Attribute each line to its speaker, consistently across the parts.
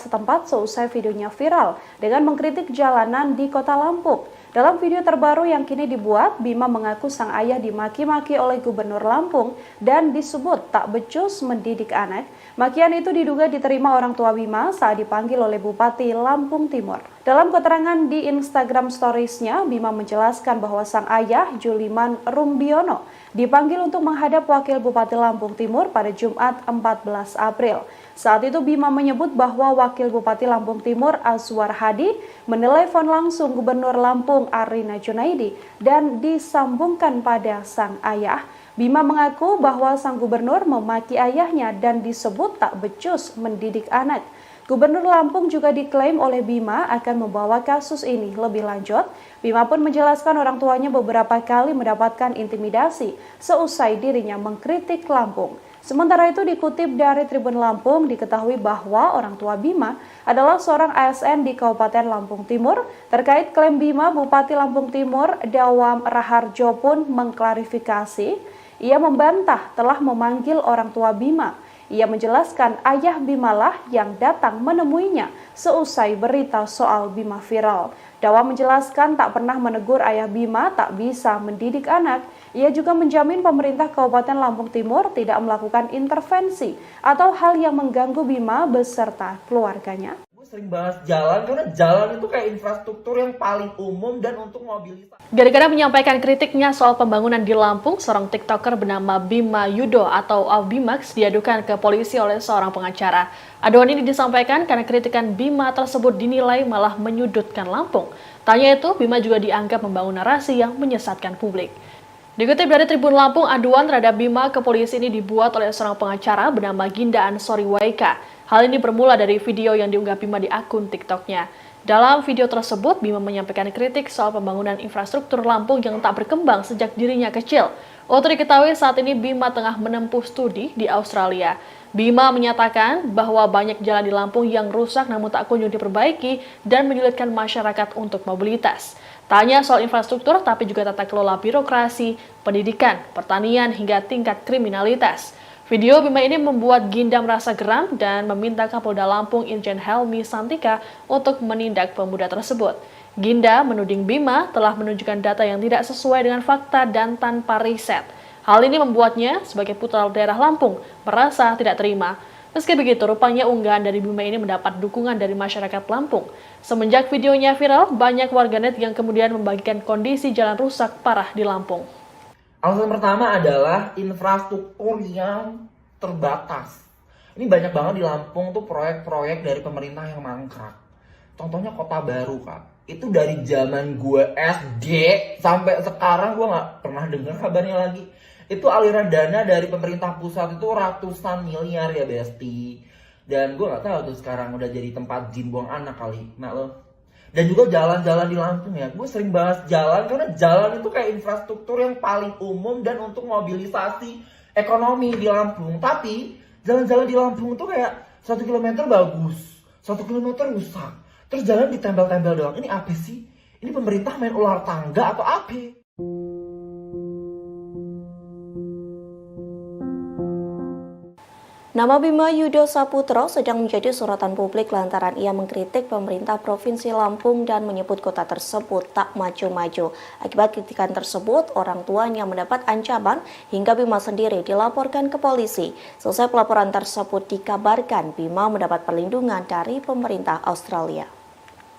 Speaker 1: setempat seusai videonya viral dengan mengkritik jalanan di kota Lampung. Dalam video terbaru yang kini dibuat, Bima mengaku sang ayah dimaki-maki oleh Gubernur Lampung dan disebut tak becus mendidik anak. Makian itu diduga diterima orang tua Bima saat dipanggil oleh Bupati Lampung Timur. Dalam keterangan di Instagram Stories-nya, Bima menjelaskan bahwa sang ayah, Juliman Rumbiono, dipanggil untuk menghadap Wakil Bupati Lampung Timur pada Jumat 14 April. Saat itu Bima menyebut bahwa Wakil Bupati Lampung Timur Azwar Hadi menelepon langsung Gubernur Lampung Arina Junaidi dan disambungkan pada sang ayah. Bima mengaku bahwa sang gubernur memaki ayahnya dan disebut tak becus mendidik anak. Gubernur Lampung juga diklaim oleh Bima akan membawa kasus ini lebih lanjut. Bima pun menjelaskan orang tuanya beberapa kali mendapatkan intimidasi seusai dirinya mengkritik Lampung. Sementara itu dikutip dari Tribun Lampung, diketahui bahwa orang tua Bima adalah seorang ASN di Kabupaten Lampung Timur. Terkait klaim Bima, Bupati Lampung Timur Dawam Raharjo pun mengklarifikasi. Ia membantah telah memanggil orang tua Bima. Ia menjelaskan ayah Bimalah yang datang menemuinya seusai berita soal Bima viral. Dawa menjelaskan tak pernah menegur ayah Bima tak bisa mendidik anak. Ia juga menjamin pemerintah Kabupaten Lampung Timur tidak melakukan intervensi atau hal yang mengganggu Bima beserta keluarganya.
Speaker 2: Sering bahas jalan karena jalan itu kayak infrastruktur yang paling umum dan untuk mobilitas.
Speaker 3: Gara-gara menyampaikan kritiknya soal pembangunan di Lampung, seorang TikToker bernama Bima Yudo atau Albimax diadukan ke polisi oleh seorang pengacara. Aduan ini disampaikan karena kritikan Bima tersebut dinilai malah menyudutkan Lampung. Tanya itu, Bima juga dianggap membangun narasi yang menyesatkan publik. Dikutip dari Tribun Lampung, aduan terhadap Bima ke polisi ini dibuat oleh seorang pengacara bernama Ginda Ansori Waika. Hal ini bermula dari video yang diunggah Bima di akun TikToknya. Dalam video tersebut, Bima menyampaikan kritik soal pembangunan infrastruktur Lampung yang tak berkembang sejak dirinya kecil. Untuk diketahui saat ini Bima tengah menempuh studi di Australia. Bima menyatakan bahwa banyak jalan di Lampung yang rusak namun tak kunjung diperbaiki dan menyulitkan masyarakat untuk mobilitas. Tanya soal infrastruktur tapi juga tata kelola birokrasi, pendidikan, pertanian hingga tingkat kriminalitas. Video Bima ini membuat Ginda merasa geram dan meminta Kapolda Lampung Irjen Helmi Santika untuk menindak pemuda tersebut. Ginda menuding Bima telah menunjukkan data yang tidak sesuai dengan fakta dan tanpa riset. Hal ini membuatnya sebagai putra daerah Lampung merasa tidak terima. Meski begitu, rupanya unggahan dari Bima ini mendapat dukungan dari masyarakat Lampung. Semenjak videonya viral, banyak warganet yang kemudian membagikan kondisi jalan rusak parah di Lampung.
Speaker 2: Alasan pertama adalah infrastruktur yang terbatas. Ini banyak banget di Lampung tuh proyek-proyek dari pemerintah yang mangkrak. Contohnya Kota Baru, Kak. Itu dari zaman gue SD sampai sekarang gue nggak pernah dengar kabarnya lagi. Itu aliran dana dari pemerintah pusat itu ratusan miliar ya, Besti. Dan gue nggak tahu tuh sekarang udah jadi tempat jin buang anak kali. Nah lo. Dan juga jalan-jalan di Lampung ya. Gue sering bahas jalan karena jalan itu kayak infrastruktur yang paling umum dan untuk mobilisasi ekonomi di Lampung. Tapi jalan-jalan di Lampung tuh kayak 1 kilometer bagus, 1 kilometer rusak. Terus jalan ditempel-tempel doang. Ini apa sih? Ini pemerintah main ular tangga atau apa?
Speaker 4: Nama Bima Yudo Saputro sedang menjadi sorotan publik lantaran ia mengkritik pemerintah Provinsi Lampung dan menyebut kota tersebut tak maju-maju. Akibat kritikan tersebut, orang tuanya mendapat ancaman hingga Bima sendiri dilaporkan ke polisi. Selesai pelaporan tersebut dikabarkan Bima mendapat perlindungan dari pemerintah Australia.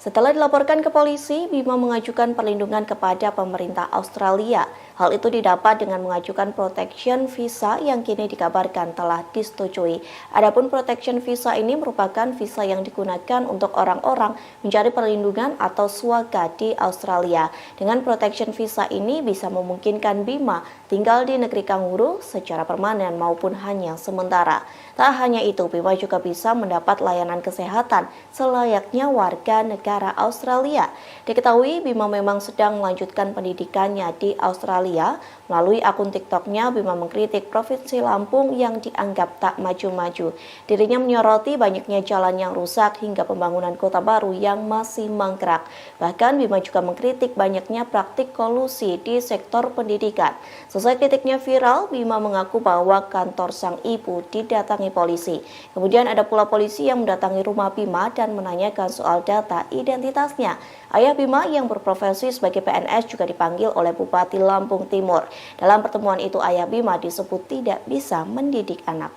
Speaker 4: Setelah dilaporkan ke polisi, Bima mengajukan perlindungan kepada pemerintah Australia. Hal itu didapat dengan mengajukan protection visa yang kini dikabarkan telah disetujui. Adapun protection visa ini merupakan visa yang digunakan untuk orang-orang mencari perlindungan atau swaga di Australia. Dengan protection visa ini bisa memungkinkan Bima tinggal di negeri kanguru secara permanen maupun hanya sementara. Tak hanya itu, Bima juga bisa mendapat layanan kesehatan selayaknya warga negara Australia. Diketahui Bima memang sedang melanjutkan pendidikannya di Australia Italia. Melalui akun TikToknya, Bima mengkritik Provinsi Lampung yang dianggap tak maju-maju. Dirinya menyoroti banyaknya jalan yang rusak hingga pembangunan kota baru yang masih mangkrak. Bahkan Bima juga mengkritik banyaknya praktik kolusi di sektor pendidikan. Selesai kritiknya viral, Bima mengaku bahwa kantor sang ibu didatangi polisi. Kemudian ada pula polisi yang mendatangi rumah Bima dan menanyakan soal data identitasnya. Ayah Bima yang berprofesi sebagai PNS juga dipanggil oleh Bupati Lampung Timur. Dalam pertemuan itu, ayah Bima disebut tidak bisa mendidik anak.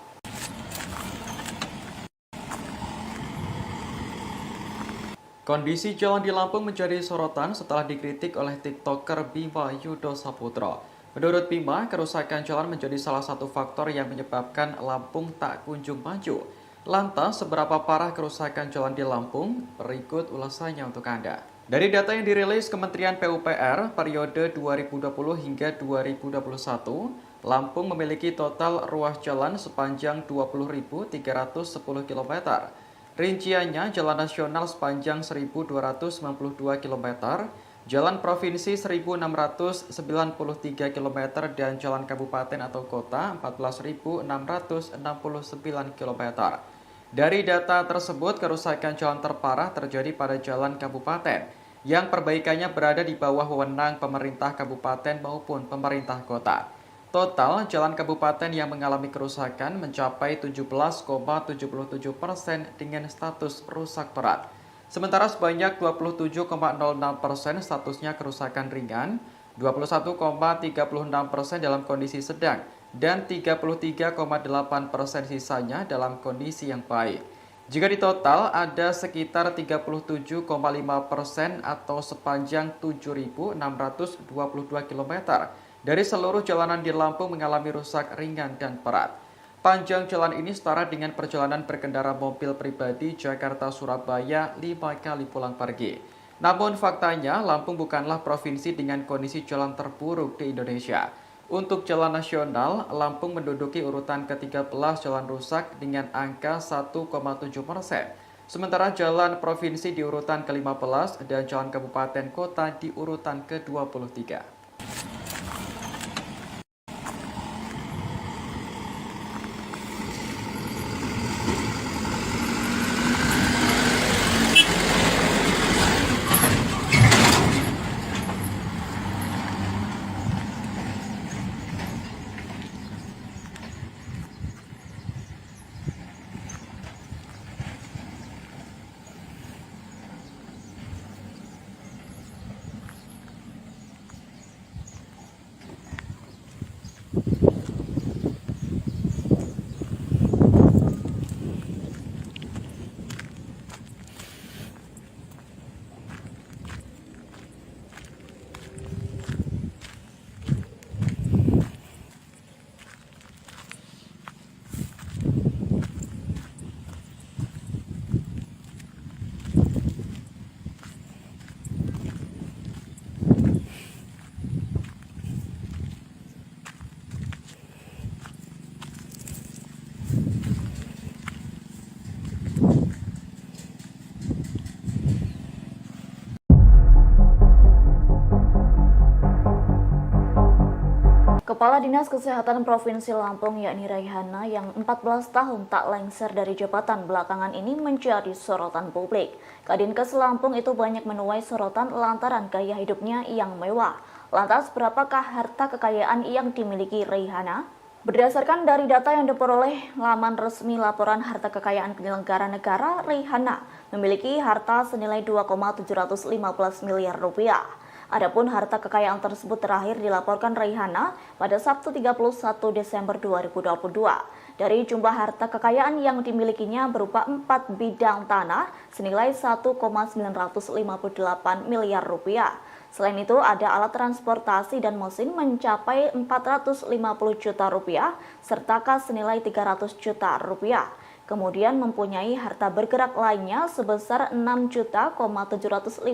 Speaker 5: Kondisi jalan di Lampung menjadi sorotan setelah dikritik oleh TikToker Bima Yudo Saputro. Menurut Bima, kerusakan jalan menjadi salah satu faktor yang menyebabkan Lampung tak kunjung maju. Lantas, seberapa parah kerusakan jalan di Lampung? Berikut ulasannya untuk Anda. Dari data yang dirilis Kementerian PUPR periode 2020 hingga 2021, Lampung memiliki total ruas jalan sepanjang 20.310 km. Rinciannya, jalan nasional sepanjang 1.292 km, jalan provinsi 1.693 km, dan jalan kabupaten atau kota 14.669 km. Dari data tersebut, kerusakan jalan terparah terjadi pada jalan kabupaten, yang perbaikannya berada di bawah wewenang pemerintah kabupaten maupun pemerintah kota. Total, jalan kabupaten yang mengalami kerusakan mencapai 17,77% dengan status rusak berat. Sementara sebanyak 27,06% statusnya kerusakan ringan, 21,36% dalam kondisi sedang, dan 33,8% sisanya dalam kondisi yang baik. Jika ditotal, ada sekitar 37,5% atau sepanjang 7.622 km dari seluruh jalanan di Lampung mengalami rusak ringan dan berat. Panjang jalan ini setara dengan perjalanan berkendara mobil pribadi Jakarta-Surabaya 5 kali pulang pergi. Namun faktanya, Lampung bukanlah provinsi dengan kondisi jalan terburuk di Indonesia. Untuk jalan nasional, Lampung menduduki urutan ke-13 jalan rusak dengan angka 1,7%. Sementara jalan provinsi di urutan ke-15 dan jalan kabupaten kota di urutan ke-23.
Speaker 6: Kepala Dinas Kesehatan Provinsi Lampung yakni Raihana yang 14 tahun tak lengser dari jabatan belakangan ini menjadi sorotan publik. Kadinkes Lampung itu banyak menuai sorotan lantaran gaya hidupnya yang mewah. Lantas berapakah harta kekayaan yang dimiliki Raihana? Berdasarkan dari data yang diperoleh laman resmi laporan harta kekayaan penyelenggara negara, Raihana memiliki harta senilai 2,715 miliar rupiah. Adapun harta kekayaan tersebut terakhir dilaporkan Raihana pada Sabtu 31 Desember 2022. Dari jumlah harta kekayaan yang dimilikinya berupa 4 bidang tanah senilai 1,958 miliar rupiah. Selain itu ada alat transportasi dan mesin mencapai 450 juta rupiah serta kas senilai 300 juta rupiah. Kemudian mempunyai harta bergerak lainnya sebesar 6.750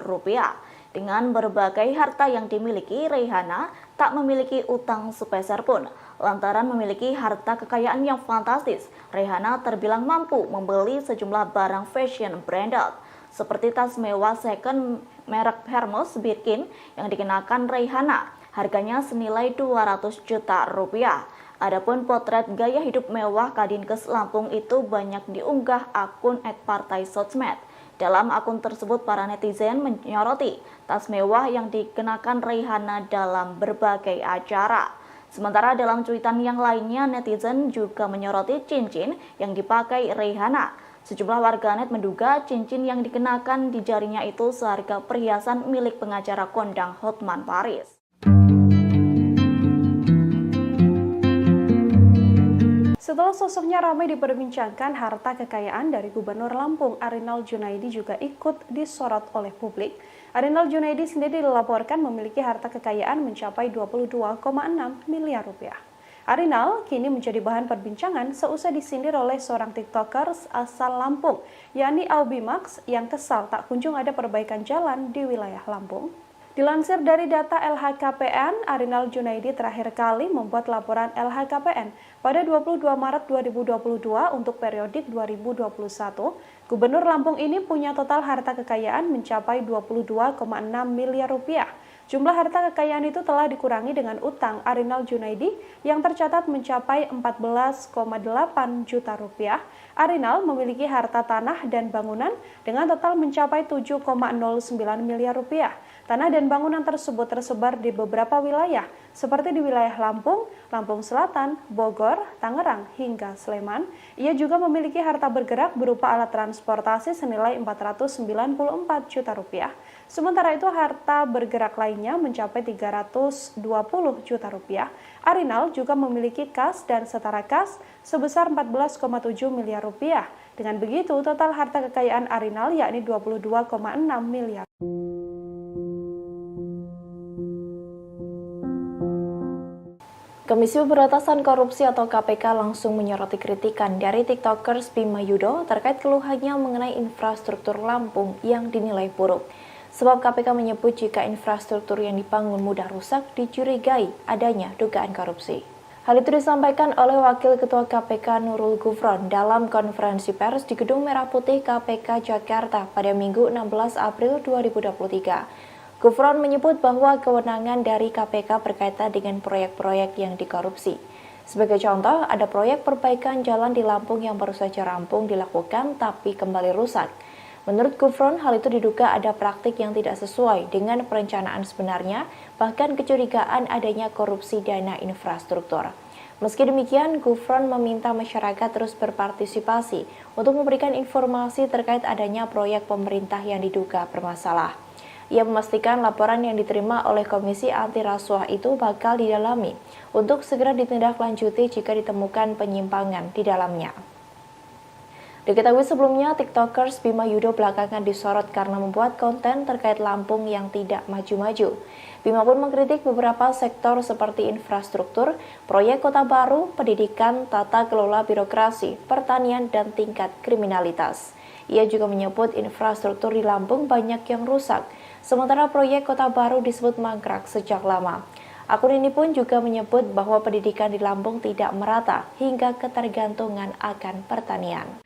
Speaker 6: rupiah. Dengan berbagai harta yang dimiliki, Raihana tak memiliki utang sepeser pun. Lantaran memiliki harta kekayaan yang fantastis, Raihana terbilang mampu membeli sejumlah barang fashion branded, seperti tas mewah second merek Hermes Birkin yang dikenakan Raihana. Harganya senilai 200 juta rupiah. Adapun potret gaya hidup mewah Kadinkes Lampung itu banyak diunggah akun @partai sosmed. Dalam akun tersebut, para netizen menyoroti tas mewah yang dikenakan Reihana dalam berbagai acara. Sementara dalam cuitan yang lainnya, netizen juga menyoroti cincin yang dipakai Reihana. Sejumlah warganet menduga cincin yang dikenakan di jarinya itu seharga perhiasan milik pengacara kondang Hotman Paris.
Speaker 1: Setelah sosoknya ramai diperbincangkan, harta kekayaan dari Gubernur Lampung Arinal Junaidi juga ikut disorot oleh publik. Arinal Junaidi sendiri dilaporkan memiliki harta kekayaan mencapai 22,6 miliar rupiah. Arinal kini menjadi bahan perbincangan seusai disindir oleh seorang tiktokers asal Lampung, yakni Aubimax, yang kesal tak kunjung ada perbaikan jalan di wilayah Lampung. Dilansir dari data LHKPN, Arinal Junaidi terakhir kali membuat laporan LHKPN pada 22 Maret 2022 untuk periodik 2021. Gubernur Lampung ini punya total harta kekayaan mencapai 22,6 miliar rupiah. Jumlah harta kekayaan itu telah dikurangi dengan utang Arinal Junaidi yang tercatat mencapai 14,8 juta rupiah. Arinal memiliki harta tanah dan bangunan dengan total mencapai 7,09 miliar rupiah. Tanah dan bangunan tersebut tersebar di beberapa wilayah, seperti di wilayah Lampung, Lampung Selatan, Bogor, Tangerang, hingga Sleman. Ia juga memiliki harta bergerak berupa alat transportasi senilai 494 juta rupiah. Sementara itu harta bergerak lainnya mencapai 320 juta rupiah. Arinal juga memiliki kas dan setara kas sebesar 14,7 miliar rupiah. Dengan begitu, total harta kekayaan Arinal yakni 22,6 miliar.
Speaker 4: Komisi Pemberantasan Korupsi atau KPK langsung menyoroti kritikan dari tiktokers Bima Yudo terkait keluhannya mengenai infrastruktur Lampung yang dinilai buruk. Sebab KPK menyebut jika infrastruktur yang dibangun mudah rusak dicurigai adanya dugaan korupsi. Hal itu disampaikan oleh Wakil Ketua KPK Nurul Gufron dalam konferensi pers di Gedung Merah Putih KPK Jakarta pada Minggu 16 April 2023. Gufron menyebut bahwa kewenangan dari KPK berkaitan dengan proyek-proyek yang dikorupsi. Sebagai contoh, ada proyek perbaikan jalan di Lampung yang baru saja rampung dilakukan tapi kembali rusak. Menurut Gufron, hal itu diduga ada praktik yang tidak sesuai dengan perencanaan sebenarnya, bahkan kecurigaan adanya korupsi dana infrastruktur. Meski demikian, Gufron meminta masyarakat terus berpartisipasi untuk memberikan informasi terkait adanya proyek pemerintah yang diduga bermasalah. Ia memastikan laporan yang diterima oleh Komisi Anti Rasuah itu bakal didalami untuk segera ditindaklanjuti jika ditemukan penyimpangan di dalamnya. Diketahui sebelumnya, tiktokers Bima Yudo belakangan disorot karena membuat konten terkait Lampung yang tidak maju-maju. Bima pun mengkritik beberapa sektor seperti infrastruktur, proyek kota baru, pendidikan, tata kelola birokrasi, pertanian, dan tingkat kriminalitas. Ia juga menyebut infrastruktur di Lampung banyak yang rusak, sementara proyek kota baru disebut mangkrak sejak lama. Akun ini pun juga menyebut bahwa pendidikan di Lampung tidak merata hingga ketergantungan akan pertanian.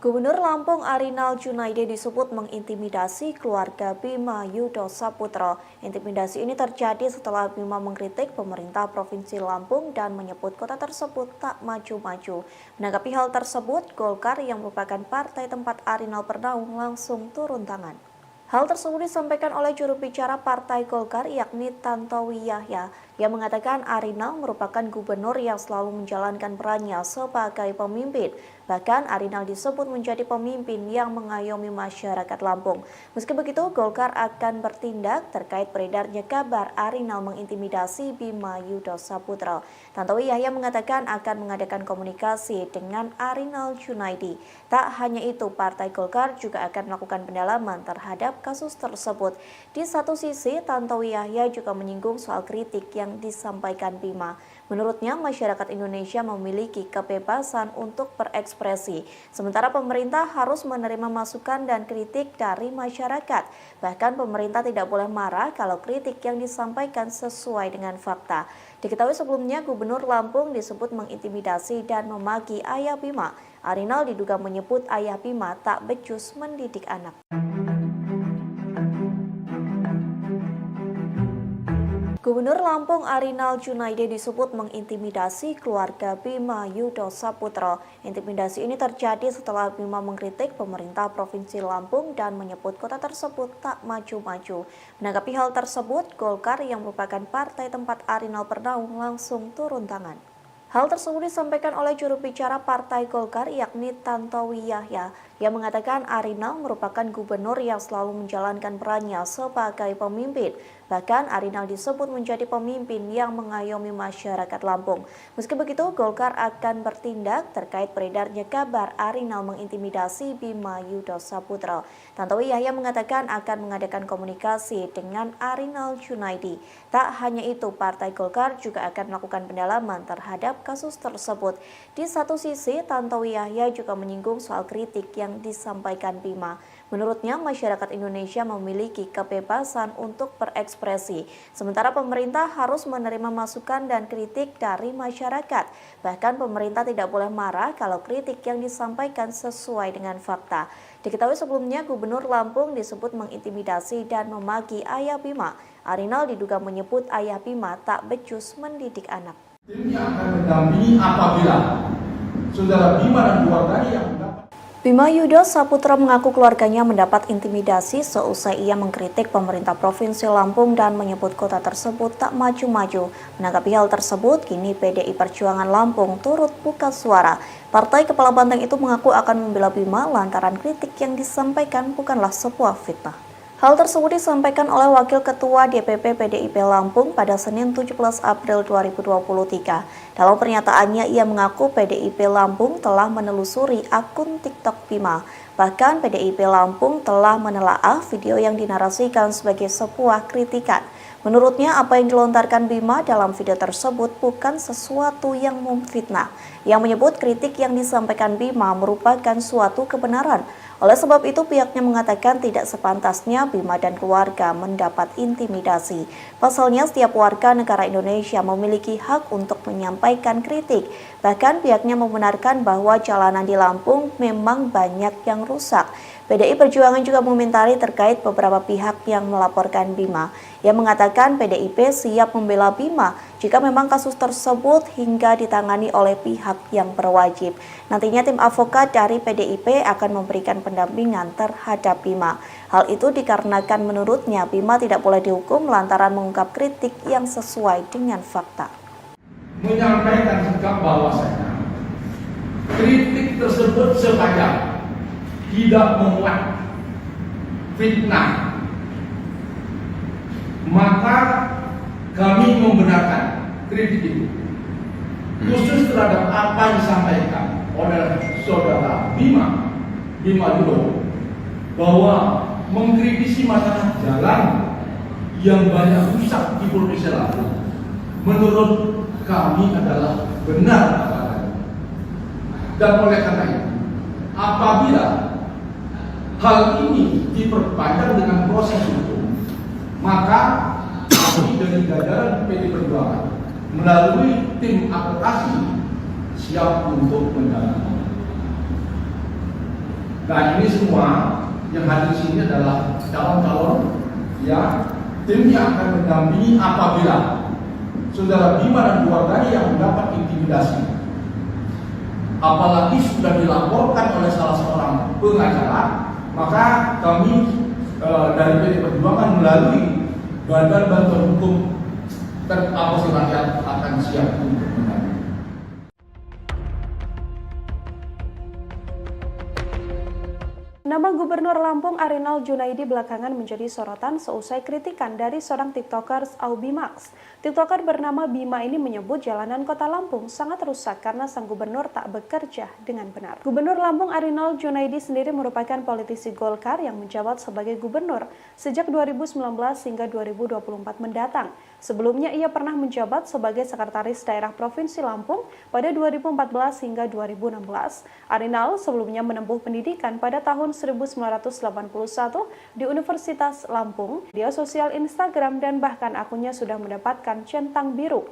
Speaker 4: Gubernur Lampung Arinal Junaidi disebut mengintimidasi keluarga Bima Yudo Saputro. Intimidasi ini terjadi setelah Bima mengkritik pemerintah Provinsi Lampung dan menyebut kota tersebut tak maju-maju. Menanggapi hal tersebut, Golkar yang merupakan partai tempat Arinal bernaung langsung turun tangan. Hal tersebut disampaikan oleh juru bicara Partai Golkar yakni Tantowi Yahya. Ia mengatakan Arinal merupakan gubernur yang selalu menjalankan perannya sebagai pemimpin. Bahkan Arinal disebut menjadi pemimpin yang mengayomi masyarakat Lampung. Meski begitu, Golkar akan bertindak terkait beredarnya kabar Arinal mengintimidasi Bima Yudo Saputro. Tantowi Yahya mengatakan akan mengadakan komunikasi dengan Arinal Junaidi. Tak hanya itu, Partai Golkar juga akan melakukan pendalaman terhadap kasus tersebut. Di satu sisi, Tantowi Yahya juga menyinggung soal kritik yang disampaikan Bima. Menurutnya, masyarakat Indonesia memiliki kebebasan untuk berekspresi, sementara pemerintah harus menerima masukan dan kritik dari masyarakat. Bahkan pemerintah tidak boleh marah kalau kritik yang disampaikan sesuai dengan fakta. Diketahui sebelumnya, Gubernur Lampung disebut mengintimidasi dan memaki ayah Bima. Arinal diduga menyebut ayah Bima tak becus mendidik anak. Gubernur Lampung Arinal Junaidi disebut mengintimidasi keluarga Bima Yudo Saputro. Intimidasi ini terjadi setelah Bima mengkritik pemerintah Provinsi Lampung dan menyebut kota tersebut tak maju-maju. Menanggapi hal tersebut, Golkar yang merupakan partai tempat Arinal bernaung langsung turun tangan. Hal tersebut disampaikan oleh juru bicara Partai Golkar yakni Tantowi Yahya yang mengatakan Arinal merupakan gubernur yang selalu menjalankan perannya sebagai pemimpin. Bahkan Arinal disebut menjadi pemimpin yang mengayomi masyarakat Lampung. Meski begitu, Golkar akan bertindak terkait beredarnya kabar Arinal mengintimidasi Bima Yudo Saputro. Tantowi Yahya mengatakan akan mengadakan komunikasi dengan Arinal Junaidi. Tak hanya itu, Partai Golkar juga akan melakukan pendalaman terhadap kasus tersebut. Di satu sisi, Tantowi Yahya juga menyinggung soal kritik yang disampaikan Bima. Menurutnya, masyarakat Indonesia memiliki kebebasan untuk berekspresi, sementara pemerintah harus menerima masukan dan kritik dari masyarakat. Bahkan pemerintah tidak boleh marah kalau kritik yang disampaikan sesuai dengan fakta. Diketahui sebelumnya, Gubernur Lampung disebut mengintimidasi dan memaki ayah Bima. Arinal diduga menyebut ayah Bima tak becus mendidik anak.
Speaker 7: Tim yang akan mendampingi apabila saudara Bima dan keluarganya yang mendapat.
Speaker 4: Bima Yudo Saputro mengaku keluarganya mendapat intimidasi seusai ia mengkritik pemerintah Provinsi Lampung dan menyebut kota tersebut tak maju-maju. Menanggapi hal tersebut, kini PDI Perjuangan Lampung turut buka suara. Partai Kepala Banteng itu mengaku akan membela Bima lantaran kritik yang disampaikan bukanlah sebuah fitnah. Hal tersebut disampaikan oleh Wakil Ketua DPP PDIP Lampung pada Senin 17 April 2023. Dalam pernyataannya, ia mengaku PDIP Lampung telah menelusuri akun TikTok Bima. Bahkan PDIP Lampung telah menelaah video yang dinarasikan sebagai sebuah kritikan. Menurutnya, apa yang dilontarkan Bima dalam video tersebut bukan sesuatu yang memfitnah. Yang menyebut kritik yang disampaikan Bima merupakan suatu kebenaran. Oleh sebab itu, pihaknya mengatakan tidak sepantasnya Bima dan keluarga mendapat intimidasi. Pasalnya, setiap warga negara Indonesia memiliki hak untuk menyampaikan kritik. Bahkan pihaknya membenarkan bahwa jalanan di Lampung memang banyak yang rusak. PDI Perjuangan juga mengomentari terkait beberapa pihak yang melaporkan Bima. Ia mengatakan PDIP siap membela Bima jika memang kasus tersebut hingga ditangani oleh pihak yang berwajib. Nantinya tim advokat dari PDIP akan memberikan pendampingan terhadap Bima. Hal itu dikarenakan menurutnya Bima tidak boleh dihukum lantaran mengungkap kritik yang sesuai dengan fakta.
Speaker 7: Menyampaikan sikap bahwasanya kritik tersebut sepanjang tidak memuat fitnah, maka kami membenarkan kritik itu. Khusus terhadap apa yang disampaikan oleh saudara Bima Yudo bahwa mengkritisi masalah jalan yang banyak rusak di Provinsi Lampung, menurut kami adalah benar adanya. Dan oleh karena itu, apabila hal ini diperpanjang dengan proses hukum, maka kami dari jajaran PD Perjuangan melalui tim advokasi siap untuk mendampingi. Nah, ini semua yang hadir di sini adalah calon-calon yang tim yang akan mendampingi apabila saudara Bima dan keluarganya yang mendapat intimidasi. Apalagi sudah dilaporkan oleh salah seorang pengacara, maka kami dari PD Perjuangan melalui Badan Bantuan Hukum dan Advokasi Rakyat akan siap untuk mendampingi.
Speaker 1: Nama Gubernur Lampung Arinal Junaidi belakangan menjadi sorotan seusai kritikan dari seorang tiktokers Aubimax. Tiktoker bernama Bima ini menyebut jalanan kota Lampung sangat rusak karena sang gubernur tak bekerja dengan benar. Gubernur Lampung Arinal Junaidi sendiri merupakan politisi Golkar yang menjabat sebagai gubernur sejak 2019 hingga 2024 mendatang. Sebelumnya ia pernah menjabat sebagai sekretaris daerah Provinsi Lampung pada 2014 hingga 2016. Arinal sebelumnya menempuh pendidikan pada tahun 1981 di Universitas Lampung. Dia sosial Instagram dan bahkan akunnya sudah mendapatkan centang biru.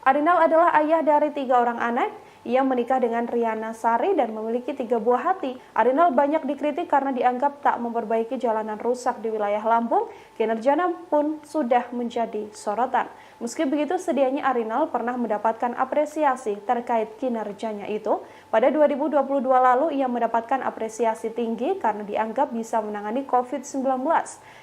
Speaker 1: Arinal adalah ayah dari 3 orang anak ia menikah dengan Riana Sari dan memiliki 3 buah hati. Arinal banyak dikritik karena dianggap tak memperbaiki jalanan rusak di wilayah Lampung. Kinerjanya pun sudah menjadi sorotan. Meski begitu, sedianya Arinal pernah mendapatkan apresiasi terkait kinerjanya itu. Pada 2022 lalu, ia mendapatkan apresiasi tinggi karena dianggap bisa menangani COVID-19.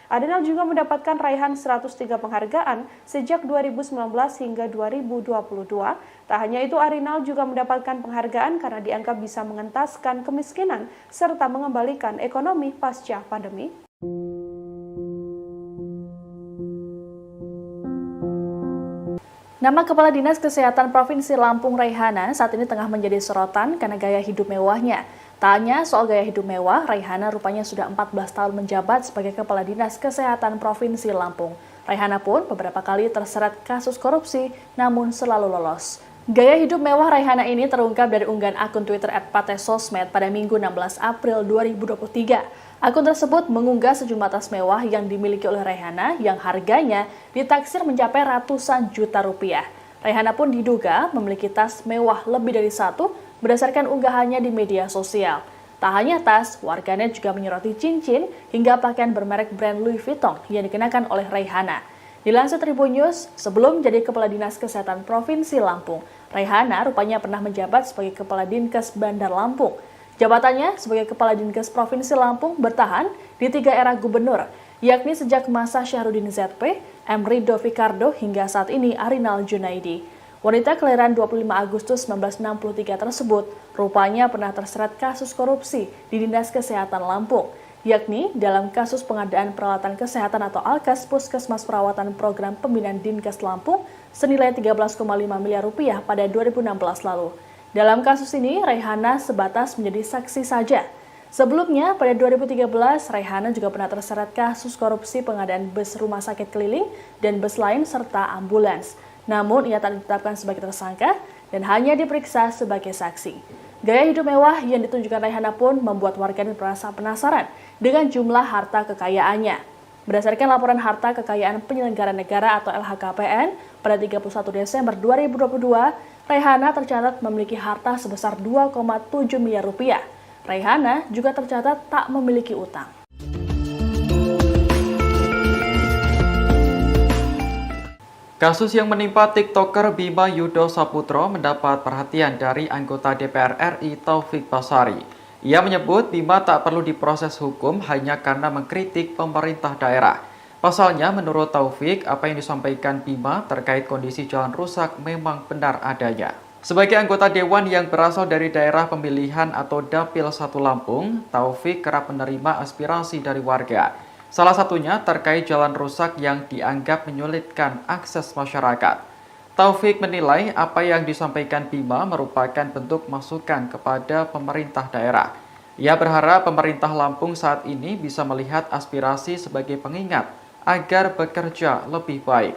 Speaker 1: Arinal juga mendapatkan raihan 103 penghargaan sejak 2019 hingga 2022. Tak hanya itu, Arinal juga mendapatkan penghargaan karena dianggap bisa mengentaskan kemiskinan serta mengembalikan ekonomi pasca pandemi.
Speaker 3: Nama Kepala Dinas Kesehatan Provinsi Lampung Raihana saat ini tengah menjadi sorotan karena gaya hidup mewahnya. Tak hanya soal gaya hidup mewah, Raihana rupanya sudah 14 tahun menjabat sebagai Kepala Dinas Kesehatan Provinsi Lampung. Raihana pun beberapa kali terseret kasus korupsi, namun selalu lolos. Gaya hidup mewah Raihana ini terungkap dari unggahan akun Twitter @patesosmed pada Minggu 16 April 2023. Akun tersebut mengunggah sejumlah tas mewah yang dimiliki oleh Raihana yang harganya ditaksir mencapai ratusan juta rupiah. Raihana pun diduga memiliki tas mewah lebih dari satu berdasarkan unggahannya di media sosial. Tak hanya tas, warganet juga menyoroti cincin hingga pakaian bermerek brand Louis Vuitton yang dikenakan oleh Raihana. Dilansir Tribun News, sebelum jadi Kepala Dinas Kesehatan Provinsi Lampung, Raihana rupanya pernah menjabat sebagai Kepala Dinkes Bandar Lampung. Jabatannya sebagai Kepala Dinkes Provinsi Lampung bertahan di 3 era gubernur, yakni sejak masa Syahrudin ZP, M. Ridho Fikardo hingga saat ini Arinal Junaidi. Wanita kelahiran 25 Agustus 1963 tersebut rupanya pernah terseret kasus korupsi di Dinas Kesehatan Lampung, yakni dalam kasus pengadaan peralatan kesehatan atau Alkes Puskesmas Perawatan Program Pembinaan Dinkes Lampung senilai 13,5 miliar rupiah pada 2016 lalu. Dalam kasus ini, Raihana sebatas menjadi saksi saja. Sebelumnya, pada 2013, Raihana juga pernah terseret kasus korupsi pengadaan bus rumah sakit keliling dan bus lain serta ambulans. Namun, ia tak ditetapkan sebagai tersangka dan hanya diperiksa sebagai saksi. Gaya hidup mewah yang ditunjukkan Raihana pun membuat warganet merasa penasaran dengan jumlah harta kekayaannya. Berdasarkan laporan harta kekayaan penyelenggara negara atau LHKPN pada 31 Desember 2022, Raihana tercatat memiliki harta sebesar 2,7 miliar rupiah. Raihana juga tercatat tak memiliki utang.
Speaker 5: Kasus yang menimpa TikToker Bima Yudo Saputro mendapat perhatian dari anggota DPR RI Taufik Basari. Ia menyebut Bima tak perlu diproses hukum hanya karena mengkritik pemerintah daerah. Pasalnya, menurut Taufik, apa yang disampaikan Bima terkait kondisi jalan rusak memang benar adanya. Sebagai anggota Dewan yang berasal dari daerah pemilihan atau Dapil 1 Lampung, Taufik kerap menerima aspirasi dari warga. Salah satunya terkait jalan rusak yang dianggap menyulitkan akses masyarakat. Taufik menilai apa yang disampaikan Bima merupakan bentuk masukan kepada pemerintah daerah. Ia berharap pemerintah Lampung saat ini bisa melihat aspirasi sebagai pengingat agar bekerja lebih baik.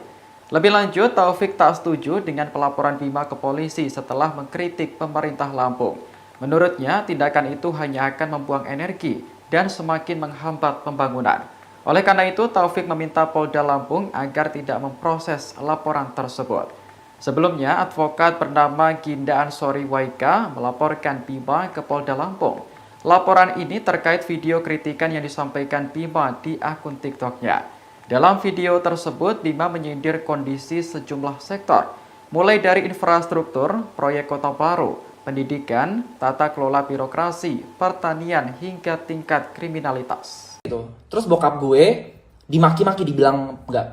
Speaker 5: Lebih lanjut, Taufik tak setuju dengan pelaporan Bima ke polisi setelah mengkritik pemerintah Lampung. Menurutnya, tindakan itu hanya akan membuang energi dan semakin menghambat pembangunan. Oleh karena itu, Taufik meminta Polda Lampung agar tidak memproses laporan tersebut. Sebelumnya, advokat bernama Ginda Ansori Waika melaporkan Bima ke Polda Lampung. Laporan ini terkait video kritikan yang disampaikan Bima di akun TikTok-nya. Dalam video tersebut, Bima menyindir kondisi sejumlah sektor, mulai dari infrastruktur, proyek kota baru, pendidikan, tata kelola birokrasi, pertanian, hingga tingkat kriminalitas.
Speaker 2: Terus bokap gue dimaki-maki, dibilang nggak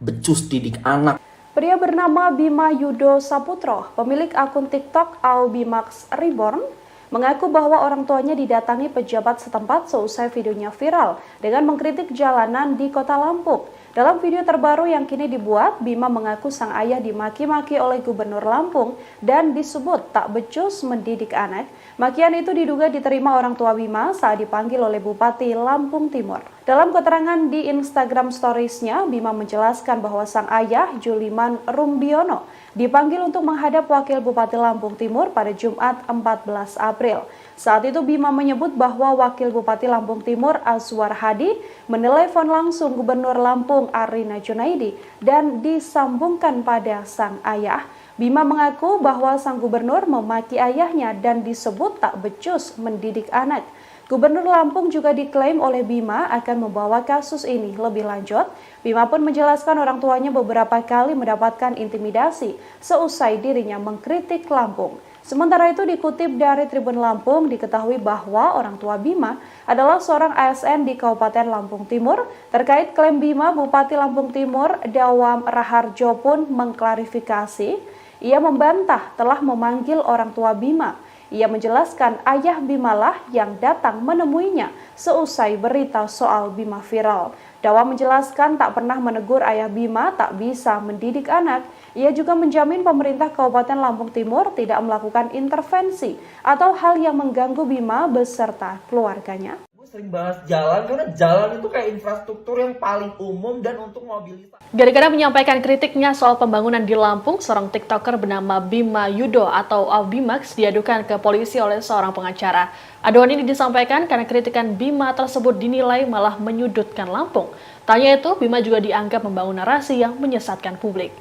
Speaker 2: becus didik anak.
Speaker 1: Pria bernama Bima Yudo Saputro, pemilik akun TikTok Aubimax Reborn, mengaku bahwa orang tuanya didatangi pejabat setempat seusai videonya viral dengan mengkritik jalanan di kota Lampung. Dalam video terbaru yang kini dibuat, Bima mengaku sang ayah dimaki-maki oleh Gubernur Lampung dan disebut tak becus mendidik anak. Makian itu diduga diterima orang tua Bima saat dipanggil oleh Bupati Lampung Timur. Dalam keterangan di Instagram Stories-nya, Bima menjelaskan bahwa sang ayah, Juliman Rumbiono, dipanggil untuk menghadap Wakil Bupati Lampung Timur pada Jumat 14 April. Saat itu Bima menyebut bahwa Wakil Bupati Lampung Timur Azwar Hadi menelepon langsung Gubernur Lampung Arina Junaidi dan disambungkan pada sang ayah. Bima mengaku bahwa sang gubernur memaki ayahnya dan disebut tak becus mendidik anak. Gubernur Lampung juga diklaim oleh Bima akan membawa kasus ini lebih lanjut. Bima pun menjelaskan orang tuanya beberapa kali mendapatkan intimidasi seusai dirinya mengkritik Lampung. Sementara itu dikutip dari Tribun Lampung diketahui bahwa orang tua Bima adalah seorang ASN di Kabupaten Lampung Timur. Terkait klaim Bima, Bupati Lampung Timur Dawam Raharjo pun mengklarifikasi. Ia membantah telah memanggil orang tua Bima. Ia menjelaskan ayah Bima lah yang datang menemuinya seusai berita soal Bima viral. Dawa menjelaskan tak pernah menegur ayah Bima tak bisa mendidik anak. Ia juga menjamin pemerintah Kabupaten Lampung Timur tidak melakukan intervensi atau hal yang mengganggu Bima beserta keluarganya.
Speaker 2: Gue sering bahas jalan karena jalan itu kayak infrastruktur yang paling umum dan untuk mobilitas.
Speaker 3: Gara-gara menyampaikan kritiknya soal pembangunan di Lampung, seorang TikToker bernama Bima Yudo atau Albimax diadukan ke polisi oleh seorang pengacara. Aduan ini disampaikan karena kritikan Bima tersebut dinilai malah menyudutkan Lampung. Tanya itu, Bima juga dianggap membangun narasi yang menyesatkan publik.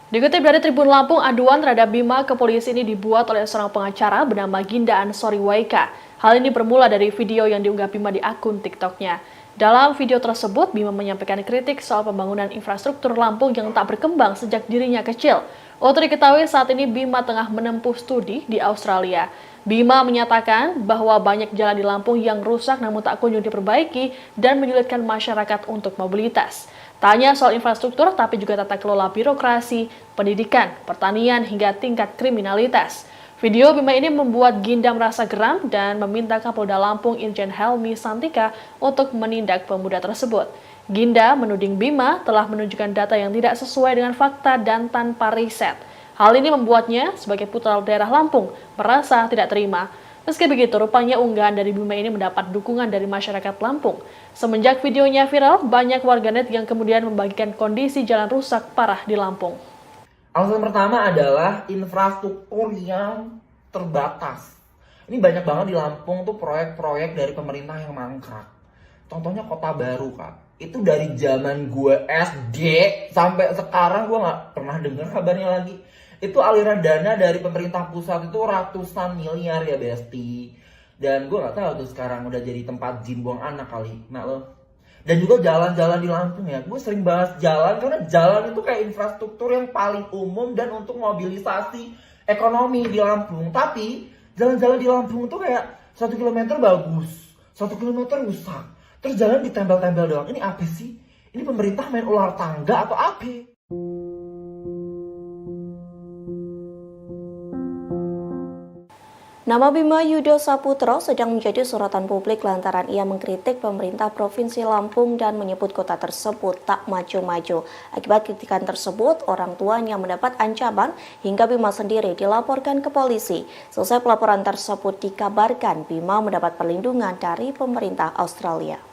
Speaker 3: Dikutip dari Tribun Lampung, aduan terhadap Bima ke polisi ini dibuat oleh seorang pengacara bernama Ginda Ansori Waika. Hal ini bermula dari video yang diunggah Bima di akun TikToknya. Dalam video tersebut, Bima menyampaikan kritik soal pembangunan infrastruktur Lampung yang tak berkembang sejak dirinya kecil. Untuk diketahui saat ini Bima tengah menempuh studi di Australia. Bima menyatakan bahwa banyak jalan di Lampung yang rusak namun tak kunjung diperbaiki dan menyulitkan masyarakat untuk mobilitas. Tanya soal infrastruktur tapi juga tata kelola birokrasi, pendidikan, pertanian hingga tingkat kriminalitas. Video Bima ini membuat Ginda merasa geram dan meminta Kapolda Lampung Irjen Helmi Santika untuk menindak pemuda tersebut. Ginda menuding Bima telah menunjukkan data yang tidak sesuai dengan fakta dan tanpa riset. Hal ini membuatnya sebagai putra daerah Lampung merasa tidak terima. Meski begitu, rupanya unggahan dari Bima ini mendapat dukungan dari masyarakat Lampung. Semenjak videonya viral, banyak warganet yang kemudian membagikan kondisi jalan rusak parah di Lampung.
Speaker 2: Alasan pertama adalah infrastruktur yang terbatas. Ini banyak banget di Lampung tuh proyek-proyek dari pemerintah yang mangkrak. Contohnya Kota Baru, Kak. Itu dari zaman gue SD sampai sekarang gue nggak pernah dengar kabarnya lagi. Itu aliran dana dari pemerintah pusat itu ratusan miliar ya Besti. Dan gue nggak tahu tuh sekarang udah jadi tempat jin buang anak kali. Nah lo. Dan juga jalan-jalan di Lampung ya. Gue sering bahas jalan karena jalan itu kayak infrastruktur yang paling umum dan untuk mobilisasi ekonomi di Lampung. Tapi jalan-jalan di Lampung tuh kayak 1 kilometer bagus, 1 kilometer rusak. Terus jalan ditempel-tempel doang. Ini apa sih? Ini pemerintah main ular tangga atau apa?
Speaker 4: Nama Bima Yudo Saputro sedang menjadi sorotan publik lantaran ia mengkritik pemerintah Provinsi Lampung dan menyebut kota tersebut tak maju-maju. Akibat kritikan tersebut, orang tuanya mendapat ancaman hingga Bima sendiri dilaporkan ke polisi. Selesai pelaporan tersebut dikabarkan Bima mendapat perlindungan dari pemerintah Australia.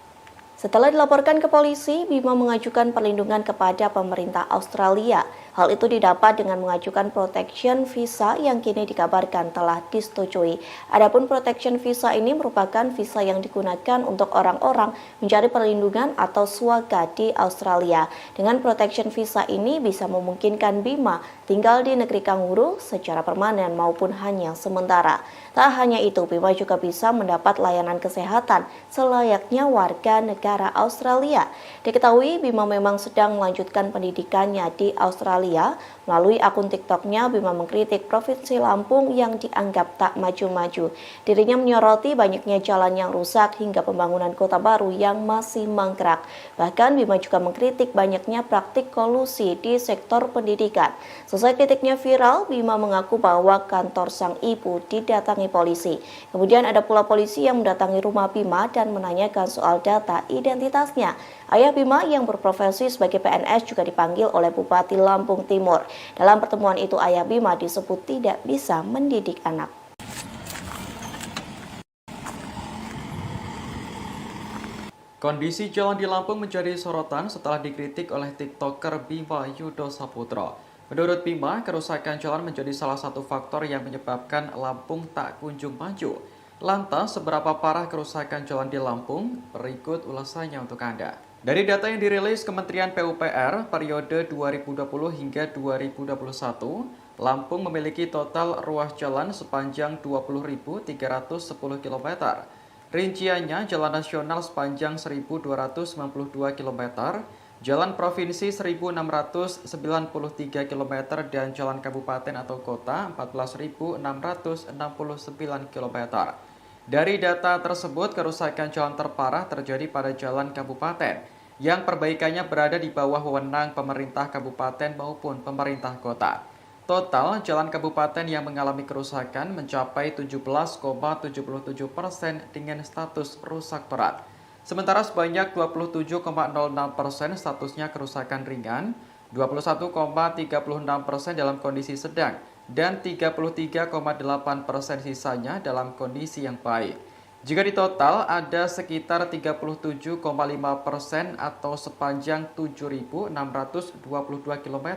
Speaker 4: Setelah dilaporkan ke polisi, Bima mengajukan perlindungan kepada pemerintah Australia. Hal itu didapat dengan mengajukan protection visa yang kini dikabarkan telah disetujui. Adapun protection visa ini merupakan visa yang digunakan untuk orang-orang mencari perlindungan atau swaga di Australia. Dengan protection visa ini bisa memungkinkan Bima tinggal di negeri kanguru secara permanen maupun hanya sementara. Tak hanya itu, Bima juga bisa mendapat layanan kesehatan selayaknya warga negara Australia. Diketahui Bima memang sedang melanjutkan pendidikannya di Australia. Melalui akun TikToknya, Bima mengkritik Provinsi Lampung yang dianggap tak maju-maju. Dirinya menyoroti banyaknya jalan yang rusak hingga pembangunan kota baru yang masih mangkrak. Bahkan Bima juga mengkritik banyaknya praktik kolusi di sektor pendidikan. Selesai kritiknya viral, Bima mengaku bahwa kantor sang ibu didatangi polisi. Kemudian ada pula polisi yang mendatangi rumah Bima dan menanyakan soal data identitasnya. Ayah Bima yang berprofesi sebagai PNS juga dipanggil oleh Bupati Lampung Timur. Dalam pertemuan itu, ayah Bima disebut tidak bisa mendidik anak.
Speaker 5: Kondisi jalan di Lampung menjadi sorotan setelah dikritik oleh TikToker Bima Yudo Saputro. Menurut Bima, kerusakan jalan menjadi salah satu faktor yang menyebabkan Lampung tak kunjung maju. Lantas, seberapa parah kerusakan jalan di Lampung? Berikut ulasannya untuk Anda. Dari data yang dirilis Kementerian PUPR periode 2020 hingga 2021, Lampung memiliki total ruas jalan sepanjang 20.310 km. Rinciannya jalan nasional sepanjang 1.292 km, jalan provinsi 1.693 km, dan jalan kabupaten atau kota 14.669 km. Dari data tersebut, kerusakan jalan terparah terjadi pada jalan kabupaten, yang perbaikannya berada di bawah wewenang pemerintah kabupaten maupun pemerintah kota. Total jalan kabupaten yang mengalami kerusakan mencapai 17,77% dengan status rusak berat. Sementara sebanyak 27,06% statusnya kerusakan ringan, 21,36% dalam kondisi sedang, dan 33,8% sisanya dalam kondisi yang baik. Jika ditotal, ada sekitar 37,5% atau sepanjang 7.622 km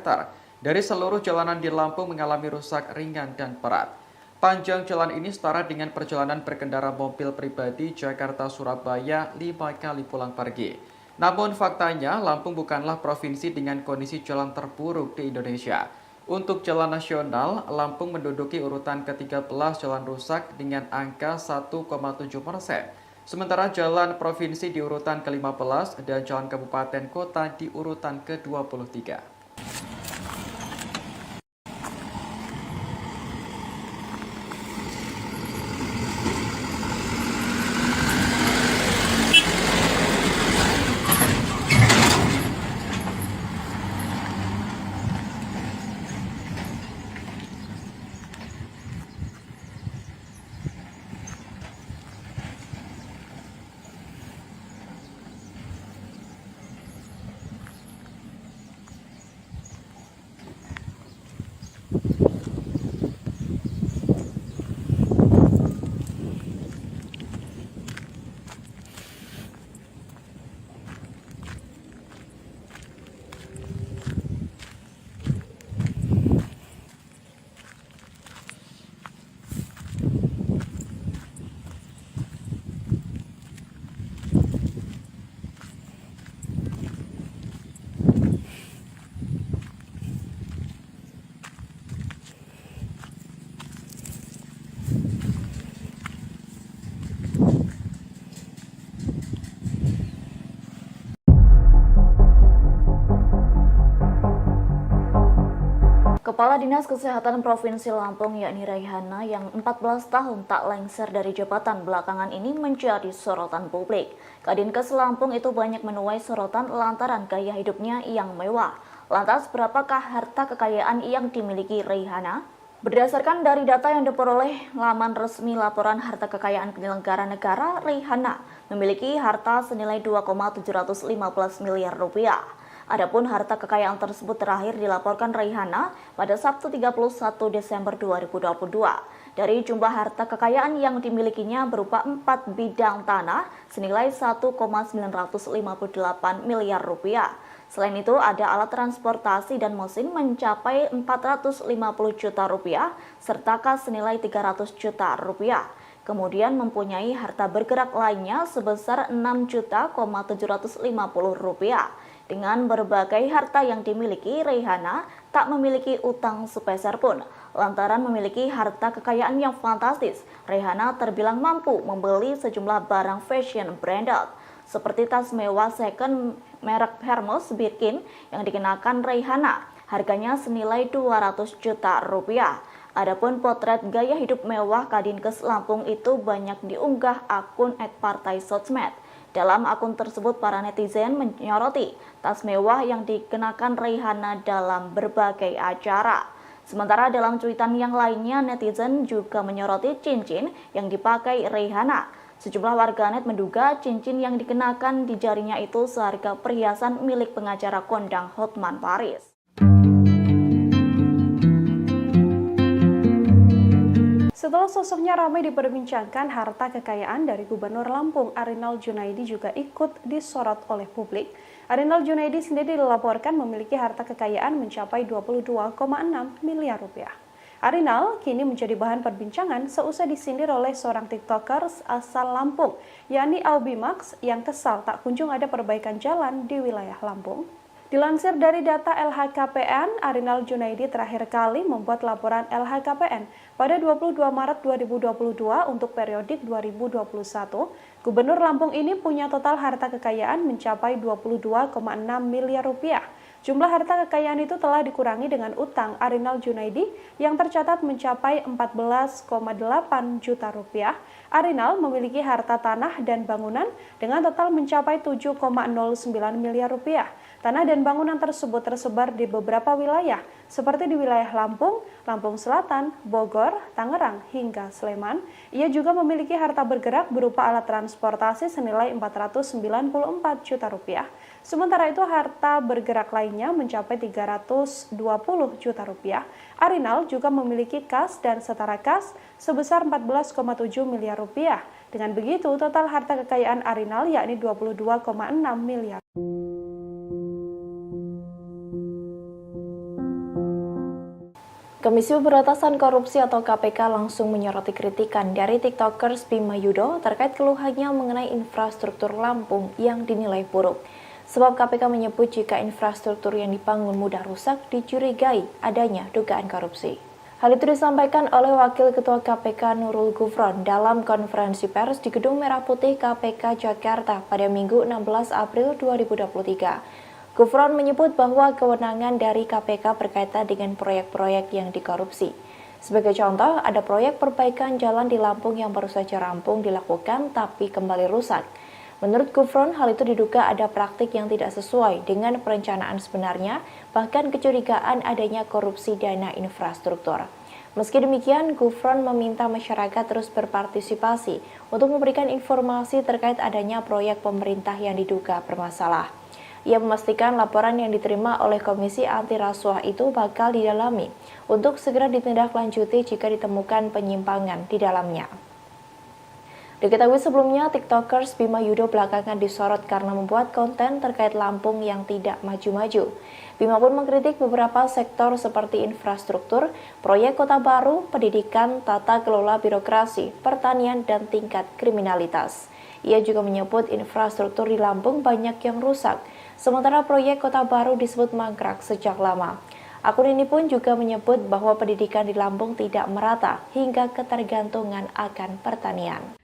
Speaker 5: dari seluruh jalanan di Lampung mengalami rusak ringan dan berat. Panjang jalan ini setara dengan perjalanan berkendara mobil pribadi Jakarta-Surabaya 5 kali pulang pergi. Namun faktanya, Lampung bukanlah provinsi dengan kondisi jalan terburuk di Indonesia. Untuk jalan nasional, Lampung menduduki urutan ke-13 jalan rusak dengan angka 1,7%. Sementara jalan provinsi di urutan ke-15 dan jalan kabupaten kota di urutan ke-23.
Speaker 6: Kepala Dinas Kesehatan Provinsi Lampung yakni Raihana yang 14 tahun tak lengser dari jabatan belakangan ini menjadi sorotan publik. Kadinkes Lampung itu banyak menuai sorotan lantaran gaya hidupnya yang mewah. Lantas berapakah harta kekayaan yang dimiliki Raihana? Berdasarkan dari data yang diperoleh laman resmi laporan harta kekayaan penyelenggara negara, Raihana memiliki harta senilai 2,715 miliar rupiah. Adapun harta kekayaan tersebut terakhir dilaporkan Raihana pada Sabtu 31 Desember 2022. Dari jumlah harta kekayaan yang dimilikinya berupa 4 bidang tanah senilai 1,958 miliar rupiah. Selain itu ada alat transportasi dan mesin mencapai 450 juta rupiah serta kas senilai 300 juta rupiah. Kemudian mempunyai harta bergerak lainnya sebesar 6.750 rupiah. Dengan berbagai harta yang dimiliki, Raihana tak memiliki utang sepeser pun. Lantaran memiliki harta kekayaan yang fantastis, Raihana terbilang mampu membeli sejumlah barang fashion branded, seperti tas mewah second merek Hermes Birkin yang dikenakan Raihana. Harganya senilai 200 juta rupiah. Adapun potret gaya hidup mewah Kadinkes Lampung itu banyak diunggah akun @partai_sosmed. Dalam akun tersebut, para netizen menyoroti tas mewah yang dikenakan Raihana dalam berbagai acara. Sementara dalam cuitan yang lainnya, netizen juga menyoroti cincin yang dipakai Raihana. Sejumlah warganet menduga cincin yang dikenakan di jarinya itu seharga perhiasan milik pengacara kondang Hotman Paris.
Speaker 1: Setelah sosoknya ramai diperbincangkan, harta kekayaan dari Gubernur Lampung Arinal Junaidi juga ikut disorot oleh publik. Arinal Junaidi sendiri dilaporkan memiliki harta kekayaan mencapai 22,6 miliar rupiah. Arinal kini menjadi bahan perbincangan seusai disindir oleh seorang TikToker asal Lampung, yakni Albimax, yang kesal tak kunjung ada perbaikan jalan di wilayah Lampung. Dilansir dari data LHKPN, Arinal Junaidi terakhir kali membuat laporan LHKPN pada 22 Maret 2022 untuk periodik 2021. Gubernur Lampung ini punya total harta kekayaan mencapai 22,6 miliar rupiah. Jumlah harta kekayaan itu telah dikurangi dengan utang Arinal Junaidi yang tercatat mencapai 14,8 juta rupiah. Arinal memiliki harta tanah dan bangunan dengan total mencapai 7,09 miliar rupiah. Tanah dan bangunan tersebut tersebar di beberapa wilayah, seperti di wilayah Lampung, Lampung Selatan, Bogor, Tangerang, hingga Sleman. Ia juga memiliki harta bergerak berupa alat transportasi senilai 494 juta rupiah. Sementara itu harta bergerak lainnya mencapai 320 juta rupiah. Arinal juga memiliki kas dan setara kas sebesar 14,7 miliar rupiah. Dengan begitu, total harta kekayaan Arinal yakni 22,6 miliar.
Speaker 4: Komisi Pemberantasan Korupsi atau KPK langsung menyoroti kritikan dari TikTokers Bima Yudo terkait keluhannya mengenai infrastruktur Lampung yang dinilai buruk. Sebab KPK menyebut jika infrastruktur yang dibangun mudah rusak dicurigai adanya dugaan korupsi. Hal itu disampaikan oleh Wakil Ketua KPK Nurul Gufron dalam konferensi pers di Gedung Merah Putih KPK Jakarta pada Minggu 16 April 2023. Gufron menyebut bahwa kewenangan dari KPK berkaitan dengan proyek-proyek yang dikorupsi. Sebagai contoh, ada proyek perbaikan jalan di Lampung yang baru saja rampung dilakukan tapi kembali rusak. Menurut Gufron, hal itu diduga ada praktik yang tidak sesuai dengan perencanaan sebenarnya, bahkan kecurigaan adanya korupsi dana infrastruktur. Meski demikian, Gufron meminta masyarakat terus berpartisipasi untuk memberikan informasi terkait adanya proyek pemerintah yang diduga bermasalah. Ia memastikan laporan yang diterima oleh Komisi Anti Rasuah itu bakal didalami untuk segera ditindaklanjuti jika ditemukan penyimpangan di dalamnya. Diketahui sebelumnya, TikTokers Bima Yudo belakangan disorot karena membuat konten terkait Lampung yang tidak maju-maju. Bima pun mengkritik beberapa sektor seperti infrastruktur, proyek kota baru, pendidikan, tata kelola birokrasi, pertanian, dan tingkat kriminalitas. Ia juga menyebut infrastruktur di Lampung banyak yang rusak, sementara proyek kota baru disebut mangkrak sejak lama. Akun ini pun juga menyebut bahwa pendidikan di Lampung tidak merata hingga ketergantungan akan pertanian.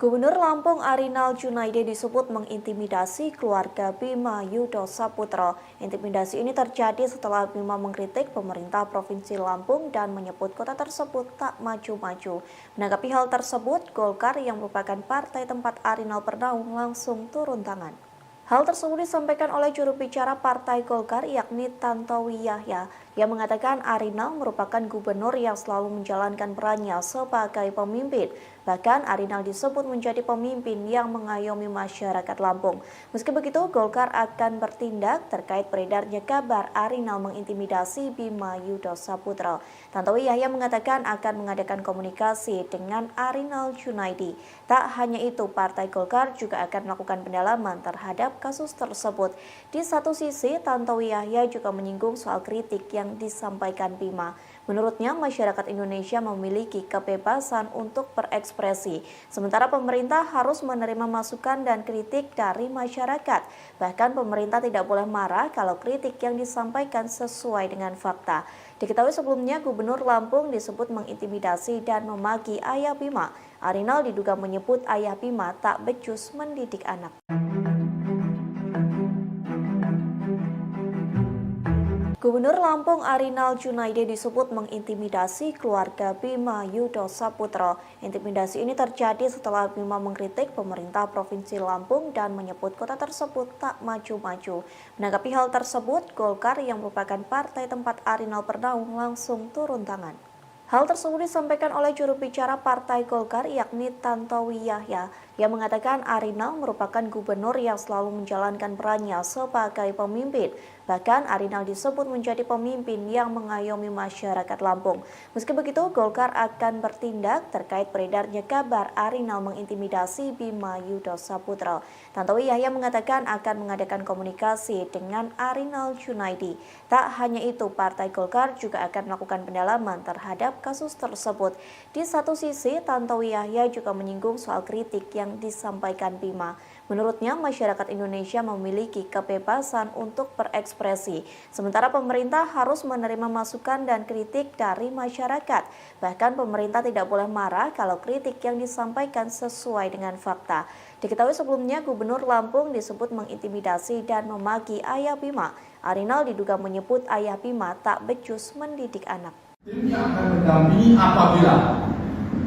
Speaker 4: Gubernur Lampung Arinal Junaidi disebut mengintimidasi keluarga Bima Yudo Saputro. Intimidasi ini terjadi setelah Bima mengkritik pemerintah Provinsi Lampung dan menyebut kota tersebut tak maju-maju. Menanggapi hal tersebut, Golkar yang merupakan partai tempat Arinal bernaung langsung turun tangan. Hal tersebut disampaikan oleh juru bicara Partai Golkar yakni Tantowi Yahya yang mengatakan Arinal merupakan gubernur yang selalu menjalankan perannya sebagai pemimpin. Bahkan Arinal disebut menjadi pemimpin yang mengayomi masyarakat Lampung. Meski begitu, Golkar akan bertindak terkait beredarnya kabar Arinal mengintimidasi Bima Yudo Saputro. Tantowi Yahya mengatakan akan mengadakan komunikasi dengan Arinal Junaidi. Tak hanya itu, Partai Golkar juga akan melakukan pendalaman terhadap kasus tersebut. Di satu sisi, Tantowi Yahya juga menyinggung soal kritik yang disampaikan Bima. Menurutnya, masyarakat Indonesia memiliki kebebasan untuk berekspresi, sementara pemerintah harus menerima masukan dan kritik dari masyarakat. Bahkan pemerintah tidak boleh marah kalau kritik yang disampaikan sesuai dengan fakta. Diketahui sebelumnya, Gubernur Lampung disebut mengintimidasi dan memaki ayah Bima. Arinal diduga menyebut ayah Bima tak becus mendidik anak. Gubernur Lampung Arinal Junaidi disebut mengintimidasi keluarga Bima Yudo Saputro. Intimidasi ini terjadi setelah Bima mengkritik pemerintah Provinsi Lampung dan menyebut kota tersebut tak maju-maju. Menanggapi hal tersebut, Golkar yang merupakan partai tempat Arinal bernaung langsung turun tangan. Hal tersebut disampaikan oleh juru bicara Partai Golkar yakni Tantowi Yahya yang mengatakan Arinal merupakan gubernur yang selalu menjalankan perannya sebagai pemimpin. Bahkan Arinal disebut menjadi pemimpin yang mengayomi masyarakat Lampung. Meski begitu, Golkar akan bertindak terkait beredarnya kabar Arinal mengintimidasi Bima Yudo Saputro. Tantowi Yahya mengatakan akan mengadakan komunikasi dengan Arinal Junaidi. Tak hanya itu, Partai Golkar juga akan melakukan pendalaman terhadap kasus tersebut. Di satu sisi, Tantowi Yahya juga menyinggung soal kritik yang yang disampaikan Bima. Menurutnya, masyarakat Indonesia memiliki kebebasan untuk berekspresi, sementara pemerintah harus menerima masukan dan kritik dari masyarakat. Bahkan pemerintah tidak boleh marah kalau kritik yang disampaikan sesuai dengan fakta. Diketahui sebelumnya, Gubernur Lampung disebut mengintimidasi dan memaki ayah Bima. Arinal diduga menyebut ayah Bima tak becus mendidik anak.
Speaker 7: Tim yang akan mendampingi apabila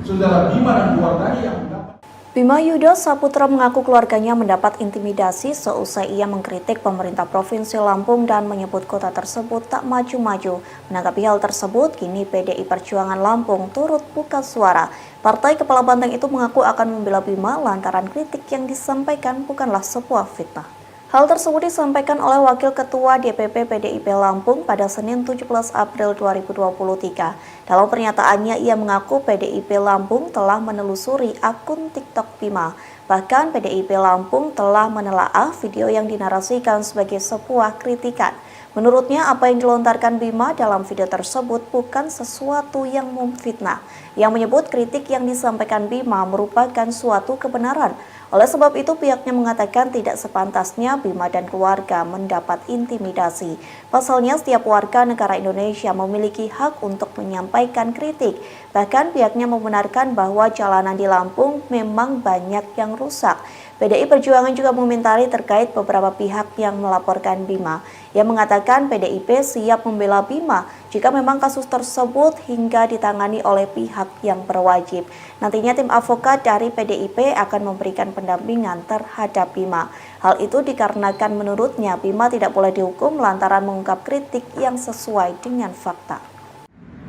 Speaker 7: saudara Bima dan keluarganya yang mendapat.
Speaker 4: Bima Yudo Saputra mengaku keluarganya mendapat intimidasi seusai ia mengkritik pemerintah Provinsi Lampung dan menyebut kota tersebut tak maju-maju. Menanggapi hal tersebut, kini PDI Perjuangan Lampung turut buka suara. Partai Kepala Banteng itu mengaku akan membela Bima lantaran kritik yang disampaikan bukanlah sebuah fitnah. Hal tersebut disampaikan oleh Wakil Ketua DPP PDIP Lampung pada Senin 17 April 2023. Dalam pernyataannya, ia mengaku PDIP Lampung telah menelusuri akun TikTok Bima. Bahkan PDIP Lampung telah menelaah video yang dinarasikan sebagai sebuah kritikan. Menurutnya, apa yang dilontarkan Bima dalam video tersebut bukan sesuatu yang memfitnah. Yang menyebut kritik yang disampaikan Bima merupakan suatu kebenaran. Oleh sebab itu, pihaknya mengatakan tidak sepantasnya Bima dan keluarga mendapat intimidasi. Pasalnya, setiap warga negara Indonesia memiliki hak untuk menyampaikan kritik. Bahkan pihaknya membenarkan bahwa jalanan di Lampung memang banyak yang rusak. PDI Perjuangan juga mengomentari terkait beberapa pihak yang melaporkan Bima. Ia mengatakan PDIP siap membela Bima jika memang kasus tersebut hingga ditangani oleh pihak yang berwajib. Nantinya tim advokat dari PDIP akan memberikan pendampingan terhadap Bima. Hal itu dikarenakan menurutnya Bima tidak boleh dihukum lantaran mengungkap kritik yang sesuai dengan fakta.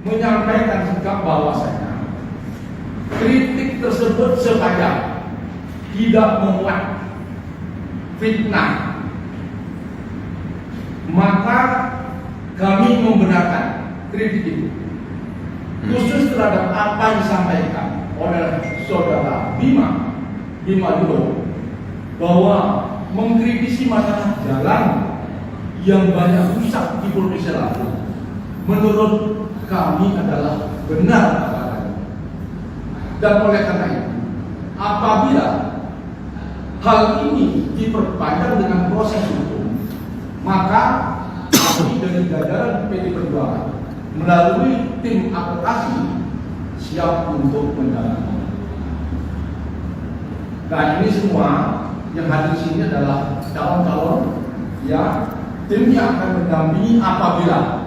Speaker 7: Menyampaikan sikap bahwasanya kritik tersebut supaya tidak memuat fitnah, maka kami membenarkan kritik itu, khusus terhadap apa yang disampaikan oleh saudara Bima Yudo bahwa mengkritisi masalah jalan yang banyak rusak di Provinsi Lampung menurut kami adalah benar adanya. Dan oleh karena itu, apabila hal ini diperpanjang dengan proses hukum, maka kami dari jajaran PDI Perjuangan melalui tim advokasi siap untuk menjalani. Nah, ini semua yang hadir di sini adalah calon-calon ya tim yang akan mendampingi apabila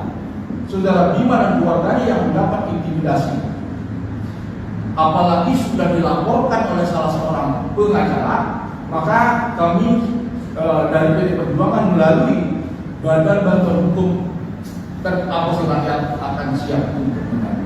Speaker 7: saudara Bima dan keluarganya yang mendapat intimidasi. Apalagi sudah dilaporkan oleh salah seorang pengacara, maka kami dari PDI Perjuangan melalui Badan Bantuan Hukum Advokasi Rakyat akan siap untuk mendampingi.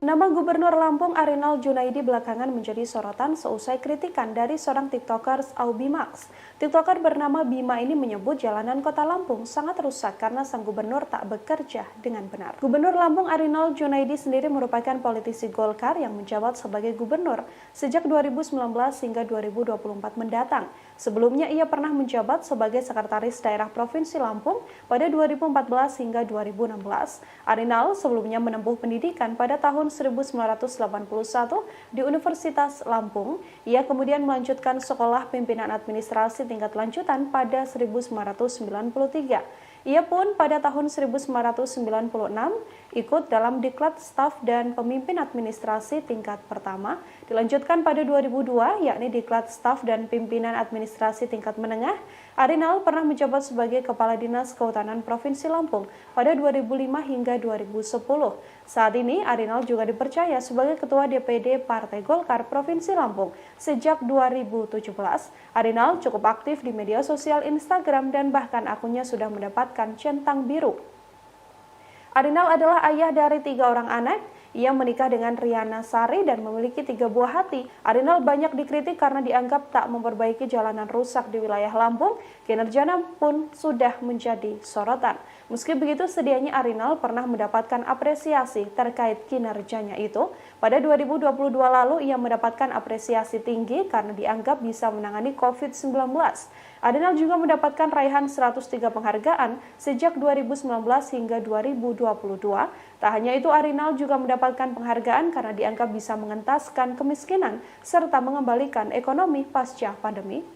Speaker 1: Nama Gubernur Lampung Arinal Junaidi belakangan menjadi sorotan seusai kritikan dari seorang TikTokers Aubimax. TikToker bernama Bima ini menyebut jalanan kota Lampung sangat rusak karena sang gubernur tak bekerja dengan benar. Gubernur Lampung Arinal Junaidi sendiri merupakan politisi Golkar yang menjabat sebagai gubernur sejak 2019 hingga 2024 mendatang. Sebelumnya ia pernah menjabat sebagai sekretaris daerah Provinsi Lampung pada 2014 hingga 2016. Arinal sebelumnya menempuh pendidikan pada tahun 1981 di Universitas Lampung. Ia kemudian melanjutkan sekolah pimpinan administrasi tingkat lanjutan pada 1993. Ia pun pada tahun 1996 ikut dalam Diklat Staf dan Pemimpin Administrasi tingkat pertama, dilanjutkan pada 2002 yakni Diklat Staf dan Pimpinan Administrasi tingkat menengah. Arinal pernah menjabat sebagai Kepala Dinas Kehutanan Provinsi Lampung pada 2005 hingga 2010. Saat ini Arinal juga dipercaya sebagai Ketua DPD Partai Golkar Provinsi Lampung sejak 2017. Arinal cukup aktif di media sosial Instagram dan bahkan akunnya sudah mendapatkan centang biru. Arinal adalah ayah dari 3 orang anak. Ia menikah dengan Riana Sari dan memiliki 3 buah hati. Arinal banyak dikritik karena dianggap tak memperbaiki jalanan rusak di wilayah Lampung. Kinerjanya pun sudah menjadi sorotan. Meski begitu, sedianya Arinal pernah mendapatkan apresiasi terkait kinerjanya itu. Pada 2022 lalu, ia mendapatkan apresiasi tinggi karena dianggap bisa menangani COVID-19. Arinal juga mendapatkan raihan 103 penghargaan sejak 2019 hingga 2022. Tak hanya itu, Arinal juga mendapatkan penghargaan karena dianggap bisa mengentaskan kemiskinan serta mengembalikan ekonomi pasca pandemi.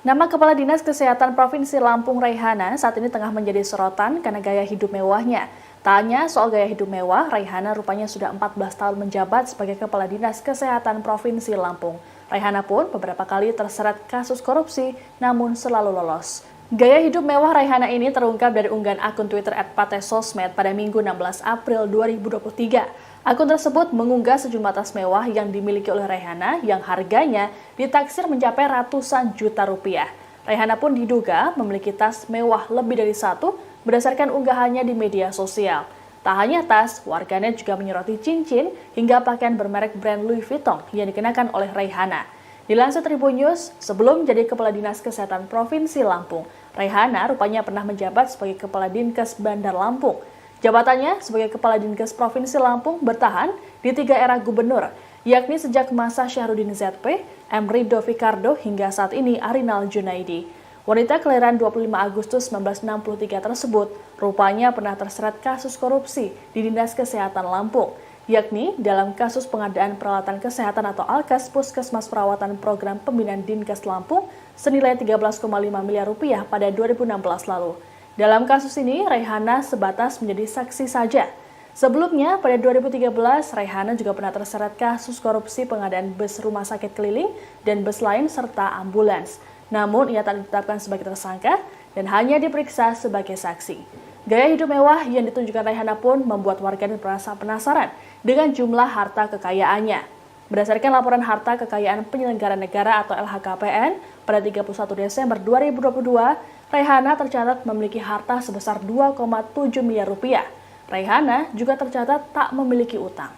Speaker 3: Nama Kepala Dinas Kesehatan Provinsi Lampung Raihana saat ini tengah menjadi sorotan karena gaya hidup mewahnya. Tak hanya soal gaya hidup mewah, Raihana rupanya sudah 14 tahun menjabat sebagai Kepala Dinas Kesehatan Provinsi Lampung. Raihana pun beberapa kali terseret kasus korupsi, namun selalu lolos. Gaya hidup mewah Raihana ini terungkap dari unggahan akun Twitter @patesosmed pada Minggu 16 April 2023. Akun tersebut mengunggah sejumlah tas mewah yang dimiliki oleh Raihana yang harganya ditaksir mencapai ratusan juta rupiah. Raihana pun diduga memiliki tas mewah lebih dari satu berdasarkan unggahannya di media sosial. Tak hanya tas, warganet juga menyoroti cincin hingga pakaian bermerek brand Louis Vuitton yang dikenakan oleh Raihana. Dilansir Tribun News, sebelum jadi Kepala Dinas Kesehatan Provinsi Lampung, Raihana rupanya pernah menjabat sebagai Kepala Dinkes Bandar Lampung. Jabatannya sebagai Kepala Dinkes Provinsi Lampung bertahan di 3 era gubernur, yakni sejak masa Syahrudin ZP, M. Ridho Fikardo hingga saat ini Arinal Junaidi. Wanita kelahiran 25 Agustus 1963 tersebut rupanya pernah terseret kasus korupsi di Dinas Kesehatan Lampung, yakni dalam kasus pengadaan peralatan kesehatan atau Alkes Puskesmas Perawatan Program Pembinaan Dinkes Lampung senilai 13,5 miliar rupiah pada 2016 lalu. Dalam kasus ini, Raihana sebatas menjadi saksi saja. Sebelumnya, pada 2013, Raihana juga pernah terseret kasus korupsi pengadaan bus rumah sakit keliling dan bus lain serta ambulans. Namun, ia tak ditetapkan sebagai tersangka dan hanya diperiksa sebagai saksi. Gaya hidup mewah yang ditunjukkan Raihana pun membuat warganet merasa penasaran dengan jumlah harta kekayaannya. Berdasarkan laporan harta kekayaan penyelenggara negara atau LHKPN pada 31 Desember 2022, Raihana tercatat memiliki harta sebesar 2,7 miliar rupiah. Raihana juga tercatat tak memiliki utang.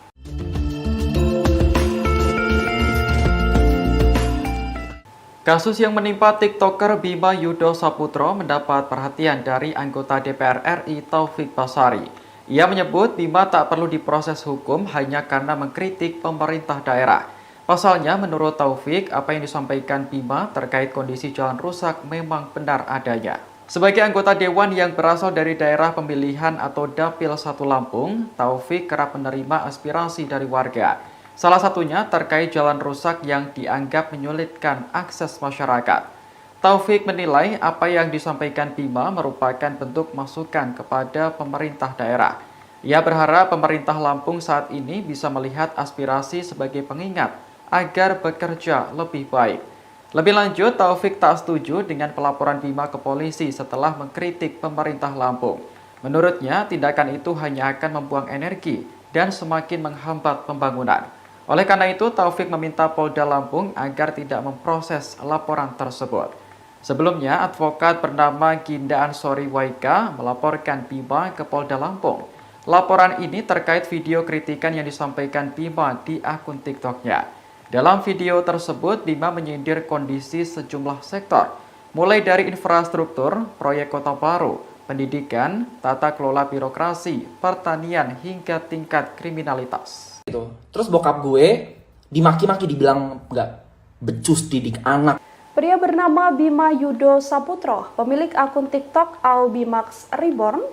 Speaker 5: Kasus yang menimpa TikToker Bima Yudo Saputro mendapat perhatian dari anggota DPR RI Taufik Basari. Ia menyebut Bima tak perlu diproses hukum hanya karena mengkritik pemerintah daerah. Pasalnya, menurut Taufik, apa yang disampaikan Bima terkait kondisi jalan rusak memang benar adanya. Sebagai anggota Dewan yang berasal dari daerah pemilihan atau Dapil 1 Lampung, Taufik kerap menerima aspirasi dari warga. Salah satunya terkait jalan rusak yang dianggap menyulitkan akses masyarakat. Taufik menilai apa yang disampaikan Bima merupakan bentuk masukan kepada pemerintah daerah. Ia berharap pemerintah Lampung saat ini bisa melihat aspirasi sebagai pengingat agar bekerja lebih baik. Lebih lanjut, Taufik tak setuju dengan pelaporan Bima ke polisi setelah mengkritik pemerintah Lampung. Menurutnya, tindakan itu hanya akan membuang energi dan semakin menghambat pembangunan. Oleh karena itu, Taufik meminta Polda Lampung agar tidak memproses laporan tersebut. Sebelumnya, advokat bernama Ginda Ansori Waika melaporkan Bima ke Polda Lampung. Laporan ini terkait video kritikan yang disampaikan Bima di akun TikTok-nya. Dalam video tersebut, Bima menyindir kondisi sejumlah sektor, mulai dari infrastruktur, proyek kota baru, pendidikan, tata kelola birokrasi, pertanian, hingga tingkat kriminalitas.
Speaker 2: Terus bokap gue dimaki-maki, dibilang nggak becus didik anak.
Speaker 1: Pria bernama Bima Yudo Saputro, pemilik akun TikTok Aubimax Reborn,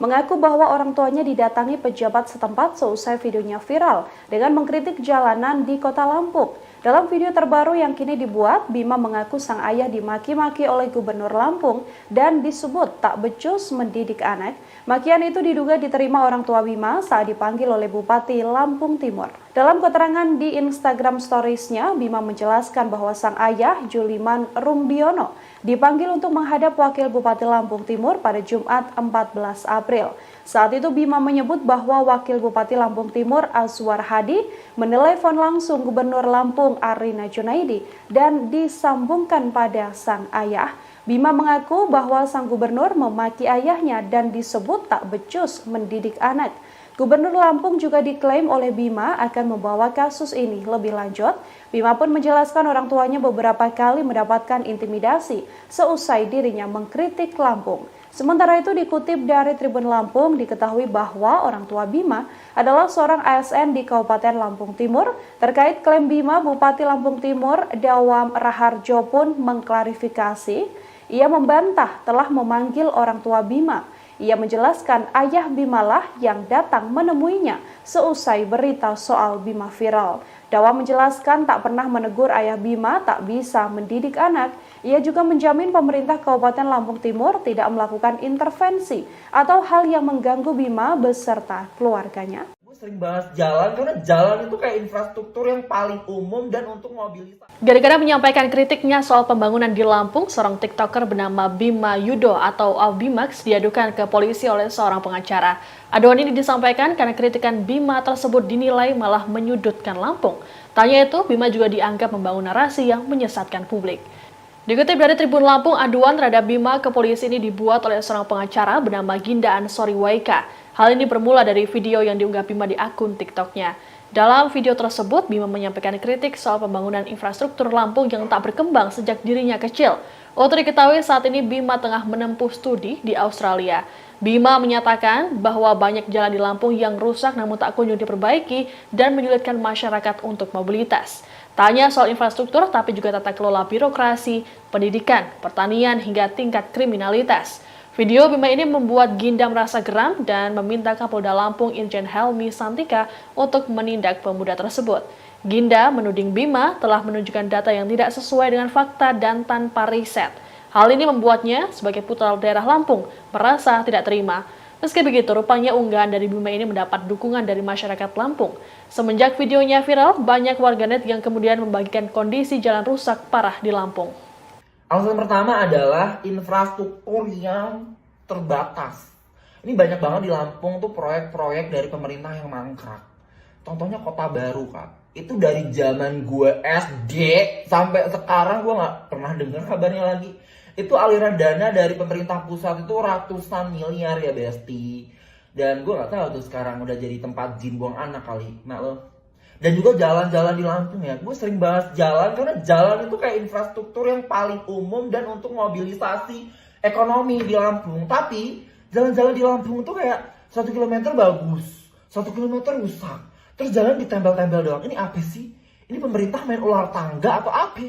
Speaker 1: mengaku bahwa orang tuanya didatangi pejabat setempat seusai videonya viral dengan mengkritik jalanan di kota Lampung. Dalam video terbaru yang kini dibuat, Bima mengaku sang ayah dimaki-maki oleh Gubernur Lampung dan disebut tak becus mendidik anak. Makian itu diduga diterima orang tua Bima saat dipanggil oleh Bupati Lampung Timur. Dalam keterangan di Instagram Stories-nya, Bima menjelaskan bahwa sang ayah, Juliman Rumbiono, dipanggil untuk menghadap Wakil Bupati Lampung Timur pada Jumat 14 April. Saat itu Bima menyebut bahwa Wakil Bupati Lampung Timur Azwar Hadi menelepon langsung Gubernur Lampung Arina Junaidi dan disambungkan pada sang ayah. Bima mengaku bahwa sang gubernur memaki ayahnya dan disebut tak becus mendidik anak. Gubernur Lampung juga diklaim oleh Bima akan membawa kasus ini lebih lanjut. Bima pun menjelaskan orang tuanya beberapa kali mendapatkan intimidasi seusai dirinya mengkritik Lampung. Sementara itu dikutip dari Tribun Lampung, diketahui bahwa orang tua Bima adalah seorang ASN di Kabupaten Lampung Timur. Terkait klaim Bima, Bupati Lampung Timur, Dawam Raharjo pun mengklarifikasi. Ia membantah telah memanggil orang tua Bima. Ia menjelaskan ayah Bima lah yang datang menemuinya seusai berita soal Bima viral. Dawa menjelaskan tak pernah menegur ayah Bima tak bisa mendidik anak. Ia juga menjamin pemerintah Kabupaten Lampung Timur tidak melakukan intervensi atau hal yang mengganggu Bima beserta keluarganya.
Speaker 2: Gue sering bahas jalan karena jalan itu kayak infrastruktur yang paling umum dan untuk mobilitas.
Speaker 3: Gara-gara menyampaikan kritiknya soal pembangunan di Lampung, seorang TikToker bernama Bima Yudo atau Albimax diadukan ke polisi oleh seorang pengacara. Aduan ini disampaikan karena kritikan Bima tersebut dinilai malah menyudutkan Lampung. Tanya itu, Bima juga dianggap membangun narasi yang menyesatkan publik. Dikutip dari Tribun Lampung, aduan terhadap Bima ke polisi ini dibuat oleh seorang pengacara bernama Ginda Ansori Waika. Hal ini bermula dari video yang diunggah Bima di akun TikToknya. Dalam video tersebut, Bima menyampaikan kritik soal pembangunan infrastruktur Lampung yang tak berkembang sejak dirinya kecil. Untuk diketahui saat ini Bima tengah menempuh studi di Australia. Bima menyatakan bahwa banyak jalan di Lampung yang rusak namun tak kunjung diperbaiki dan menyulitkan masyarakat untuk mobilitas. Tanya soal infrastruktur tapi juga tata kelola birokrasi, pendidikan, pertanian hingga tingkat kriminalitas. Video Bima ini membuat Ginda merasa geram dan meminta Kapolda Lampung Irjen Helmi Santika untuk menindak pemuda tersebut. Ginda menuding Bima telah menunjukkan data yang tidak sesuai dengan fakta dan tanpa riset. Hal ini membuatnya sebagai putra daerah Lampung merasa tidak terima. Meski begitu, rupanya unggahan dari Bima ini mendapat dukungan dari masyarakat Lampung. Semenjak videonya viral, banyak warganet yang kemudian membagikan kondisi jalan rusak parah di Lampung.
Speaker 2: Alasan pertama adalah infrastruktur yang terbatas. Ini banyak banget di Lampung tuh proyek-proyek dari pemerintah yang mangkrak. Contohnya Kota Baru, Kak. Itu dari zaman gue SD sampai sekarang gue nggak pernah dengar kabarnya lagi. Itu aliran dana dari pemerintah pusat itu ratusan miliar ya Besti. Dan gue nggak tahu tuh sekarang udah jadi tempat jin buang anak kali. Nah lo. Dan juga jalan-jalan di Lampung ya. Gue sering bahas jalan karena jalan itu kayak infrastruktur yang paling umum dan untuk mobilisasi ekonomi di Lampung. Tapi jalan-jalan di Lampung tuh kayak 1 kilometer bagus, 1 kilometer rusak. Terus jalan ditempel-tempel doang. Ini apa sih? Ini pemerintah main ular tangga atau apa?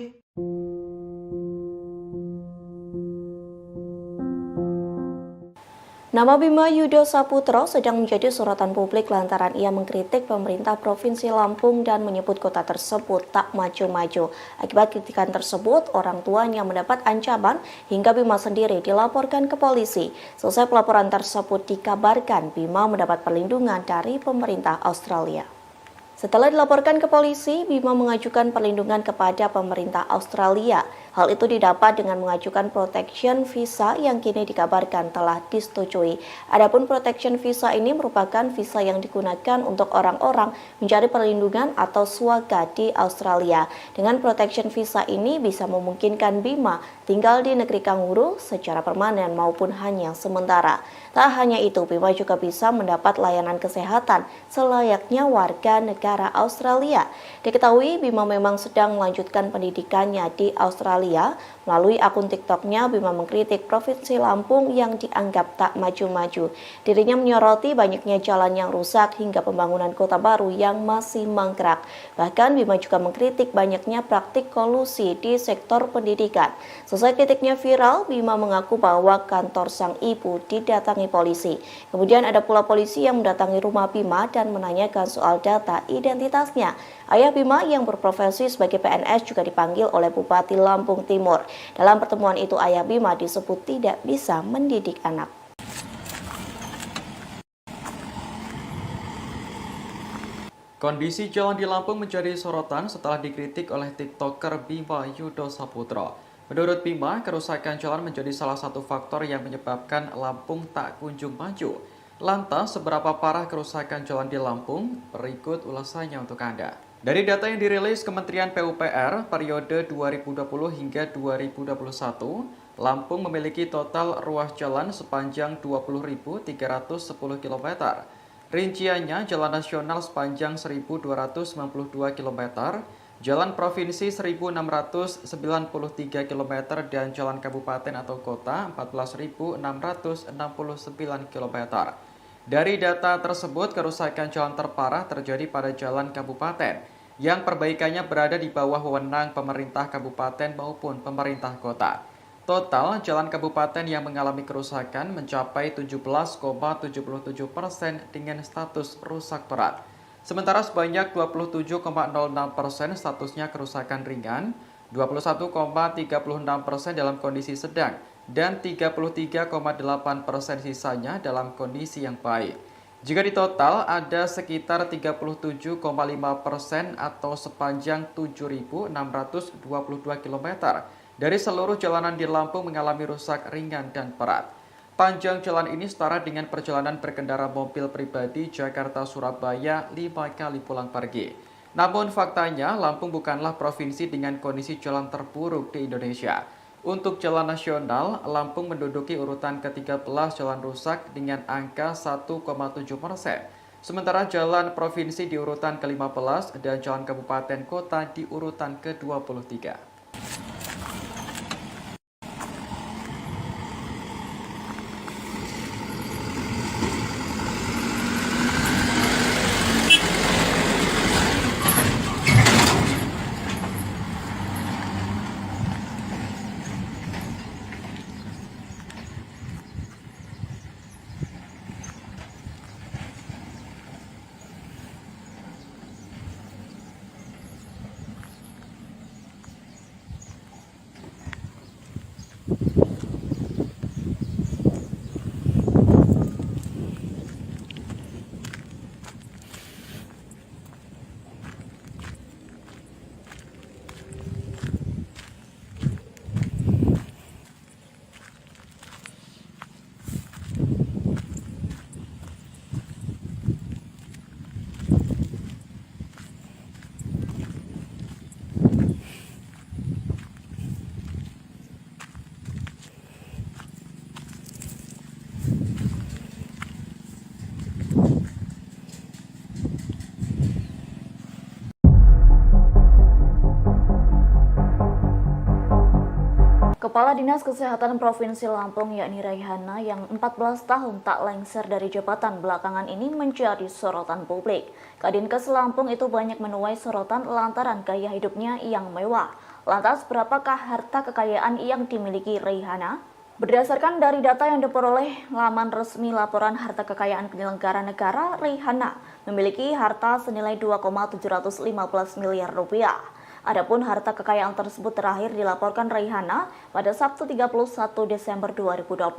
Speaker 4: Nama Bima Yudo Saputro sedang menjadi sorotan publik lantaran ia mengkritik pemerintah Provinsi Lampung dan menyebut kota tersebut tak maju-maju. Akibat kritikan tersebut, orang tuanya mendapat ancaman hingga Bima sendiri dilaporkan ke polisi. Selesai pelaporan tersebut dikabarkan Bima mendapat perlindungan dari pemerintah Australia. Setelah dilaporkan ke polisi, Bima mengajukan perlindungan kepada pemerintah Australia. Hal itu didapat dengan mengajukan protection visa yang kini dikabarkan telah disetujui. Adapun protection visa ini merupakan visa yang digunakan untuk orang-orang mencari perlindungan atau swaga di Australia. Dengan protection visa ini bisa memungkinkan Bima tinggal di negeri kanguru secara permanen maupun hanya sementara. Tak hanya itu, Bima juga bisa mendapat layanan kesehatan selayaknya warga negara Australia. Diketahui Bima memang sedang melanjutkan pendidikannya di Australia. Melalui akun TikToknya, Bima mengkritik Provinsi Lampung yang dianggap tak maju-maju. Dirinya menyoroti banyaknya jalan yang rusak hingga pembangunan kota baru yang masih mangkrak. Bahkan Bima juga mengkritik banyaknya praktik kolusi di sektor pendidikan. Selesai kritiknya viral, Bima mengaku bahwa kantor sang ibu didatangi polisi. Kemudian ada pula polisi yang mendatangi rumah Bima dan menanyakan soal data identitasnya. Ayah Bima yang berprofesi sebagai PNS juga dipanggil oleh Bupati Lampung Timur. Dalam pertemuan itu, ayah Bima disebut tidak bisa mendidik anak.
Speaker 5: Kondisi jalan di Lampung menjadi sorotan setelah dikritik oleh TikToker Bima Yudo Saputro. Menurut Bima, kerusakan jalan menjadi salah satu faktor yang menyebabkan Lampung tak kunjung maju. Lantas, seberapa parah kerusakan jalan di Lampung? Berikut ulasannya untuk Anda. Dari data yang dirilis Kementerian PUPR periode 2020 hingga 2021, Lampung memiliki total ruas jalan sepanjang 20.310 km. Rinciannya, jalan nasional sepanjang 1.292 km, jalan provinsi 1.693 km, dan jalan kabupaten atau kota 14.669 km. Dari data tersebut, kerusakan jalan terparah terjadi pada jalan kabupaten, yang perbaikannya berada di bawah wewenang pemerintah kabupaten maupun pemerintah kota. Total jalan kabupaten yang mengalami kerusakan mencapai 17,77% dengan status rusak berat. Sementara sebanyak 27,06% statusnya kerusakan ringan, 21,36% dalam kondisi sedang, dan 33,8% sisanya dalam kondisi yang baik. Jika ditotal, ada sekitar 37,5% atau sepanjang 7.622 km dari seluruh jalanan di Lampung mengalami rusak ringan dan berat. Panjang jalan ini setara dengan perjalanan berkendara mobil pribadi Jakarta-Surabaya 5 kali pulang pergi. Namun faktanya, Lampung bukanlah provinsi dengan kondisi jalan terburuk di Indonesia. Untuk jalan nasional, Lampung menduduki urutan ke-13 jalan rusak dengan angka 1,7%. Sementara jalan provinsi di urutan ke-15 dan jalan kabupaten kota di urutan ke-23.
Speaker 6: Kepala Dinas Kesehatan Provinsi Lampung yakni Raihana yang 14 tahun tak lengser dari jabatan belakangan ini menjadi sorotan publik. Kadinkes Lampung itu banyak menuai sorotan lantaran gaya hidupnya yang mewah. Lantas berapakah harta kekayaan yang dimiliki Raihana? Berdasarkan dari data yang diperoleh laman resmi laporan harta kekayaan penyelenggara negara, Raihana memiliki harta senilai 2,715 miliar rupiah. Adapun harta kekayaan tersebut terakhir dilaporkan Raihana pada Sabtu 31 Desember 2022.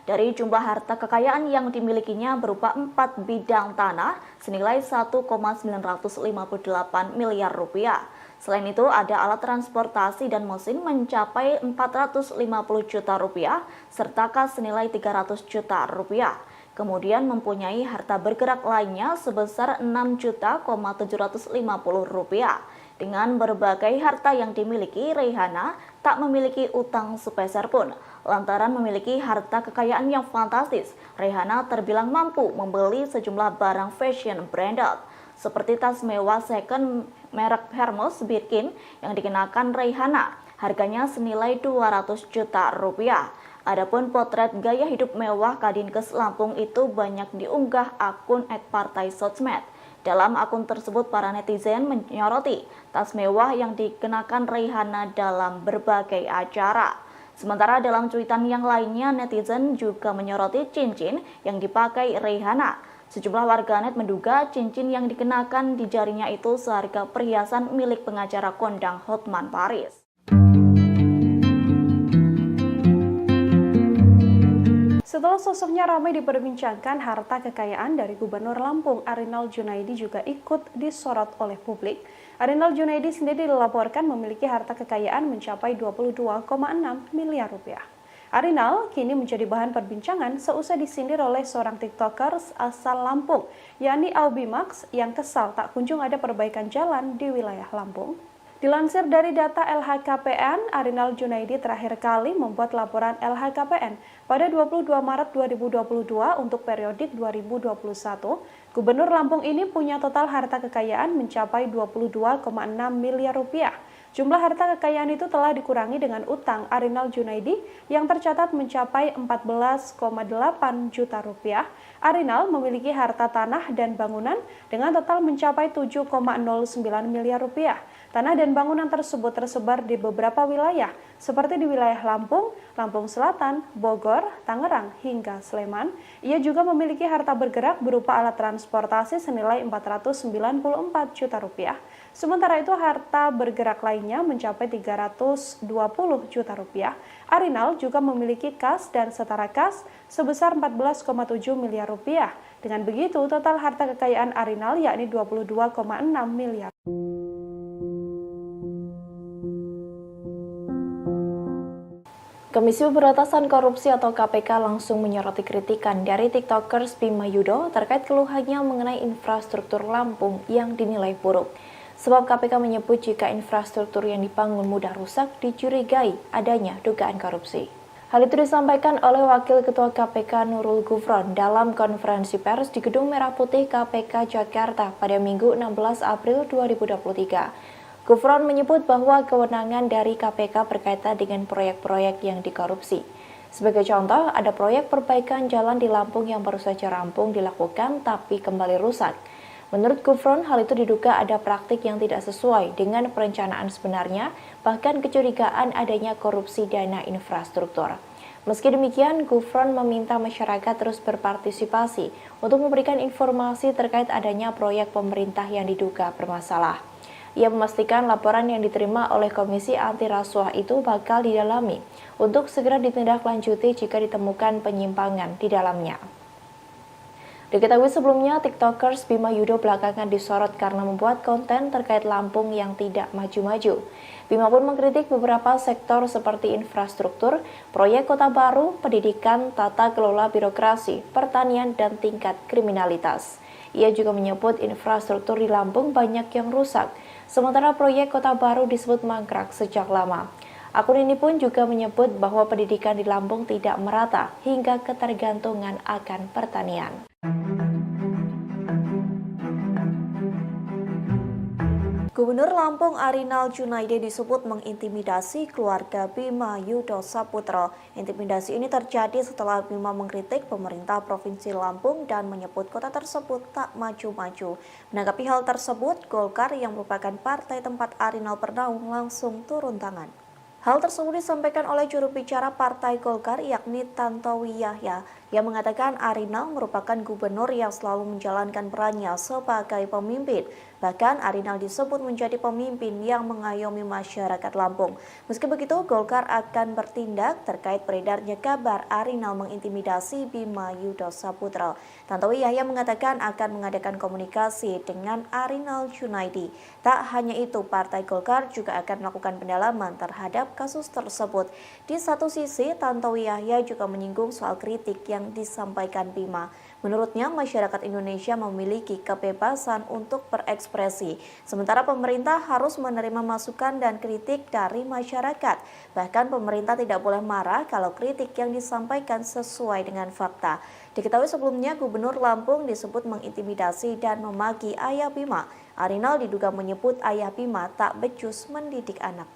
Speaker 6: Dari jumlah harta kekayaan yang dimilikinya berupa 4 bidang tanah senilai 1,958 miliar rupiah. Selain itu ada alat transportasi dan mesin mencapai 450 juta rupiah serta kas senilai 300 juta rupiah. Kemudian mempunyai harta bergerak lainnya sebesar 6.750 rupiah. Dengan berbagai harta yang dimiliki, Raihana tak memiliki utang sepeser pun. Lantaran memiliki harta kekayaan yang fantastis, Raihana terbilang mampu membeli sejumlah barang fashion branded, seperti tas mewah second merek Hermes Birkin yang dikenakan Raihana. Harganya senilai 200 juta rupiah. Adapun potret gaya hidup mewah Kadinkes Lampung itu banyak diunggah akun @partai_sosmed. Dalam akun tersebut, para netizen menyoroti tas mewah yang dikenakan Raihana dalam berbagai acara. Sementara dalam cuitan yang lainnya, netizen juga menyoroti cincin yang dipakai Raihana. Sejumlah warganet menduga cincin yang dikenakan di jarinya itu seharga perhiasan milik pengacara kondang Hotman Paris.
Speaker 1: Setelah sosoknya ramai diperbincangkan, harta kekayaan dari Gubernur Lampung Arinal Junaidi juga ikut disorot oleh publik. Arinal Junaidi sendiri dilaporkan memiliki harta kekayaan mencapai 22,6 miliar rupiah. Arinal kini menjadi bahan perbincangan seusai disindir oleh seorang TikTokers asal Lampung, yakni Albimax, yang kesal tak kunjung ada perbaikan jalan di wilayah Lampung. Dilansir dari data LHKPN, Arinal Junaidi terakhir kali membuat laporan LHKPN pada 22 Maret 2022 untuk periodik 2021. Gubernur Lampung ini punya total harta kekayaan mencapai 22,6 miliar rupiah. Jumlah harta kekayaan itu telah dikurangi dengan utang Arinal Junaidi yang tercatat mencapai 14,8 juta rupiah. Arinal memiliki harta tanah dan bangunan dengan total mencapai 7,09 miliar rupiah. Tanah dan bangunan tersebut tersebar di beberapa wilayah, seperti di wilayah Lampung, Lampung Selatan, Bogor, Tangerang, hingga Sleman. Ia juga memiliki harta bergerak berupa alat transportasi senilai 494 juta rupiah. Sementara itu harta bergerak lainnya mencapai 320 juta rupiah. Arinal juga memiliki kas dan setara kas sebesar 14,7 miliar rupiah. Dengan begitu, total harta kekayaan Arinal yakni 22,6 miliar.
Speaker 4: Komisi Pemberantasan Korupsi atau KPK langsung menyoroti kritikan dari TikTokers Bima Yudo terkait keluhannya mengenai infrastruktur Lampung yang dinilai buruk. Sebab KPK menyebut jika infrastruktur yang dibangun mudah rusak dicurigai adanya dugaan korupsi. Hal itu disampaikan oleh Wakil Ketua KPK Nurul Gufron dalam konferensi pers di Gedung Merah Putih KPK Jakarta pada Minggu 16 April 2023. Gufron menyebut bahwa kewenangan dari KPK berkaitan dengan proyek-proyek yang dikorupsi. Sebagai contoh, ada proyek perbaikan jalan di Lampung yang baru saja rampung dilakukan tapi kembali rusak. Menurut Gufron, hal itu diduga ada praktik yang tidak sesuai dengan perencanaan sebenarnya, bahkan kecurigaan adanya korupsi dana infrastruktur. Meski demikian, Gufron meminta masyarakat terus berpartisipasi untuk memberikan informasi terkait adanya proyek pemerintah yang diduga bermasalah. Ia memastikan laporan yang diterima oleh Komisi Anti Rasuah itu bakal didalami untuk segera ditindaklanjuti jika ditemukan penyimpangan di dalamnya. Diketahui sebelumnya, TikTokers Bima Yudo belakangan disorot karena membuat konten terkait Lampung yang tidak maju-maju. Bima pun mengkritik beberapa sektor seperti infrastruktur, proyek kota baru, pendidikan, tata kelola birokrasi, pertanian, dan tingkat kriminalitas. Ia juga menyebut infrastruktur di Lampung banyak yang rusak, sementara proyek kota baru disebut mangkrak sejak lama. Akun ini pun juga menyebut bahwa pendidikan di Lampung tidak merata hingga ketergantungan akan pertanian. Gubernur Lampung Arinal Junaidi disebut mengintimidasi keluarga Bima Yudo Saputro. Intimidasi ini terjadi setelah Bima mengkritik pemerintah Provinsi Lampung dan menyebut kota tersebut tak maju-maju. Menanggapi hal tersebut, Golkar yang merupakan partai tempat Arinal bernaung langsung turun tangan. Hal tersebut disampaikan oleh juru bicara Partai Golkar yakni Tantowi Yahya yang mengatakan Arinal merupakan gubernur yang selalu menjalankan perannya sebagai pemimpin. Bahkan Arinal disebut menjadi pemimpin yang mengayomi masyarakat Lampung. Meski begitu, Golkar akan bertindak terkait beredarnya kabar Arinal mengintimidasi Bima Yudo Saputro. Tantowi Yahya mengatakan akan mengadakan komunikasi dengan Arinal Junaidi. Tak hanya itu, Partai Golkar juga akan melakukan pendalaman terhadap kasus tersebut. Di satu sisi, Tantowi Yahya juga menyinggung soal kritik yang disampaikan Bima. Menurutnya, masyarakat Indonesia memiliki kebebasan untuk berekspresi, sementara pemerintah harus menerima masukan dan kritik dari masyarakat. Bahkan pemerintah tidak boleh marah kalau kritik yang disampaikan sesuai dengan fakta. Diketahui sebelumnya, Gubernur Lampung disebut mengintimidasi dan memaki ayah Bima. Arinal diduga menyebut ayah Bima tak becus mendidik anak.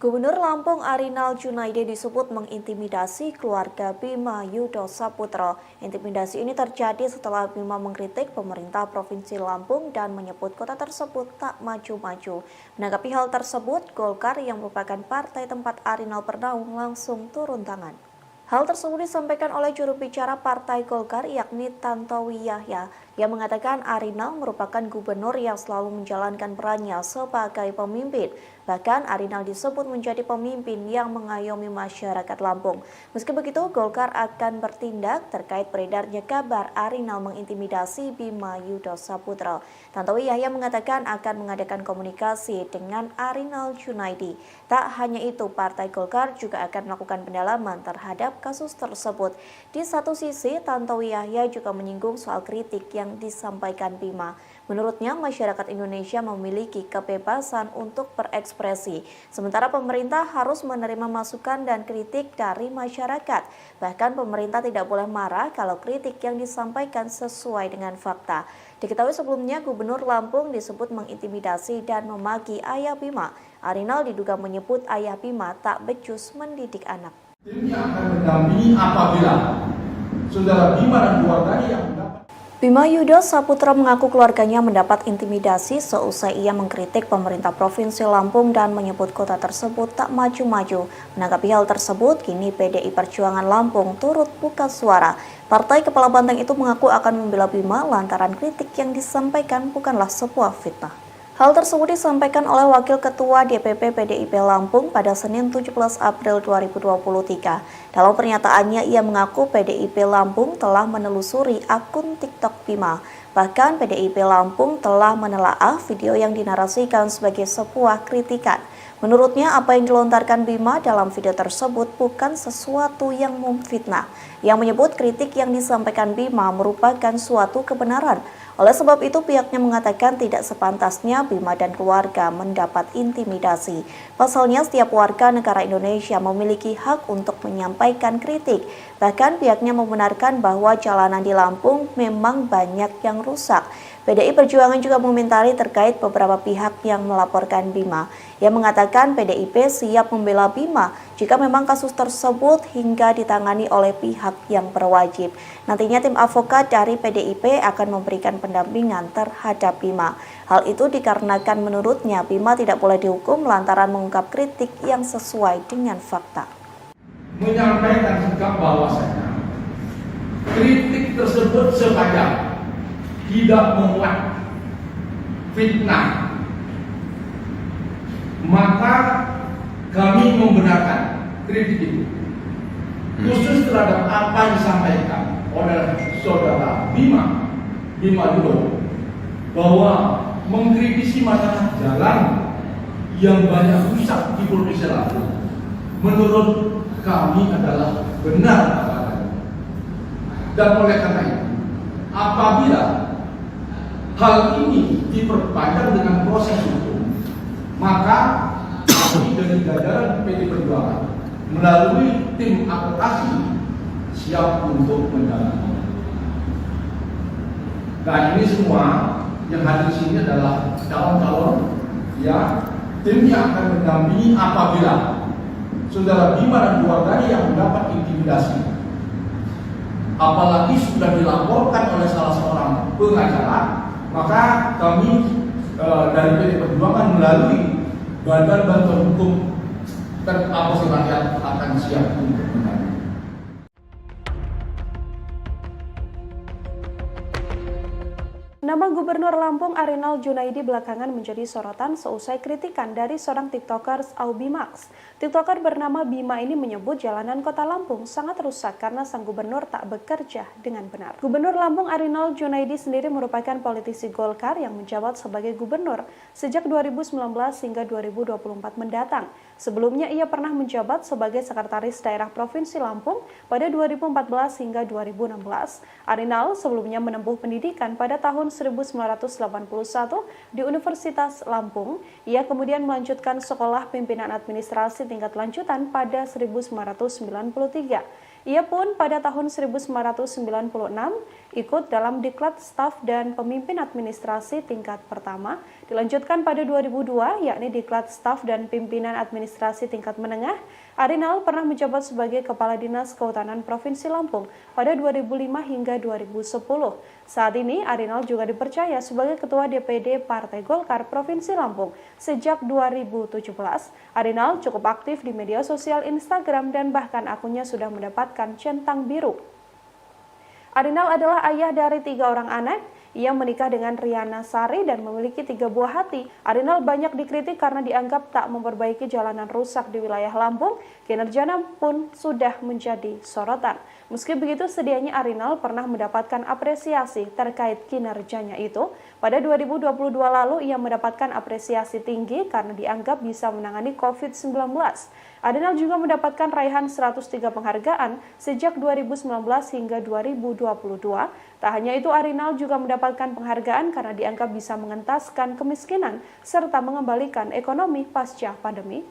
Speaker 4: Gubernur Lampung Arinal Junaidi disebut mengintimidasi keluarga Bima Yudo Saputro. Intimidasi ini terjadi setelah Bima mengkritik pemerintah Provinsi Lampung dan menyebut kota tersebut tak maju-maju. Menanggapi hal tersebut, Golkar yang merupakan partai tempat Arinal bernaung langsung turun tangan. Hal tersebut disampaikan oleh juru bicara Partai Golkar yakni Tantowi Yahya yang mengatakan Arinal merupakan gubernur yang selalu menjalankan perannya sebagai pemimpin. Bahkan Arinal disebut menjadi pemimpin yang mengayomi masyarakat Lampung. Meski begitu, Golkar akan bertindak terkait beredarnya kabar Arinal mengintimidasi Bima Yudho Saputra. Tantowi Yahya mengatakan akan mengadakan komunikasi dengan Arinal Junaidi. Tak hanya itu, Partai Golkar juga akan melakukan pendalaman terhadap kasus tersebut. Di satu sisi, Tantowi Yahya juga menyinggung soal kritik yang disampaikan Bima. Menurutnya, masyarakat Indonesia memiliki kebebasan untuk berekspresi, sementara pemerintah harus menerima masukan dan kritik dari masyarakat. Bahkan pemerintah tidak boleh marah kalau kritik yang disampaikan sesuai dengan fakta. Diketahui sebelumnya, Gubernur Lampung disebut mengintimidasi dan memaki ayah Bima. Arinal diduga menyebut ayah Bima tak becus mendidik anak.
Speaker 7: Timnya akan mendampingi apabila saudara Bima dan keluarganya yang mendapat.
Speaker 4: Bima Yudho Saputra mengaku keluarganya mendapat intimidasi seusai ia mengkritik pemerintah Provinsi Lampung dan menyebut kota tersebut tak maju-maju. Menanggapi hal tersebut, kini PDI Perjuangan Lampung turut buka suara. Partai Kepala Banteng itu mengaku akan membela Bima lantaran kritik yang disampaikan bukanlah sebuah fitnah. Hal tersebut disampaikan oleh Wakil Ketua DPP PDIP Lampung pada Senin 17 April 2023. Dalam pernyataannya, ia mengaku PDIP Lampung telah menelusuri akun TikTok Bima. Bahkan PDIP Lampung telah menelaah video yang dinarasikan sebagai sebuah kritikan. Menurutnya, apa yang dilontarkan Bima dalam video tersebut bukan sesuatu yang memfitnah. Yang menyebut kritik yang disampaikan Bima merupakan suatu kebenaran. Oleh sebab itu, pihaknya mengatakan tidak sepantasnya Bima dan keluarga mendapat intimidasi. Pasalnya, setiap warga negara Indonesia memiliki hak untuk menyampaikan kritik. Bahkan pihaknya membenarkan bahwa jalanan di Lampung memang banyak yang rusak. PDI Perjuangan juga mengomentari terkait beberapa pihak yang melaporkan Bima. Ia mengatakan PDIP siap membela Bima jika memang kasus tersebut hingga ditangani oleh pihak yang berwajib. Nantinya tim advokat dari PDIP akan memberikan pendampingan terhadap Bima. Hal itu dikarenakan menurutnya Bima tidak boleh dihukum lantaran mengungkap kritik yang sesuai dengan fakta.
Speaker 7: Menyampaikan sikap bahwasanya kritik tersebut sepanjang tidak memuat fitnah, maka kami membenarkan kritik itu. Khusus terhadap apa yang disampaikan oleh saudara Bima Yudho bahwa mengkritisi masalah jalan yang banyak rusak di Provinsi Lampung, menurut kami adalah benar adanya. Dan oleh karena itu, apabila hal ini diperpanjang dengan proses hukum, maka kami dari jajaran PD Perjuangan melalui tim advokasi siap untuk menjalani. Nah, ini semua yang hadir di sini adalah calon-calon ya timnya akan mendampingi apabila saudara Bima dan keluarganya yang mendapat intimidasi. Apalagi sudah dilaporkan oleh salah seorang pengacara, maka kami dari PD Perjuangan melalui Badan Bantuan Hukum Terapasi Rakyat akan siap untuk mendampingi.
Speaker 1: Nama Gubernur Lampung Arinal Junaidi belakangan menjadi sorotan seusai kritikan dari seorang tiktokers Aubimax. Tiktoker bernama Bima ini menyebut jalanan kota Lampung sangat rusak karena sang gubernur tak bekerja dengan benar. Gubernur Lampung Arinal Junaidi sendiri merupakan politisi Golkar yang menjabat sebagai gubernur sejak 2019 hingga 2024 mendatang. Sebelumnya ia pernah menjabat sebagai sekretaris daerah Provinsi Lampung pada 2014 hingga 2016. Arinal sebelumnya menempuh pendidikan pada tahun 1981 di Universitas Lampung. Ia kemudian melanjutkan sekolah pimpinan administrasi tingkat lanjutan pada 1993. Ia pun pada tahun 1996 ikut dalam Diklat Staf dan Pemimpin Administrasi tingkat pertama, dilanjutkan pada 2002 yakni Diklat Staf dan Pimpinan Administrasi tingkat menengah. Arinal pernah menjabat sebagai Kepala Dinas Kehutanan Provinsi Lampung pada 2005 hingga 2010. Saat ini Arinal juga dipercaya sebagai Ketua DPD Partai Golkar Provinsi Lampung. Sejak 2017, Arinal cukup aktif di media sosial Instagram dan bahkan akunnya sudah mendapatkan centang biru. Arinal adalah ayah dari 3 orang anak. ia menikah dengan Riana Sari dan memiliki 3 buah hati. Arinal banyak dikritik karena dianggap tak memperbaiki jalanan rusak di wilayah Lampung. Kinerjanya pun sudah menjadi sorotan. Meski begitu, sedianya Arinal pernah mendapatkan apresiasi terkait kinerjanya itu. Pada 2022 lalu, ia mendapatkan apresiasi tinggi karena dianggap bisa menangani COVID-19. Arinal juga mendapatkan raihan 103 penghargaan sejak 2019 hingga 2022. Tak hanya itu, Arinal juga mendapatkan penghargaan karena dianggap bisa mengentaskan kemiskinan serta mengembalikan ekonomi pasca pandemi.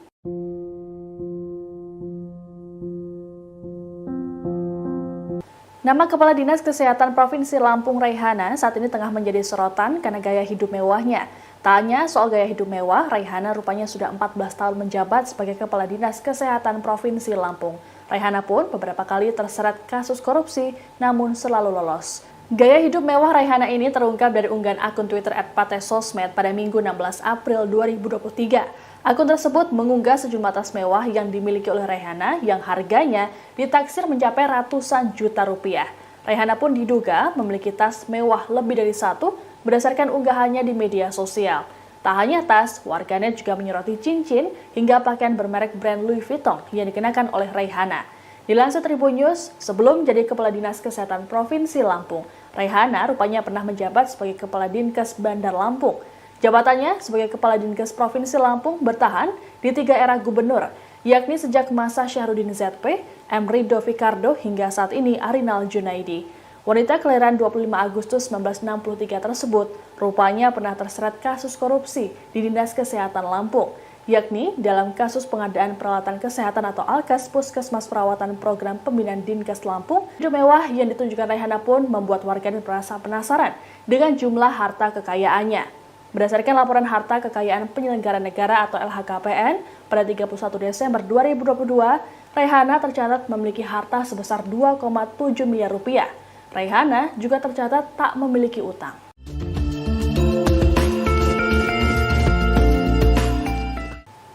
Speaker 3: Nama Kepala Dinas Kesehatan Provinsi Lampung Raihana saat ini tengah menjadi sorotan karena gaya hidup mewahnya. Tak hanya soal gaya hidup mewah, Raihana rupanya sudah 14 tahun menjabat sebagai Kepala Dinas Kesehatan Provinsi Lampung. Raihana pun beberapa kali terseret kasus korupsi, namun selalu lolos. Gaya hidup mewah Raihana ini terungkap dari unggahan akun Twitter @patesosmed pada Minggu 16 April 2023. Akun tersebut mengunggah sejumlah tas mewah yang dimiliki oleh Raihana yang harganya ditaksir mencapai ratusan juta rupiah. Raihana pun diduga memiliki tas mewah lebih dari satu berdasarkan unggahannya di media sosial. Tak hanya tas, warganet juga menyoroti cincin hingga pakaian bermerek brand Louis Vuitton yang dikenakan oleh Raihana. Dilansir Tribun News, sebelum jadi Kepala Dinas Kesehatan Provinsi Lampung, Raihana rupanya pernah menjabat sebagai Kepala Dinkes Bandar Lampung. Jabatannya sebagai Kepala Dinkes Provinsi Lampung bertahan di 3 era gubernur, yakni sejak masa Syahrudin ZP, M. Rido Fikardo hingga saat ini Arinal Junaidi. Wanita kelahiran 25 Agustus 1963 tersebut rupanya pernah terseret kasus korupsi di Dinas Kesehatan Lampung, yakni dalam kasus pengadaan peralatan kesehatan atau Alkes Puskesmas Perawatan Program Pembinaan Dinkes Lampung. Hidup mewah yang ditunjukkan Raihana pun membuat warganet merasa penasaran dengan jumlah harta kekayaannya. Berdasarkan laporan harta kekayaan penyelenggara negara atau LHKPN pada 31 Desember 2022, Raihana tercatat memiliki harta sebesar 2,7 miliar rupiah. Raihana juga tercatat tak memiliki utang.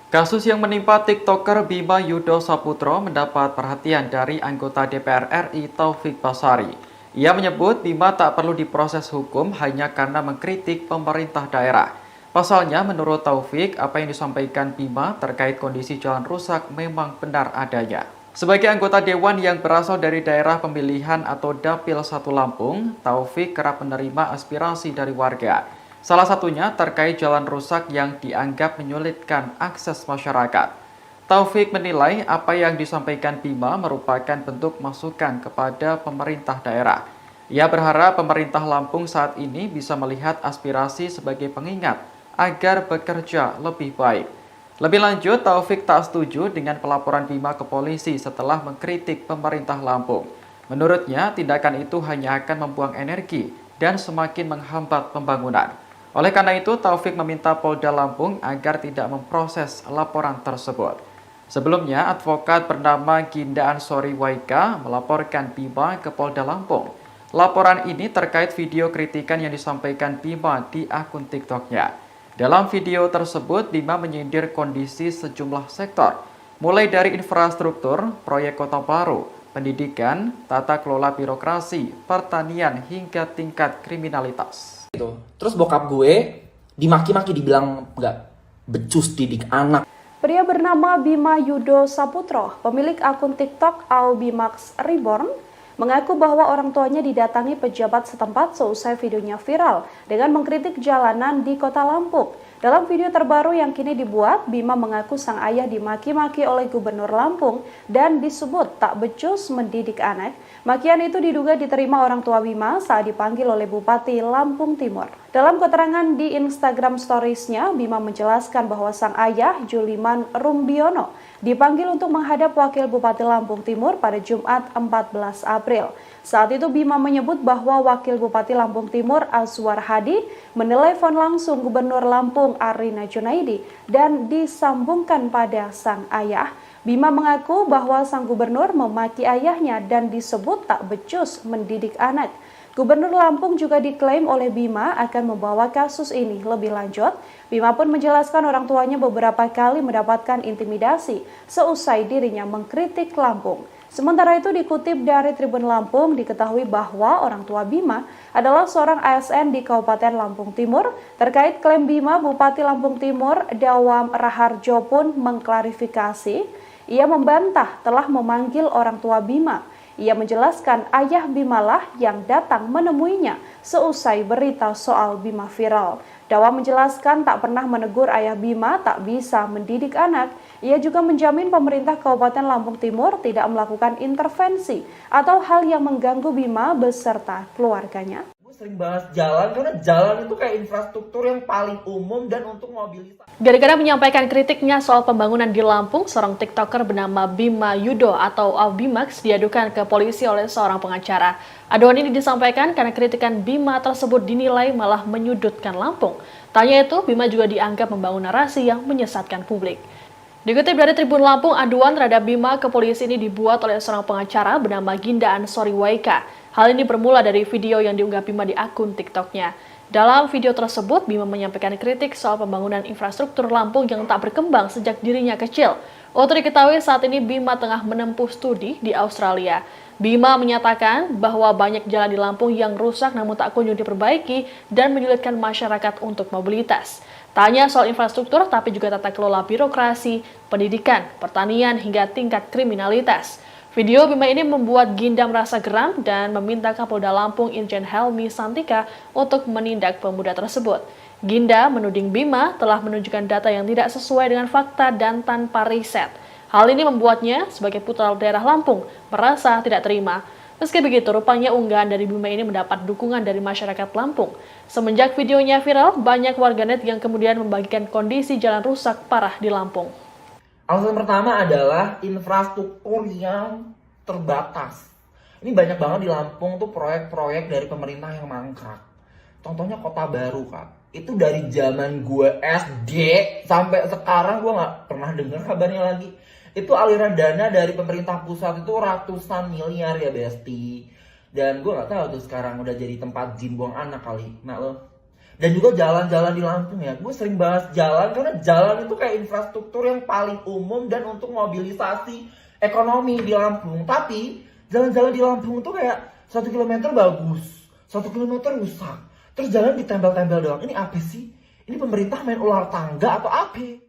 Speaker 5: Kasus yang menimpa TikToker Bima Yudo Saputro mendapat perhatian dari anggota DPR RI Taufik Basari. Ia menyebut Bima tak perlu diproses hukum hanya karena mengkritik pemerintah daerah. Pasalnya, menurut Taufik, apa yang disampaikan Bima terkait kondisi jalan rusak memang benar adanya. Sebagai anggota Dewan yang berasal dari daerah pemilihan atau Dapil 1 Lampung, Taufik kerap menerima aspirasi dari warga. Salah satunya terkait jalan rusak yang dianggap menyulitkan akses masyarakat. Taufik menilai apa yang disampaikan Bima merupakan bentuk masukan kepada pemerintah daerah. Ia berharap pemerintah Lampung saat ini bisa melihat aspirasi sebagai pengingat agar bekerja lebih baik. Lebih lanjut, Taufik tak setuju dengan pelaporan Bima ke polisi setelah mengkritik pemerintah Lampung. Menurutnya, tindakan itu hanya akan membuang energi dan semakin menghambat pembangunan. Oleh karena itu, Taufik meminta Polda Lampung agar tidak memproses laporan tersebut. Sebelumnya, advokat bernama Ginda Ansori Waika melaporkan Bima ke Polda Lampung. Laporan ini terkait video kritikan yang disampaikan Bima di akun TikTok-nya. Dalam video tersebut, Bima menyindir kondisi sejumlah sektor, mulai dari infrastruktur, proyek kota baru, pendidikan, tata kelola birokrasi, pertanian, hingga tingkat kriminalitas.
Speaker 2: Terus bokap gue dimaki-maki, dibilang nggak becus didik anak.
Speaker 1: Pria bernama Bima Yudo Saputro, pemilik akun TikTok Aubimax Reborn, mengaku bahwa orang tuanya didatangi pejabat setempat seusai videonya viral dengan mengkritik jalanan di kota Lampung. Dalam video terbaru yang kini dibuat, Bima mengaku sang ayah dimaki-maki oleh Gubernur Lampung dan disebut tak becus mendidik anak. Makian itu diduga diterima orang tua Bima saat dipanggil oleh Bupati Lampung Timur. Dalam keterangan di Instagram Stories-nya, Bima menjelaskan bahwa sang ayah, Juliman Rumbiono, dipanggil untuk menghadap Wakil Bupati Lampung Timur pada Jumat 14 April. Saat itu Bima menyebut bahwa Wakil Bupati Lampung Timur Azwar Hadi menelepon langsung Gubernur Lampung Arina Junaidi dan disambungkan pada sang ayah. Bima mengaku bahwa sang gubernur memaki ayahnya dan disebut tak becus mendidik anak. Gubernur Lampung juga diklaim oleh Bima akan membawa kasus ini lebih lanjut. Bima pun menjelaskan orang tuanya beberapa kali mendapatkan intimidasi seusai dirinya mengkritik Lampung. Sementara itu dikutip dari Tribun Lampung, diketahui bahwa orang tua Bima adalah seorang ASN di Kabupaten Lampung Timur. Terkait klaim Bima, Bupati Lampung Timur Dawam Raharjo pun mengklarifikasi. Ia membantah telah memanggil orang tua Bima. Ia menjelaskan ayah Bima lah yang datang menemuinya seusai berita soal Bima viral. Dawa menjelaskan tak pernah menegur ayah Bima tak bisa mendidik anak. Ia juga menjamin pemerintah Kabupaten Lampung Timur tidak melakukan intervensi atau hal yang mengganggu Bima beserta keluarganya.
Speaker 2: Gue sering bahas jalan karena jalan itu kayak infrastruktur yang paling umum dan untuk mobilitas.
Speaker 3: Gara-gara menyampaikan kritiknya soal pembangunan di Lampung, seorang TikToker bernama Bima Yudo atau Albimax diadukan ke polisi oleh seorang pengacara. Aduan ini disampaikan karena kritikan Bima tersebut dinilai malah menyudutkan Lampung. Tanya itu, Bima juga dianggap membangun narasi yang menyesatkan publik. Dikutip dari Tribun Lampung, aduan terhadap Bima ke polisi ini dibuat oleh seorang pengacara bernama Ginda Ansori Waika. Hal ini bermula dari video yang diunggah Bima di akun TikToknya. Dalam video tersebut, Bima menyampaikan kritik soal pembangunan infrastruktur Lampung yang tak berkembang sejak dirinya kecil. Untuk diketahui saat ini Bima tengah menempuh studi di Australia. Bima menyatakan bahwa banyak jalan di Lampung yang rusak namun tak kunjung diperbaiki dan menyulitkan masyarakat untuk mobilitas. Tanya soal infrastruktur tapi juga tata kelola birokrasi, pendidikan, pertanian hingga tingkat kriminalitas. Video Bima ini membuat Ginda merasa geram dan meminta Kapolda Lampung Irjen Helmi Santika untuk menindak pemuda tersebut. Ginda menuding Bima telah menunjukkan data yang tidak sesuai dengan fakta dan tanpa riset. Hal ini membuatnya sebagai putra daerah Lampung merasa tidak terima. Meski begitu, rupanya unggahan dari Bima ini mendapat dukungan dari masyarakat Lampung. Semenjak videonya viral, banyak warganet yang kemudian membagikan kondisi jalan rusak parah di Lampung.
Speaker 2: Alasan pertama adalah infrastruktur yang terbatas. Ini banyak banget di Lampung tuh proyek-proyek dari pemerintah yang mangkrak. Contohnya Kota Baru, Kak. Itu dari zaman gue SD sampai sekarang gue nggak pernah dengar kabarnya lagi. Itu aliran dana dari pemerintah pusat itu ratusan miliar ya, Besti. Dan gue nggak tahu tuh sekarang udah jadi tempat jin buang anak kali. Nah lo. Dan juga jalan-jalan di Lampung ya. Gue sering bahas jalan karena jalan itu kayak infrastruktur yang paling umum dan untuk mobilisasi ekonomi di Lampung. Tapi jalan-jalan di Lampung tuh kayak 1 kilometer bagus, 1 kilometer rusak. Terus jalan ditempel-tempel doang. Ini apa sih? Ini pemerintah main ular tangga atau apa?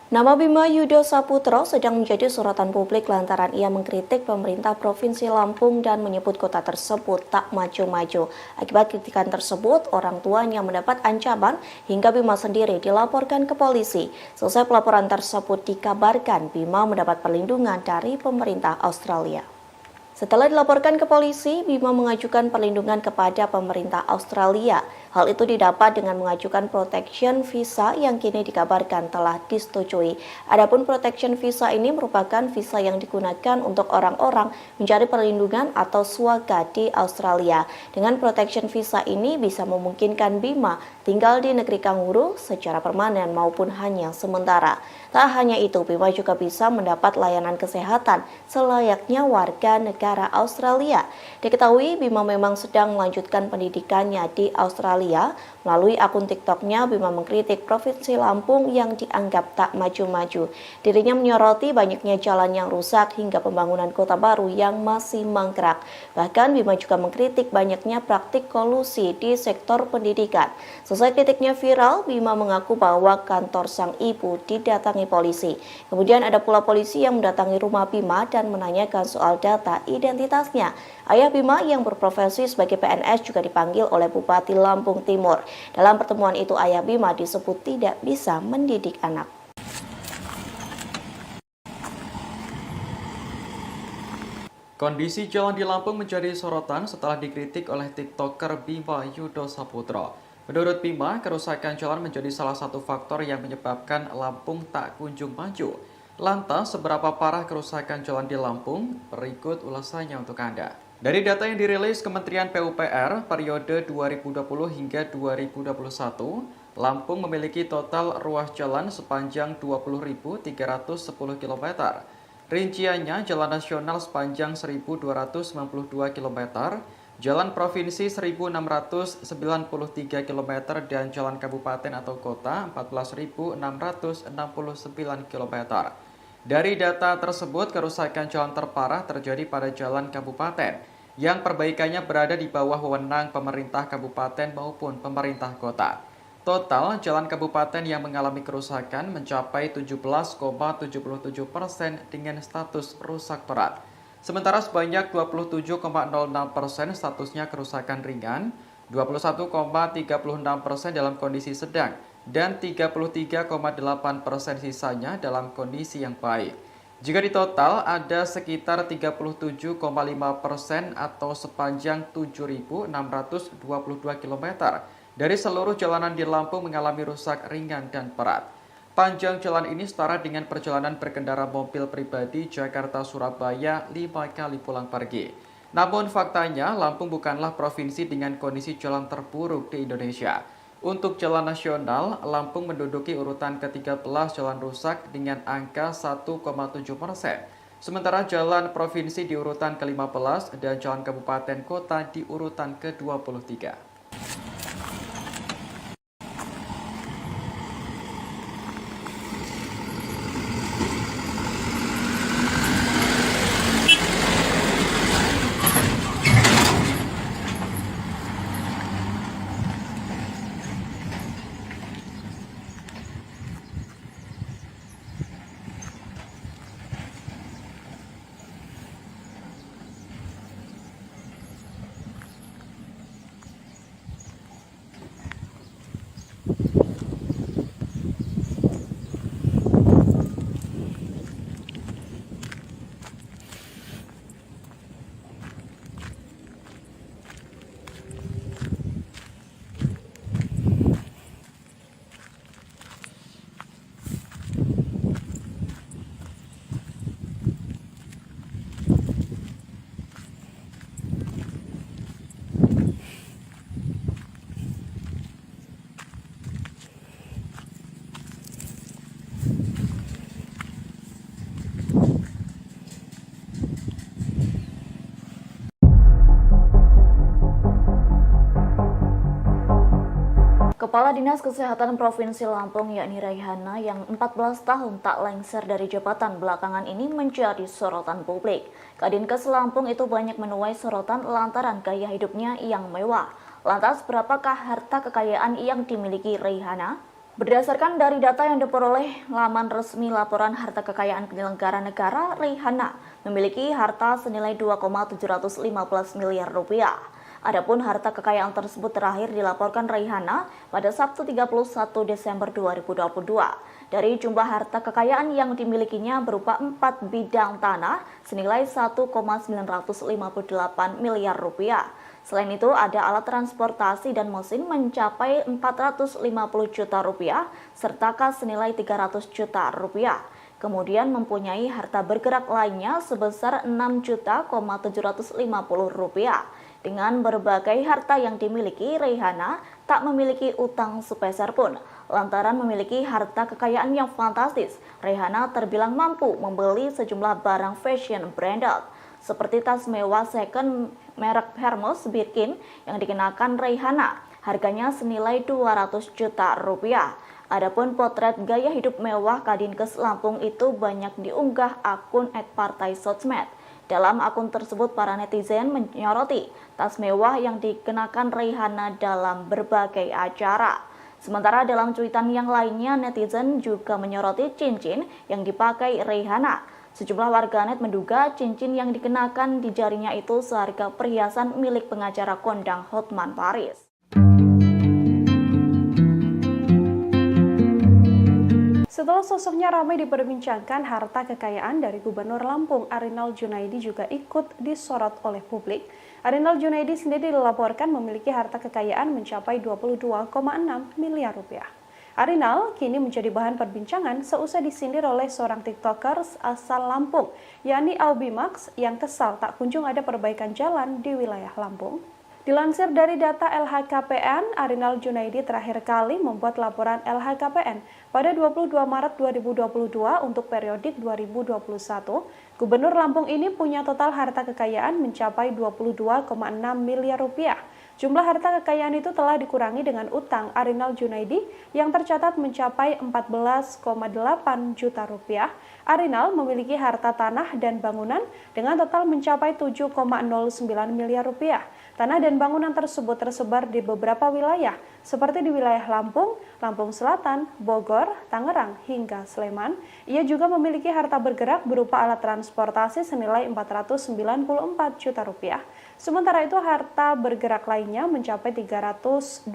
Speaker 4: Nama Bima Yudo Saputro sedang menjadi sorotan publik lantaran ia mengkritik pemerintah Provinsi Lampung dan menyebut kota tersebut tak maju-maju. Akibat kritikan tersebut, orang tuanya mendapat ancaman hingga Bima sendiri dilaporkan ke polisi. Selesai pelaporan tersebut dikabarkan Bima mendapat perlindungan dari pemerintah Australia. Setelah dilaporkan ke polisi, Bima mengajukan perlindungan kepada pemerintah Australia. Hal itu didapat dengan mengajukan protection visa yang kini dikabarkan telah disetujui. Adapun protection visa ini merupakan visa yang digunakan untuk orang-orang mencari perlindungan atau swaga di Australia. Dengan protection visa ini bisa memungkinkan Bima tinggal di negeri kanguru secara permanen maupun hanya sementara. Tak hanya itu, Bima juga bisa mendapat layanan kesehatan selayaknya warga negara Australia. Diketahui Bima memang sedang melanjutkan pendidikannya di Australia. Melalui akun TikToknya, Bima mengkritik Provinsi Lampung yang dianggap tak maju-maju. Dirinya menyoroti banyaknya jalan yang rusak hingga pembangunan kota baru yang masih mangkrak. Bahkan Bima juga mengkritik banyaknya praktik kolusi di sektor pendidikan. Selesai kritiknya viral, Bima mengaku bahwa kantor sang ibu didatangi polisi. Kemudian ada pula polisi yang mendatangi rumah Bima dan menanyakan soal data identitasnya. Ayah Bima yang berprofesi sebagai PNS juga dipanggil oleh Bupati Lampung Timur. Dalam pertemuan itu, ayah Bima disebut tidak bisa mendidik anak.
Speaker 5: Kondisi jalan di Lampung menjadi sorotan setelah dikritik oleh TikToker Bima Yudo Saputro. Menurut Bima, kerusakan jalan menjadi salah satu faktor yang menyebabkan Lampung tak kunjung maju. Lantas, seberapa parah kerusakan jalan di Lampung? Berikut ulasannya untuk Anda. Dari data yang dirilis Kementerian PUPR periode 2020 hingga 2021, Lampung memiliki total ruas jalan sepanjang 20.310 km. Rinciannya, jalan nasional sepanjang 1.292 km, jalan provinsi 1.693 km, dan jalan kabupaten atau kota 14.669 km. Dari data tersebut, kerusakan jalan terparah terjadi pada jalan kabupaten, yang perbaikannya berada di bawah wewenang pemerintah kabupaten maupun pemerintah kota. Total jalan kabupaten yang mengalami kerusakan mencapai 17,77% dengan status rusak berat. Sementara sebanyak 27,06% statusnya kerusakan ringan, 21,36% dalam kondisi sedang, dan 33,8% sisanya dalam kondisi yang baik. Jika ditotal, ada sekitar 37,5% atau sepanjang 7.622 km dari seluruh jalanan di Lampung mengalami rusak ringan dan berat. Panjang jalan ini setara dengan perjalanan berkendara mobil pribadi Jakarta-Surabaya 5 kali pulang pergi. Namun faktanya, Lampung bukanlah provinsi dengan kondisi jalan terburuk di Indonesia. Untuk jalan nasional, Lampung menduduki urutan ke-13 jalan rusak dengan angka 1,7%. Sementara jalan provinsi di urutan ke-15 dan jalan kabupaten kota di urutan ke-23.
Speaker 6: Kepala Dinas Kesehatan Provinsi Lampung yakni Raihana yang 14 tahun tak lengser dari jabatan belakangan ini menjadi sorotan publik. Kadinkes Lampung itu banyak menuai sorotan lantaran gaya hidupnya yang mewah. Lantas berapakah harta kekayaan yang dimiliki Raihana? Berdasarkan dari data yang diperoleh laman resmi laporan harta kekayaan penyelenggara negara, Raihana memiliki harta senilai 2,715 miliar rupiah. Adapun harta kekayaan tersebut terakhir dilaporkan Raihana pada Sabtu 31 Desember 2022. Dari jumlah harta kekayaan yang dimilikinya berupa 4 bidang tanah senilai 1,958 miliar rupiah. Selain itu ada alat transportasi dan mesin mencapai 450 juta rupiah serta kas senilai 300 juta rupiah. Kemudian mempunyai harta bergerak lainnya sebesar 6.750 rupiah. Dengan berbagai harta yang dimiliki, Raihana tak memiliki utang sepeser pun. Lantaran memiliki harta kekayaan yang fantastis, Raihana terbilang mampu membeli sejumlah barang fashion branded, seperti tas mewah second merek Hermes Birkin yang dikenakan Raihana. Harganya senilai 200 juta rupiah. Adapun potret gaya hidup mewah Kadinkes Lampung itu banyak diunggah akun @partai_sosmed. Dalam akun tersebut, para netizen menyoroti tas mewah yang dikenakan Raihana dalam berbagai acara. Sementara dalam cuitan yang lainnya, netizen juga menyoroti cincin yang dipakai Raihana. Sejumlah warganet menduga cincin yang dikenakan di jarinya itu seharga perhiasan milik pengacara kondang Hotman Paris.
Speaker 1: Setelah sosoknya ramai diperbincangkan, harta kekayaan dari Gubernur Lampung Arinal Junaidi juga ikut disorot oleh publik. Arinal Junaidi sendiri dilaporkan memiliki harta kekayaan mencapai 22,6 miliar rupiah. Arinal kini menjadi bahan perbincangan seusai disindir oleh seorang TikToker asal Lampung, yakni Aubimax, yang kesal tak kunjung ada perbaikan jalan di wilayah Lampung. Dilansir dari data LHKPN, Arinal Junaidi terakhir kali membuat laporan LHKPN pada 22 Maret 2022 untuk periodik 2021. Gubernur Lampung ini punya total harta kekayaan mencapai 22,6 miliar rupiah. Jumlah harta kekayaan itu telah dikurangi dengan utang Arinal Junaidi yang tercatat mencapai 14,8 juta rupiah. Arinal memiliki harta tanah dan bangunan dengan total mencapai 7,09 miliar rupiah. Tanah dan bangunan tersebut tersebar di beberapa wilayah, seperti di wilayah Lampung, Lampung Selatan, Bogor, Tangerang, hingga Sleman. Ia juga memiliki harta bergerak berupa alat transportasi senilai 494 juta rupiah. Sementara itu harta bergerak lainnya mencapai 320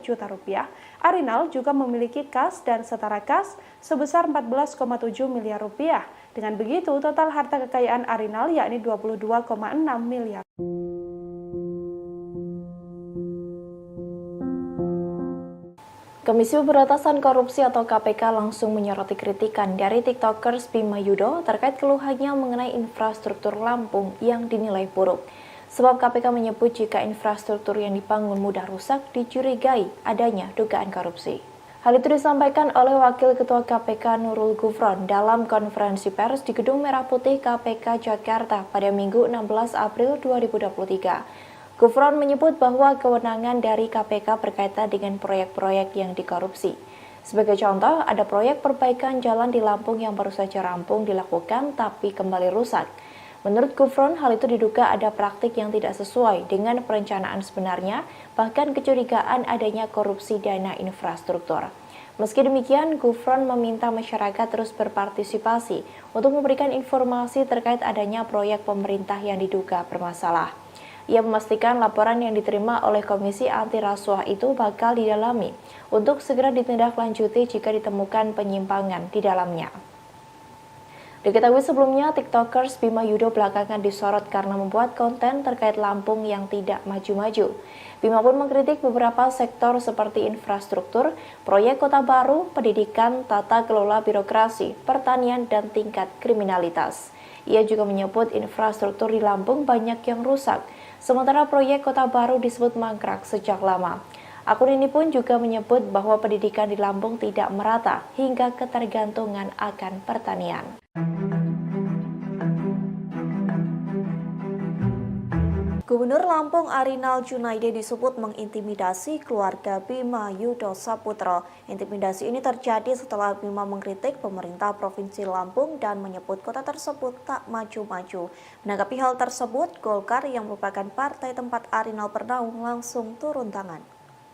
Speaker 1: juta rupiah. Arinal juga memiliki kas dan setara kas sebesar 14,7 miliar rupiah. Dengan begitu, total harta kekayaan Arinal yakni 22,6 miliar.
Speaker 4: Komisi Pemberantasan Korupsi atau KPK langsung menyoroti kritikan dari TikTokers Bima Yudo terkait keluhannya mengenai infrastruktur Lampung yang dinilai buruk. Sebab KPK menyebut jika infrastruktur yang dibangun mudah rusak dicurigai adanya dugaan korupsi. Hal itu disampaikan oleh Wakil Ketua KPK Nurul Gufron dalam konferensi pers di Gedung Merah Putih KPK Jakarta pada Minggu 16 April 2023. Gufron menyebut bahwa kewenangan dari KPK berkaitan dengan proyek-proyek yang dikorupsi. Sebagai contoh, ada proyek perbaikan jalan di Lampung yang baru saja rampung dilakukan tapi kembali rusak. Menurut Gufron, hal itu diduga ada praktik yang tidak sesuai dengan perencanaan sebenarnya, bahkan kecurigaan adanya korupsi dana infrastruktur. Meski demikian, Gufron meminta masyarakat terus berpartisipasi untuk memberikan informasi terkait adanya proyek pemerintah yang diduga bermasalah. Ia memastikan laporan yang diterima oleh Komisi Anti Rasuah itu bakal didalami untuk segera ditindaklanjuti jika ditemukan penyimpangan di dalamnya. Diketahui sebelumnya, TikTokers Bima Yudo belakangan disorot karena membuat konten terkait Lampung yang tidak maju-maju. Bima pun mengkritik beberapa sektor seperti infrastruktur, proyek kota baru, pendidikan, tata kelola birokrasi, pertanian, dan tingkat kriminalitas. Ia juga menyebut infrastruktur di Lampung banyak yang rusak, sementara proyek kota baru disebut mangkrak sejak lama. Akun ini pun juga menyebut bahwa pendidikan di Lampung tidak merata hingga ketergantungan akan pertanian. Gubernur Lampung Arinal Junaidi disebut mengintimidasi keluarga Bima Yudo Saputro. Intimidasi ini terjadi setelah Bima mengkritik pemerintah Provinsi Lampung dan menyebut kota tersebut tak maju-maju. Menanggapi hal tersebut, Golkar yang merupakan partai tempat Arinal bernaung langsung turun tangan.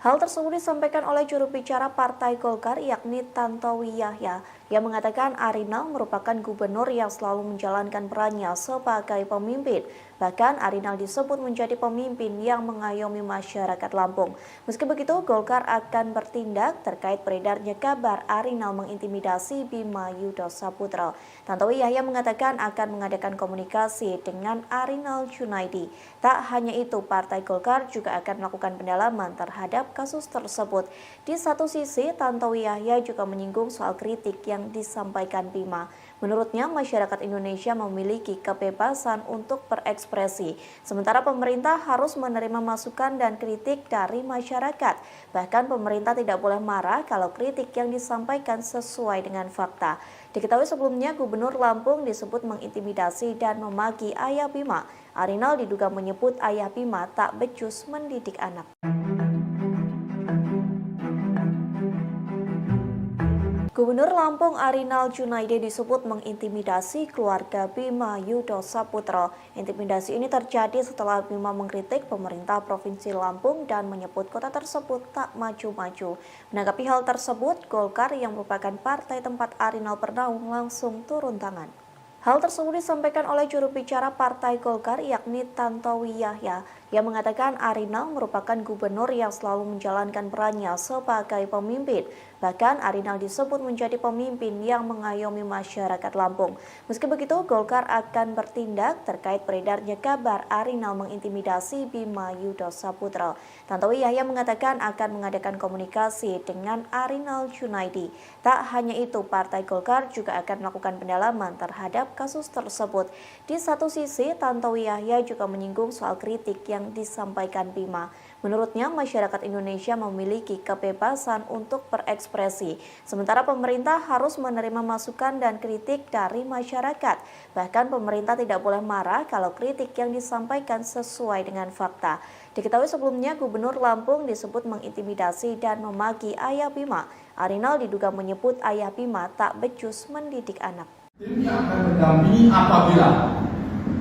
Speaker 4: Hal tersebut disampaikan oleh juru bicara Partai Golkar yakni Tantowi Yahya yang mengatakan Arinal merupakan gubernur yang selalu menjalankan perannya sebagai pemimpin. Bahkan Arinal disebut menjadi pemimpin yang mengayomi masyarakat Lampung. Meski begitu, Golkar akan bertindak terkait beredarnya kabar Arinal mengintimidasi Bima Yudo Saputro. Tantowi Yahya mengatakan akan mengadakan komunikasi dengan Arinal Junaidi. Tak hanya itu, Partai Golkar juga akan melakukan pendalaman terhadap kasus tersebut. Di satu sisi, Tantowi Yahya juga menyinggung soal kritik yang disampaikan Bima. Menurutnya, masyarakat Indonesia memiliki kebebasan untuk berekspresi, sementara pemerintah harus menerima masukan dan kritik dari masyarakat. Bahkan pemerintah tidak boleh marah kalau kritik yang disampaikan sesuai dengan fakta. Diketahui sebelumnya, Gubernur Lampung disebut mengintimidasi dan memaki ayah Bima. Arinal diduga menyebut ayah Bima tak becus mendidik anak. Gubernur Lampung Arinal Junaidi disebut mengintimidasi keluarga Bima Yudo Saputro. Intimidasi ini terjadi setelah Bima mengkritik pemerintah Provinsi Lampung dan menyebut kota tersebut tak maju-maju. Menanggapi hal tersebut, Golkar yang merupakan partai tempat Arinal bernaung langsung turun tangan. Hal tersebut disampaikan oleh juru bicara Partai Golkar yakni Tantowi Yahya yang mengatakan Arinal merupakan gubernur yang selalu menjalankan perannya sebagai pemimpin. Bahkan Arinal disebut menjadi pemimpin yang mengayomi masyarakat Lampung. Meski begitu, Golkar akan bertindak terkait beredarnya kabar Arinal mengintimidasi Bima Yudo Saputro. Tantowi Yahya mengatakan akan mengadakan komunikasi dengan Arinal Junaidi. Tak hanya itu, Partai Golkar juga akan melakukan pendalaman terhadap kasus tersebut. Di satu sisi, Tantowi Yahya juga menyinggung soal kritik yang yang disampaikan Bima. Menurutnya, masyarakat Indonesia memiliki kebebasan untuk berekspresi, sementara pemerintah harus menerima masukan dan kritik dari masyarakat. Bahkan pemerintah tidak boleh marah kalau kritik yang disampaikan sesuai dengan fakta. Diketahui sebelumnya, Gubernur Lampung disebut mengintimidasi dan memaki ayah Bima. Arinal diduga menyebut ayah Bima tak becus mendidik anak.
Speaker 7: Tim yang akan mendampingi apabila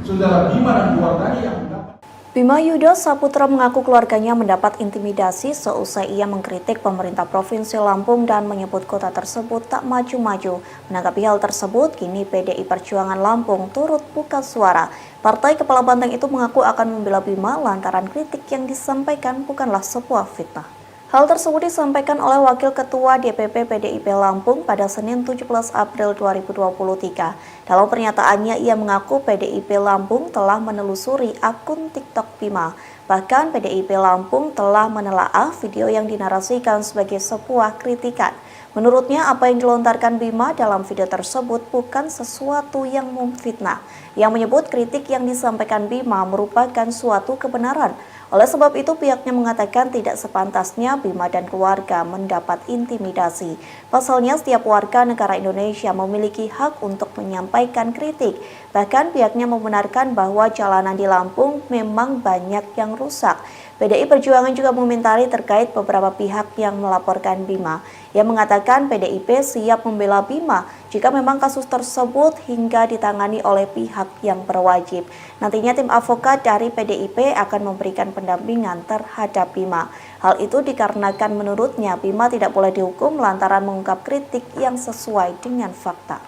Speaker 7: saudara Bima dan keluarganya yang mendapat.
Speaker 4: Bima Yudo Saputra mengaku keluarganya mendapat intimidasi seusai ia mengkritik pemerintah Provinsi Lampung dan menyebut kota tersebut tak maju-maju. Menanggapi hal tersebut, kini PDI Perjuangan Lampung turut buka suara. Partai Kepala Banteng itu mengaku akan membela Bima lantaran kritik yang disampaikan bukanlah sebuah fitnah. Hal tersebut disampaikan oleh Wakil Ketua DPP PDIP Lampung pada Senin 17 April 2023. Dalam pernyataannya, ia mengaku PDIP Lampung telah menelusuri akun TikTok Bima. Bahkan PDIP Lampung telah menelaah video yang dinarasikan sebagai sebuah kritikan. Menurutnya, apa yang dilontarkan Bima dalam video tersebut bukan sesuatu yang memfitnah. Yang menyebut kritik yang disampaikan Bima merupakan suatu kebenaran. Oleh sebab itu, pihaknya mengatakan tidak sepantasnya Bima dan keluarga mendapat intimidasi. Pasalnya, setiap warga negara Indonesia memiliki hak untuk menyampaikan kritik. Bahkan pihaknya membenarkan bahwa jalanan di Lampung memang banyak yang rusak. PDI Perjuangan juga mengomentari terkait beberapa pihak yang melaporkan Bima. Ia mengatakan PDIP siap membela Bima jika memang kasus tersebut hingga ditangani oleh pihak yang berwajib. Nantinya tim advokat dari PDIP akan memberikan pendampingan terhadap Bima. Hal itu dikarenakan menurutnya Bima tidak boleh dihukum lantaran mengungkap kritik yang sesuai dengan fakta.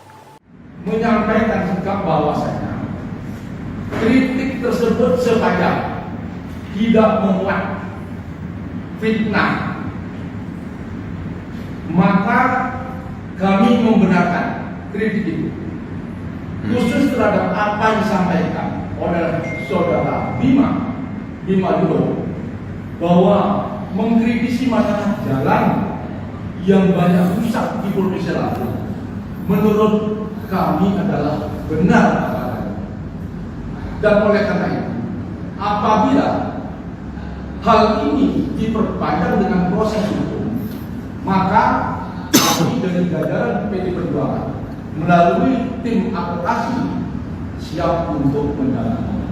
Speaker 7: Menyampaikan sikap bahwasanya kritik tersebut sengaja tidak memuat fitnah, maka kami membenarkan kritik itu. Khusus terhadap apa yang disampaikan oleh saudara Bima Yudo bahwa mengkritisi masalah jalan yang banyak rusak di Provinsi Lampung, menurut kami adalah benar adanya. Dan oleh karena itu, apabila hal ini diperpanjang dengan proses hukum, maka kami dari jajaran PD Perjuangan melalui tim advokasi siap untuk mendampingi.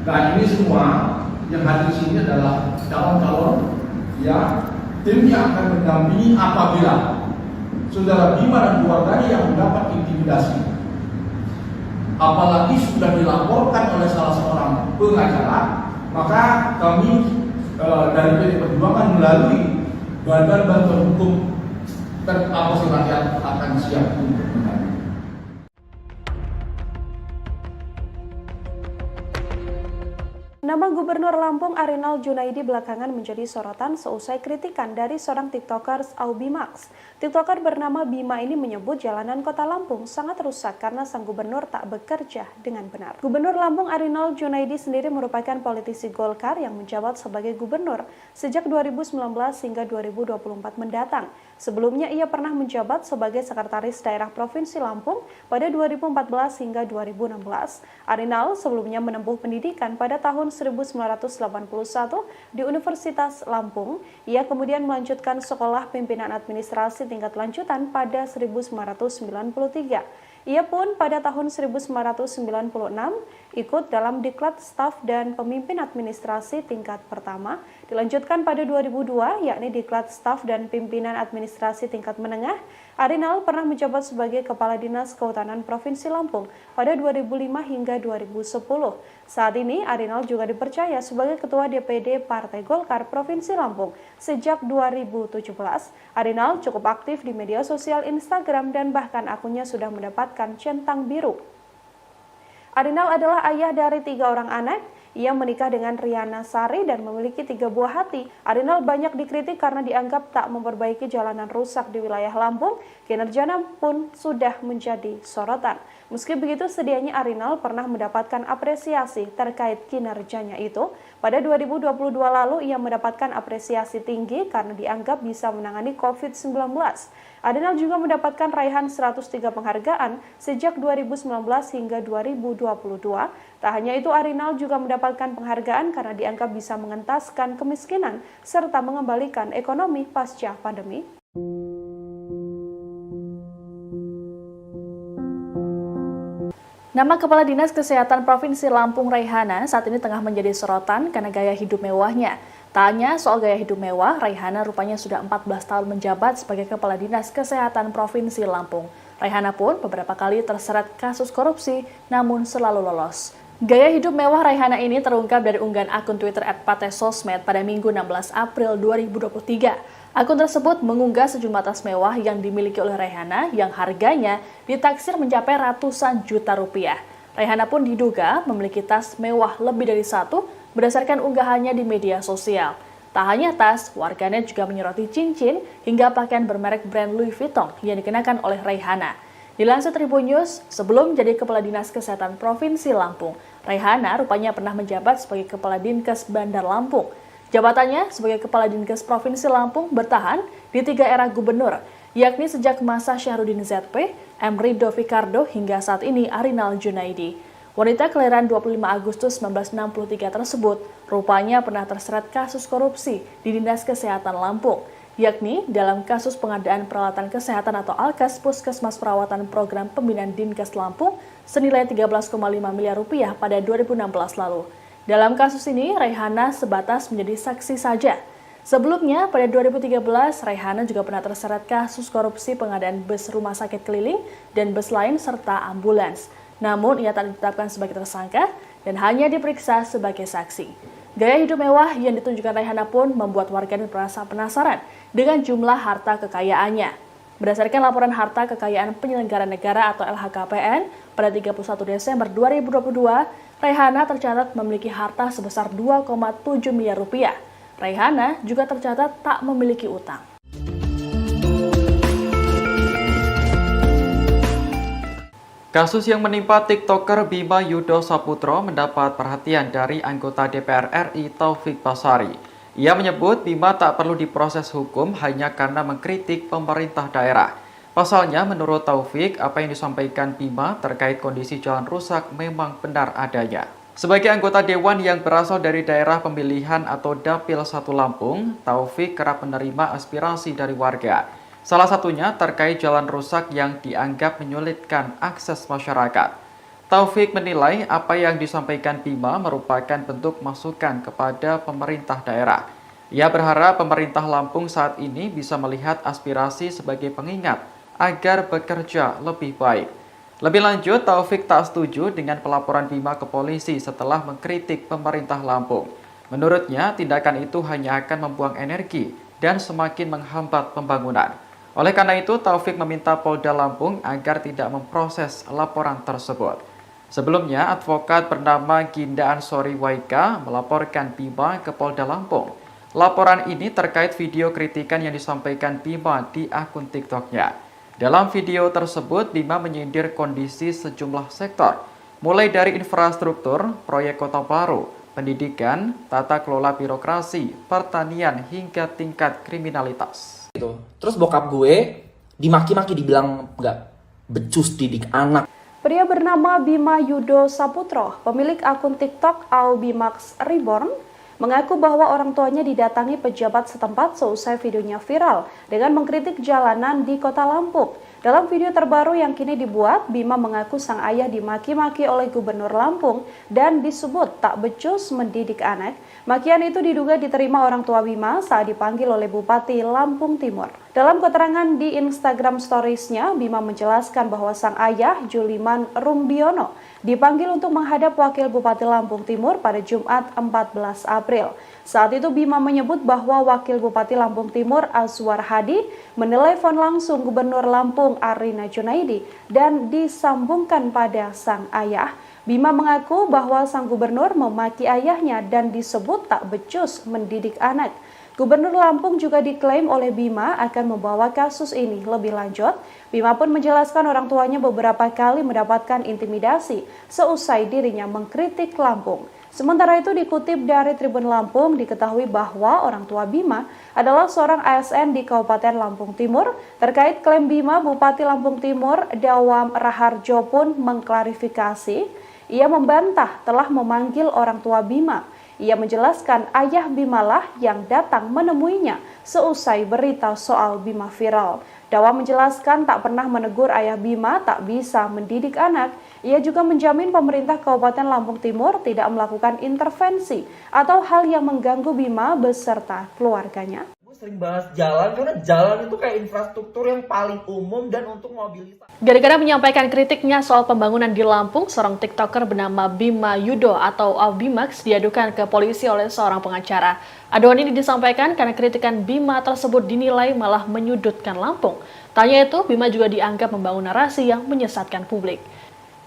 Speaker 7: Nah, ini semua yang hadir di sini adalah calon-calon yang tim yang akan mendampingi apabila saudara Bima dan keluarganya yang mendapat intimidasi. Apalagi sudah dilaporkan oleh salah seorang pengacara, maka kami dari PD Perjuangan melalui Badan Bantuan Hukum dan Advokasi Rakyat akan siap untuk mendampingi.
Speaker 1: Nama Gubernur Lampung Arinal Junaidi belakangan menjadi sorotan seusai kritikan dari seorang tiktokers Aubimax. Tiktoker bernama Bima ini menyebut jalanan kota Lampung sangat rusak karena sang gubernur tak bekerja dengan benar. Gubernur Lampung Arinal Junaidi sendiri merupakan politisi Golkar yang menjabat sebagai gubernur sejak 2019 hingga 2024 mendatang. Sebelumnya ia pernah menjabat sebagai sekretaris daerah Provinsi Lampung pada 2014 hingga 2016. Arinal sebelumnya menempuh pendidikan pada tahun 1981 di Universitas Lampung. Ia kemudian melanjutkan sekolah pimpinan administrasi tingkat lanjutan pada 1993. Ia pun pada tahun 1996 ikut dalam Diklat Staf dan Pemimpin Administrasi tingkat pertama, dilanjutkan pada 2002 yakni Diklat Staf dan Pimpinan Administrasi tingkat menengah. Arinal pernah menjabat sebagai Kepala Dinas Kehutanan Provinsi Lampung pada 2005 hingga 2010. Saat ini Arinal juga dipercaya sebagai Ketua DPD Partai Golkar Provinsi Lampung. Sejak 2017, Arinal cukup aktif di media sosial Instagram dan bahkan akunnya sudah mendapatkan centang biru. Arinal adalah ayah dari 3 orang anak. Ia menikah dengan Riana Sari dan memiliki 3 buah hati. Arinal banyak dikritik karena dianggap tak memperbaiki jalanan rusak di wilayah Lampung. Kinerjanya pun sudah menjadi sorotan. Meski begitu, sedianya Arinal pernah mendapatkan apresiasi terkait kinerjanya itu. Pada 2022 lalu, ia mendapatkan apresiasi tinggi karena dianggap bisa menangani COVID-19. Adinal juga mendapatkan raihan 103 penghargaan sejak 2019 hingga 2022. Tak hanya itu, Adinal juga mendapatkan penghargaan karena dianggap bisa mengentaskan kemiskinan serta mengembalikan ekonomi pasca pandemi.
Speaker 3: Nama Kepala Dinas Kesehatan Provinsi Lampung Raihana saat ini tengah menjadi sorotan karena gaya hidup mewahnya. Tak hanya soal gaya hidup mewah, Raihana rupanya sudah 14 tahun menjabat sebagai Kepala Dinas Kesehatan Provinsi Lampung. Raihana pun beberapa kali terseret kasus korupsi, namun selalu lolos. Gaya hidup mewah Raihana ini terungkap dari unggahan akun Twitter @patesosmed pada Minggu 16 April 2023. Akun tersebut mengunggah sejumlah tas mewah yang dimiliki oleh Raihana yang harganya ditaksir mencapai ratusan juta rupiah. Raihana pun diduga memiliki tas mewah lebih dari satu berdasarkan unggahannya di media sosial. Tak hanya tas, warganet juga menyoroti cincin hingga pakaian bermerek brand Louis Vuitton yang dikenakan oleh Raihana. Dilansir Tribun News, sebelum menjadi Kepala Dinas Kesehatan Provinsi Lampung, Raihana rupanya pernah menjabat sebagai Kepala Dinkes Bandar Lampung. Jabatannya sebagai Kepala Dinkes Provinsi Lampung bertahan di 3 era gubernur, yakni sejak masa Syahrudin ZP, M. Rido Fikardo hingga saat ini Arinal Junaidi. Wanita kelahiran 25 Agustus 1963 tersebut rupanya pernah terseret kasus korupsi di Dinas Kesehatan Lampung, yakni dalam kasus pengadaan peralatan kesehatan atau Alkes Puskesmas Perawatan Program Pembinaan Dinkes Lampung senilai 13,5 miliar rupiah pada 2016 lalu. Dalam kasus ini, Raihana sebatas menjadi saksi saja. Sebelumnya, pada 2013, Raihana juga pernah terseret kasus korupsi pengadaan bus rumah sakit keliling dan bus lain serta ambulans. Namun, ia tak ditetapkan sebagai tersangka dan hanya diperiksa sebagai saksi. Gaya hidup mewah yang ditunjukkan Raihana pun membuat warganet merasa penasaran dengan jumlah harta kekayaannya. Berdasarkan laporan harta kekayaan penyelenggara negara atau LHKPN pada 31 Desember 2022, Raihana tercatat memiliki harta sebesar 2,7 miliar rupiah. Raihana juga tercatat tak memiliki utang.
Speaker 5: Kasus yang menimpa TikToker Bima Yudo Saputro mendapat perhatian dari anggota DPR RI Taufik Basari. Ia menyebut Bima tak perlu diproses hukum hanya karena mengkritik pemerintah daerah. Pasalnya, menurut Taufik, apa yang disampaikan Bima terkait kondisi jalan rusak memang benar adanya. Sebagai anggota Dewan yang berasal dari daerah pemilihan atau Dapil 1 Lampung, Taufik kerap menerima aspirasi dari warga. Salah satunya terkait jalan rusak yang dianggap menyulitkan akses masyarakat. Taufik menilai apa yang disampaikan Bima merupakan bentuk masukan kepada pemerintah daerah. Ia berharap pemerintah Lampung saat ini bisa melihat aspirasi sebagai pengingat agar bekerja lebih baik. Lebih lanjut, Taufik tak setuju dengan pelaporan Bima ke polisi setelah mengkritik pemerintah Lampung. Menurutnya, tindakan itu hanya akan membuang energi dan semakin menghambat pembangunan. Oleh karena itu, Taufik meminta Polda Lampung agar tidak memproses laporan tersebut. Sebelumnya, advokat bernama Ginda Ansori Waika melaporkan Bima ke Polda Lampung. Laporan ini terkait video kritikan yang disampaikan Bima di akun TikTok-nya. Dalam video tersebut, Bima menyindir kondisi sejumlah sektor, mulai dari infrastruktur, proyek kota baru, pendidikan, tata kelola birokrasi, pertanian, hingga tingkat kriminalitas.
Speaker 2: Terus bokap gue dimaki-maki, dibilang nggak becus didik anak.
Speaker 1: Pria bernama Bima Yudo Saputro, pemilik akun TikTok Aubimax Reborn, mengaku bahwa orang tuanya didatangi pejabat setempat seusai videonya viral dengan mengkritik jalanan di kota Lampung. Dalam video terbaru yang kini dibuat, Bima mengaku sang ayah dimaki-maki oleh Gubernur Lampung dan disebut tak becus mendidik anak. Makian itu diduga diterima orang tua Bima saat dipanggil oleh Bupati Lampung Timur. Dalam keterangan di Instagram Stories-nya, Bima menjelaskan bahwa sang ayah, Juliman Rumbiono, dipanggil untuk menghadap Wakil Bupati Lampung Timur pada Jumat 14 April. Saat itu Bima menyebut bahwa Wakil Bupati Lampung Timur Azwar Hadi menelepon langsung Gubernur Lampung Arina Junaidi dan disambungkan pada sang ayah. Bima mengaku bahwa sang gubernur memaki ayahnya dan disebut tak becus mendidik anak. Gubernur Lampung juga diklaim oleh Bima akan membawa kasus ini lebih lanjut. Bima pun menjelaskan orang tuanya beberapa kali mendapatkan intimidasi seusai dirinya mengkritik Lampung. Sementara itu dikutip dari Tribun Lampung, diketahui bahwa orang tua Bima adalah seorang ASN di Kabupaten Lampung Timur. Terkait klaim Bima, Bupati Lampung Timur Dawam Raharjo pun mengklarifikasi. Ia membantah telah memanggil orang tua Bima. Ia menjelaskan ayah Bima lah yang datang menemuinya seusai berita soal Bima viral. Dawa menjelaskan tak pernah menegur ayah Bima tak bisa mendidik anak. Ia juga menjamin pemerintah Kabupaten Lampung Timur tidak melakukan intervensi atau hal yang mengganggu Bima beserta keluarganya.
Speaker 2: Gue sering bahas jalan karena jalan itu kayak infrastruktur yang paling umum dan untuk mobilitas.
Speaker 3: Gara-gara menyampaikan kritiknya soal pembangunan di Lampung, seorang TikToker bernama Bima Yudo atau Abimax diadukan ke polisi oleh seorang pengacara. Aduan ini disampaikan karena kritikan Bima tersebut dinilai malah menyudutkan Lampung. Tanya itu, Bima juga dianggap membangun narasi yang menyesatkan publik.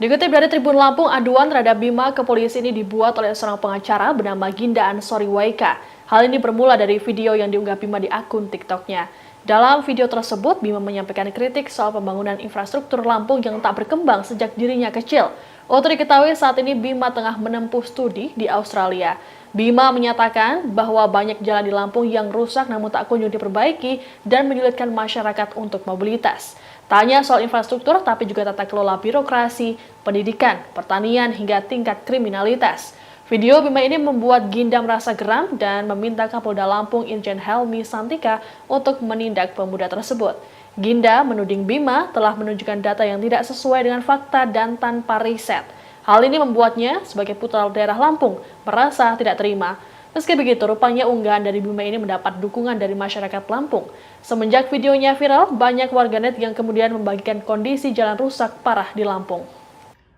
Speaker 3: Dikutip dari Tribun Lampung, aduan terhadap Bima ke polisi ini dibuat oleh seorang pengacara bernama Ginda Ansori Waika. Hal ini bermula dari video yang diunggah Bima di akun TikTok-nya. Dalam video tersebut, Bima menyampaikan kritik soal pembangunan infrastruktur Lampung yang tak berkembang sejak dirinya kecil. Untuk diketahui saat ini Bima tengah menempuh studi di Australia. Bima menyatakan bahwa banyak jalan di Lampung yang rusak namun tak kunjung diperbaiki dan menyulitkan masyarakat untuk mobilitas. Tanya soal infrastruktur tapi juga tata kelola birokrasi, pendidikan, pertanian hingga tingkat kriminalitas. Video Bima ini membuat Ginda merasa geram dan meminta Kapolda Lampung Irjen Helmi Santika untuk menindak pemuda tersebut. Ginda menuding Bima telah menunjukkan data yang tidak sesuai dengan fakta dan tanpa riset. Hal ini membuatnya sebagai putra daerah Lampung merasa tidak terima. Meski begitu, rupanya unggahan dari Bima ini mendapat dukungan dari masyarakat Lampung. Semenjak videonya viral, banyak warganet yang kemudian membagikan kondisi jalan rusak parah di Lampung.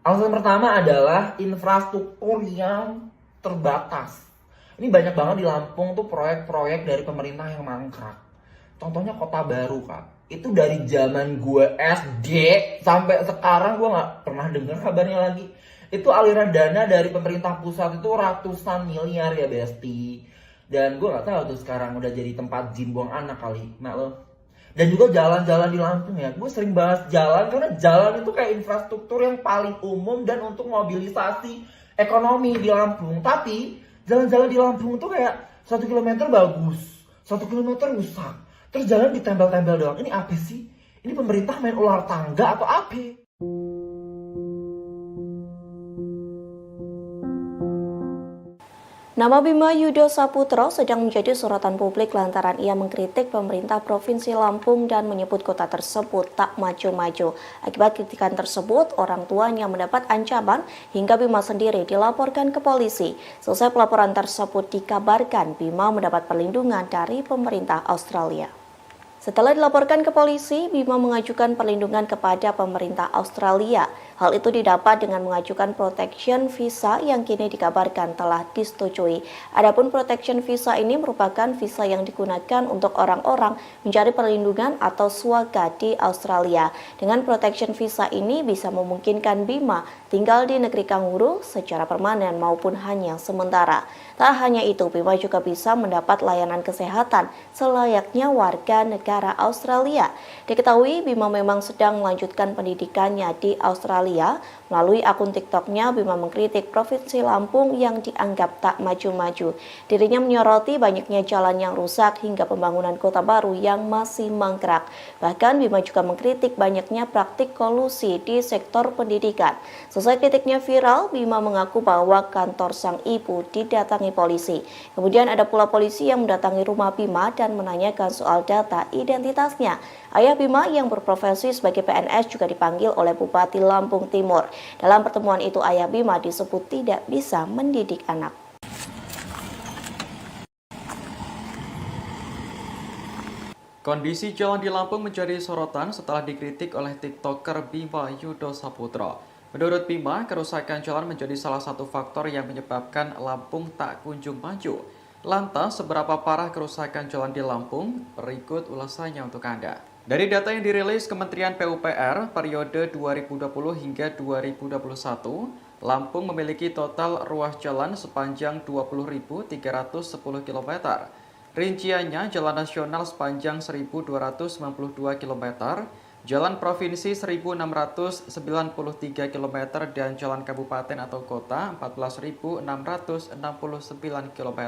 Speaker 2: Alasan pertama adalah infrastruktur yang terbatas. Ini banyak banget di Lampung tuh proyek-proyek dari pemerintah yang mangkrak. Contohnya Kota Baru, Kak. Itu dari zaman gue SD sampai sekarang gue nggak pernah dengar kabarnya lagi. Itu aliran dana dari pemerintah pusat itu ratusan miliar ya Besti. Dan gue nggak tahu tuh sekarang udah jadi tempat gym buang anak kali, nah lo. Dan juga jalan-jalan di Lampung ya, gue sering bahas jalan karena jalan itu kayak infrastruktur yang paling umum dan untuk mobilisasi ekonomi di Lampung. Tapi jalan-jalan di Lampung tuh kayak 1 kilometer bagus, 1 kilometer rusak. Terus jalan ditempel-tempel doang. Ini apa sih? Ini pemerintah main ular tangga atau apa?
Speaker 4: Nama Bima Yudo Saputro sedang menjadi sorotan publik lantaran ia mengkritik pemerintah Provinsi Lampung dan menyebut kota tersebut tak maju-maju. Akibat kritikan tersebut, orang tuanya mendapat ancaman hingga Bima sendiri dilaporkan ke polisi. Selesai pelaporan tersebut dikabarkan Bima mendapat perlindungan dari pemerintah Australia. Setelah dilaporkan ke polisi, Bima mengajukan perlindungan kepada pemerintah Australia. Hal itu didapat dengan mengajukan protection visa yang kini dikabarkan telah disetujui. Adapun protection visa ini merupakan visa yang digunakan untuk orang-orang mencari perlindungan atau swaga di Australia. Dengan protection visa ini bisa memungkinkan Bima tinggal di negeri kanguru secara permanen maupun hanya sementara. Tak hanya itu, Bima juga bisa mendapat layanan kesehatan selayaknya warga negara Australia. Diketahui Bima memang sedang melanjutkan pendidikannya di Australia. Melalui akun TikTok-nya, Bima mengkritik Provinsi Lampung yang dianggap tak maju-maju. Dirinya menyoroti banyaknya jalan yang rusak hingga pembangunan kota baru yang masih mangkrak. Bahkan Bima juga mengkritik banyaknya praktik kolusi di sektor pendidikan. Selesai kritiknya viral, Bima mengaku bahwa kantor sang ibu didatangi polisi. Kemudian ada pula polisi yang mendatangi rumah Bima dan menanyakan soal data identitasnya. Ayah Bima yang berprofesi sebagai PNS juga dipanggil oleh Bupati Lampung Timur. Dalam pertemuan itu, ayah Bima disebut tidak bisa mendidik anak.
Speaker 5: Kondisi jalan di Lampung menjadi sorotan setelah dikritik oleh TikToker Bima Yudo Saputro. Menurut Bima, kerusakan jalan menjadi salah satu faktor yang menyebabkan Lampung tak kunjung maju. Lantas, seberapa parah kerusakan jalan di Lampung? Berikut ulasannya untuk Anda. Dari data yang dirilis Kementerian PUPR periode 2020 hingga 2021, Lampung memiliki total ruas jalan sepanjang 20.310 km. Rinciannya jalan nasional sepanjang 1.292 km, Jalan Provinsi 1.693 km dan Jalan Kabupaten atau Kota 14.669 km.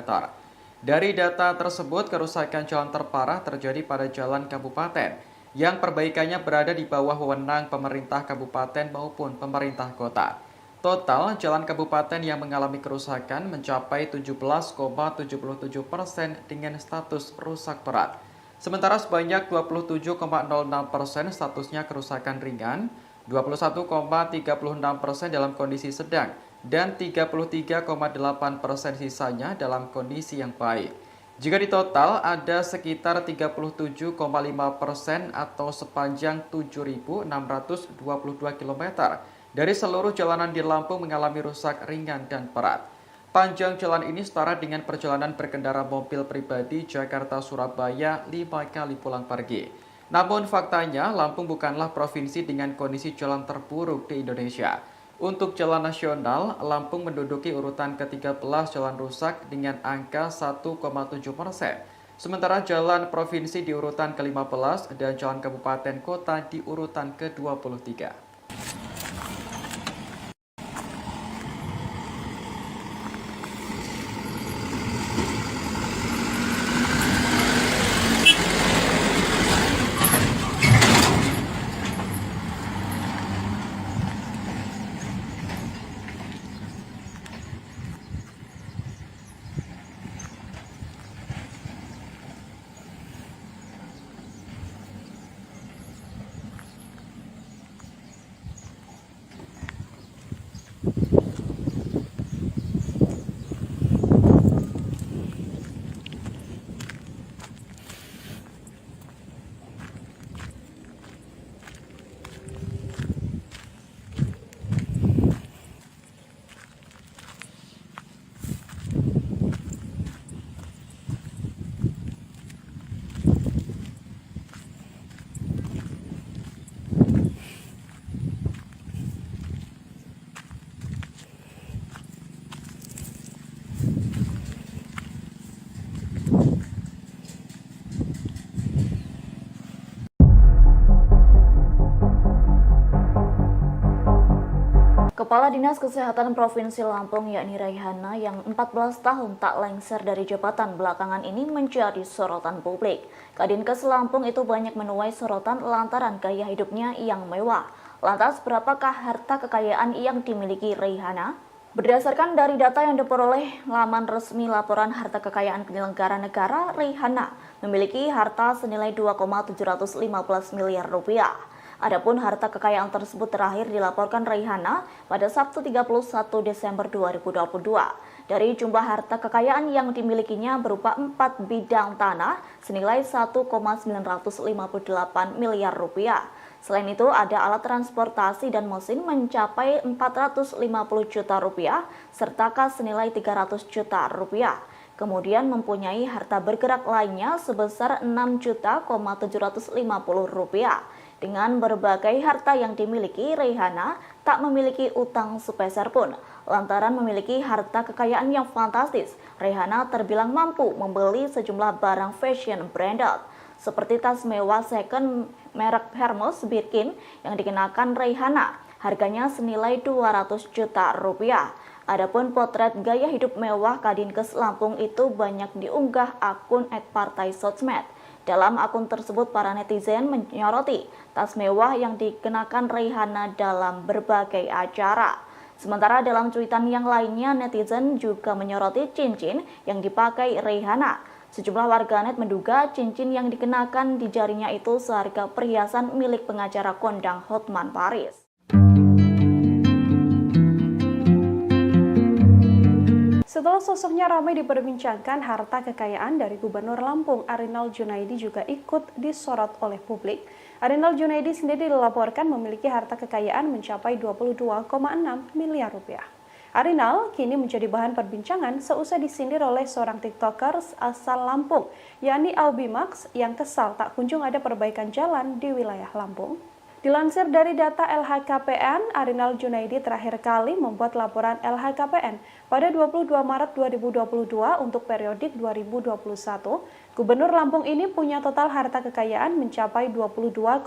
Speaker 5: Dari data tersebut, kerusakan jalan terparah terjadi pada Jalan Kabupaten yang perbaikannya berada di bawah wewenang pemerintah kabupaten maupun pemerintah kota. Total jalan kabupaten yang mengalami kerusakan mencapai 17,77% dengan status rusak berat. Sementara sebanyak 27,06% statusnya kerusakan ringan, 21,36% dalam kondisi sedang, dan 33,8% sisanya dalam kondisi yang baik. Jika ditotal, ada sekitar 37,5% atau sepanjang 7.622 km dari seluruh jalanan di Lampung mengalami rusak ringan dan berat. Panjang jalan ini setara dengan perjalanan berkendara mobil pribadi Jakarta-Surabaya 5 kali pulang pergi. Namun faktanya, Lampung bukanlah provinsi dengan kondisi jalan terburuk di Indonesia. Untuk jalan nasional, Lampung menduduki urutan ke-13 jalan rusak dengan angka 1,7%. Sementara jalan provinsi di urutan ke-15 dan jalan kabupaten kota di urutan ke-23.
Speaker 6: Kepala Dinas Kesehatan Provinsi Lampung yakni Raihana yang 14 tahun tak lengser dari jabatan belakangan ini menjadi sorotan publik. Kadinkes Lampung itu banyak menuai sorotan lantaran gaya hidupnya yang mewah. Lantas berapakah harta kekayaan yang dimiliki Raihana? Berdasarkan dari data yang diperoleh laman resmi laporan harta kekayaan penyelenggara negara, Raihana memiliki harta senilai 2,715 miliar rupiah. Adapun harta kekayaan tersebut terakhir dilaporkan Raihana pada Sabtu 31 Desember 2022. Dari jumlah harta kekayaan yang dimilikinya berupa 4 bidang tanah senilai 1,958 miliar rupiah. Selain itu ada alat transportasi dan mesin mencapai 450 juta rupiah serta kas senilai 300 juta rupiah. Kemudian mempunyai harta bergerak lainnya sebesar 6.750 rupiah. Dengan berbagai harta yang dimiliki, Raihana tak memiliki utang sepeser pun. Lantaran memiliki harta kekayaan yang fantastis, Raihana terbilang mampu membeli sejumlah barang fashion branded, seperti tas mewah second merek Hermes Birkin yang dikenakan Raihana. Harganya senilai 200 juta rupiah. Adapun potret gaya hidup mewah Kadinkes Lampung itu banyak diunggah akun @partai sosmed. Dalam akun tersebut, para netizen menyoroti tas mewah yang dikenakan Raihana dalam berbagai acara. Sementara dalam cuitan yang lainnya, netizen juga menyoroti cincin yang dipakai Raihana. Sejumlah warganet menduga cincin yang dikenakan di jarinya itu seharga perhiasan milik pengacara kondang Hotman Paris.
Speaker 1: Setelah sosoknya ramai diperbincangkan, harta kekayaan dari Gubernur Lampung Arinal Junaidi juga ikut disorot oleh publik. Arinal Junaidi sendiri dilaporkan memiliki harta kekayaan mencapai 22,6 miliar rupiah. Arinal kini menjadi bahan perbincangan seusai disindir oleh seorang TikToker asal Lampung, yakni Aubimax, yang kesal tak kunjung ada perbaikan jalan di wilayah Lampung. Dilansir dari data LHKPN, Arinal Junaidi terakhir kali membuat laporan LHKPN pada 22 Maret 2022 untuk periodik 2021. Gubernur Lampung ini punya total harta kekayaan mencapai 22,6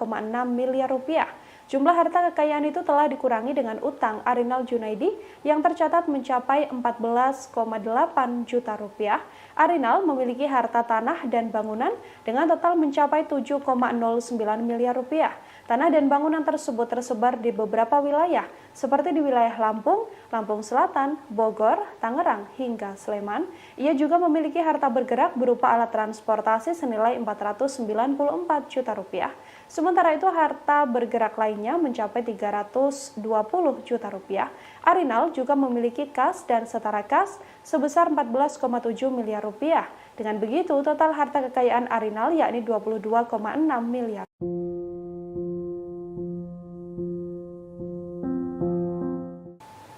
Speaker 1: miliar rupiah. Jumlah harta kekayaan itu telah dikurangi dengan utang Arinal Junaidi yang tercatat mencapai 14,8 juta rupiah. Arinal memiliki harta tanah dan bangunan dengan total mencapai 7,09 miliar rupiah. Tanah dan bangunan tersebut tersebar di beberapa wilayah, seperti di wilayah Lampung, Lampung Selatan, Bogor, Tangerang, hingga Sleman. Ia juga memiliki harta bergerak berupa alat transportasi senilai 494 juta rupiah. Sementara itu harta bergerak lainnya mencapai 320 juta rupiah. Arinal juga memiliki kas dan setara kas sebesar 14,7 miliar rupiah. Dengan begitu, total harta kekayaan Arinal yakni 22,6 miliar.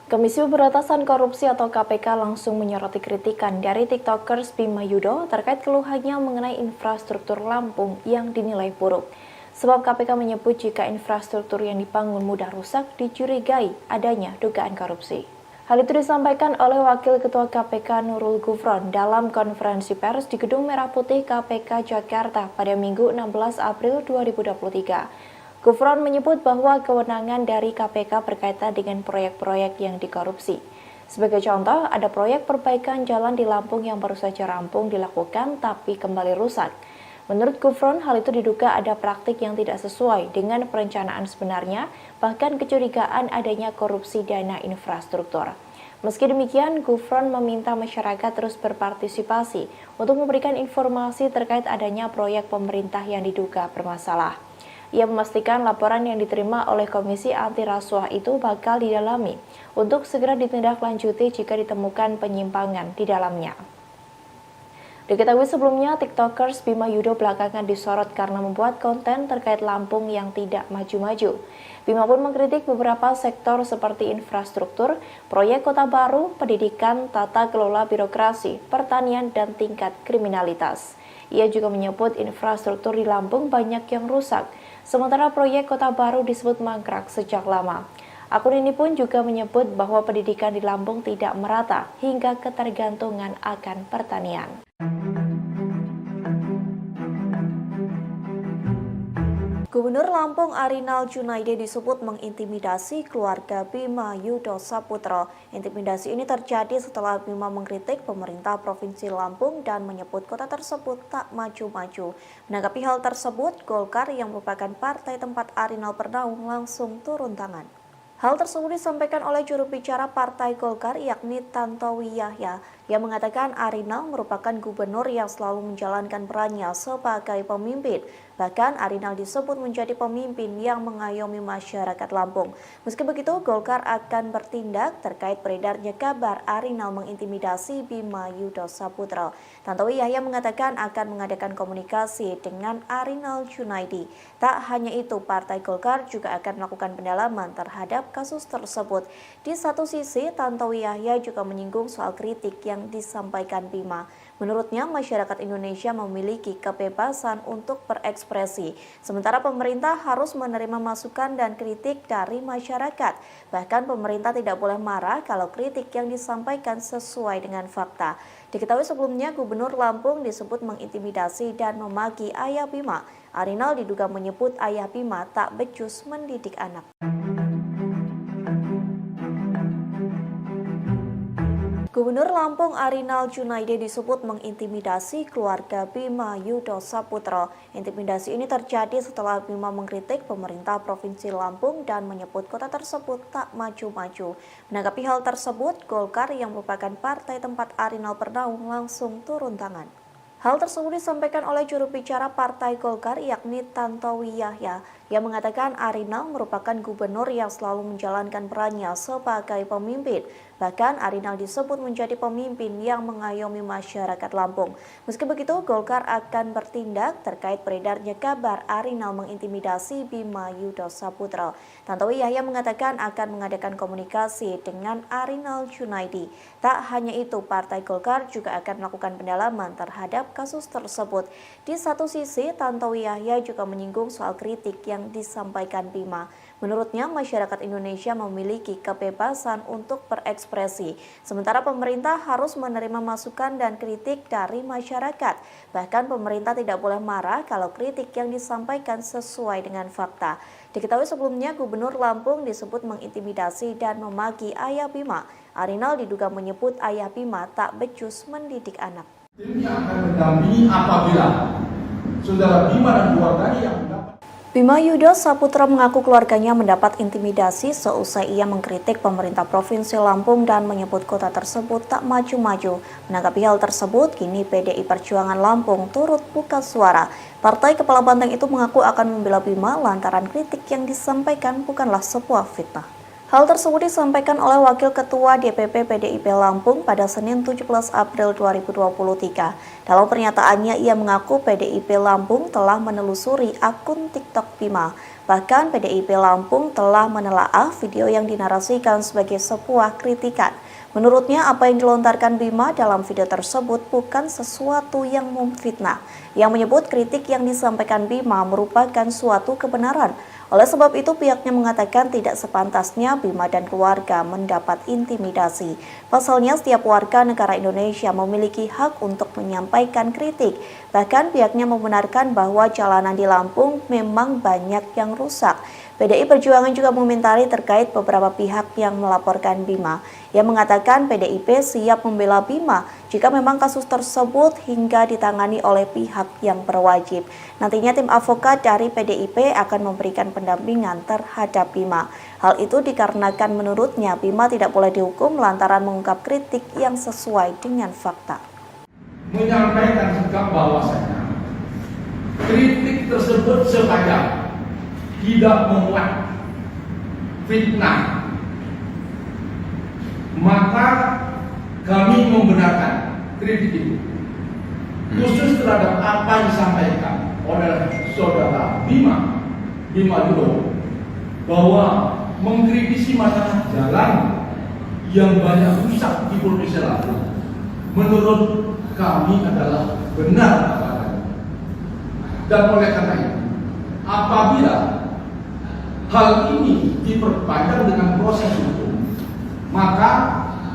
Speaker 4: Komisi Pemberantasan Korupsi atau KPK langsung menyoroti kritikan dari TikTokers Bima Yudo terkait keluhannya mengenai infrastruktur Lampung yang dinilai buruk. Sebab KPK menyebut jika infrastruktur yang dibangun mudah rusak dicurigai adanya dugaan korupsi. Hal itu disampaikan oleh Wakil Ketua KPK Nurul Gufron dalam konferensi pers di Gedung Merah Putih KPK Jakarta pada Minggu 16 April 2023. Gufron menyebut bahwa kewenangan dari KPK berkaitan dengan proyek-proyek yang dikorupsi. Sebagai contoh, ada proyek perbaikan jalan di Lampung yang baru saja rampung dilakukan tapi kembali rusak. Menurut Gufron, hal itu diduga ada praktik yang tidak sesuai dengan perencanaan sebenarnya, bahkan kecurigaan adanya korupsi dana infrastruktur. Meski demikian, Gufron meminta masyarakat terus berpartisipasi untuk memberikan informasi terkait adanya proyek pemerintah yang diduga bermasalah. Ia memastikan laporan yang diterima oleh Komisi Anti Rasuah itu bakal didalami untuk segera ditindaklanjuti jika ditemukan penyimpangan di dalamnya. Diketahui sebelumnya, TikTokers Bima Yudo belakangan disorot karena membuat konten terkait Lampung yang tidak maju-maju. Bima pun mengkritik beberapa sektor seperti infrastruktur, proyek kota baru, pendidikan, tata kelola birokrasi, pertanian, dan tingkat kriminalitas. Ia juga menyebut infrastruktur di Lampung banyak yang rusak, sementara proyek kota baru disebut mangkrak sejak lama. Akun ini pun juga menyebut bahwa pendidikan di Lampung tidak merata hingga ketergantungan akan pertanian. Gubernur Lampung Arinal Junaidi disebut mengintimidasi keluarga Bima Yudo Saputro. Intimidasi ini terjadi setelah Bima mengkritik pemerintah Provinsi Lampung dan menyebut kota tersebut tak maju-maju. Menanggapi hal tersebut, Golkar yang merupakan partai tempat Arinal bernaung langsung turun tangan. Hal tersebut disampaikan oleh juru bicara Partai Golkar yakni Tantowi Yahya yang mengatakan Arinal merupakan gubernur yang selalu menjalankan perannya sebagai pemimpin. Bahkan Arinal disebut menjadi pemimpin yang mengayomi masyarakat Lampung. Meski begitu, Golkar akan bertindak terkait beredarnya kabar Arinal mengintimidasi Bima Yudo Saputro. Tantowi Yahya mengatakan akan mengadakan komunikasi dengan Arinal Junaidi. Tak hanya itu, Partai Golkar juga akan melakukan pendalaman terhadap kasus tersebut. Di satu sisi, Tantowi Yahya juga menyinggung soal kritik yang disampaikan Bima. Menurutnya, masyarakat Indonesia memiliki kebebasan untuk berekspresi, sementara pemerintah harus menerima masukan dan kritik dari masyarakat. Bahkan pemerintah tidak boleh marah kalau kritik yang disampaikan sesuai dengan fakta. Diketahui sebelumnya, Gubernur Lampung disebut mengintimidasi dan memaki ayah Bima. Arinal diduga menyebut ayah Bima tak becus mendidik anak. Gubernur Lampung Arinal Junaidi disebut mengintimidasi keluarga Bima Yudo Saputro. Intimidasi ini terjadi setelah Bima mengkritik pemerintah Provinsi Lampung dan menyebut kota tersebut tak maju-maju. Menanggapi hal tersebut, Golkar yang merupakan partai tempat Arinal bernaung langsung turun tangan. Hal tersebut disampaikan oleh juru bicara Partai Golkar yakni Tantowi Yahya yang mengatakan Arinal merupakan gubernur yang selalu menjalankan perannya sebagai pemimpin. Bahkan Arinal disebut menjadi pemimpin yang mengayomi masyarakat Lampung. Meski begitu, Golkar akan bertindak terkait beredarnya kabar Arinal mengintimidasi Bima Yudo Saputro. Tantowi Yahya mengatakan akan mengadakan komunikasi dengan Arinal Junaidi. Tak hanya itu, Partai Golkar juga akan melakukan pendalaman terhadap kasus tersebut. Di satu sisi, Tantowi Yahya juga menyinggung soal kritik yang yang disampaikan Bima. Menurutnya, masyarakat Indonesia memiliki kebebasan untuk berekspresi, sementara pemerintah harus menerima masukan dan kritik dari masyarakat. Bahkan pemerintah tidak boleh marah kalau kritik yang disampaikan sesuai dengan fakta. Diketahui sebelumnya, Gubernur Lampung disebut mengintimidasi dan memaki ayah Bima. Arinal diduga menyebut ayah Bima tak becus mendidik anak.
Speaker 7: Tim yang akan mendampingi apabila saudara Bima dan keluarganya yang mendapat.
Speaker 4: Bima Yudo Saputra mengaku keluarganya mendapat intimidasi seusai ia mengkritik pemerintah Provinsi Lampung dan menyebut kota tersebut tak maju-maju. Menanggapi hal tersebut, kini PDI Perjuangan Lampung turut buka suara. Partai Kepala Banteng itu mengaku akan membela Bima lantaran kritik yang disampaikan bukanlah sebuah fitnah. Hal tersebut disampaikan oleh Wakil Ketua DPP PDIP Lampung pada Senin 17 April 2023. Dalam pernyataannya, ia mengaku PDIP Lampung telah menelusuri akun TikTok Bima. Bahkan PDIP Lampung telah menelaah video yang dinarasikan sebagai sebuah kritikan. Menurutnya, apa yang dilontarkan Bima dalam video tersebut bukan sesuatu yang memfitnah. Yang menyebut kritik yang disampaikan Bima merupakan suatu kebenaran. Oleh sebab itu, pihaknya mengatakan tidak sepantasnya Bima dan keluarga mendapat intimidasi. Pasalnya, setiap warga negara Indonesia memiliki hak untuk menyampaikan kritik. Bahkan pihaknya membenarkan bahwa jalanan di Lampung memang banyak yang rusak. PDI Perjuangan juga mengomentari terkait beberapa pihak yang melaporkan Bima. Ia mengatakan PDIP siap membela Bima jika memang kasus tersebut hingga ditangani oleh pihak yang berwajib. Nantinya tim advokat dari PDIP akan memberikan pendampingan terhadap Bima. Hal itu dikarenakan menurutnya Bima tidak boleh dihukum lantaran mengungkap kritik yang sesuai dengan fakta.
Speaker 7: Menyampaikan sikap bahwasanya kritik tersebut supaya tidak memuat fitnah, maka kami membenarkan kritik itu, khusus terhadap apa yang disampaikan oleh saudara Bima Yudo bahwa mengkritisi masalah jalan yang banyak rusak di Provinsi Lampung menurut kami adalah benar adanya. Dan oleh karena itu, apabila hal ini diperpanjang dengan proses hukum, maka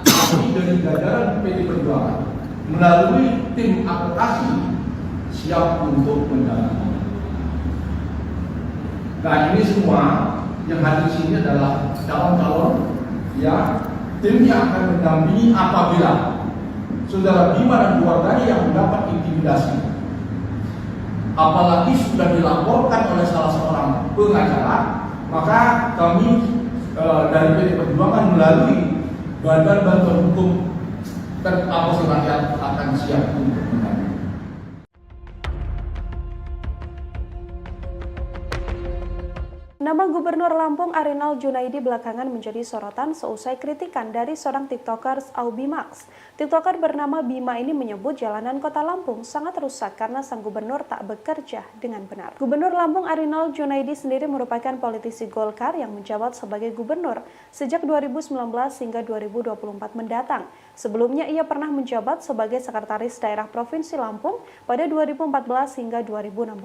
Speaker 7: kami dari jajaran PDI Perjuangan melalui tim advokasi siap untuk mendampingi. Nah, ini semua yang hadir di sini adalah calon-calon yang timnya akan mendampingi apabila saudara Bima dan keluarganya yang mendapat intimidasi. Apalagi sudah dilaporkan oleh salah seorang pengacara, maka kami dari PDI Perjuangan melalui Badan Bantuan Hukum dan Advokasi Rakyat akan siap untuk mendampingi.
Speaker 1: Nama Gubernur Lampung Arinal Junaidi belakangan menjadi sorotan seusai kritikan dari seorang tiktokers Aubimax. Tiktoker bernama Bima ini menyebut jalanan kota Lampung sangat rusak karena sang gubernur tak bekerja dengan benar. Gubernur Lampung Arinal Junaidi sendiri merupakan politisi Golkar yang menjabat sebagai gubernur sejak 2019 hingga 2024 mendatang. Sebelumnya ia pernah menjabat sebagai sekretaris daerah Provinsi Lampung pada 2014 hingga 2016.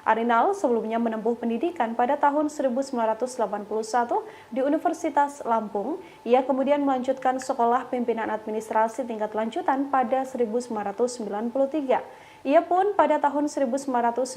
Speaker 1: Arinal sebelumnya menempuh pendidikan pada tahun 1981 di Universitas Lampung. Ia kemudian melanjutkan sekolah pimpinan administrasi tingkat lanjutan pada 1993. Ia pun pada tahun 1996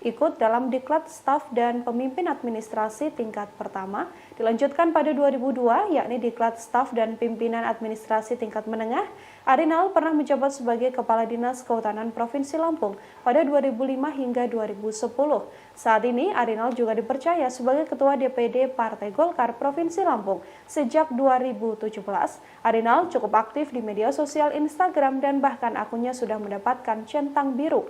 Speaker 1: ikut dalam Diklat Staf dan Pemimpin Administrasi tingkat pertama, dilanjutkan pada 2002 yakni Diklat Staf dan Pimpinan Administrasi tingkat menengah. Arinal pernah menjabat sebagai Kepala Dinas Kehutanan Provinsi Lampung pada 2005 hingga 2010. Saat ini Arinal juga dipercaya sebagai Ketua DPD Partai Golkar Provinsi Lampung. Sejak 2017, Arinal cukup aktif di media sosial Instagram dan bahkan akunnya sudah mendapatkan centang biru.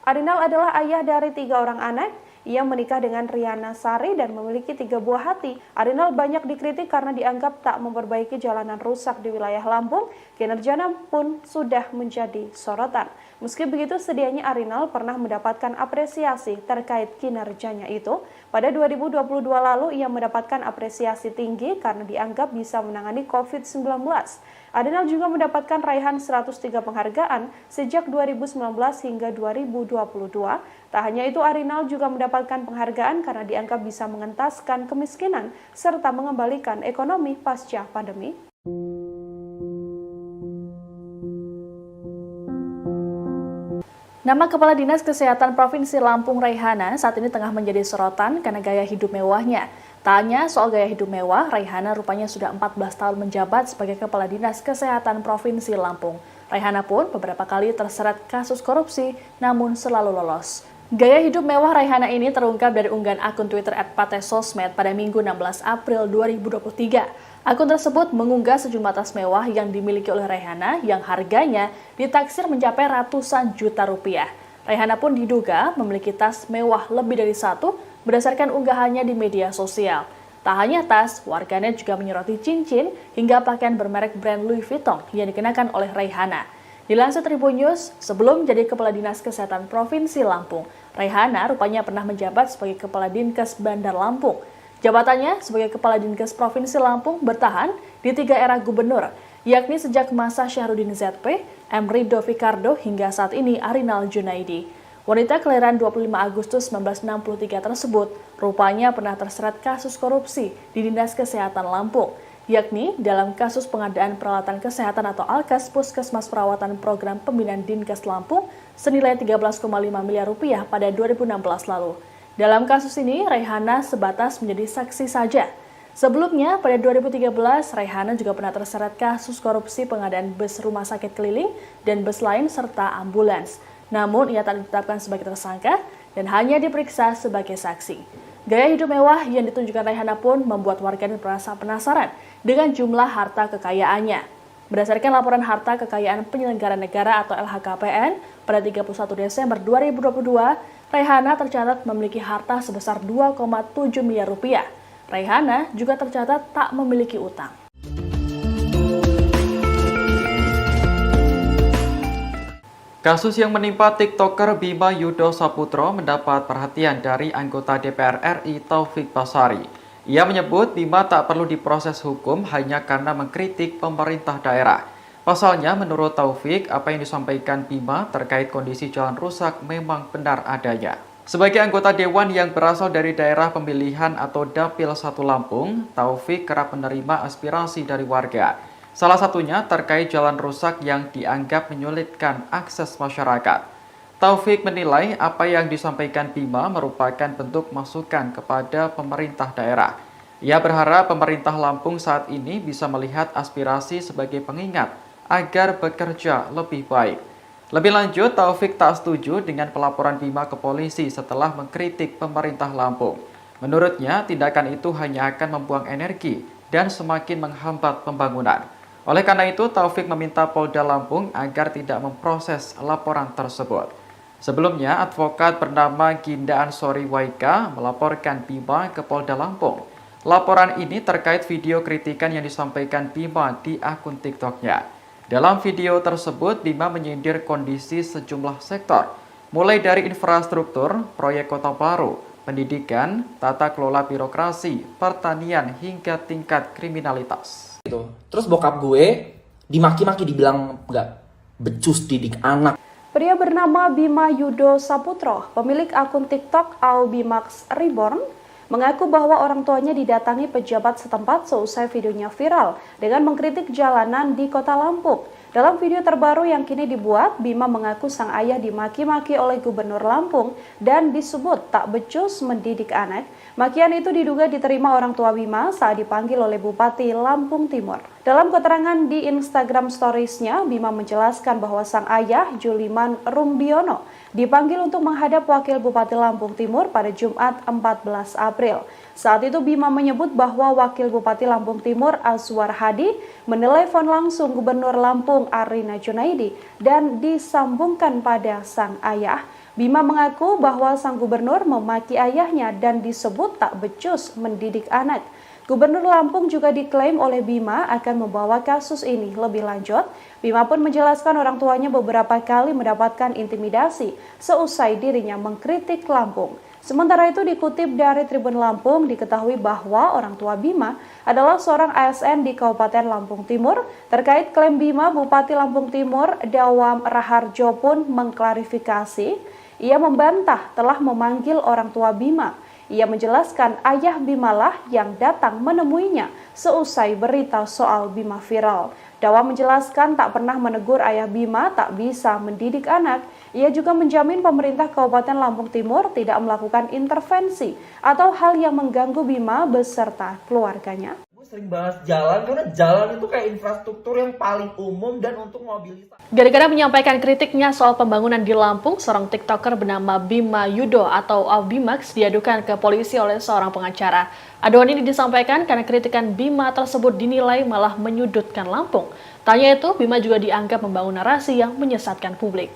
Speaker 1: Arinal adalah ayah dari 3 orang anak. Ia menikah dengan Riana Sari dan memiliki 3 buah hati. Arinal banyak dikritik karena dianggap tak memperbaiki jalanan rusak di wilayah Lampung. Kinerjanya pun sudah menjadi sorotan. Meski begitu, sedianya Arinal pernah mendapatkan apresiasi terkait kinerjanya itu. Pada 2022 lalu, ia mendapatkan apresiasi tinggi karena dianggap bisa menangani COVID-19. Arinal juga mendapatkan raihan 103 penghargaan sejak 2019 hingga 2022. Tak hanya itu, Arinal juga mendapatkan penghargaan karena dianggap bisa mengentaskan kemiskinan serta mengembalikan ekonomi pasca pandemi.
Speaker 3: Nama Kepala Dinas Kesehatan Provinsi Lampung Raihana saat ini tengah menjadi sorotan karena gaya hidup mewahnya. Tak hanya soal gaya hidup mewah, Raihana rupanya sudah 14 tahun menjabat sebagai Kepala Dinas Kesehatan Provinsi Lampung. Raihana pun beberapa kali terseret kasus korupsi, namun selalu lolos. Gaya hidup mewah Raihana ini terungkap dari unggahan akun Twitter @patesosmed pada Minggu 16 April 2023. Akun tersebut mengunggah sejumlah tas mewah yang dimiliki oleh Raihana yang harganya ditaksir mencapai ratusan juta rupiah. Raihana pun diduga memiliki tas mewah lebih dari satu berdasarkan unggahannya di media sosial. Tak hanya tas, warganet juga menyoroti cincin hingga pakaian bermerek brand Louis Vuitton yang dikenakan oleh Raihana. Dilansir Tribun News, sebelum menjadi Kepala Dinas Kesehatan Provinsi Lampung, Raihana rupanya pernah menjabat sebagai Kepala Dinkes Bandar Lampung. Jabatannya sebagai Kepala Dinkes Provinsi Lampung bertahan di 3 era gubernur, yakni sejak masa Syahrudin ZP, M. Rido Fikardo hingga saat ini Arinal Junaidi. Wanita kelahiran 25 Agustus 1963 tersebut rupanya pernah terseret kasus korupsi di Dinas Kesehatan Lampung, yakni dalam kasus pengadaan peralatan kesehatan atau Alkes Puskesmas Perawatan Program Pembinaan Dinkes Lampung senilai 13,5 miliar rupiah pada 2016 lalu. Dalam kasus ini, Raihana sebatas menjadi saksi saja. Sebelumnya, pada 2013, Raihana juga pernah terseret kasus korupsi pengadaan bus rumah sakit keliling dan bus lain serta ambulans. Namun, ia tak ditetapkan sebagai tersangka dan hanya diperiksa sebagai saksi. Gaya hidup mewah yang ditunjukkan Raihana pun membuat warganet merasa penasaran dengan jumlah harta kekayaannya. Berdasarkan laporan harta kekayaan penyelenggara negara atau LHKPN pada 31 Desember 2022, Raihana tercatat memiliki harta sebesar 2,7 miliar rupiah. Raihana juga tercatat tak memiliki utang.
Speaker 5: Kasus yang menimpa TikToker Bima Yudo Saputro mendapat perhatian dari anggota DPR RI Taufik Basari. Ia menyebut Bima tak perlu diproses hukum hanya karena mengkritik pemerintah daerah. Pasalnya, menurut Taufik, apa yang disampaikan Bima terkait kondisi jalan rusak memang benar adanya. Sebagai anggota Dewan yang berasal dari daerah pemilihan atau Dapil 1 Lampung, Taufik kerap menerima aspirasi dari warga. Salah satunya terkait jalan rusak yang dianggap menyulitkan akses masyarakat. Taufik menilai apa yang disampaikan Bima merupakan bentuk masukan kepada pemerintah daerah. Ia berharap pemerintah Lampung saat ini bisa melihat aspirasi sebagai pengingat agar bekerja lebih baik. Lebih lanjut, Taufik tak setuju dengan pelaporan Bima ke polisi setelah mengkritik pemerintah Lampung. Menurutnya, tindakan itu hanya akan membuang energi dan semakin menghambat pembangunan. Oleh karena itu, Taufik meminta Polda Lampung agar tidak memproses laporan tersebut. Sebelumnya, advokat bernama Ginda Ansori Waika melaporkan Bima ke Polda Lampung. Laporan ini terkait video kritikan yang disampaikan Bima di akun TikTok-nya. Dalam video tersebut, Bima menyindir kondisi sejumlah sektor, mulai dari infrastruktur, proyek kota baru, pendidikan, tata kelola birokrasi, pertanian, hingga tingkat kriminalitas.
Speaker 2: Terus bokap gue dimaki-maki, dibilang nggak becus didik anak.
Speaker 1: Pria bernama Bima Yudo Saputro, pemilik akun TikTok Aubimax Reborn, mengaku bahwa orang tuanya didatangi pejabat setempat seusai videonya viral dengan mengkritik jalanan di kota Lampung. Dalam video terbaru yang kini dibuat, Bima mengaku sang ayah dimaki-maki oleh Gubernur Lampung dan disebut tak becus mendidik anak. Makian itu diduga diterima orang tua Bima saat dipanggil oleh Bupati Lampung Timur. Dalam keterangan di Instagram Stories-nya, Bima menjelaskan bahwa sang ayah, Juliman Rumbiono, dipanggil untuk menghadap Wakil Bupati Lampung Timur pada Jumat 14 April. Saat itu Bima menyebut bahwa Wakil Bupati Lampung Timur Azwar Hadi menelepon langsung Gubernur Lampung Arina Junaidi dan disambungkan pada sang ayah. Bima mengaku bahwa sang gubernur memaki ayahnya dan disebut tak becus mendidik anak. Gubernur Lampung juga diklaim oleh Bima akan membawa kasus ini lebih lanjut. Bima pun menjelaskan orang tuanya beberapa kali mendapatkan intimidasi seusai dirinya mengkritik Lampung. Sementara itu dikutip dari Tribun Lampung, diketahui bahwa orang tua Bima adalah seorang ASN di Kabupaten Lampung Timur. Terkait klaim Bima, Bupati Lampung Timur Dawam Raharjo pun mengklarifikasi. Ia membantah telah memanggil orang tua Bima. Ia menjelaskan ayah Bima lah yang datang menemuinya seusai berita soal Bima viral. Dawa menjelaskan tak pernah menegur ayah Bima tak bisa mendidik anak. Ia juga menjamin pemerintah Kabupaten Lampung Timur tidak melakukan intervensi atau hal yang mengganggu Bima beserta keluarganya.
Speaker 2: Gue sering bahas jalan karena jalan itu kayak infrastruktur yang paling umum dan untuk mobilitas.
Speaker 3: Gara-gara menyampaikan kritiknya soal pembangunan di Lampung, seorang TikToker bernama Bima Yudo atau Bimax diadukan ke polisi oleh seorang pengacara. Aduan ini disampaikan karena kritikan Bima tersebut dinilai malah menyudutkan Lampung. Tanya itu, Bima juga dianggap membangun narasi yang menyesatkan publik.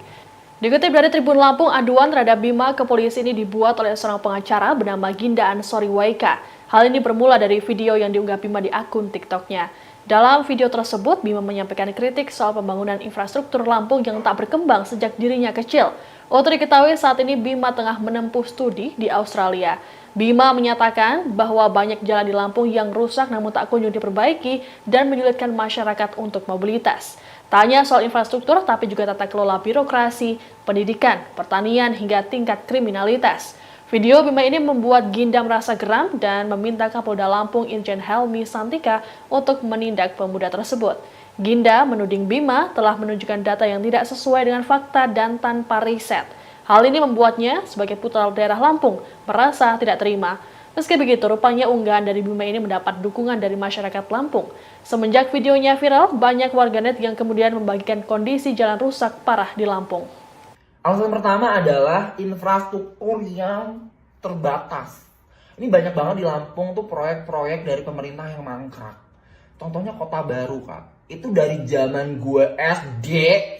Speaker 3: Dikutip dari Tribun Lampung, aduan terhadap Bima ke polisi ini dibuat oleh seorang pengacara bernama Ginda Ansori Waika. Hal ini bermula dari video yang diunggah Bima di akun TikToknya. Dalam video tersebut, Bima menyampaikan kritik soal pembangunan infrastruktur Lampung yang tak berkembang sejak dirinya kecil. Untuk diketahui saat ini Bima tengah menempuh studi di Australia. Bima menyatakan bahwa banyak jalan di Lampung yang rusak namun tak kunjung diperbaiki dan menyulitkan masyarakat untuk mobilitas. Tanya soal infrastruktur tapi juga tata kelola birokrasi, pendidikan, pertanian hingga tingkat kriminalitas. Video Bima ini membuat Ginda merasa geram dan meminta Kapolda Lampung Irjen Helmi Santika untuk menindak pemuda tersebut. Ginda menuding Bima telah menunjukkan data yang tidak sesuai dengan fakta dan tanpa riset. Hal ini membuatnya sebagai putra daerah Lampung merasa tidak terima. Meski begitu, rupanya unggahan dari Bima ini mendapat dukungan dari masyarakat Lampung. Semenjak videonya viral, banyak warganet yang kemudian membagikan kondisi jalan rusak parah di Lampung.
Speaker 2: Alasan pertama adalah infrastruktur yang terbatas. Ini banyak banget di Lampung tuh proyek-proyek dari pemerintah yang mangkrak. Contohnya Kota Baru, Kak. Itu dari zaman gue SD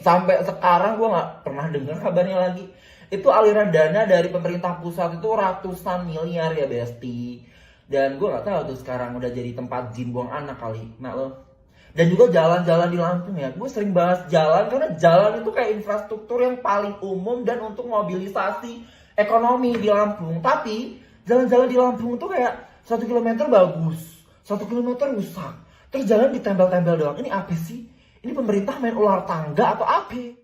Speaker 2: sampai sekarang gue nggak pernah dengar kabarnya lagi. Itu aliran dana dari pemerintah pusat itu ratusan miliar ya, Besti. Dan gue nggak tahu tuh sekarang udah jadi tempat jin buang anak kali. Nah lo. Dan juga jalan-jalan di Lampung ya. Gue sering bahas jalan karena jalan itu kayak infrastruktur yang paling umum dan untuk mobilisasi ekonomi di Lampung. Tapi jalan-jalan di Lampung itu kayak 1 kilometer bagus, 1 kilometer rusak. Terus jalan ditempel-tempel doang. Ini apa sih? Ini pemerintah main ular tangga atau apa?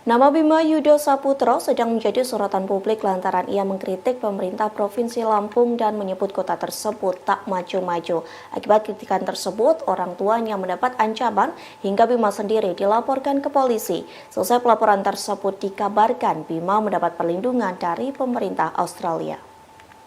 Speaker 4: Nama Bima Yudo Saputro sedang menjadi sorotan publik lantaran ia mengkritik pemerintah Provinsi Lampung dan menyebut kota tersebut tak maju-maju. Akibat kritikan tersebut, orang tuanya mendapat ancaman hingga Bima sendiri dilaporkan ke polisi. Selesai pelaporan tersebut dikabarkan Bima mendapat perlindungan dari pemerintah Australia.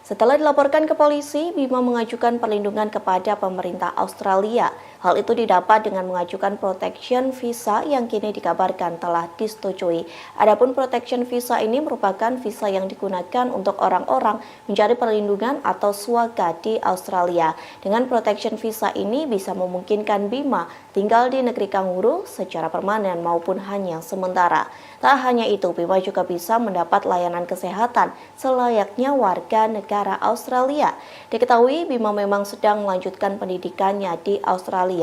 Speaker 4: Setelah dilaporkan ke polisi, Bima mengajukan perlindungan kepada pemerintah Australia. Hal itu didapat dengan mengajukan protection visa yang kini dikabarkan telah disetujui. Adapun protection visa ini merupakan visa yang digunakan untuk orang-orang mencari perlindungan atau swaga di Australia. Dengan protection visa ini bisa memungkinkan Bima tinggal di negeri kanguru secara permanen maupun hanya sementara. Tak hanya itu, Bima juga bisa mendapat layanan kesehatan selayaknya warga negara Australia. Diketahui Bima memang sedang melanjutkan pendidikannya di Australia.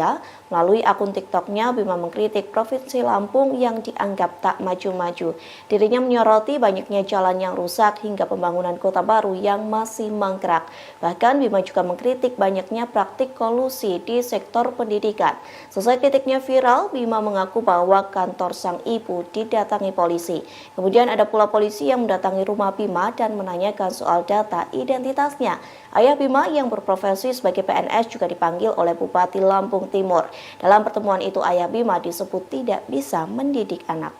Speaker 4: Melalui akun TikToknya, Bima mengkritik Provinsi Lampung yang dianggap tak maju-maju. Dirinya menyoroti banyaknya jalan yang rusak hingga pembangunan kota baru yang masih mangkrak. Bahkan Bima juga mengkritik banyaknya praktik kolusi di sektor pendidikan. Selesai kritiknya viral, Bima mengaku bahwa kantor sang ibu didatangi polisi. Kemudian ada pula polisi yang mendatangi rumah Bima dan menanyakan soal data identitasnya. Ayah Bima yang berprofesi sebagai PNS juga dipanggil oleh Bupati Lampung Timur. Dalam pertemuan itu, ayah Bima disebut tidak bisa mendidik anak.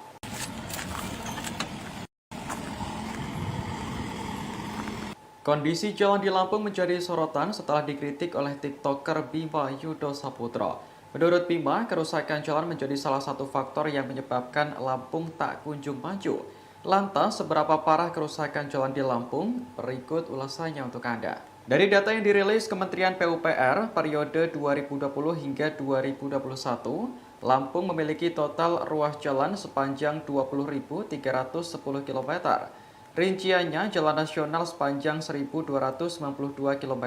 Speaker 5: Kondisi jalan di Lampung menjadi sorotan setelah dikritik oleh TikToker Bima Yudo Saputro. Menurut Bima, kerusakan jalan menjadi salah satu faktor yang menyebabkan Lampung tak kunjung maju. Lantas, seberapa parah kerusakan jalan di Lampung? Berikut ulasannya untuk Anda. Dari data yang dirilis Kementerian PUPR periode 2020 hingga 2021, Lampung memiliki total ruas jalan sepanjang 20.310 km. Rinciannya, jalan nasional sepanjang 1.292 km,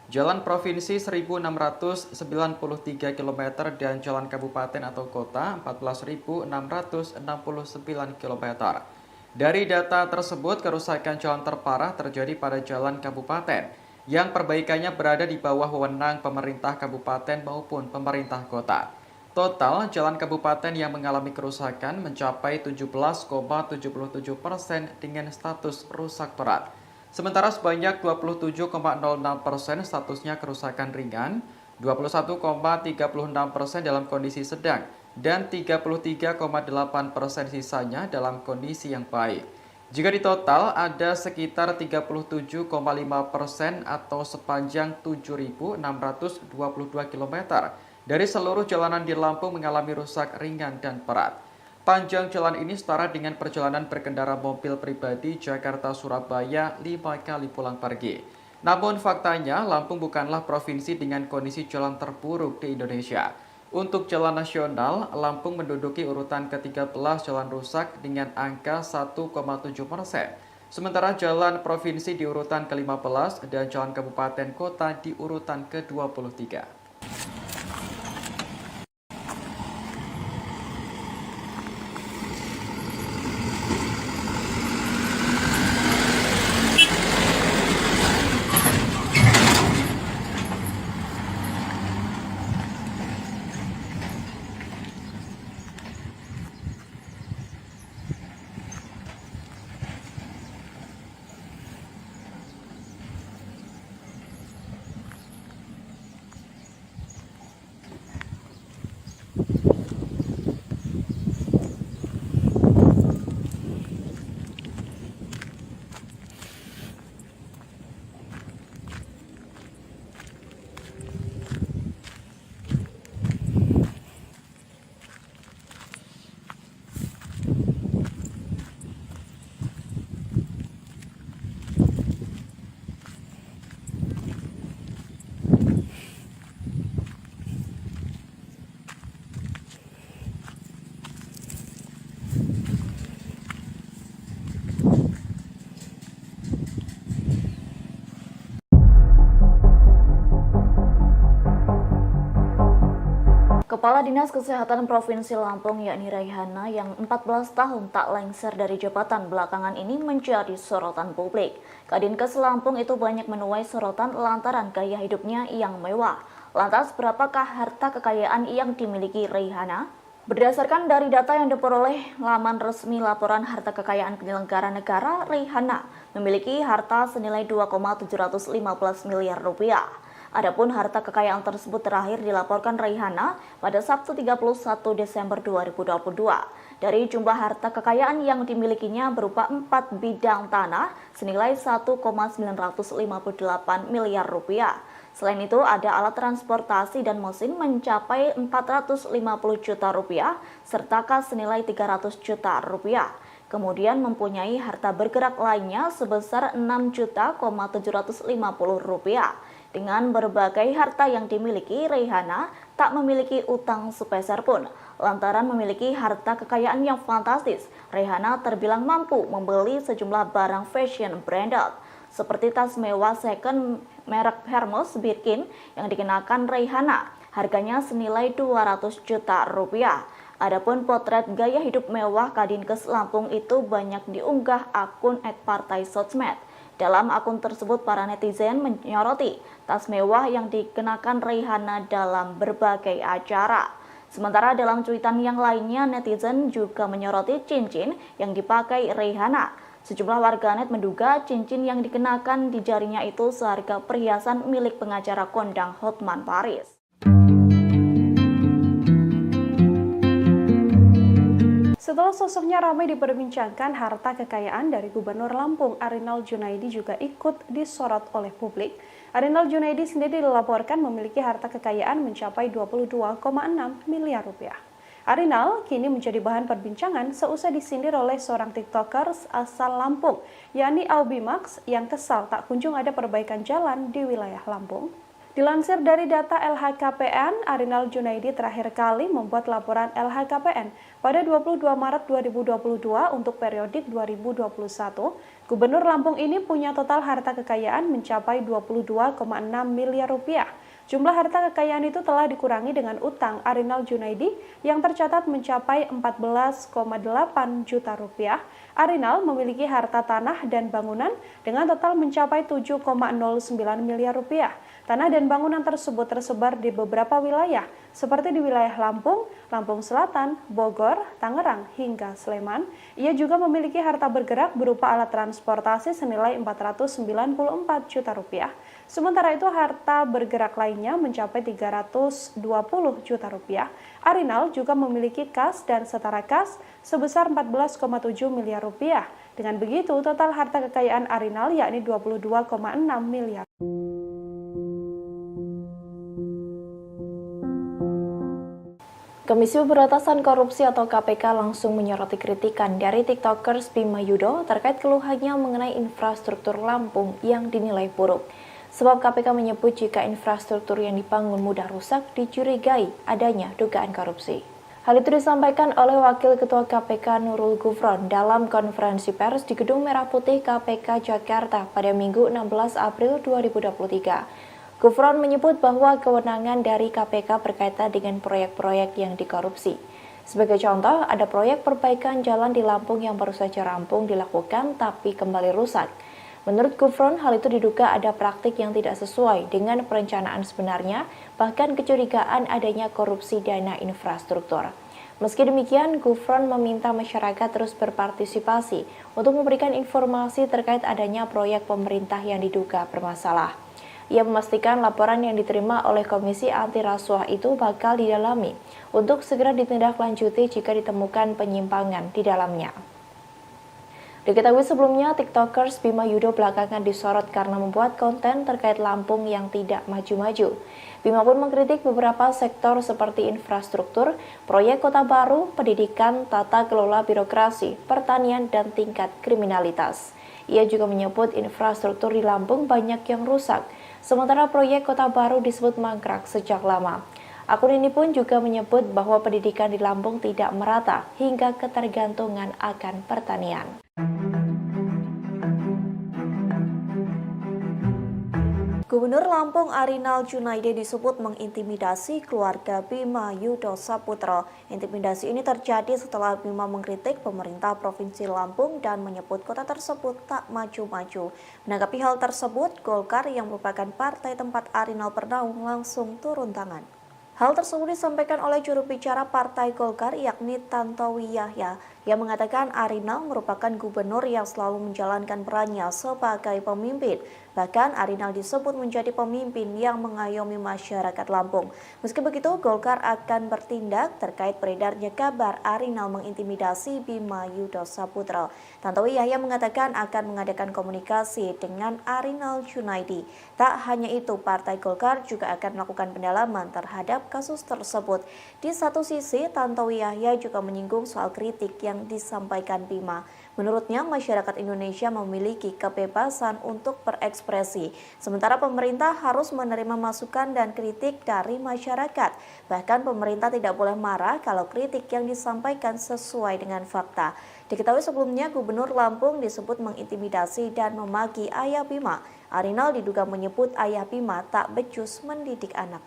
Speaker 5: jalan provinsi 1.693 km, dan jalan kabupaten atau kota 14.669 km. Dari data tersebut, kerusakan jalan terparah terjadi pada jalan kabupaten, yang perbaikannya berada di bawah wewenang pemerintah kabupaten maupun pemerintah kota. Total jalan kabupaten yang mengalami kerusakan mencapai 17,77% dengan status rusak berat. Sementara sebanyak 27,06% statusnya kerusakan ringan, 21,36% dalam kondisi sedang, dan 33,8% sisanya dalam kondisi yang baik. Jika ditotal, ada sekitar 37,5% atau sepanjang 7.622 km dari seluruh jalanan di Lampung mengalami rusak ringan dan berat. Panjang jalan ini setara dengan perjalanan berkendara mobil pribadi Jakarta-Surabaya 5 kali pulang pergi. Namun faktanya, Lampung bukanlah provinsi dengan kondisi jalan terburuk di Indonesia. Untuk jalan nasional, Lampung menduduki urutan ke-13 jalan rusak dengan angka 1,7%. Sementara jalan provinsi di urutan ke-15 dan jalan kabupaten kota di urutan ke-23.
Speaker 6: Kepala Dinas Kesehatan Provinsi Lampung yakni Raihana yang 14 tahun tak lengser dari jabatan belakangan ini menjadi sorotan publik. Kadinkes Lampung itu banyak menuai sorotan lantaran gaya hidupnya yang mewah. Lantas berapakah harta kekayaan yang dimiliki Raihana? Berdasarkan dari data yang diperoleh laman resmi laporan harta kekayaan penyelenggara negara, Raihana memiliki harta senilai 2,715 miliar rupiah. Adapun harta kekayaan tersebut terakhir dilaporkan Raihana pada Sabtu 31 Desember 2022. Dari jumlah harta kekayaan yang dimilikinya berupa 4 bidang tanah senilai 1,958 miliar rupiah. Selain itu ada alat transportasi dan mesin mencapai 450 juta rupiah serta kas senilai 300 juta rupiah. Kemudian mempunyai harta bergerak lainnya sebesar 6.750 rupiah. Dengan berbagai harta yang dimiliki, Raihana tak memiliki utang sepeser pun. Lantaran memiliki harta kekayaan yang fantastis, Raihana terbilang mampu membeli sejumlah barang fashion branded, seperti tas mewah second merek Hermes Birkin yang dikenakan Raihana. Harganya senilai 200 juta rupiah. Adapun potret gaya hidup mewah Kadinkes Lampung itu banyak diunggah akun @partai_sosmed. Dalam akun tersebut, para netizen menyoroti tas mewah yang dikenakan Raihana dalam berbagai acara. Sementara dalam cuitan yang lainnya, netizen juga menyoroti cincin yang dipakai Raihana. Sejumlah warganet menduga cincin yang dikenakan di jarinya itu seharga perhiasan milik pengacara kondang Hotman Paris.
Speaker 1: Setelah sosoknya ramai diperbincangkan, harta kekayaan dari Gubernur Lampung Arinal Junaidi juga ikut disorot oleh publik. Arinal Junaidi sendiri dilaporkan memiliki harta kekayaan mencapai 22,6 miliar rupiah. Arinal kini menjadi bahan perbincangan seusai disindir oleh seorang TikToker asal Lampung, yakni Aubimax, yang kesal tak kunjung ada perbaikan jalan di wilayah Lampung. Dilansir dari data LHKPN, Arinal Junaidi terakhir kali membuat laporan LHKPN pada 22 Maret 2022 untuk periodik 2021. Gubernur Lampung ini punya total harta kekayaan mencapai 22,6 miliar rupiah. Jumlah harta kekayaan itu telah dikurangi dengan utang Arinal Junaidi yang tercatat mencapai 14,8 juta rupiah. Arinal memiliki harta tanah dan bangunan dengan total mencapai 7,09 miliar rupiah. Tanah dan bangunan tersebut tersebar di beberapa wilayah, seperti di wilayah Lampung, Lampung Selatan, Bogor, Tangerang, hingga Sleman. Ia juga memiliki harta bergerak berupa alat transportasi senilai 494 juta rupiah. Sementara itu harta bergerak lainnya mencapai 320 juta rupiah. Arinal juga memiliki kas dan setara kas sebesar 14,7 miliar rupiah. Dengan begitu, total harta kekayaan Arinal yakni 22,6 miliar.
Speaker 4: Komisi Pemberantasan Korupsi atau KPK langsung menyoroti kritikan dari TikTokers Bima Yudo terkait keluhannya mengenai infrastruktur Lampung yang dinilai buruk. Sebab KPK menyebut jika infrastruktur yang dibangun mudah rusak dicurigai adanya dugaan korupsi. Hal itu disampaikan oleh Wakil Ketua KPK Nurul Gufron dalam konferensi pers di Gedung Merah Putih KPK Jakarta pada Minggu 16 April 2023. Gufron menyebut bahwa kewenangan dari KPK berkaitan dengan proyek-proyek yang dikorupsi. Sebagai contoh, ada proyek perbaikan jalan di Lampung yang baru saja rampung dilakukan tapi kembali rusak. Menurut Gufron, hal itu diduga ada praktik yang tidak sesuai dengan perencanaan sebenarnya, bahkan kecurigaan adanya korupsi dana infrastruktur. Meski demikian, Gufron meminta masyarakat terus berpartisipasi untuk memberikan informasi terkait adanya proyek pemerintah yang diduga bermasalah. Ia memastikan laporan yang diterima oleh Komisi Anti Rasuah itu bakal didalami untuk segera ditindaklanjuti jika ditemukan penyimpangan di dalamnya. Diketahui sebelumnya, TikTokers Bima Yudo belakangan disorot karena membuat konten terkait Lampung yang tidak maju-maju. Bima pun mengkritik beberapa sektor seperti infrastruktur, proyek kota baru, pendidikan, tata kelola birokrasi, pertanian, dan tingkat kriminalitas. Ia juga menyebut infrastruktur di Lampung banyak yang rusak, sementara proyek kota baru disebut mangkrak sejak lama. Akun ini pun juga menyebut bahwa pendidikan di Lampung tidak merata hingga ketergantungan akan pertanian. Gubernur Lampung Arinal Junaidi disebut mengintimidasi keluarga Bima Yudo Saputro. Intimidasi ini terjadi setelah Bima mengkritik pemerintah Provinsi Lampung dan menyebut kota tersebut tak maju-maju. Menanggapi hal tersebut, Golkar yang merupakan partai tempat Arinal bernaung langsung turun tangan. Hal tersebut disampaikan oleh juru bicara Partai Golkar yakni Tantowi Yahya yang mengatakan Arinal merupakan gubernur yang selalu menjalankan perannya sebagai pemimpin. Bahkan Arinal disebut menjadi pemimpin yang mengayomi masyarakat Lampung. Meski begitu, Golkar akan bertindak terkait beredarnya kabar Arinal mengintimidasi Bima Yudo Saputro. Tantowi Yahya mengatakan akan mengadakan komunikasi dengan Arinal Junaidi. Tak hanya itu, Partai Golkar juga akan melakukan pendalaman terhadap kasus tersebut. Di satu sisi, Tantowi Yahya juga menyinggung soal kritik yang disampaikan Bima. Menurutnya, masyarakat Indonesia memiliki kebebasan untuk berekspresi, sementara pemerintah harus menerima masukan dan kritik dari masyarakat. Bahkan pemerintah tidak boleh marah kalau kritik yang disampaikan sesuai dengan fakta. Diketahui sebelumnya, Gubernur Lampung disebut mengintimidasi dan memaki ayah Bima. Arinal diduga menyebut ayah Bima tak becus mendidik anak.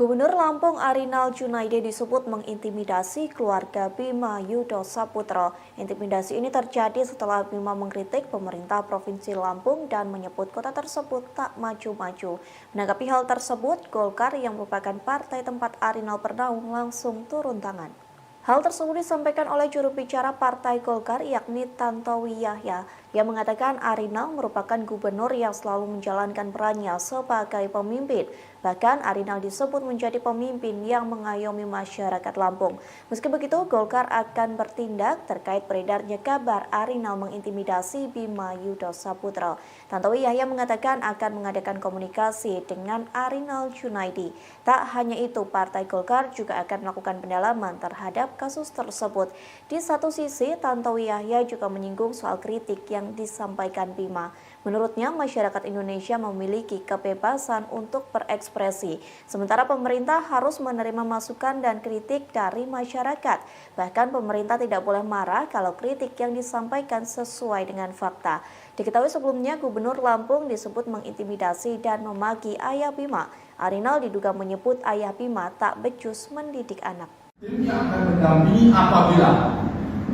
Speaker 4: Gubernur Lampung Arinal Junaidi disebut mengintimidasi keluarga Bima Yudo Saputro. Intimidasi ini terjadi setelah Bima mengkritik pemerintah Provinsi Lampung dan menyebut kota tersebut tak maju-maju. Menanggapi hal tersebut, Golkar yang merupakan partai tempat Arinal bernaung langsung turun tangan. Hal tersebut disampaikan oleh juru bicara Partai Golkar yakni Tantowi Yahya yang mengatakan Arinal merupakan gubernur yang selalu menjalankan perannya sebagai pemimpin. Bahkan Arinal disebut menjadi pemimpin yang mengayomi masyarakat Lampung. Meski begitu, Golkar akan bertindak terkait beredarnya kabar Arinal mengintimidasi Bima Yudo Saputra. Tantowi Yahya mengatakan akan mengadakan komunikasi dengan Arinal Junaidi. Tak hanya itu, Partai Golkar juga akan melakukan pendalaman terhadap kasus tersebut. Di satu sisi, Tantowi Yahya juga menyinggung soal kritik yang disampaikan Bima. Menurutnya, masyarakat Indonesia memiliki kebebasan untuk berekspresi, sementara pemerintah harus menerima masukan dan kritik dari masyarakat. Bahkan pemerintah tidak boleh marah kalau kritik yang disampaikan sesuai dengan fakta. Diketahui sebelumnya, Gubernur Lampung disebut mengintimidasi dan memaki ayah Bima. Arinal diduga menyebut ayah Bima tak becus mendidik anak.
Speaker 7: Tim yang akan mendampingi apabila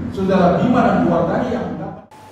Speaker 7: saudara Bima dan keluarganya yang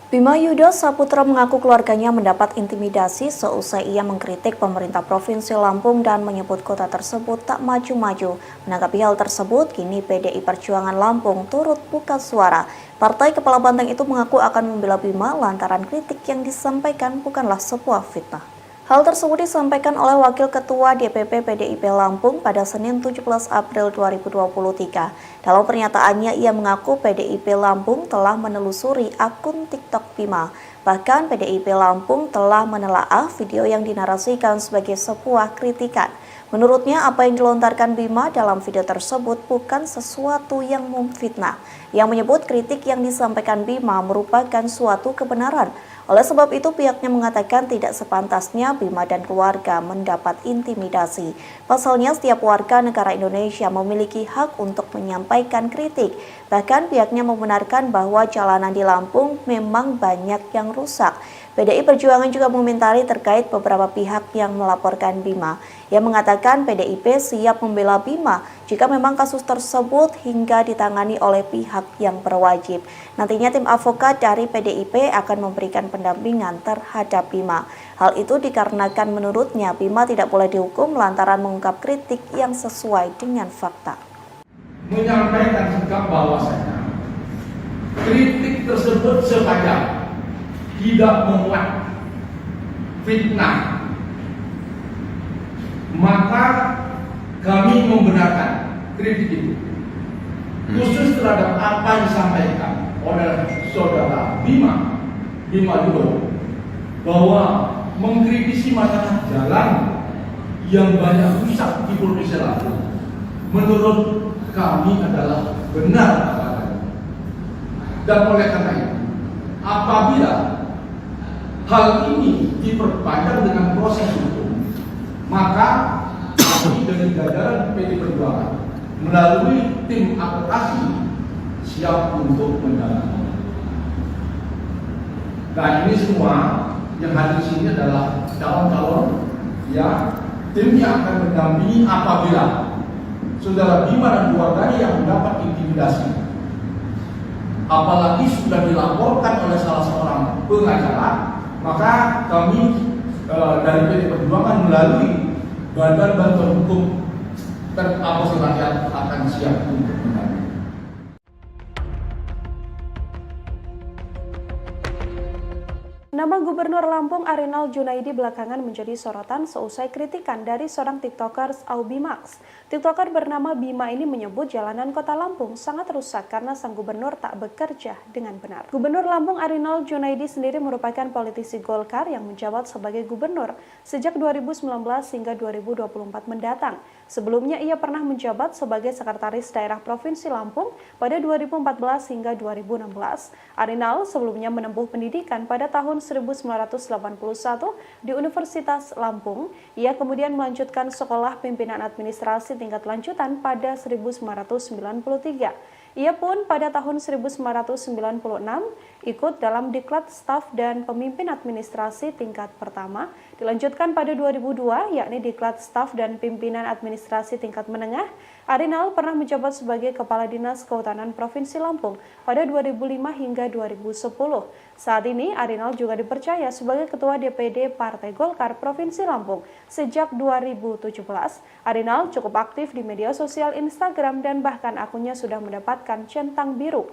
Speaker 4: Bima Yudo Saputra mengaku keluarganya mendapat intimidasi seusai ia mengkritik pemerintah Provinsi Lampung dan menyebut kota tersebut tak maju-maju. Menanggapi hal tersebut, kini PDI Perjuangan Lampung turut buka suara. Partai Kepala Banteng itu mengaku akan membela Bima lantaran kritik yang disampaikan bukanlah sebuah fitnah. Hal tersebut disampaikan oleh Wakil Ketua DPP PDIP Lampung pada Senin 17 April 2023. Dalam pernyataannya, ia mengaku PDIP Lampung telah menelusuri akun TikTok Bima. Bahkan PDIP Lampung telah menelaah video yang dinarasikan sebagai sebuah kritikan. Menurutnya, apa yang dilontarkan Bima dalam video tersebut bukan sesuatu yang memfitnah. Yang menyebut kritik yang disampaikan Bima merupakan suatu kebenaran. Oleh sebab itu, pihaknya mengatakan tidak sepantasnya Bima dan keluarga mendapat intimidasi. Pasalnya, setiap warga negara Indonesia memiliki hak untuk menyampaikan kritik. Bahkan pihaknya membenarkan bahwa jalanan di Lampung memang banyak yang rusak. PDI Perjuangan juga mengomentari terkait beberapa pihak yang melaporkan Bima. Ia mengatakan PDIP siap membela Bima jika memang kasus tersebut hingga ditangani oleh pihak yang berwajib. Nantinya tim advokat dari PDIP akan memberikan pendampingan terhadap Bima. Hal itu dikarenakan menurutnya Bima tidak boleh dihukum lantaran mengungkap kritik yang sesuai dengan fakta.
Speaker 7: menyampaikan sikap bahwasanya kritik tersebut sepanjang tidak memuat fitnah, maka kami membenarkan kritik itu, khusus terhadap apa yang disampaikan oleh saudara Bima Yudo bahwa mengkritisi masalah jalan yang banyak rusak di Provinsi Lampung menurut kami adalah benar adanya. Dan oleh karena itu, apabila hal ini diperpanjang dengan proses hukum, maka kami dari jajaran PDI Perjuangan melalui tim advokasi siap untuk mendampingi. Nah, ini semua yang hadir di sini adalah calon-calon yang timnya akan mendampingi apabila saudara Bima dan keluarganya yang mendapat intimidasi, apalagi sudah dilaporkan oleh salah seorang pengacara, maka kami dari PDI Perjuangan melalui Badan Bantuan Hukum dan Advokasi Rakyat akan siap untuk mendampingi.
Speaker 1: Nama Gubernur Lampung Arinal Junaidi belakangan menjadi sorotan seusai kritikan dari seorang tiktokers Aubimax. Tiktoker bernama Bima ini menyebut jalanan kota Lampung sangat rusak karena sang gubernur tak bekerja dengan benar. Gubernur Lampung Arinal Junaidi sendiri merupakan politisi Golkar yang menjabat sebagai gubernur sejak 2019 hingga 2024 mendatang. Sebelumnya ia pernah menjabat sebagai sekretaris daerah Provinsi Lampung pada 2014 hingga 2016. Arinal sebelumnya menempuh pendidikan pada tahun 1981 di Universitas Lampung. Ia kemudian melanjutkan sekolah pimpinan administrasi tingkat lanjutan pada 1993. Ia pun pada tahun 1996 ikut dalam Diklat Staf dan Pemimpin Administrasi tingkat pertama, dilanjutkan pada 2002 yakni Diklat Staf dan Pimpinan Administrasi tingkat menengah. Arinal pernah menjabat sebagai Kepala Dinas Kehutanan Provinsi Lampung pada 2005 hingga 2010. Saat ini Arinal juga dipercaya sebagai Ketua DPD Partai Golkar Provinsi Lampung. Sejak 2017, Arinal cukup aktif di media sosial Instagram dan bahkan akunnya sudah mendapatkan centang biru.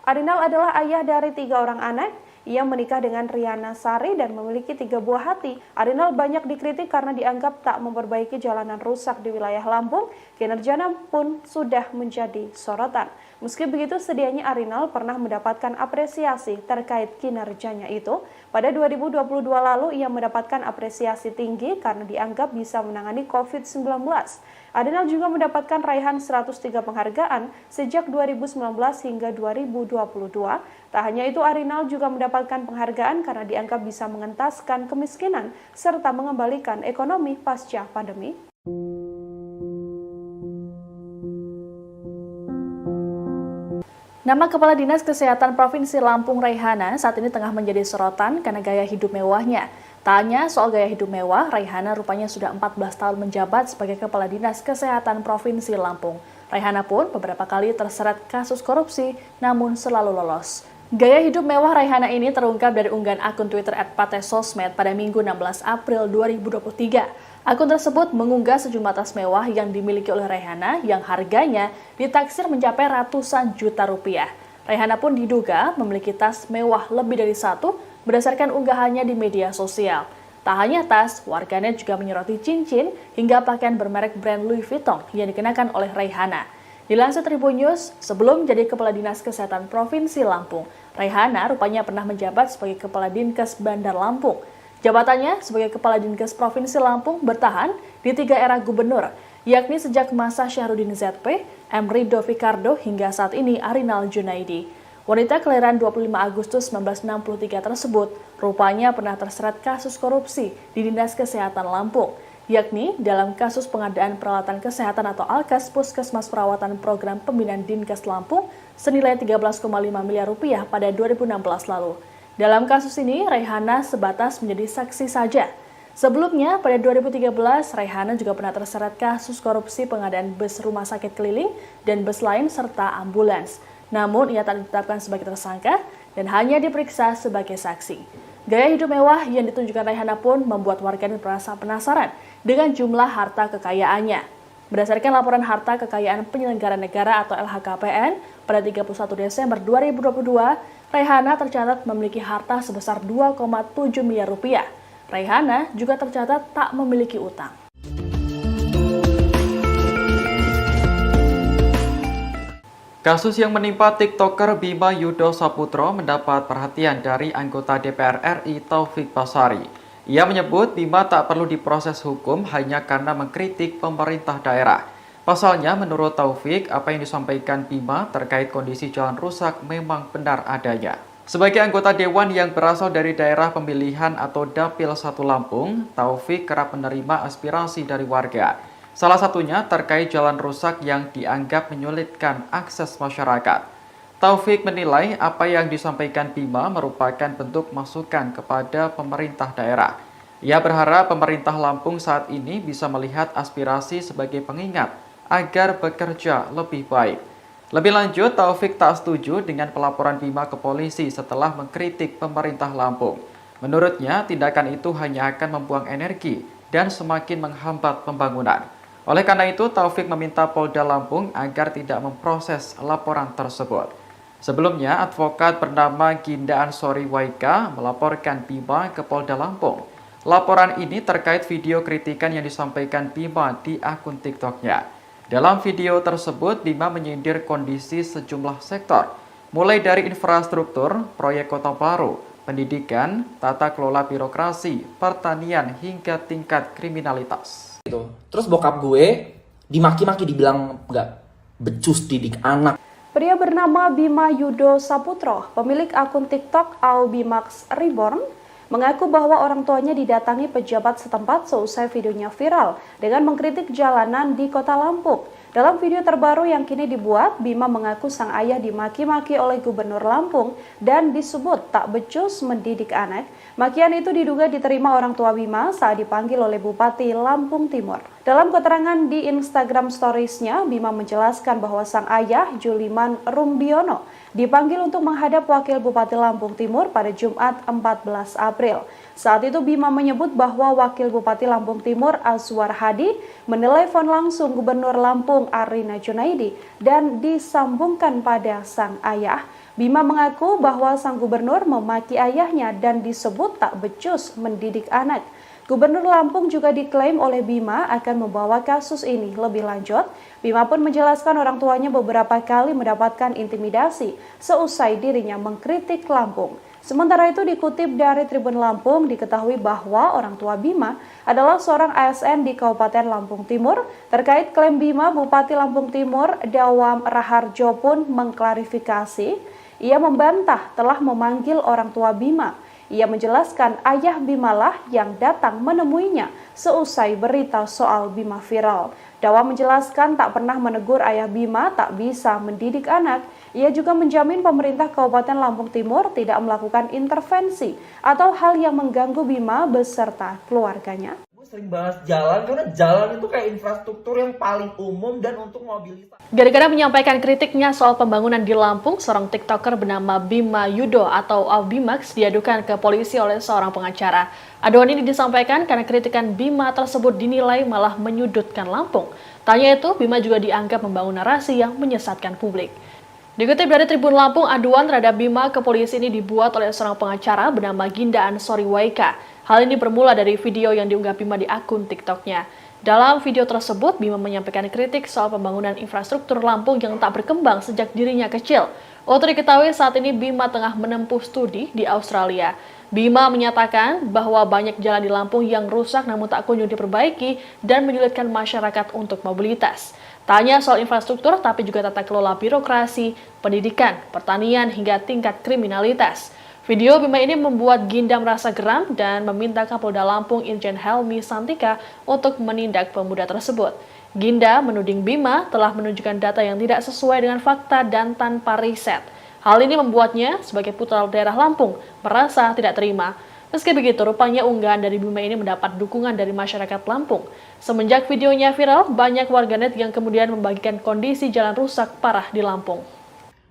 Speaker 1: Arinal adalah ayah dari 3 orang anak. ia menikah dengan Riana Sari dan memiliki 3 buah hati. Arinal banyak dikritik karena dianggap tak memperbaiki jalanan rusak di wilayah Lampung. Kinerjanya pun sudah menjadi sorotan. Meski begitu, sedianya Arinal pernah mendapatkan apresiasi terkait kinerjanya itu. Pada 2022 lalu, ia mendapatkan apresiasi tinggi karena dianggap bisa menangani COVID-19. Arinal juga mendapatkan raihan 103 penghargaan sejak 2019 hingga 2022. Tak hanya itu, Arinal juga mendapatkan penghargaan karena dianggap bisa mengentaskan kemiskinan serta mengembalikan ekonomi pasca pandemi.
Speaker 3: Nama Kepala Dinas Kesehatan Provinsi Lampung Raihana saat ini tengah menjadi sorotan karena gaya hidup mewahnya. Tak hanya soal gaya hidup mewah, Raihana rupanya sudah 14 tahun menjabat sebagai Kepala Dinas Kesehatan Provinsi Lampung. Raihana pun beberapa kali terseret kasus korupsi, namun selalu lolos. Gaya hidup mewah Raihana ini terungkap dari unggahan akun Twitter @patesosmed pada Minggu 16 April 2023. Akun tersebut mengunggah sejumlah tas mewah yang dimiliki oleh Raihana yang harganya ditaksir mencapai ratusan juta rupiah. Raihana pun diduga memiliki tas mewah lebih dari satu berdasarkan unggahannya di media sosial. Tak hanya tas, warganet juga menyoroti cincin hingga pakaian bermerek brand Louis Vuitton yang dikenakan oleh Raihana. Dilansir Tribun News, sebelum menjadi Kepala Dinas Kesehatan Provinsi Lampung, Raihana rupanya pernah menjabat sebagai Kepala Dinkes Bandar Lampung. Jabatannya sebagai Kepala Dinkes Provinsi Lampung bertahan di 3 era gubernur, yakni sejak masa Syahrudin ZP, M. Rido Fikardo hingga saat ini Arinal Junaidi. Wanita kelahiran 25 Agustus 1963 tersebut rupanya pernah terseret kasus korupsi di Dinas Kesehatan Lampung, yakni dalam kasus pengadaan peralatan kesehatan atau Alkes Puskesmas Perawatan Program Pembinaan Dinkes Lampung senilai 13,5 miliar rupiah pada 2016 lalu. Dalam kasus ini, Raihana sebatas menjadi saksi saja. Sebelumnya, pada 2013, Raihana juga pernah terseret kasus korupsi pengadaan bus rumah sakit keliling dan bus lain serta ambulans. Namun, ia tak ditetapkan sebagai tersangka dan hanya diperiksa sebagai saksi. Gaya hidup mewah yang ditunjukkan Raihana pun membuat warganet merasa penasaran dengan jumlah harta kekayaannya. Berdasarkan laporan harta kekayaan penyelenggara negara atau LHKPN pada 31 Desember 2022, Raihana tercatat memiliki harta sebesar 2,7 miliar rupiah. Raihana juga tercatat tak memiliki utang.
Speaker 5: Kasus yang menimpa TikToker Bima Yudo Saputro mendapat perhatian dari anggota DPR RI Taufik Basari. Ia menyebut Bima tak perlu diproses hukum hanya karena mengkritik pemerintah daerah. Pasalnya, menurut Taufik, apa yang disampaikan Bima terkait kondisi jalan rusak memang benar adanya. Sebagai anggota Dewan yang berasal dari daerah pemilihan atau Dapil 1 Lampung, Taufik kerap menerima aspirasi dari warga. Salah satunya terkait jalan rusak yang dianggap menyulitkan akses masyarakat. Taufik menilai apa yang disampaikan Bima merupakan bentuk masukan kepada pemerintah daerah. Ia berharap pemerintah Lampung saat ini bisa melihat aspirasi sebagai pengingat agar bekerja lebih baik. Lebih lanjut, Taufik tak setuju dengan pelaporan Bima ke polisi setelah mengkritik pemerintah Lampung. Menurutnya, tindakan itu hanya akan membuang energi dan semakin menghambat pembangunan. Oleh karena itu, Taufik meminta Polda Lampung agar tidak memproses laporan tersebut. Sebelumnya, advokat bernama Ginda Ansori Waika melaporkan Bima ke Polda Lampung. Laporan ini terkait video kritikan yang disampaikan Bima di akun TikTok-nya. Dalam video tersebut, Bima menyindir kondisi sejumlah sektor, mulai dari infrastruktur, proyek kota baru, pendidikan, tata kelola birokrasi, pertanian, hingga tingkat kriminalitas.
Speaker 2: Terus bokap gue dimaki-maki, dibilang nggak becus didik anak.
Speaker 1: Pria bernama Bima Yudo Saputro, pemilik akun TikTok Aubimax Reborn, mengaku bahwa orang tuanya didatangi pejabat setempat seusai videonya viral dengan mengkritik jalanan di kota Lampung. Dalam video terbaru yang kini dibuat, Bima mengaku sang ayah dimaki-maki oleh Gubernur Lampung dan disebut tak becus mendidik anak. Makian itu diduga diterima orang tua Bima saat dipanggil oleh Bupati Lampung Timur. Dalam keterangan di Instagram Stories-nya, Bima menjelaskan bahwa sang ayah, Juliman Rumbiono, dipanggil untuk menghadap Wakil Bupati Lampung Timur pada Jumat 14 April. Saat itu Bima menyebut bahwa Wakil Bupati Lampung Timur, Azwar Hadi, menelepon langsung Gubernur Lampung, Arina Junaidi, dan disambungkan pada sang ayah. Bima mengaku bahwa sang gubernur memaki ayahnya dan disebut tak becus mendidik anak. Gubernur Lampung juga diklaim oleh Bima akan membawa kasus ini lebih lanjut. Bima pun menjelaskan orang tuanya beberapa kali mendapatkan intimidasi seusai dirinya mengkritik Lampung. Sementara itu dikutip dari Tribun Lampung, diketahui bahwa orang tua Bima adalah seorang ASN di Kabupaten Lampung Timur. Terkait klaim Bima, Bupati Lampung Timur, Dawam Raharjo pun mengklarifikasi. Ia membantah telah memanggil orang tua Bima. Ia menjelaskan ayah Bima lah yang datang menemuinya seusai berita soal Bima viral. Dawa menjelaskan tak pernah menegur ayah Bima tak bisa mendidik anak. Ia juga menjamin pemerintah Kabupaten Lampung Timur tidak melakukan intervensi atau hal yang mengganggu Bima beserta keluarganya.
Speaker 2: Sering bahas jalan karena jalan itu kayak infrastruktur yang paling umum dan untuk mobilitas.
Speaker 3: Gara-gara menyampaikan kritiknya soal pembangunan di Lampung, seorang TikToker bernama Bima Yudo atau Bimax diadukan ke polisi oleh seorang pengacara. Aduan ini disampaikan karena kritikan Bima tersebut dinilai malah menyudutkan Lampung. Tanya itu, Bima juga dianggap membangun narasi yang menyesatkan publik. Dikutip dari Tribun Lampung, aduan terhadap Bima ke polisi ini dibuat oleh seorang pengacara bernama Ginda Ansori Waika. Hal ini bermula dari video yang diunggah Bima di akun TikTok-nya. Dalam video tersebut, Bima menyampaikan kritik soal pembangunan infrastruktur Lampung yang tak berkembang sejak dirinya kecil. Untuk diketahui saat ini Bima tengah menempuh studi di Australia. Bima menyatakan bahwa banyak jalan di Lampung yang rusak namun tak kunjung diperbaiki dan menyulitkan masyarakat untuk mobilitas. Tanya soal infrastruktur, tapi juga tata kelola birokrasi, pendidikan, pertanian, hingga tingkat kriminalitas. Video Bima ini membuat Ginda merasa geram dan meminta Kapolda Lampung Irjen Helmi Santika untuk menindak pemuda tersebut. Ginda menuding Bima telah menunjukkan data yang tidak sesuai dengan fakta dan tanpa riset. Hal ini membuatnya sebagai putra daerah Lampung merasa tidak terima. Meski begitu, rupanya unggahan dari Bima ini mendapat dukungan dari masyarakat Lampung. Semenjak videonya viral, banyak warganet yang kemudian membagikan kondisi jalan rusak parah di Lampung.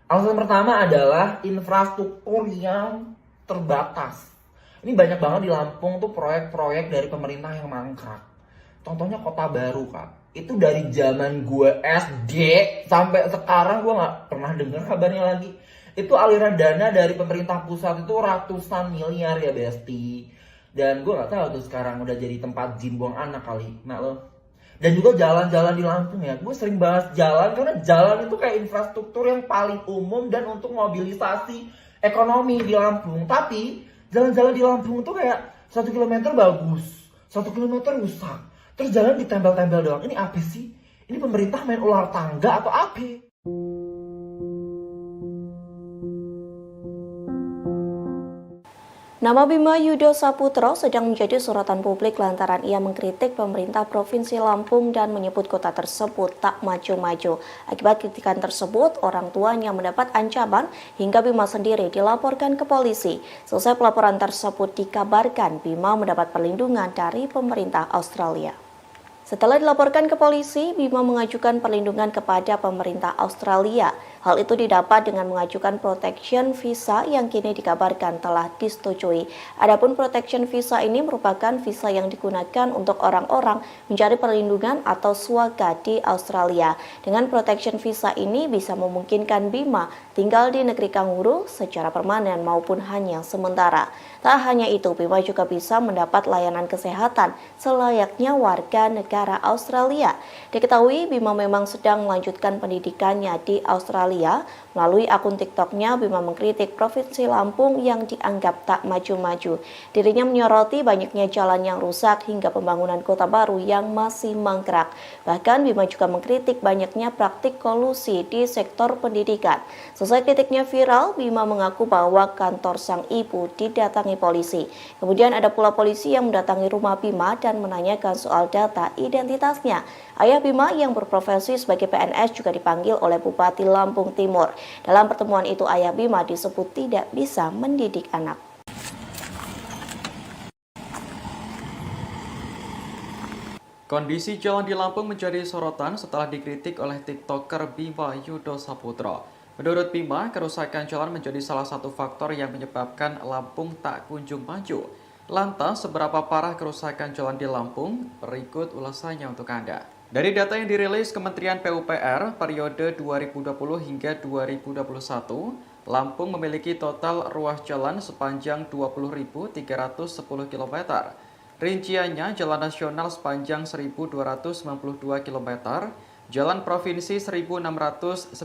Speaker 2: Alasan pertama adalah infrastruktur yang terbatas. Ini banyak banget di Lampung tuh proyek-proyek dari pemerintah yang mangkrak. Contohnya Kota Baru, Kak. Itu dari zaman gue SD sampai sekarang gue nggak pernah dengar kabarnya lagi. Itu aliran dana dari pemerintah pusat itu ratusan miliar ya Besti. Dan gue nggak tahu tuh sekarang udah jadi tempat jin buang anak kali. Nah lo. Dan juga jalan-jalan di Lampung ya. Gue sering bahas jalan karena jalan itu kayak infrastruktur yang paling umum dan untuk mobilisasi ekonomi di Lampung. Tapi jalan-jalan di Lampung tuh kayak 1 kilometer bagus, 1 kilometer rusak. Terus jalan ditempel-tempel doang. Ini apa sih? Ini pemerintah main ular tangga atau apa?
Speaker 4: Nama Bima Yudo Saputro sedang menjadi sorotan publik lantaran ia mengkritik pemerintah Provinsi Lampung dan menyebut kota tersebut tak maju-maju. Akibat kritikan tersebut, orang tuanya mendapat ancaman hingga Bima sendiri dilaporkan ke polisi. Selesai pelaporan tersebut dikabarkan Bima mendapat perlindungan dari pemerintah Australia. Setelah dilaporkan ke polisi, Bima mengajukan perlindungan kepada pemerintah Australia. Hal itu didapat dengan mengajukan protection visa yang kini dikabarkan telah disetujui. Adapun protection visa ini merupakan visa yang digunakan untuk orang-orang mencari perlindungan atau swaga di Australia. Dengan protection visa ini bisa memungkinkan Bima tinggal di negeri kanguru secara permanen maupun hanya sementara. Tak hanya itu, Bima juga bisa mendapat layanan kesehatan selayaknya warga negara Australia. Diketahui Bima memang sedang melanjutkan pendidikannya di Australia. Melalui akun TikTok-nya, Bima mengkritik Provinsi Lampung yang dianggap tak maju-maju. Dirinya menyoroti banyaknya jalan yang rusak hingga pembangunan kota baru yang masih mangkrak. Bahkan Bima juga mengkritik banyaknya praktik kolusi di sektor pendidikan. Selesai kritiknya viral, Bima mengaku bahwa kantor sang ibu didatangi polisi. Kemudian ada pula polisi yang mendatangi rumah Bima dan menanyakan soal data identitasnya. Ayah Bima yang berprofesi sebagai PNS juga dipanggil oleh Bupati Lampung Timur. Dalam pertemuan itu, ayah Bima disebut tidak bisa mendidik anak.
Speaker 5: Kondisi jalan di Lampung menjadi sorotan setelah dikritik oleh TikToker Bima Yudo Saputro. Menurut Bima, kerusakan jalan menjadi salah satu faktor yang menyebabkan Lampung tak kunjung maju. Lantas, seberapa parah kerusakan jalan di Lampung? Berikut ulasannya untuk Anda. Dari data yang dirilis Kementerian PUPR periode 2020 hingga 2021, Lampung memiliki total ruas jalan sepanjang 20.310 km. Rinciannya, jalan nasional sepanjang 1.292 km, jalan provinsi 1.693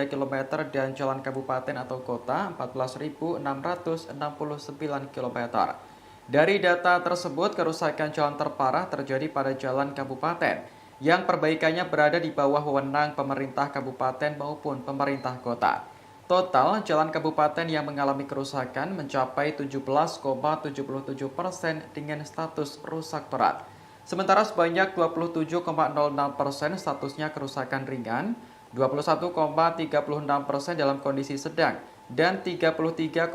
Speaker 5: km, dan jalan kabupaten atau kota 14.669 km. Dari data tersebut, kerusakan jalan terparah terjadi pada jalan kabupaten, yang perbaikannya berada di bawah wewenang pemerintah kabupaten maupun pemerintah kota. Total, jalan kabupaten yang mengalami kerusakan mencapai 17,77% dengan status rusak berat. Sementara sebanyak 27,06% statusnya kerusakan ringan, 21,36% dalam kondisi sedang, dan 33,8%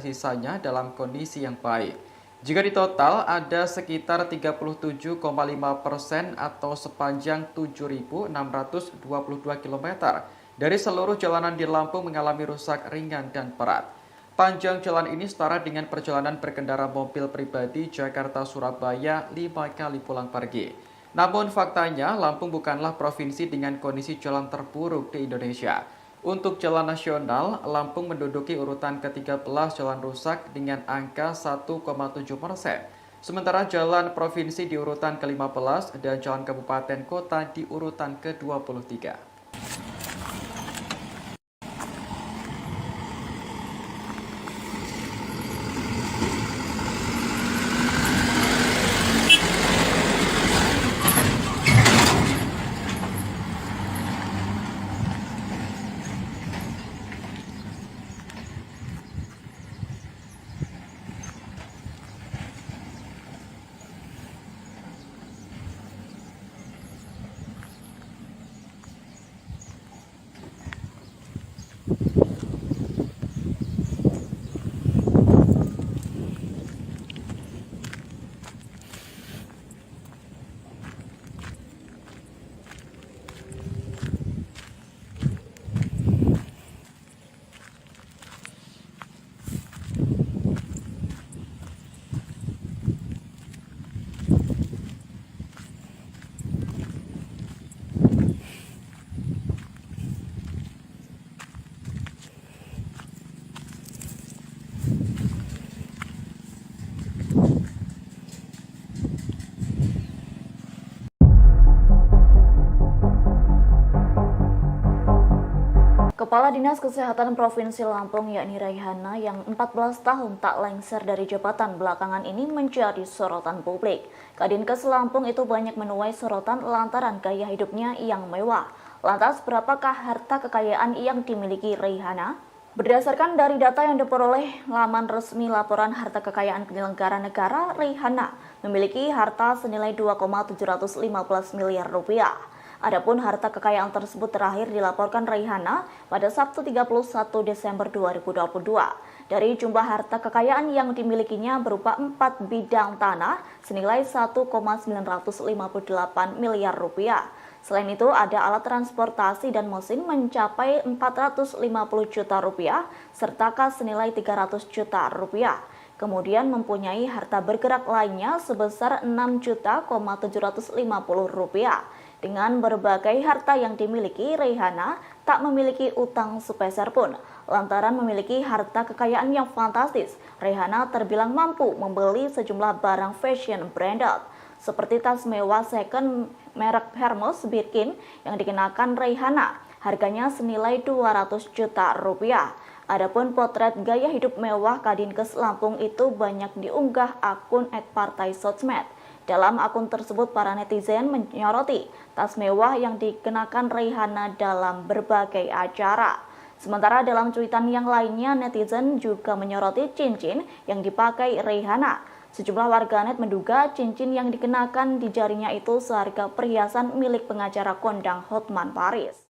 Speaker 5: sisanya dalam kondisi yang baik. Jika ditotal, ada sekitar 37,5% atau sepanjang 7.622 km dari seluruh jalanan di Lampung mengalami rusak ringan dan berat. Panjang jalan ini setara dengan perjalanan berkendara mobil pribadi Jakarta-Surabaya 5 kali pulang pergi. Namun faktanya, Lampung bukanlah provinsi dengan kondisi jalan terburuk di Indonesia. Untuk jalan nasional, Lampung menduduki urutan ke-13 jalan rusak dengan angka 1,7%. Sementara jalan provinsi di urutan ke-15 dan jalan kabupaten kota di urutan ke-23.
Speaker 6: Kepala Dinas Kesehatan Provinsi Lampung yakni Raihana yang 14 tahun tak lengser dari jabatan belakangan ini menjadi sorotan publik. Kadinkes Lampung itu banyak menuai sorotan lantaran gaya hidupnya yang mewah. Lantas berapakah harta kekayaan yang dimiliki Raihana? Berdasarkan dari data yang diperoleh laman resmi laporan harta kekayaan penyelenggara negara, Raihana memiliki harta senilai 2,715 miliar rupiah. Adapun harta kekayaan tersebut terakhir dilaporkan Raihana pada Sabtu 31 Desember 2022. Dari jumlah harta kekayaan yang dimilikinya berupa 4 bidang tanah senilai 1,958 miliar rupiah. Selain itu ada alat transportasi dan mesin mencapai 450 juta rupiah serta kas senilai 300 juta rupiah. Kemudian mempunyai harta bergerak lainnya sebesar 6.750 rupiah. Dengan berbagai harta yang dimiliki, Raihana tak memiliki utang sepeser pun. Lantaran memiliki harta kekayaan yang fantastis, Raihana terbilang mampu membeli sejumlah barang fashion branded, seperti tas mewah second merek Hermes Birkin yang dikenakan Raihana. Harganya senilai 200 juta rupiah. Adapun potret gaya hidup mewah Kadinkes Lampung itu banyak diunggah akun @partai_sosmed. Dalam akun tersebut, para netizen menyoroti tas mewah yang dikenakan Raihana dalam berbagai acara. Sementara dalam cuitan yang lainnya, netizen juga menyoroti cincin yang dipakai Raihana. Sejumlah warganet menduga cincin yang dikenakan di jarinya itu seharga perhiasan milik pengacara kondang Hotman Paris.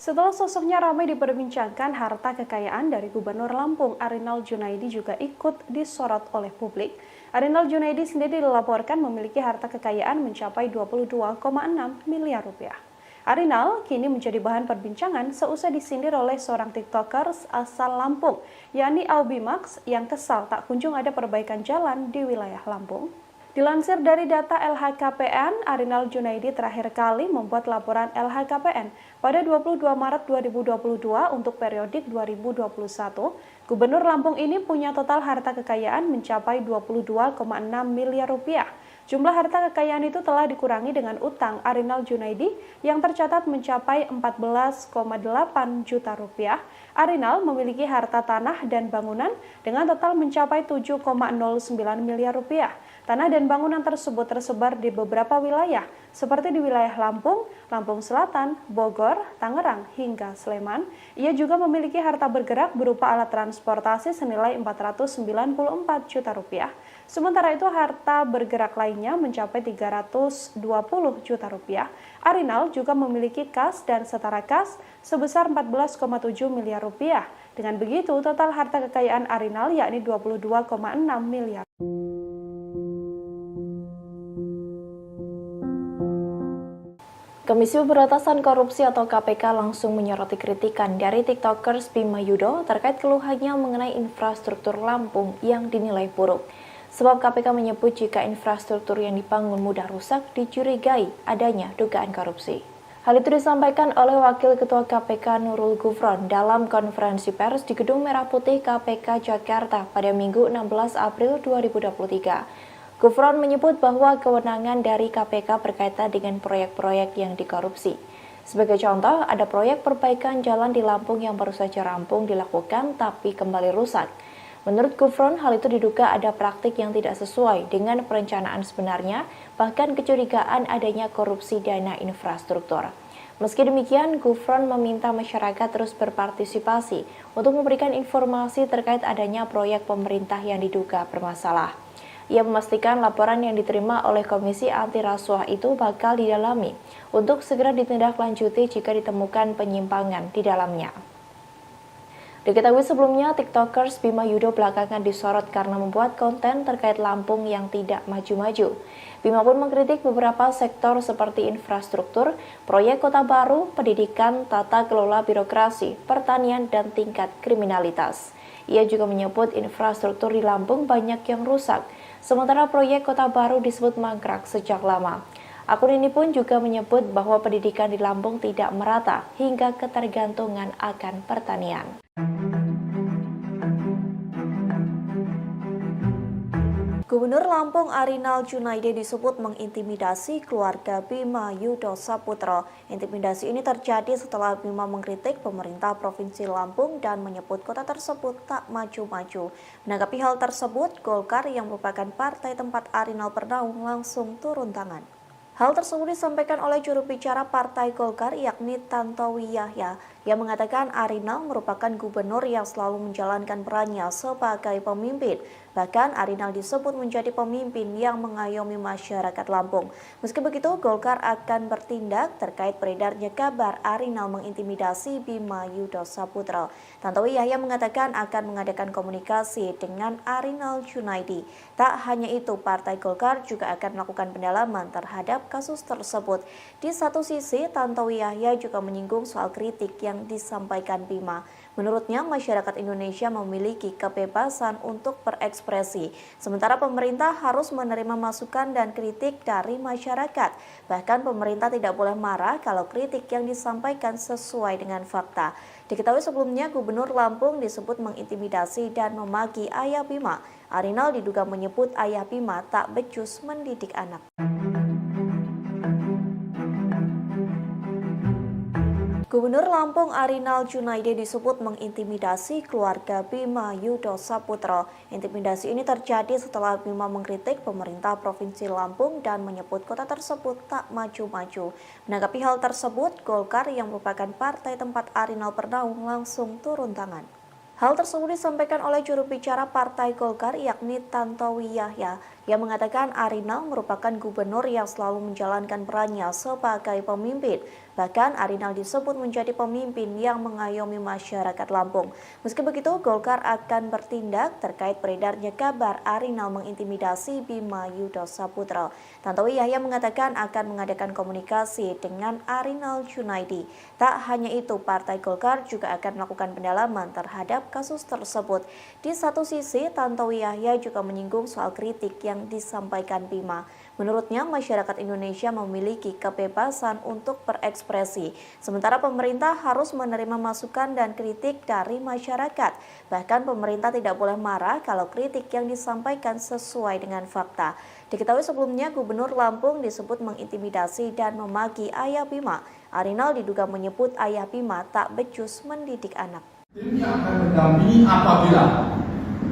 Speaker 1: Setelah Walau sosoknya ramai diperbincangkan, harta kekayaan dari Gubernur Lampung Arinal Junaidi juga ikut disorot oleh publik. Arinal Junaidi sendiri dilaporkan memiliki harta kekayaan mencapai 22,6 miliar rupiah. Arinal kini menjadi bahan perbincangan seusai disindir oleh seorang tiktokers asal Lampung, yakni Aubimax, yang kesal tak kunjung ada perbaikan jalan di wilayah Lampung. Dilansir dari data LHKPN, Arinal Junaidi terakhir kali membuat laporan LHKPN pada 22 Maret 2022 untuk periodik 2021. Gubernur Lampung ini punya total harta kekayaan mencapai 22,6 miliar rupiah. Jumlah harta kekayaan itu telah dikurangi dengan utang Arinal Junaidi yang tercatat mencapai 14,8 juta rupiah. Arinal memiliki harta tanah dan bangunan dengan total mencapai 7,09 miliar rupiah. Tanah dan bangunan tersebut tersebar di beberapa wilayah, seperti di wilayah Lampung, Lampung Selatan, Bogor, Tangerang, hingga Sleman. Ia juga memiliki harta bergerak berupa alat transportasi senilai 494 juta rupiah. Sementara itu harta bergerak lainnya mencapai 320 juta rupiah. Arinal juga memiliki kas dan setara kas sebesar 14,7 miliar rupiah. Dengan begitu, total harta kekayaan Arinal yakni 22,6 miliar.
Speaker 4: Komisi Pemberantasan Korupsi atau KPK langsung menyoroti kritikan dari tiktokers Bima Yudo terkait keluhannya mengenai infrastruktur Lampung yang dinilai buruk. Sebab KPK menyebut jika infrastruktur yang dibangun mudah rusak dicurigai adanya dugaan korupsi. Hal itu disampaikan oleh Wakil Ketua KPK Nurul Gufron dalam konferensi pers di Gedung Merah Putih KPK Jakarta pada Minggu 16 April 2023. Gufron menyebut bahwa kewenangan dari KPK berkaitan dengan proyek-proyek yang dikorupsi. Sebagai contoh, ada proyek perbaikan jalan di Lampung yang baru saja rampung dilakukan tapi kembali rusak. Menurut Gufron, hal itu diduga ada praktik yang tidak sesuai dengan perencanaan sebenarnya, bahkan kecurigaan adanya korupsi dana infrastruktur. Meski demikian, Gufron meminta masyarakat terus berpartisipasi untuk memberikan informasi terkait adanya proyek pemerintah yang diduga bermasalah. Ia memastikan laporan yang diterima oleh Komisi Anti Rasuah itu bakal didalami untuk segera ditindaklanjuti jika ditemukan penyimpangan di dalamnya. Diketahui sebelumnya, tiktokers Bima Yudo belakangan disorot karena membuat konten terkait Lampung yang tidak maju-maju. Bima pun mengkritik beberapa sektor seperti infrastruktur, proyek kota baru, pendidikan, tata kelola birokrasi, pertanian, dan tingkat kriminalitas. Ia juga menyebut infrastruktur di Lampung banyak yang rusak, sementara proyek kota baru disebut mangkrak sejak lama. Akun ini pun juga menyebut bahwa pendidikan di Lampung tidak merata hingga ketergantungan akan pertanian. Gubernur Lampung Arinal Junaidi disebut mengintimidasi keluarga Bima Yudo Saputro. Intimidasi ini terjadi setelah Bima mengkritik pemerintah Provinsi Lampung dan menyebut kota tersebut tak maju-maju. Menanggapi hal tersebut, Golkar yang merupakan partai tempat Arinal bernaung langsung turun tangan. Hal tersebut disampaikan oleh juru bicara Partai Golkar yakni Tantowi Yahya yang mengatakan Arinal merupakan gubernur yang selalu menjalankan perannya sebagai pemimpin. Bahkan Arinal disebut menjadi pemimpin yang mengayomi masyarakat Lampung. Meski begitu, Golkar akan bertindak terkait beredarnya kabar Arinal mengintimidasi Bima Yudo Saputro. Tantowi Yahya mengatakan akan mengadakan komunikasi dengan Arinal Junaidi. Tak hanya itu, Partai Golkar juga akan melakukan pendalaman terhadap kasus tersebut. Di satu sisi, Tantowi Yahya juga menyinggung soal kritik yang disampaikan Bima. Menurutnya, masyarakat Indonesia memiliki kebebasan untuk berekspresi, sementara pemerintah harus menerima masukan dan kritik dari masyarakat. Bahkan pemerintah tidak boleh marah kalau kritik yang disampaikan sesuai dengan fakta. Diketahui sebelumnya, Gubernur Lampung disebut mengintimidasi dan memaki ayah Bima. Arinal diduga menyebut ayah Bima tak becus mendidik anak. Gubernur Lampung Arinal Junaidi disebut mengintimidasi keluarga Bima Yudo Saputro. Intimidasi ini terjadi setelah Bima mengkritik pemerintah Provinsi Lampung dan menyebut kota tersebut tak maju-maju. Menanggapi hal tersebut, Golkar yang merupakan partai tempat Arinal bernaung langsung turun tangan. Hal tersebut disampaikan oleh juru bicara Partai Golkar yakni Tantowi Yahya Ia mengatakan Arinal merupakan gubernur yang selalu menjalankan perannya sebagai pemimpin. Bahkan Arinal disebut menjadi pemimpin yang mengayomi masyarakat Lampung. Meski begitu, Golkar akan bertindak terkait beredarnya kabar Arinal mengintimidasi Bima Yudho Saputra. Tantowi Yahya mengatakan akan mengadakan komunikasi dengan Arinal Junaidi. Tak hanya itu, Partai Golkar juga akan melakukan pendalaman terhadap kasus tersebut. Di satu sisi, Tantowi Yahya juga menyinggung soal kritik yang disampaikan Bima. Menurutnya, masyarakat Indonesia memiliki kebebasan untuk berekspresi, sementara pemerintah harus menerima masukan dan kritik dari masyarakat. Bahkan pemerintah tidak boleh marah kalau kritik yang disampaikan sesuai dengan fakta. Diketahui sebelumnya, Gubernur Lampung disebut mengintimidasi dan memaki ayah Bima. Arinal diduga menyebut ayah Bima tak becus mendidik anak.
Speaker 7: Tim yang akan mendampingi apabila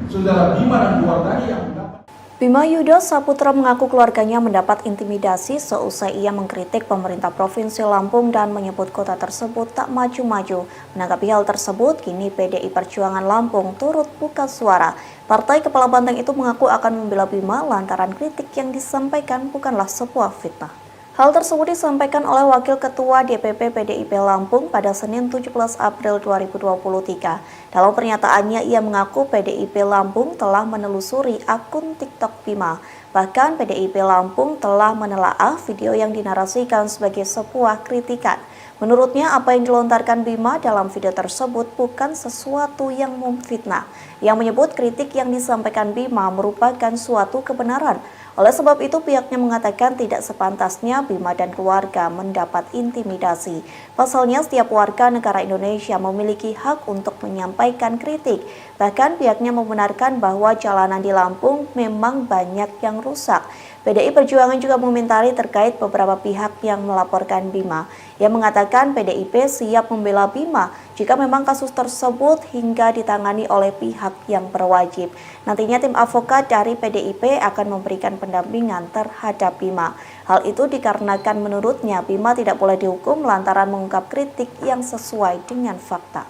Speaker 7: saudara Bima dan keluarganya yang mendapat.
Speaker 4: Bima Yudho Saputra mengaku keluarganya mendapat intimidasi seusai ia mengkritik pemerintah Provinsi Lampung dan menyebut kota tersebut tak maju-maju. Menanggapi hal tersebut, kini PDI Perjuangan Lampung turut buka suara. Partai Kepala Banteng itu mengaku akan membela Bima lantaran kritik yang disampaikan bukanlah sebuah fitnah. Hal tersebut disampaikan oleh Wakil Ketua DPP PDIP Lampung pada Senin 17 April 2023. Dalam pernyataannya, ia mengaku PDIP Lampung telah menelusuri akun TikTok Bima. Bahkan PDIP Lampung telah menelaah video yang dinarasikan sebagai sebuah kritikan. Menurutnya, apa yang dilontarkan Bima dalam video tersebut bukan sesuatu yang memfitnah. Yang menyebut kritik yang disampaikan Bima merupakan suatu kebenaran. Oleh sebab itu, pihaknya mengatakan tidak sepantasnya Bima dan keluarga mendapat intimidasi. Pasalnya, setiap warga negara Indonesia memiliki hak untuk menyampaikan kritik. Bahkan pihaknya membenarkan bahwa jalanan di Lampung memang banyak yang rusak. PDI Perjuangan juga mengomentari terkait beberapa pihak yang melaporkan Bima. Ia mengatakan PDIP siap membela Bima jika memang kasus tersebut hingga ditangani oleh pihak yang berwajib. Nantinya tim advokat dari PDIP akan memberikan pendampingan terhadap Bima. Hal itu dikarenakan menurutnya Bima tidak boleh dihukum lantaran mengungkap kritik yang sesuai dengan fakta.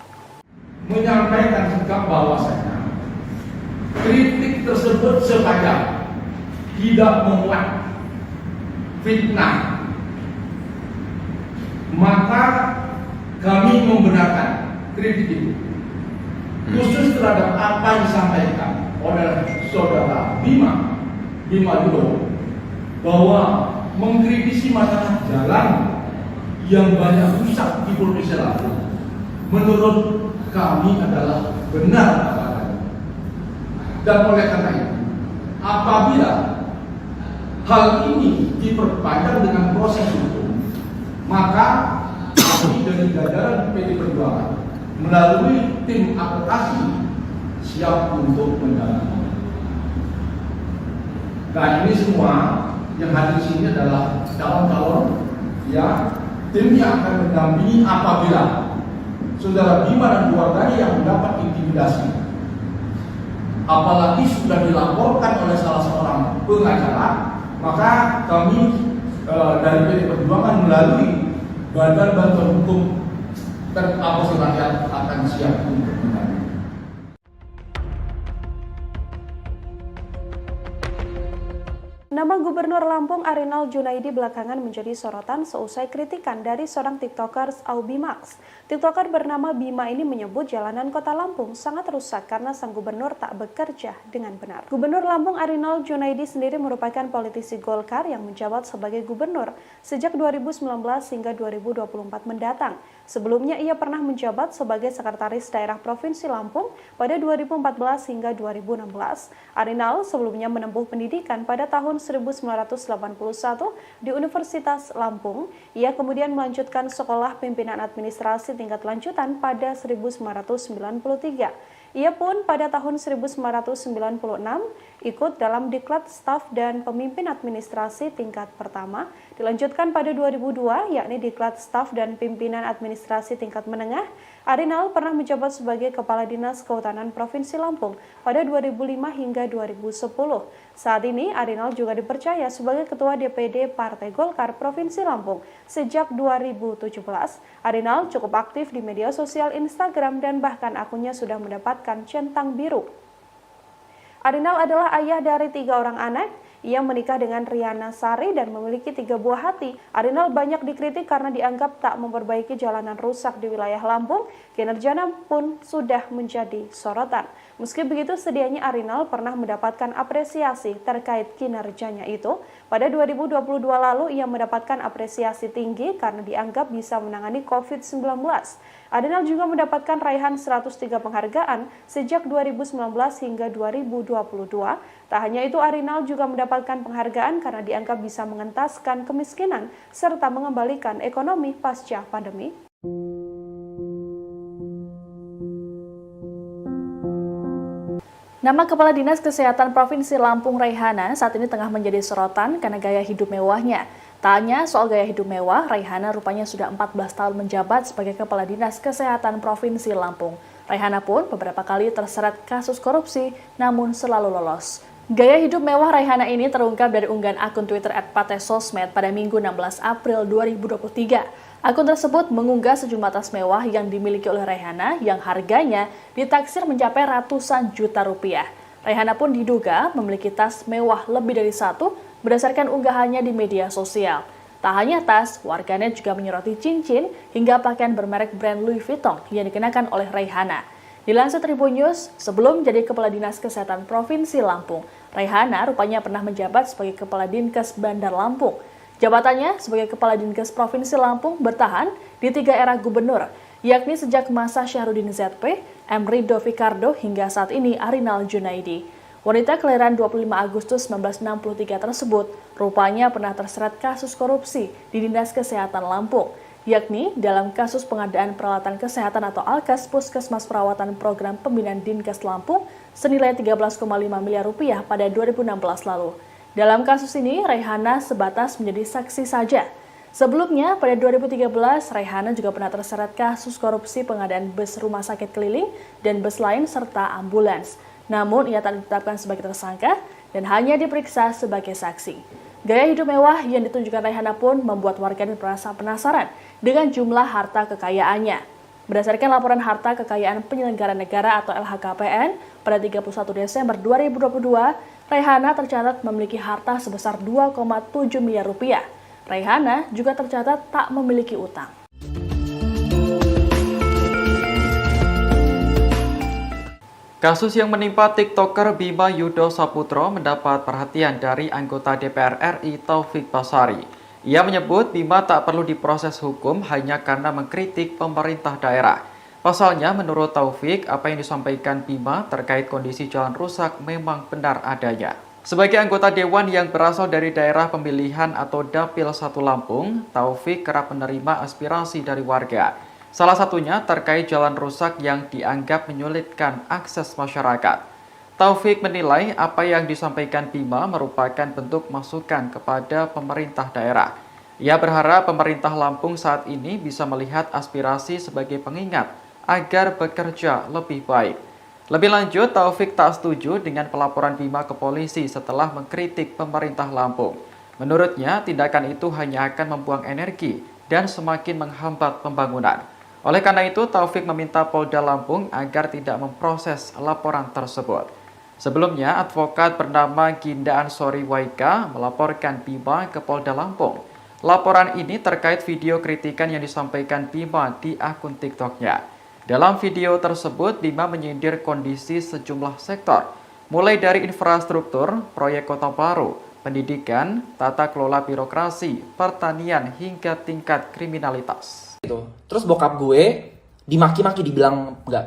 Speaker 7: Menyampaikan sikap bahwasanya kritik tersebut sengaja tidak memuat fitnah, maka kami membenarkan kritik itu. Khusus terhadap apa yang disampaikan oleh saudara Bima Yudho bahwa mengkritisi masalah jalan yang banyak rusak di Provinsi Lampung, menurut kami adalah benar adanya. Dan oleh karena itu, apabila hal ini diperpanjang dengan proses hukum, maka kami dari jajaran PD Perjuangan melalui tim advokasi siap untuk mendampingi. Nah, ini semua yang hadir di sini adalah calon-calon ya tim yang akan mendampingi apabila saudara Bima dan keluarganya yang mendapat intimidasi. Apalagi sudah dilaporkan oleh salah seorang pengacara, maka kami dari PD Perjuangan melalui Badan Bantuan Hukum dan Advokasi Rakyat akan siap untuk mendampingi.
Speaker 1: Nama Gubernur Lampung Arinal Junaidi belakangan menjadi sorotan seusai kritikan dari seorang tiktokers Aubimax. Tiktoker bernama Bima ini menyebut jalanan kota Lampung sangat rusak karena sang gubernur tak bekerja dengan benar. Gubernur Lampung Arinal Junaidi sendiri merupakan politisi Golkar yang menjabat sebagai gubernur sejak 2019 hingga 2024 mendatang. Sebelumnya ia pernah menjabat sebagai sekretaris daerah Provinsi Lampung pada 2014 hingga 2016. Arinal sebelumnya menempuh pendidikan pada tahun 1981 di Universitas Lampung. Ia kemudian melanjutkan sekolah pimpinan administrasi tingkat lanjutan pada 1993. Ia pun pada tahun 1996 ikut dalam Diklat Staf dan Pemimpin Administrasi tingkat pertama, dilanjutkan pada 2002 yakni Diklat Staf dan Pimpinan Administrasi tingkat menengah. Arinal pernah menjabat sebagai Kepala Dinas Kehutanan Provinsi Lampung pada 2005 hingga 2010. Saat ini Arinal juga dipercaya sebagai Ketua DPD Partai Golkar Provinsi Lampung. Sejak 2017, Arinal cukup aktif di media sosial Instagram dan bahkan akunnya sudah mendapatkan centang biru. Arinal adalah ayah dari 3 orang anak. Ia menikah dengan Riana Sari dan memiliki 3 buah hati. Arinal banyak dikritik karena dianggap tak memperbaiki jalanan rusak di wilayah Lampung. Kinerjanya pun sudah menjadi sorotan. Meski begitu, sedianya Arinal pernah mendapatkan apresiasi terkait kinerjanya itu. Pada 2022 lalu, ia mendapatkan apresiasi tinggi karena dianggap bisa menangani COVID-19. Arinal juga mendapatkan raihan 103 penghargaan sejak 2019 hingga 2022. Tak hanya itu, Arinal juga mendapatkan penghargaan karena dianggap bisa mengentaskan kemiskinan serta mengembalikan ekonomi pasca pandemi.
Speaker 3: Nama Kepala Dinas Kesehatan Provinsi Lampung Raihana saat ini tengah menjadi sorotan karena gaya hidup mewahnya. Tak hanya soal gaya hidup mewah, Raihana rupanya sudah 14 tahun menjabat sebagai Kepala Dinas Kesehatan Provinsi Lampung. Raihana pun beberapa kali terseret kasus korupsi, namun selalu lolos. Gaya hidup mewah Raihana ini terungkap dari unggahan akun Twitter @patesosmed pada Minggu 16 April 2023. Akun tersebut mengunggah sejumlah tas mewah yang dimiliki oleh Raihana yang harganya ditaksir mencapai ratusan juta rupiah. Raihana pun diduga memiliki tas mewah lebih dari satu berdasarkan unggahannya di media sosial. Tak hanya tas, warganet juga menyoroti cincin hingga pakaian bermerek brand Louis Vuitton yang dikenakan oleh Raihana. Dilansir Tribun News, sebelum jadi Kepala Dinas Kesehatan Provinsi Lampung, Raihana rupanya pernah menjabat sebagai Kepala Dinkes Bandar Lampung. Jabatannya sebagai Kepala Dinkes Provinsi Lampung bertahan di 3 era gubernur, yakni sejak masa Syahrudin ZP, M. Rido Fikardo hingga saat ini Arinal Junaidi. Wanita kelahiran 25 Agustus 1963 tersebut rupanya pernah terseret kasus korupsi di Dinas Kesehatan Lampung, yakni dalam kasus pengadaan peralatan kesehatan atau Alkes Puskesmas Perawatan Program Pembinaan Dinkes Lampung senilai 13,5 miliar rupiah pada 2016 lalu. Dalam kasus ini, Raihana sebatas menjadi saksi saja. Sebelumnya, pada 2013, Raihana juga pernah terseret kasus korupsi pengadaan bus rumah sakit keliling dan bus lain serta ambulans. Namun, ia tak ditetapkan sebagai tersangka dan hanya diperiksa sebagai saksi. Gaya hidup mewah yang ditunjukkan Raihana pun membuat warganet merasa penasaran dengan jumlah harta kekayaannya. Berdasarkan laporan harta kekayaan penyelenggara negara atau LHKPN pada 31 Desember 2022, Raihana tercatat memiliki harta sebesar 2,7 miliar rupiah. Raihana juga tercatat tak memiliki utang.
Speaker 5: Kasus yang menimpa TikToker Bima Yudo Saputro mendapat perhatian dari anggota DPR RI Taufik Basari. Ia menyebut Bima tak perlu diproses hukum hanya karena mengkritik pemerintah daerah. Pasalnya, menurut Taufik, apa yang disampaikan Bima terkait kondisi jalan rusak memang benar adanya. Sebagai anggota Dewan yang berasal dari daerah pemilihan atau Dapil 1 Lampung, Taufik kerap menerima aspirasi dari warga. Salah satunya terkait jalan rusak yang dianggap menyulitkan akses masyarakat. Taufik menilai apa yang disampaikan Bima merupakan bentuk masukan kepada pemerintah daerah. Ia berharap pemerintah Lampung saat ini bisa melihat aspirasi sebagai pengingat agar bekerja lebih baik. Lebih lanjut, Taufik tak setuju dengan pelaporan Bima ke polisi setelah mengkritik pemerintah Lampung. Menurutnya, tindakan itu hanya akan membuang energi dan semakin menghambat pembangunan. Oleh karena itu, Taufik meminta Polda Lampung agar tidak memproses laporan tersebut. Sebelumnya, advokat bernama Ginda Ansori Waika melaporkan Bima ke Polda Lampung. Laporan ini terkait video kritikan yang disampaikan Bima di akun TikTok-nya. Dalam video tersebut, Bima menyindir kondisi sejumlah sektor, mulai dari infrastruktur, proyek kota baru, pendidikan, tata kelola birokrasi, pertanian, hingga tingkat kriminalitas.
Speaker 2: Terus bokap gue dimaki-maki, dibilang nggak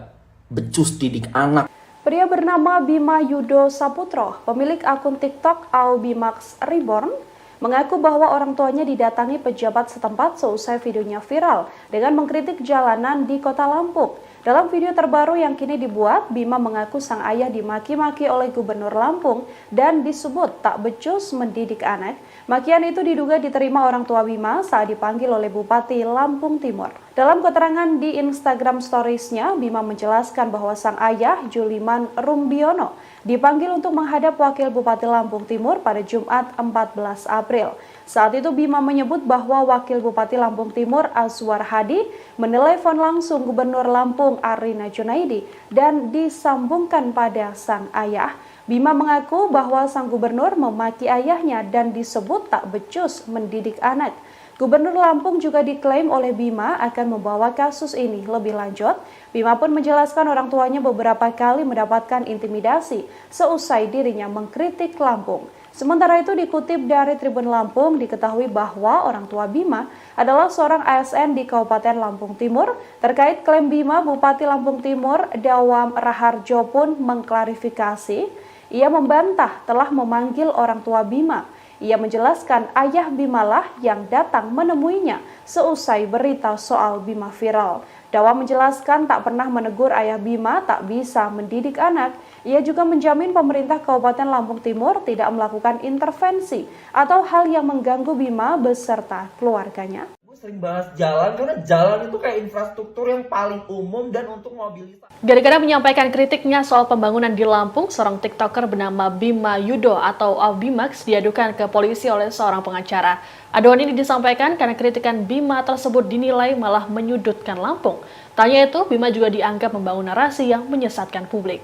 Speaker 2: becus didik anak.
Speaker 1: Pria bernama Bima Yudo Saputro, pemilik akun TikTok Aubimax Reborn, mengaku bahwa orang tuanya didatangi pejabat setempat seusai videonya viral dengan mengkritik jalanan di kota Lampung. Dalam video terbaru yang kini dibuat, Bima mengaku sang ayah dimaki-maki oleh Gubernur Lampung dan disebut tak becus mendidik anak. Makian itu diduga diterima orang tua Bima saat dipanggil oleh Bupati Lampung Timur. Dalam keterangan di Instagram Stories-nya, Bima menjelaskan bahwa sang ayah, Juliman Rumbiono, dipanggil untuk menghadap Wakil Bupati Lampung Timur pada Jumat 14 April. Saat itu Bima menyebut bahwa Wakil Bupati Lampung Timur Azwar Hadi menelepon langsung Gubernur Lampung Arina Junaidi dan disambungkan pada sang ayah. Bima mengaku bahwa sang gubernur memaki ayahnya dan disebut tak becus mendidik anak. Gubernur Lampung juga diklaim oleh Bima akan membawa kasus ini lebih lanjut. Bima pun menjelaskan orang tuanya beberapa kali mendapatkan intimidasi seusai dirinya mengkritik Lampung. Sementara itu dikutip dari Tribun Lampung diketahui bahwa orang tua Bima adalah seorang ASN di Kabupaten Lampung Timur. Terkait klaim Bima, Bupati Lampung Timur Dawam Raharjo pun mengklarifikasi. Ia membantah telah memanggil orang tua Bima. Ia menjelaskan ayah Bima lah yang datang menemuinya seusai berita soal Bima viral. Dawa menjelaskan tak pernah menegur ayah Bima tak bisa mendidik anak. Ia juga menjamin pemerintah Kabupaten Lampung Timur tidak melakukan intervensi atau hal yang mengganggu Bima beserta keluarganya.
Speaker 2: Gue sering bahas jalan karena jalan itu kayak infrastruktur yang paling umum dan untuk mobilitas.
Speaker 3: Gara-gara menyampaikan kritiknya soal pembangunan di Lampung, seorang TikToker bernama Bima Yudo atau Albimax diadukan ke polisi oleh seorang pengacara. Aduan ini disampaikan karena kritikan Bima tersebut dinilai malah menyudutkan Lampung. Tanya itu, Bima juga dianggap membangun narasi yang menyesatkan publik.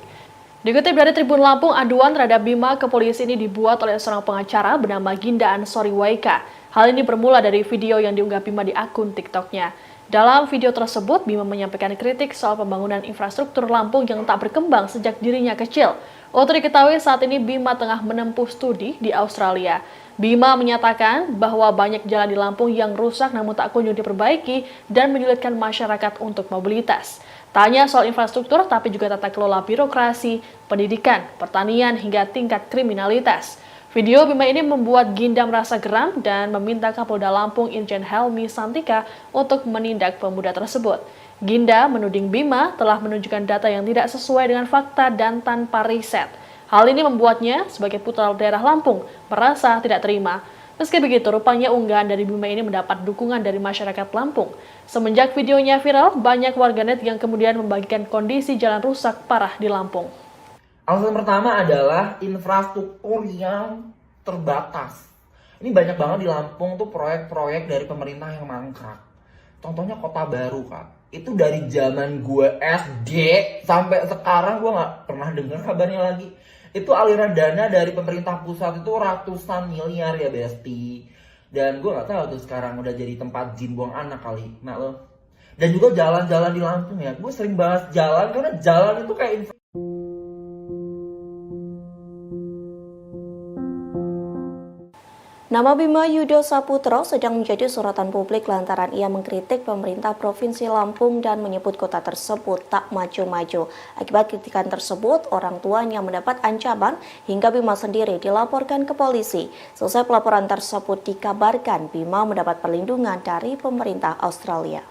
Speaker 3: Dikutip dari Tribun Lampung, aduan terhadap Bima ke polisi ini dibuat oleh seorang pengacara bernama Ginda Ansori Waika. Hal ini bermula dari video yang diunggah Bima di akun TikToknya. Dalam video tersebut, Bima menyampaikan kritik soal pembangunan infrastruktur Lampung yang tak berkembang sejak dirinya kecil. Untuk diketahui saat ini Bima tengah menempuh studi di Australia. Bima menyatakan bahwa banyak jalan di Lampung yang rusak namun tak kunjung diperbaiki dan menyulitkan masyarakat untuk mobilitas. Tanya soal infrastruktur tapi juga tata kelola birokrasi, pendidikan, pertanian hingga tingkat kriminalitas. Video Bima ini membuat Ginda merasa geram dan meminta Kapolda Lampung Irjen Helmi Santika untuk menindak pemuda tersebut. Ginda menuding Bima telah menunjukkan data yang tidak sesuai dengan fakta dan tanpa riset. Hal ini membuatnya sebagai putra daerah Lampung merasa tidak terima. Meski begitu, rupanya unggahan dari Bima ini mendapat dukungan dari masyarakat Lampung. Semenjak videonya viral, banyak warganet yang kemudian membagikan kondisi jalan rusak parah di Lampung.
Speaker 2: Alasan pertama adalah infrastruktur yang terbatas. Ini banyak banget di Lampung tuh proyek-proyek dari pemerintah yang mangkrak. Contohnya Kota Baru, Kak. Itu dari zaman gue SD sampai sekarang gue nggak pernah dengar kabarnya lagi. Itu aliran dana dari pemerintah pusat itu ratusan miliar ya, Besti. Dan gue nggak tahu tuh sekarang udah jadi tempat jin buang anak kali. Nah lo. Dan juga jalan-jalan di Lampung ya. Gue sering bahas jalan karena jalan itu kayak
Speaker 4: Nama Bima Yudo Saputro sedang menjadi sorotan publik lantaran ia mengkritik pemerintah Provinsi Lampung dan menyebut kota tersebut tak maju-maju. Akibat kritikan tersebut, orang tuanya mendapat ancaman hingga Bima sendiri dilaporkan ke polisi. Selesai pelaporan tersebut dikabarkan Bima mendapat perlindungan dari pemerintah Australia.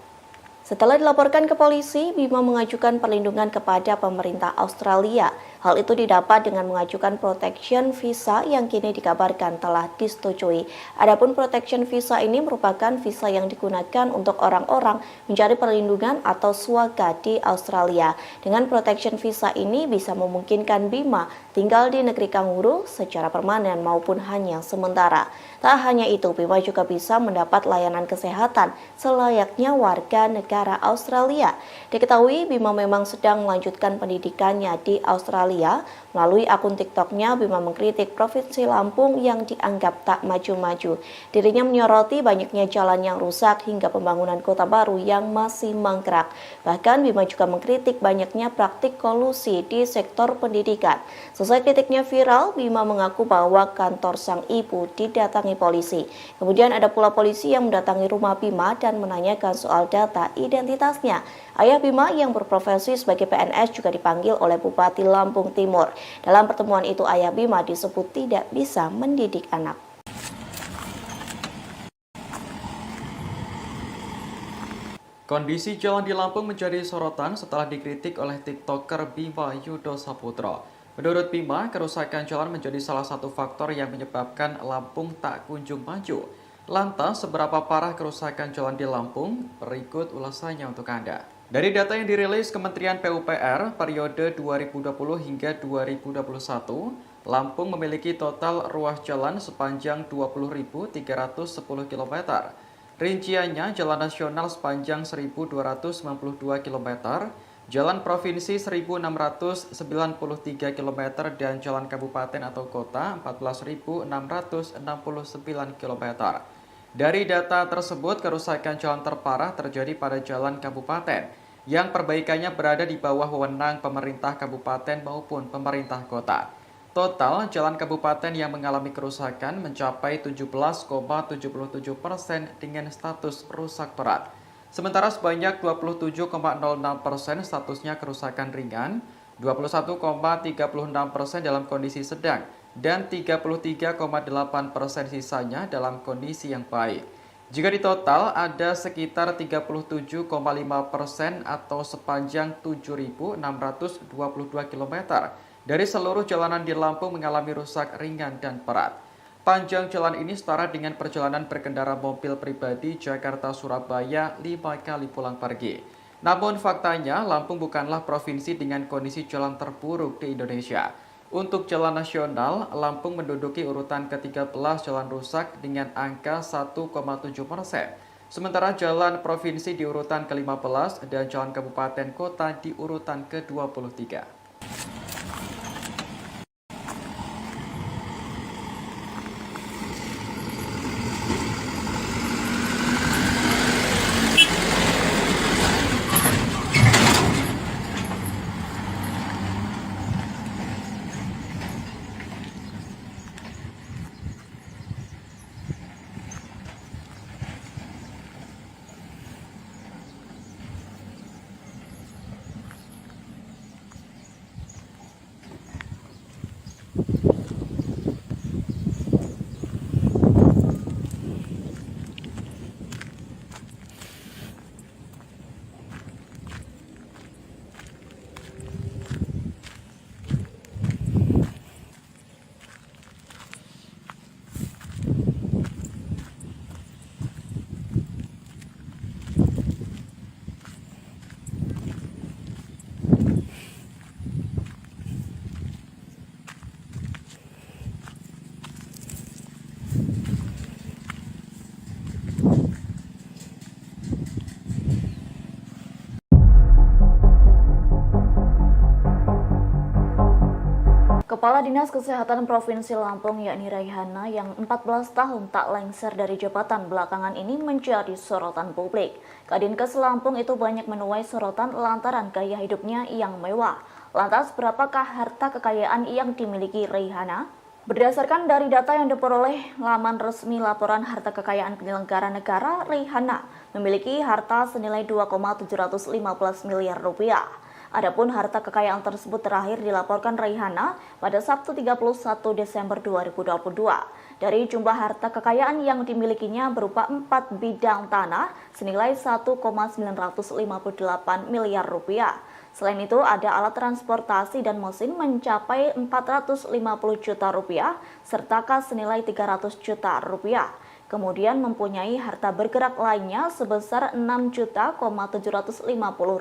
Speaker 4: Setelah dilaporkan ke polisi, Bima mengajukan perlindungan kepada pemerintah Australia. Hal itu didapat dengan mengajukan protection visa yang kini dikabarkan telah disetujui. Adapun protection visa ini merupakan visa yang digunakan untuk orang-orang mencari perlindungan atau swaga di Australia. Dengan protection visa ini bisa memungkinkan Bima tinggal di negeri kanguru secara permanen maupun hanya sementara. Tak hanya itu, Bima juga bisa mendapat layanan kesehatan selayaknya warga negara Australia. Diketahui Bima memang sedang melanjutkan pendidikannya di Australia. Melalui akun TikToknya, Bima mengkritik Provinsi Lampung yang dianggap tak maju-maju. Dirinya menyoroti banyaknya jalan yang rusak hingga pembangunan kota baru yang masih mangkrak. Bahkan Bima juga mengkritik banyaknya praktik kolusi di sektor pendidikan. Selesai kritiknya viral, Bima mengaku bahwa kantor sang ibu didatangi polisi. Kemudian ada pula polisi yang mendatangi rumah Bima dan menanyakan soal data identitasnya. Ayah Bima yang berprofesi sebagai PNS juga dipanggil oleh Bupati Lampung Timur. Dalam pertemuan itu, ayah Bima disebut tidak bisa mendidik anak.
Speaker 5: Kondisi jalan di Lampung menjadi sorotan setelah dikritik oleh TikToker Bima Yudo Saputro. Menurut Bima, kerusakan jalan menjadi salah satu faktor yang menyebabkan Lampung tak kunjung maju. Lantas, seberapa parah kerusakan jalan di Lampung? Berikut ulasannya untuk Anda. Dari data yang dirilis Kementerian PUPR periode 2020 hingga 2021, Lampung memiliki total ruas jalan sepanjang 20.310 km. Rinciannya jalan nasional sepanjang 1.292 km, Jalan Provinsi 1.693 km dan Jalan Kabupaten atau Kota 14.669 km. Dari data tersebut, kerusakan jalan terparah terjadi pada Jalan Kabupaten yang perbaikannya berada di bawah wewenang pemerintah kabupaten maupun pemerintah kota. Total jalan kabupaten yang mengalami kerusakan mencapai 17,77% dengan status rusak berat. Sementara sebanyak 27,06% statusnya kerusakan ringan, 21,36% dalam kondisi sedang, dan 33,8% sisanya dalam kondisi yang baik. Jika di total ada sekitar 37,5% atau sepanjang 7.622 km dari seluruh jalanan di Lampung mengalami rusak ringan dan berat. Panjang jalan ini setara dengan perjalanan berkendara mobil pribadi Jakarta-Surabaya 5 kali pulang pergi. Namun faktanya Lampung bukanlah provinsi dengan kondisi jalan terburuk di Indonesia. Untuk jalan nasional, Lampung menduduki urutan ke-13 jalan rusak dengan angka 1,7%. Sementara jalan provinsi di urutan ke-15 dan jalan kabupaten kota di urutan ke-23.
Speaker 6: Kepala Dinas Kesehatan Provinsi Lampung yakni Raihana yang 14 tahun tak lengser dari jabatan belakangan ini menjadi sorotan publik. Kadinkes Lampung itu banyak menuai sorotan lantaran gaya hidupnya yang mewah. Lantas berapakah harta kekayaan yang dimiliki Raihana? Berdasarkan dari data yang diperoleh laman resmi laporan harta kekayaan penyelenggara negara, Raihana memiliki harta senilai 2,715 miliar rupiah. Adapun harta kekayaan tersebut terakhir dilaporkan Raihana pada Sabtu 31 Desember 2022. Dari jumlah harta kekayaan yang dimilikinya berupa 4 bidang tanah senilai 1,958 miliar rupiah. Selain itu ada alat transportasi dan mesin mencapai 450 juta rupiah serta kas senilai 300 juta rupiah. Kemudian mempunyai harta bergerak lainnya sebesar 6.750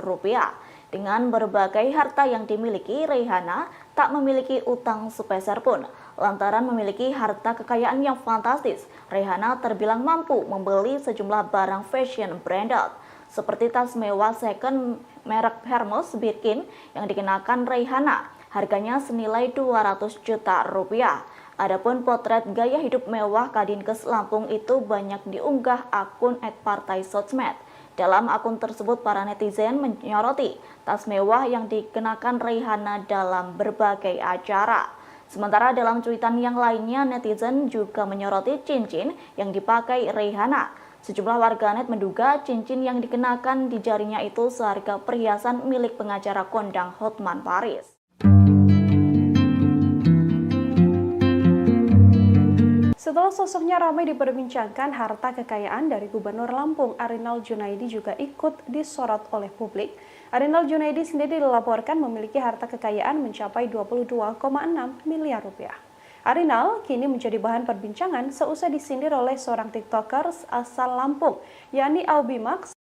Speaker 6: rupiah. Dengan berbagai harta yang dimiliki, Raihana tak memiliki utang sepeser pun. Lantaran memiliki harta kekayaan yang fantastis, Raihana terbilang mampu membeli sejumlah barang fashion branded, seperti tas mewah second merek Hermes Birkin yang dikenakan Raihana. Harganya senilai 200 juta rupiah. Adapun potret gaya hidup mewah Kadinkes Lampung itu banyak diunggah akun @partai_sosmed. Dalam akun tersebut, para netizen menyoroti tas mewah yang dikenakan Raihana dalam berbagai acara. Sementara dalam cuitan yang lainnya, netizen juga menyoroti cincin yang dipakai Raihana. Sejumlah warganet menduga cincin yang dikenakan di jarinya itu seharga perhiasan milik pengacara kondang Hotman Paris.
Speaker 1: Setelah sosoknya ramai diperbincangkan, harta kekayaan dari Gubernur Lampung Arinal Junaidi juga ikut disorot oleh publik. Arinal Junaidi sendiri dilaporkan memiliki harta kekayaan mencapai 22,6 miliar rupiah. Arinal kini menjadi bahan perbincangan seusai disindir oleh seorang TikToker asal Lampung, yakni Aubimax.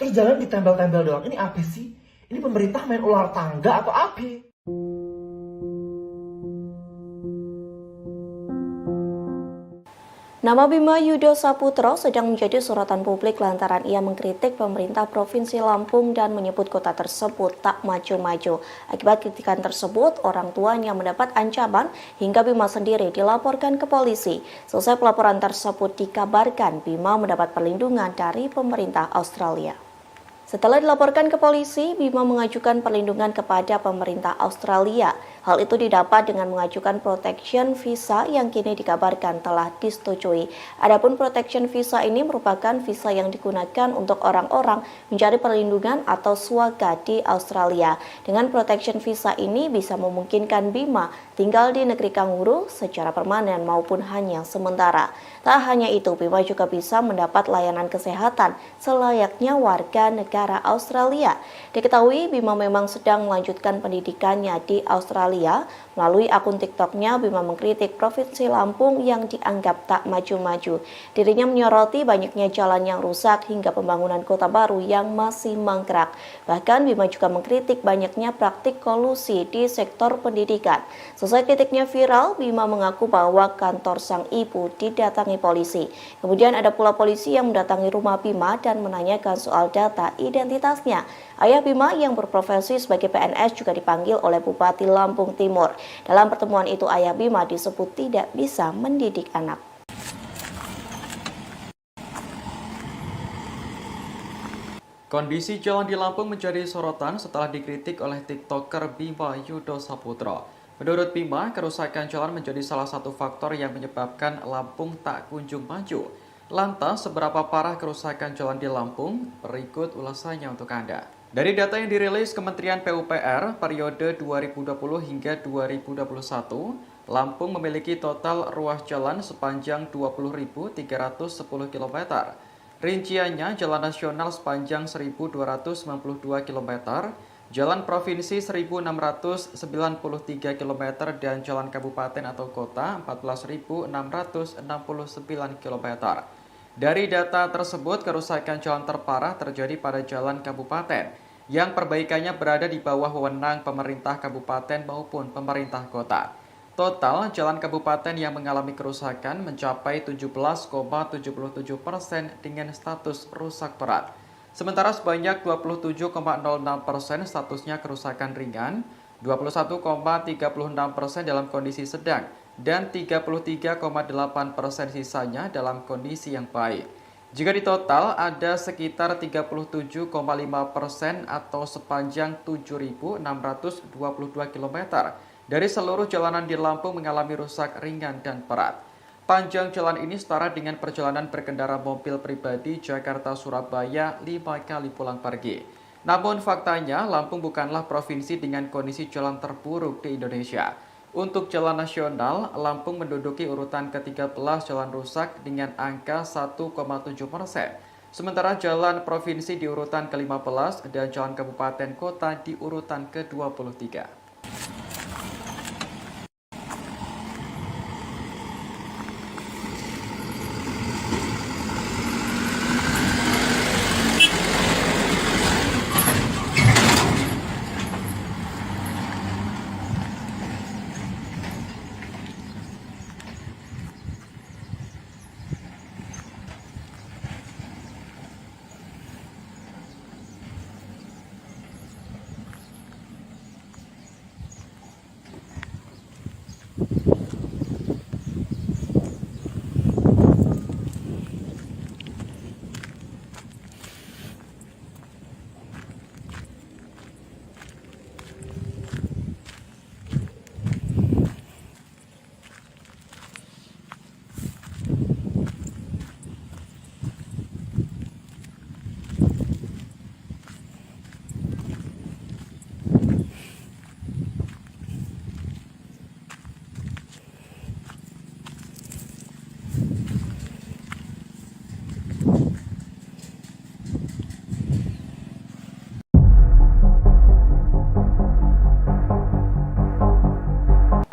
Speaker 2: Terus jalan ditempel-tempel doang. Ini apa sih? Ini pemerintah main ular tangga atau apa?
Speaker 4: Nama Bima Yudo Saputro sedang menjadi sorotan publik lantaran ia mengkritik pemerintah Provinsi Lampung dan menyebut kota tersebut tak maju-maju. Akibat kritikan tersebut, orang tuanya mendapat ancaman hingga Bima sendiri dilaporkan ke polisi. Selesai pelaporan tersebut dikabarkan Bima mendapat perlindungan dari pemerintah Australia. Setelah dilaporkan ke polisi, Bima mengajukan perlindungan kepada pemerintah Australia. Hal itu didapat dengan mengajukan protection visa yang kini dikabarkan telah disetujui. Adapun protection visa ini merupakan visa yang digunakan untuk orang-orang mencari perlindungan atau swaga di Australia. Dengan protection visa ini bisa memungkinkan Bima tinggal di negeri kanguru secara permanen maupun hanya sementara. Tak hanya itu, Bima juga bisa mendapat layanan kesehatan selayaknya warga negara Australia. Diketahui Bima memang sedang melanjutkan pendidikannya di Australia. Melalui akun TikToknya, Bima mengkritik Provinsi Lampung yang dianggap tak maju-maju. Dirinya menyoroti banyaknya jalan yang rusak hingga pembangunan kota baru yang masih mangkrak. Bahkan Bima juga mengkritik banyaknya praktik kolusi di sektor pendidikan. Selesai kritiknya viral, Bima mengaku bahwa kantor sang ibu didatangi polisi. Kemudian ada pula polisi yang mendatangi rumah Bima dan menanyakan soal data identitasnya. Ayah Bima yang berprofesi sebagai PNS juga dipanggil oleh Bupati Lampung Timur. Dalam pertemuan itu, ayah Bima disebut tidak bisa mendidik anak.
Speaker 5: Kondisi jalan di Lampung menjadi sorotan setelah dikritik oleh TikToker Bima Yudo Saputro. Menurut Bima, kerusakan jalan menjadi salah satu faktor yang menyebabkan Lampung tak kunjung maju. Lantas, seberapa parah kerusakan jalan di Lampung? Berikut ulasannya untuk Anda. Dari data yang dirilis Kementerian PUPR periode 2020 hingga 2021, Lampung memiliki total ruas jalan sepanjang 20.310 km. Rinciannya jalan nasional sepanjang 1.292 km, jalan provinsi 1.693 km, dan jalan kabupaten atau kota 14.669 km. Dari data tersebut, kerusakan jalan terparah terjadi pada jalan kabupaten, yang perbaikannya berada di bawah wewenang pemerintah kabupaten maupun pemerintah kota. Total, jalan kabupaten yang mengalami kerusakan mencapai 17,77% dengan status rusak berat. Sementara sebanyak 27,06% statusnya kerusakan ringan, 21,36% dalam kondisi sedang, dan 33,8% sisanya dalam kondisi yang baik. Jika ditotal, ada sekitar 37,5% atau sepanjang 7.622 km dari seluruh jalanan di Lampung mengalami rusak ringan dan berat. Panjang jalan ini setara dengan perjalanan berkendara mobil pribadi Jakarta-Surabaya 5 kali pulang pergi. Namun faktanya, Lampung bukanlah provinsi dengan kondisi jalan terburuk di Indonesia. Untuk jalan nasional, Lampung menduduki urutan ke-13 jalan rusak dengan angka 1,7%. Sementara jalan provinsi di urutan ke-15 dan jalan kabupaten kota di urutan ke-23.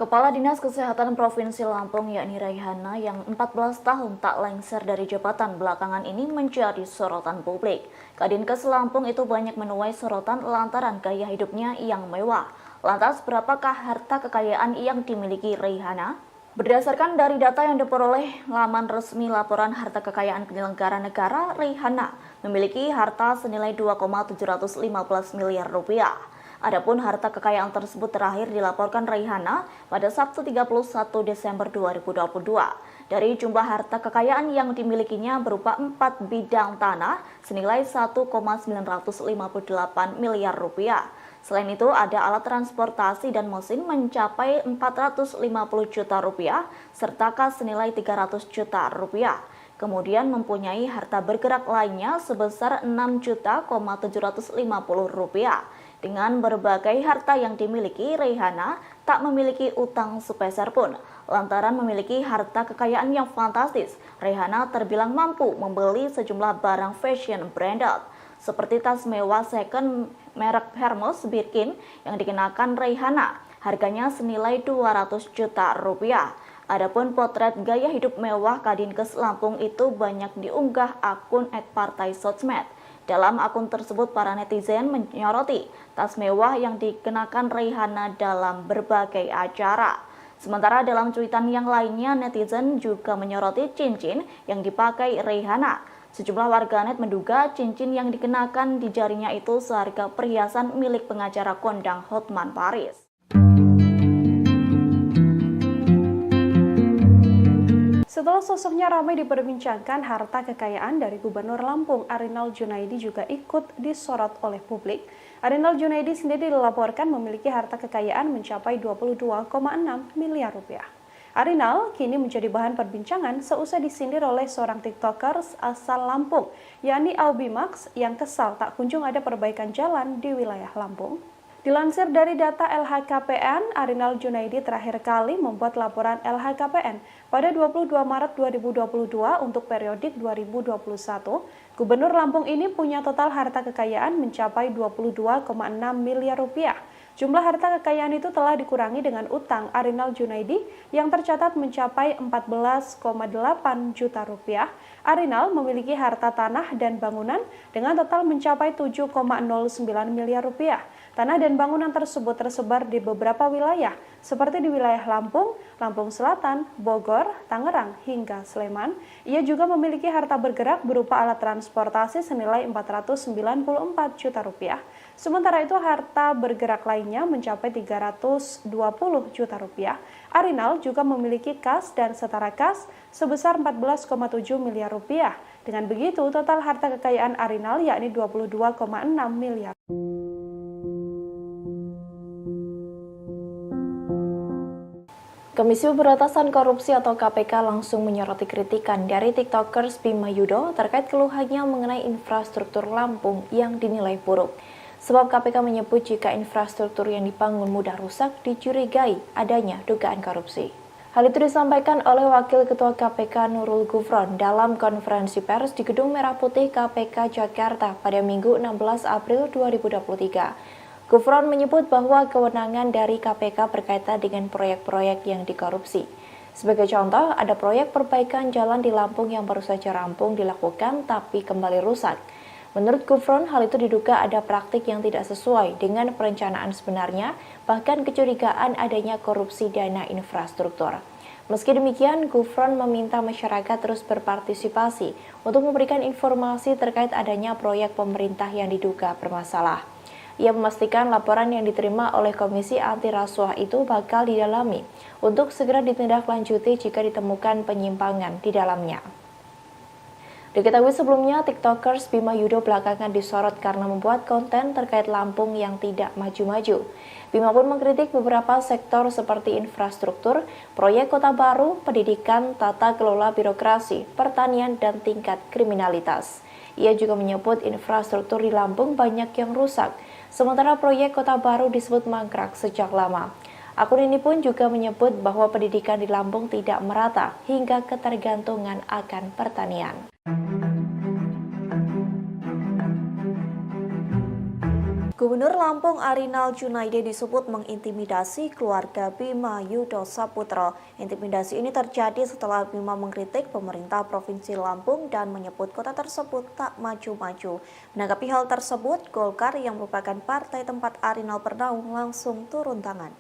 Speaker 6: Kepala Dinas Kesehatan Provinsi Lampung yakni Raihana yang 14 tahun tak lengser dari jabatan belakangan ini menjadi sorotan publik. Kadinkes Lampung itu banyak menuai sorotan lantaran gaya hidupnya yang mewah. Lantas berapakah harta kekayaan yang dimiliki Raihana? Berdasarkan dari data yang diperoleh laman resmi laporan harta kekayaan penyelenggara negara, Raihana memiliki harta senilai 2,715 miliar rupiah. Adapun harta kekayaan tersebut terakhir dilaporkan Raihana pada Sabtu 31 Desember 2022. Dari jumlah harta kekayaan yang dimilikinya berupa 4 bidang tanah senilai 1,958 miliar rupiah. Selain itu ada alat transportasi dan mesin mencapai 450 juta rupiah serta kas senilai 300 juta rupiah. Kemudian mempunyai harta bergerak lainnya sebesar 6.750 rupiah. Dengan berbagai harta yang dimiliki, Raihana tak memiliki utang sepeser pun. Lantaran memiliki harta kekayaan yang fantastis, Raihana terbilang mampu membeli sejumlah barang fashion branded, seperti tas mewah second merek Hermes Birkin yang dikenakan Raihana. Harganya senilai 200 juta rupiah. Adapun potret gaya hidup mewah Kadinkes Lampung itu banyak diunggah akun @partai_sosmed. Dalam akun tersebut, para netizen menyoroti tas mewah yang dikenakan Raihana dalam berbagai acara. Sementara dalam cuitan yang lainnya, netizen juga menyoroti cincin yang dipakai Raihana. Sejumlah warganet menduga cincin yang dikenakan di jarinya itu seharga perhiasan milik pengacara kondang Hotman Paris.
Speaker 1: Setelah sosoknya ramai diperbincangkan, harta kekayaan dari Gubernur Lampung Arinal Junaidi juga ikut disorot oleh publik. Arinal Junaidi sendiri dilaporkan memiliki harta kekayaan mencapai 22,6 miliar rupiah. Arinal kini menjadi bahan perbincangan seusai disindir oleh seorang tiktokers asal Lampung, yakni Aubimax, yang kesal tak kunjung ada perbaikan jalan di wilayah Lampung. Dilansir dari data LHKPN, Arinal Junaidi terakhir kali membuat laporan LHKPN pada 22 Maret 2022 untuk periodik 2021. Gubernur Lampung ini punya total harta kekayaan mencapai 22,6 miliar rupiah. Jumlah harta kekayaan itu telah dikurangi dengan utang Arinal Junaidi yang tercatat mencapai 14,8 juta rupiah. Arinal memiliki harta tanah dan bangunan dengan total mencapai 7,09 miliar rupiah. Tanah dan bangunan tersebut tersebar di beberapa wilayah, seperti di wilayah Lampung, Lampung Selatan, Bogor, Tangerang, hingga Sleman. Ia juga memiliki harta bergerak berupa alat transportasi senilai 494 juta rupiah. Sementara itu harta bergerak lainnya mencapai 320 juta rupiah. Arinal juga memiliki kas dan setara kas sebesar 14,7 miliar rupiah. Dengan begitu, total harta kekayaan Arinal yakni 22,6 miliar.
Speaker 4: Komisi Pemberantasan Korupsi atau KPK langsung menyoroti kritikan dari tiktokers Bima Yudo terkait keluhannya mengenai infrastruktur Lampung yang dinilai buruk. Sebab KPK menyebut jika infrastruktur yang dibangun mudah rusak dicurigai adanya dugaan korupsi. Hal itu disampaikan oleh Wakil Ketua KPK Nurul Gufron dalam konferensi pers di Gedung Merah Putih KPK Jakarta pada Minggu 16 April 2023. Gufron menyebut bahwa kewenangan dari KPK berkaitan dengan proyek-proyek yang dikorupsi. Sebagai contoh, ada proyek perbaikan jalan di Lampung yang baru saja rampung dilakukan tapi kembali rusak. Menurut Gufron, hal itu diduga ada praktik yang tidak sesuai dengan perencanaan sebenarnya, bahkan kecurigaan adanya korupsi dana infrastruktur. Meski demikian, Gufron meminta masyarakat terus berpartisipasi untuk memberikan informasi terkait adanya proyek pemerintah yang diduga bermasalah. Ia memastikan laporan yang diterima oleh Komisi Anti Rasuah itu bakal didalami untuk segera ditindaklanjuti jika ditemukan penyimpangan di dalamnya. Diketahui sebelumnya, tiktokers Bima Yudo belakangan disorot karena membuat konten terkait Lampung yang tidak maju-maju. Bima pun mengkritik beberapa sektor seperti infrastruktur, proyek kota baru, pendidikan, tata kelola birokrasi, pertanian, dan tingkat kriminalitas. Ia juga menyebut infrastruktur di Lampung banyak yang rusak, sementara proyek kota baru disebut mangkrak sejak lama. Akun ini pun juga menyebut bahwa pendidikan di Lampung tidak merata hingga ketergantungan akan pertanian. Gubernur Lampung Arinal Junaidi disebut mengintimidasi keluarga Bima Yudo Saputro. Intimidasi ini terjadi setelah Bima mengkritik pemerintah Provinsi Lampung dan menyebut kota tersebut tak maju-maju. Menanggapi hal tersebut, Golkar yang merupakan partai tempat Arinal bernaung langsung turun tangan.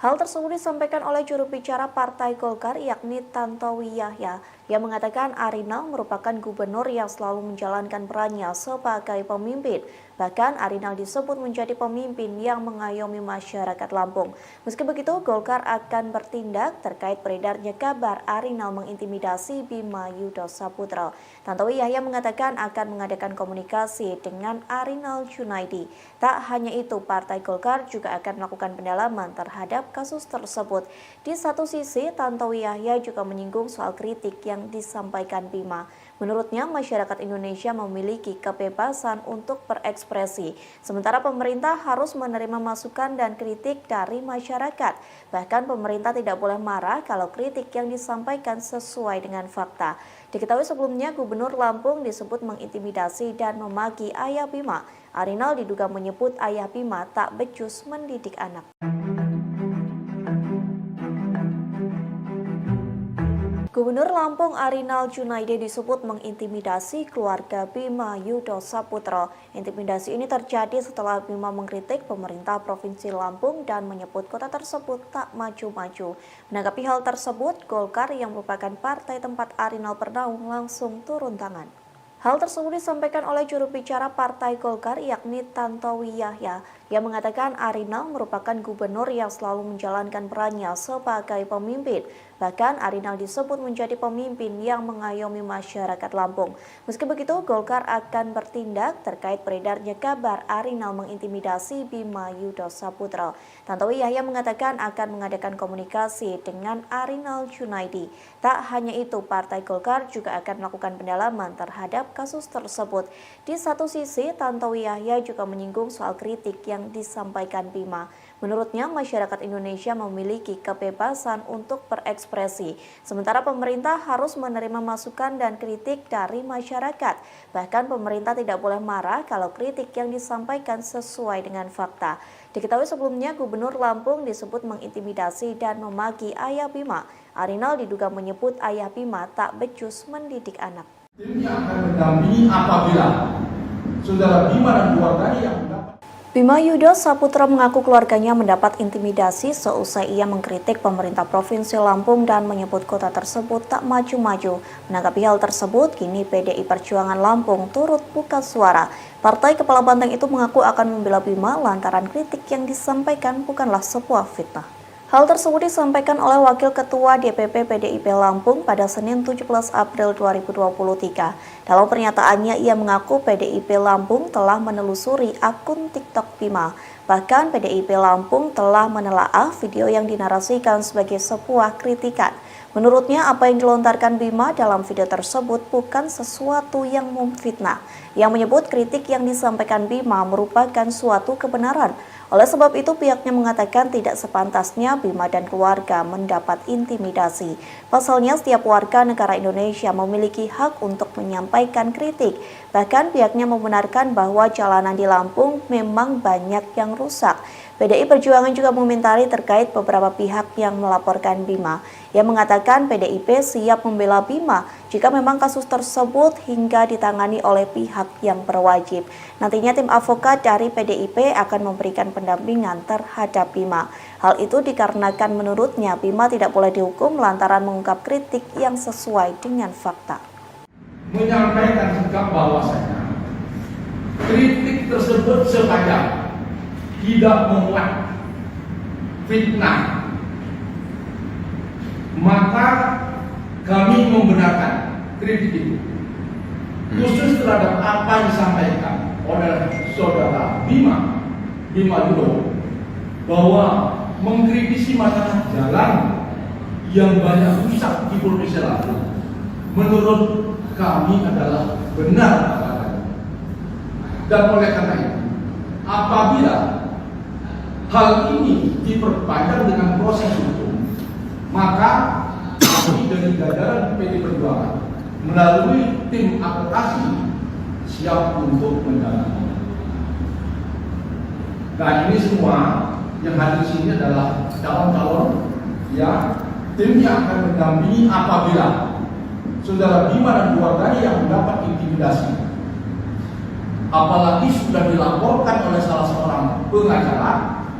Speaker 4: Hal tersebut disampaikan oleh juru bicara Partai Golkar yakni Tantowi Yahya yang mengatakan Arinal merupakan gubernur yang selalu menjalankan perannya sebagai pemimpin. Bahkan Arinal disebut menjadi pemimpin yang mengayomi masyarakat Lampung. Meski begitu, Golkar akan bertindak terkait beredarnya kabar Arinal mengintimidasi Bima Yudo Saputro. Tantowi Yahya mengatakan akan mengadakan komunikasi dengan Arinal Junaidi. Tak hanya itu, Partai Golkar juga akan melakukan pendalaman terhadap kasus tersebut. Di satu sisi, Tantowi Yahya juga menyinggung soal kritik yang disampaikan Bima. Menurutnya, masyarakat Indonesia memiliki kebebasan untuk berekspresi, sementara pemerintah harus menerima masukan dan kritik dari masyarakat. Bahkan pemerintah tidak boleh marah kalau kritik yang disampaikan sesuai dengan fakta. Diketahui sebelumnya, Gubernur Lampung disebut mengintimidasi dan memaki ayah Bima. Arinal diduga menyebut ayah Bima tak becus mendidik anak. Gubernur Lampung Arinal Junaidi disebut mengintimidasi keluarga Bima Yudo Saputro. Intimidasi ini terjadi setelah Bima mengkritik pemerintah Provinsi Lampung dan menyebut kota tersebut tak maju-maju. Menanggapi hal tersebut, Golkar yang merupakan partai tempat Arinal bernaung langsung turun tangan. Hal tersebut disampaikan oleh juru bicara Partai Golkar yakni Tantowi Yahya yang mengatakan Arinal merupakan gubernur yang selalu menjalankan perannya sebagai pemimpin. Bahkan Arinal disebut menjadi pemimpin yang mengayomi masyarakat Lampung. Meski begitu, Golkar akan bertindak terkait beredarnya kabar Arinal mengintimidasi Bima Yudo Saputro. Tantowi Yahya mengatakan akan mengadakan komunikasi dengan Arinal Junaidi. Tak hanya itu, Partai Golkar juga akan melakukan pendalaman terhadap kasus tersebut. Di satu sisi, Tantowi Yahya juga menyinggung soal kritik yang disampaikan Bima. Menurutnya, masyarakat Indonesia memiliki kebebasan untuk berekspresi, sementara pemerintah harus menerima masukan dan kritik dari masyarakat. Bahkan pemerintah tidak boleh marah kalau kritik yang disampaikan sesuai dengan fakta. Diketahui sebelumnya, Gubernur Lampung disebut mengintimidasi dan memaki ayah Bima. Arinal diduga menyebut ayah Bima tak becus mendidik anak.
Speaker 7: Tim yang akan mendampingi apabila saudara Bima dan keluarganya yang mendapat.
Speaker 4: Bima Yudo Saputro mengaku keluarganya mendapat intimidasi seusai ia mengkritik pemerintah Provinsi Lampung dan menyebut kota tersebut tak maju-maju. Menanggapi hal tersebut, kini PDI Perjuangan Lampung turut buka suara. Partai Kepala Banteng itu mengaku akan membela Bima lantaran kritik yang disampaikan bukanlah sebuah fitnah. Hal tersebut disampaikan oleh Wakil Ketua DPP PDIP Lampung pada Senin 17 April 2023. Dalam pernyataannya, ia mengaku PDIP Lampung telah menelusuri akun TikTok Bima. Bahkan PDIP Lampung telah menelaah video yang dinarasikan sebagai sebuah kritikan. Menurutnya, apa yang dilontarkan Bima dalam video tersebut bukan sesuatu yang memfitnah. Yang menyebut kritik yang disampaikan Bima merupakan suatu kebenaran. Oleh sebab itu, pihaknya mengatakan tidak sepantasnya Bima dan keluarga mendapat intimidasi. Pasalnya, setiap warga negara Indonesia memiliki hak untuk menyampaikan kritik. Bahkan pihaknya membenarkan bahwa jalanan di Lampung memang banyak yang rusak. PDI Perjuangan juga mengomentari terkait beberapa pihak yang melaporkan Bima. Ia mengatakan PDIP siap membela Bima jika memang kasus tersebut hingga ditangani oleh pihak yang berwajib. Nantinya tim advokat dari PDIP akan memberikan pendampingan terhadap Bima. Hal itu dikarenakan menurutnya Bima tidak boleh dihukum lantaran mengungkap kritik yang sesuai dengan fakta.
Speaker 7: Menyampaikan sikap bahwasanya kritik tersebut sengaja tidak memuat fitnah, maka kami membenarkan kritik itu. Khusus terhadap apa yang disampaikan oleh saudara Bima Yudo bahwa mengkritisi masalah jalan yang banyak rusak di Provinsi Lampung, menurut kami adalah benar adanya. Dan oleh karena itu, apabila hal ini diperpanjang dengan proses hukum, maka kami dari jajaran PD Perjuangan melalui tim advokasi siap untuk menjalani. Nah ini semua yang hadir di sini adalah calon-calon ya tim yang akan mendampingi apabila saudara Bima dan keluarganya yang mendapat intimidasi, apalagi sudah dilaporkan oleh salah seorang pengacara,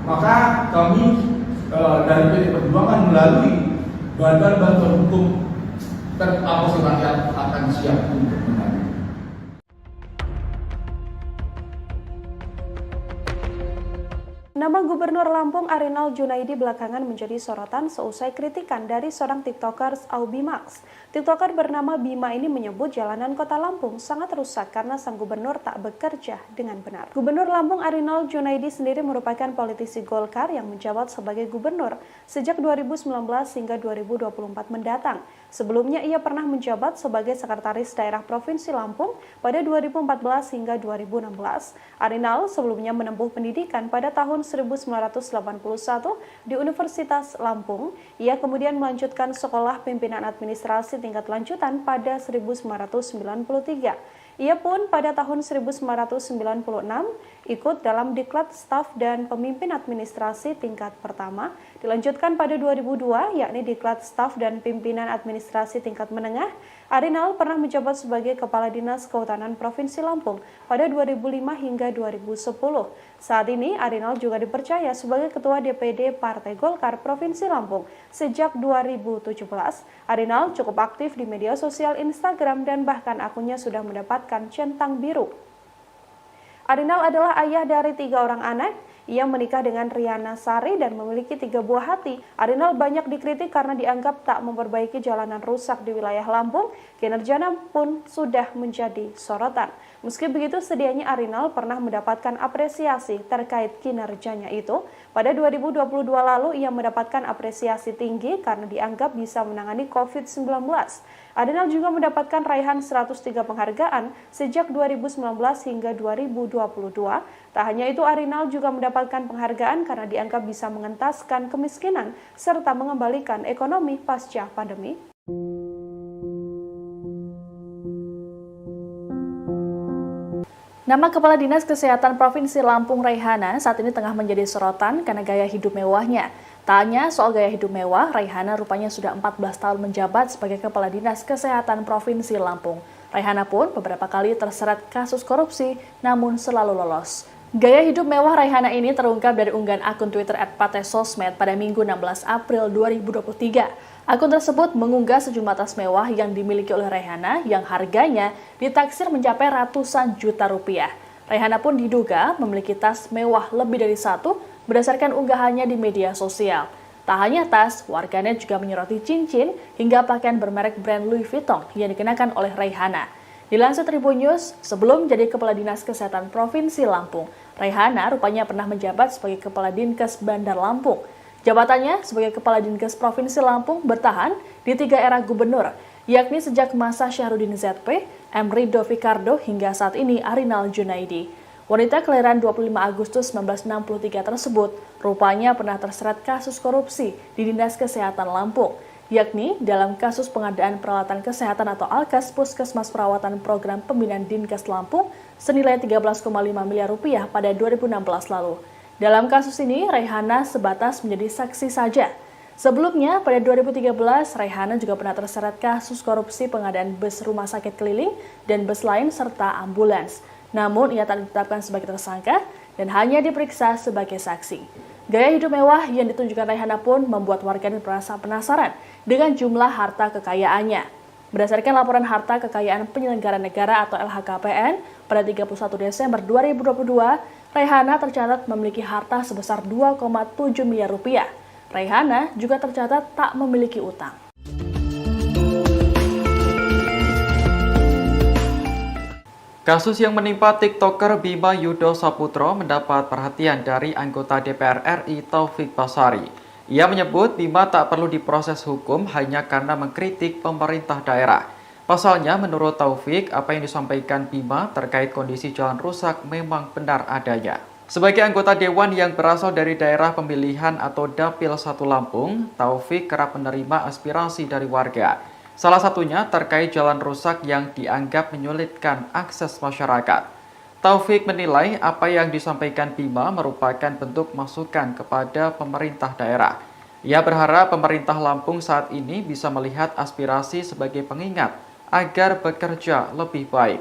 Speaker 7: maka kami dari PD Perjuangan melalui Badan Bantuan Hukum Terapasi Rakyat akan siap untuk mendampingi.
Speaker 1: Nama Gubernur Lampung Arinal Junaidi belakangan menjadi sorotan seusai kritikan dari seorang TikToker Aubimax. TikToker bernama Bima ini menyebut jalanan kota Lampung sangat rusak karena sang gubernur tak bekerja dengan benar. Gubernur Lampung Arinal Junaidi sendiri merupakan politisi Golkar yang menjabat sebagai gubernur sejak 2019 hingga 2024 mendatang. Sebelumnya ia pernah menjabat sebagai sekretaris daerah Provinsi Lampung pada 2014 hingga 2016. Arinal sebelumnya menempuh pendidikan pada tahun 1981 di Universitas Lampung. Ia kemudian melanjutkan sekolah pimpinan administrasi tingkat lanjutan pada 1993. Ia pun pada tahun 1996 ikut dalam Diklat Staf dan Pemimpin Administrasi tingkat pertama, dilanjutkan pada 2002 yakni Diklat Staf dan Pimpinan Administrasi tingkat menengah. Arinal pernah menjabat sebagai Kepala Dinas Kehutanan Provinsi Lampung pada 2005 hingga 2010. Saat ini Arinal juga dipercaya sebagai Ketua DPD Partai Golkar Provinsi Lampung. Sejak 2017, Arinal cukup aktif di media sosial Instagram dan bahkan akunnya sudah mendapatkan centang biru. Arinal adalah ayah dari 3 orang anak. Ia menikah dengan Riana Sari dan memiliki 3 buah hati. Arinal banyak dikritik karena dianggap tak memperbaiki jalanan rusak di wilayah Lampung. Kinerjanya pun sudah menjadi sorotan. Meski begitu, sedianya Arinal pernah mendapatkan apresiasi terkait kinerjanya itu. Pada 2022 lalu, ia mendapatkan apresiasi tinggi karena dianggap bisa menangani COVID-19. Arinal juga mendapatkan raihan 103 penghargaan sejak 2019 hingga 2022. Tak hanya itu, Arinal juga mendapatkan penghargaan karena dianggap bisa mengentaskan kemiskinan serta mengembalikan ekonomi pasca pandemi.
Speaker 3: Nama Kepala Dinas Kesehatan Provinsi Lampung Raihana saat ini tengah menjadi sorotan karena gaya hidup mewahnya. Tak hanya soal gaya hidup mewah, Raihana rupanya sudah 14 tahun menjabat sebagai Kepala Dinas Kesehatan Provinsi Lampung. Raihana pun beberapa kali terseret kasus korupsi, namun selalu lolos. Gaya hidup mewah Raihana ini terungkap dari unggahan akun Twitter @patesosmed pada Minggu 16 April 2023. Akun tersebut mengunggah sejumlah tas mewah yang dimiliki oleh Raihana yang harganya ditaksir mencapai ratusan juta rupiah. Raihana pun diduga memiliki tas mewah lebih dari 1 berdasarkan unggahannya di media sosial. Tak hanya tas, warganet juga menyoroti cincin hingga pakaian bermerek brand Louis Vuitton yang dikenakan oleh Raihana. Dilansir Tribun News, sebelum jadi Kepala Dinas Kesehatan Provinsi Lampung, Raihana rupanya pernah menjabat sebagai Kepala Dinkes Bandar Lampung. Jabatannya sebagai Kepala Dinkes Provinsi Lampung bertahan di 3 era gubernur, yakni sejak masa Syahrudin ZP, M. Rido Fikardo hingga saat ini Arinal Junaidi. Wanita kelahiran 25 Agustus 1963 tersebut rupanya pernah terseret kasus korupsi di Dinas Kesehatan Lampung, yakni dalam kasus pengadaan peralatan kesehatan atau Alkes Puskesmas Perawatan Program Pembinaan Dinkes Lampung senilai 13,5 miliar rupiah pada 2016 lalu. Dalam kasus ini, Raihana sebatas menjadi saksi saja. Sebelumnya, pada 2013, Raihana juga pernah terseret kasus korupsi pengadaan bus rumah sakit keliling dan bus lain serta ambulans. Namun, ia tak ditetapkan sebagai tersangka dan hanya diperiksa sebagai saksi. Gaya hidup mewah yang ditunjukkan Raihana pun membuat warganet merasa penasaran dengan jumlah harta kekayaannya. Berdasarkan laporan harta kekayaan penyelenggara negara atau LHKPN pada 31 Desember 2022, Raihana tercatat memiliki harta sebesar 2,7 miliar rupiah. Raihana juga tercatat tak memiliki utang.
Speaker 5: Kasus yang menimpa TikToker Bima Yudo Saputro mendapat perhatian dari anggota DPR RI Taufik Basari. Ia menyebut Bima tak perlu diproses hukum hanya karena mengkritik pemerintah daerah. Pasalnya, menurut Taufik, apa yang disampaikan Bima terkait kondisi jalan rusak memang benar adanya. Sebagai anggota Dewan yang berasal dari daerah pemilihan atau Dapil 1 Lampung, Taufik kerap menerima aspirasi dari warga. Salah satunya terkait jalan rusak yang dianggap menyulitkan akses masyarakat. Taufik menilai apa yang disampaikan Bima merupakan bentuk masukan kepada pemerintah daerah. Ia berharap pemerintah Lampung saat ini bisa melihat aspirasi sebagai pengingat agar bekerja lebih baik.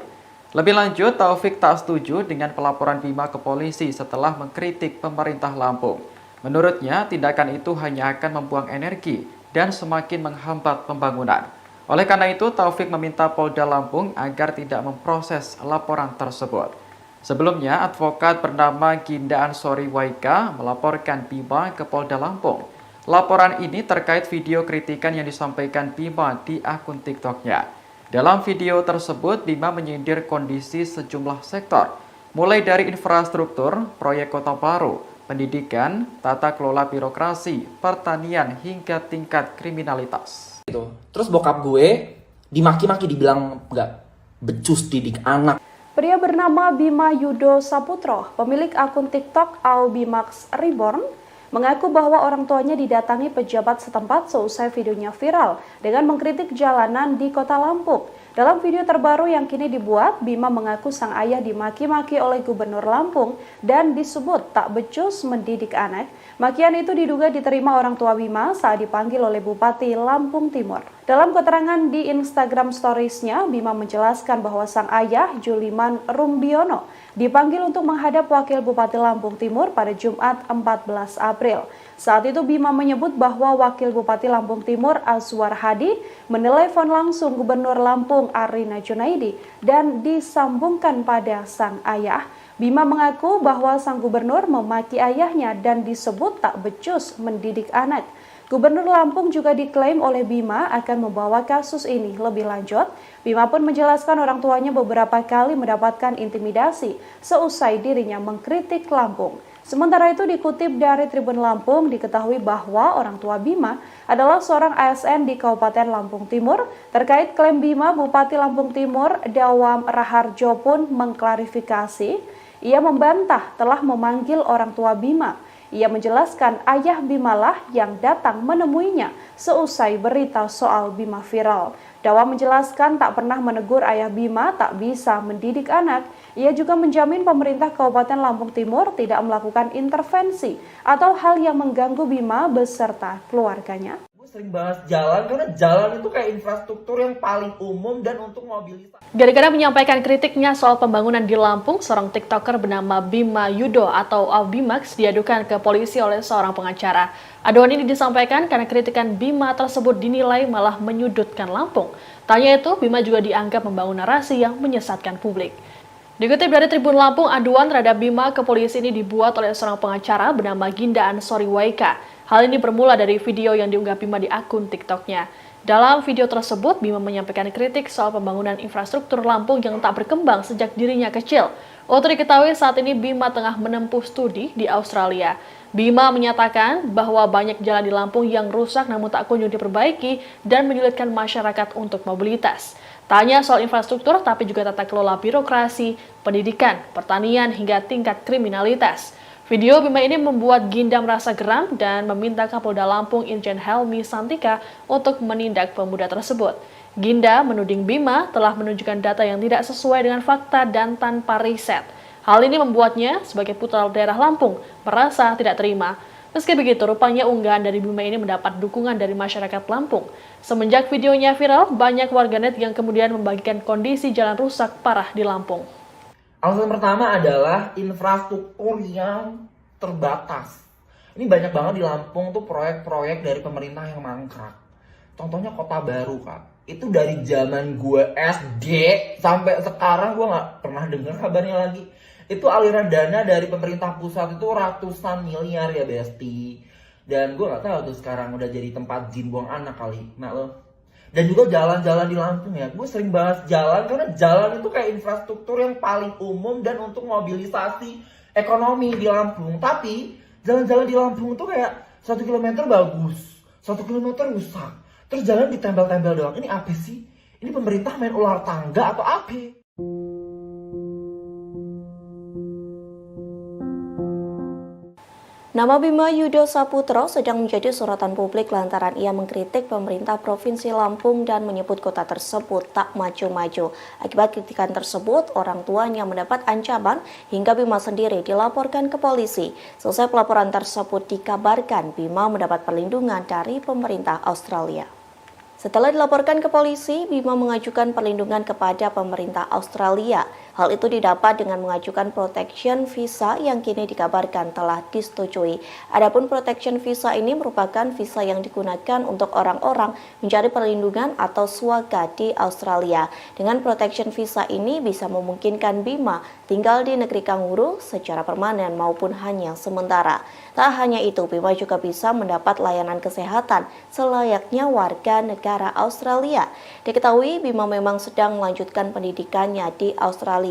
Speaker 5: Lebih lanjut, Taufik tak setuju dengan pelaporan Bima ke polisi setelah mengkritik pemerintah Lampung. Menurutnya, tindakan itu hanya akan membuang energi dan semakin menghambat pembangunan. Oleh karena itu, Taufik meminta Polda Lampung agar tidak memproses laporan tersebut. Sebelumnya, advokat bernama Ginda Ansori Waika melaporkan Bima ke Polda Lampung. Laporan ini terkait video kritikan yang disampaikan Bima di akun TikTok-nya. Dalam video tersebut, Bima menyindir kondisi sejumlah sektor, mulai dari infrastruktur, proyek kota baru, pendidikan, tata kelola birokrasi, pertanian, hingga tingkat kriminalitas.
Speaker 2: Terus bokap gue dimaki-maki, dibilang nggak becus didik anak.
Speaker 1: Pria bernama Bima Yudo Saputro, pemilik akun TikTok Albimax Reborn, mengaku bahwa orang tuanya didatangi pejabat setempat seusai videonya viral dengan mengkritik jalanan di kota Lampung. Dalam video terbaru yang kini dibuat, Bima mengaku sang ayah dimaki-maki oleh Gubernur Lampung dan disebut tak becus mendidik anak. Makian itu diduga diterima orang tua Bima saat dipanggil oleh Bupati Lampung Timur. Dalam keterangan di Instagram Stories-nya, Bima menjelaskan bahwa sang ayah, Juliman Rumbiono, dipanggil untuk menghadap Wakil Bupati Lampung Timur pada Jumat 14 April. Saat itu Bima menyebut bahwa Wakil Bupati Lampung Timur Azwar Hadi menelepon langsung Gubernur Lampung Arina Junaidi dan disambungkan pada sang ayah. Bima mengaku bahwa sang gubernur memaki ayahnya dan disebut tak becus mendidik anak. Gubernur Lampung juga diklaim oleh Bima akan membawa kasus ini lebih lanjut. Bima pun menjelaskan orang tuanya beberapa kali mendapatkan intimidasi seusai dirinya mengkritik Lampung. Sementara itu dikutip dari Tribun Lampung, diketahui bahwa orang tua Bima adalah seorang ASN di Kabupaten Lampung Timur. Terkait klaim Bima, Bupati Lampung Timur Dawam Raharjo pun mengklarifikasi. Ia membantah telah memanggil orang tua Bima. Ia menjelaskan ayah Bima lah yang datang menemuinya seusai berita soal Bima viral. Dawa menjelaskan tak pernah menegur ayah Bima tak bisa mendidik anak. Ia juga menjamin pemerintah Kabupaten Lampung Timur tidak melakukan intervensi atau hal yang mengganggu Bima beserta keluarganya.
Speaker 2: Gue sering bahas jalan karena jalan itu kayak infrastruktur yang paling umum dan untuk mobilitas.
Speaker 3: Gara-gara menyampaikan kritiknya soal pembangunan di Lampung, seorang TikToker bernama Bima Yudo atau Albimax diadukan ke polisi oleh seorang pengacara. Aduan ini disampaikan karena kritikan Bima tersebut dinilai malah menyudutkan Lampung. Tanya itu, Bima juga dianggap membangun narasi yang menyesatkan publik. Dikutip dari Tribun Lampung, aduan terhadap Bima ke polisi ini dibuat oleh seorang pengacara bernama Ginda Ansori Waika. Hal ini bermula dari video yang diunggah Bima di akun TikTok-nya. Dalam video tersebut, Bima menyampaikan kritik soal pembangunan infrastruktur Lampung yang tak berkembang sejak dirinya kecil. Untuk diketahui saat ini Bima tengah menempuh studi di Australia. Bima menyatakan bahwa banyak jalan di Lampung yang rusak namun tak kunjung diperbaiki dan menyulitkan masyarakat untuk mobilitas. Tanya soal infrastruktur tapi juga tata kelola birokrasi, pendidikan, pertanian hingga tingkat kriminalitas. Video Bima ini membuat Ginda merasa geram dan meminta Kapolda Lampung Irjen Helmi Santika untuk menindak pemuda tersebut. Ginda menuding Bima telah menunjukkan data yang tidak sesuai dengan fakta dan tanpa riset. Hal ini membuatnya sebagai putra daerah Lampung merasa tidak terima. Meski begitu, rupanya unggahan dari Bima ini mendapat dukungan dari masyarakat Lampung. Semenjak videonya viral, banyak warganet yang kemudian membagikan kondisi jalan rusak parah di Lampung.
Speaker 2: Alasan pertama adalah infrastruktur yang terbatas. Ini banyak banget di Lampung tuh proyek-proyek dari pemerintah yang mangkrak. Contohnya Kota Baru, Kak. Itu dari zaman gue SD sampai sekarang gue nggak pernah dengar kabarnya lagi. Itu aliran dana dari pemerintah pusat itu ratusan miliar ya Besti. Dan gue nggak tahu tuh sekarang udah jadi tempat jin buang anak kali. Nah lo. Dan juga jalan-jalan di Lampung ya. Gue sering bahas jalan karena jalan itu kayak infrastruktur yang paling umum dan untuk mobilisasi ekonomi di Lampung. Tapi jalan-jalan di Lampung tuh kayak 1 kilometer bagus, 1 kilometer rusak. Terus jalan ditempel-tempel doang. Ini apa sih? Ini pemerintah main ular tangga atau apa?
Speaker 4: Nama Bima Yudo Saputro sedang menjadi sorotan publik lantaran ia mengkritik pemerintah Provinsi Lampung dan menyebut kota tersebut tak maju-maju. Akibat kritikan tersebut, orang tuanya mendapat ancaman hingga Bima sendiri dilaporkan ke polisi. Selesai pelaporan tersebut dikabarkan Bima mendapat perlindungan dari pemerintah Australia. Setelah dilaporkan ke polisi, Bima mengajukan perlindungan kepada pemerintah Australia. Hal itu didapat dengan mengajukan protection visa yang kini dikabarkan telah disetujui. Adapun protection visa ini merupakan visa yang digunakan untuk orang-orang mencari perlindungan atau swaga di Australia. Dengan protection visa ini bisa memungkinkan Bima tinggal di negeri kanguru secara permanen maupun hanya sementara. Tak hanya itu, Bima juga bisa mendapat layanan kesehatan selayaknya warga negara Australia. Diketahui Bima memang sedang melanjutkan pendidikannya di Australia.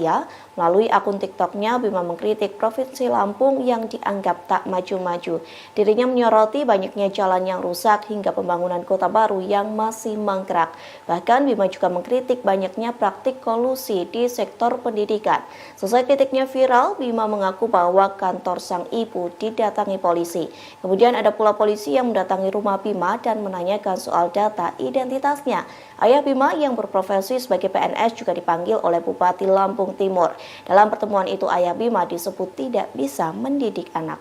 Speaker 4: Melalui akun TikToknya, Bima mengkritik Provinsi Lampung yang dianggap tak maju-maju. Dirinya menyoroti banyaknya jalan yang rusak hingga pembangunan kota baru yang masih mangkrak. Bahkan Bima juga mengkritik banyaknya praktik kolusi di sektor pendidikan. Selesai kritiknya viral, Bima mengaku bahwa kantor sang ibu didatangi polisi. Kemudian ada pula polisi yang mendatangi rumah Bima dan menanyakan soal data identitasnya. Ayah Bima yang berprofesi sebagai PNS juga dipanggil oleh Bupati Lampung Timur. Dalam pertemuan itu, ayah Bima disebut tidak bisa mendidik anak.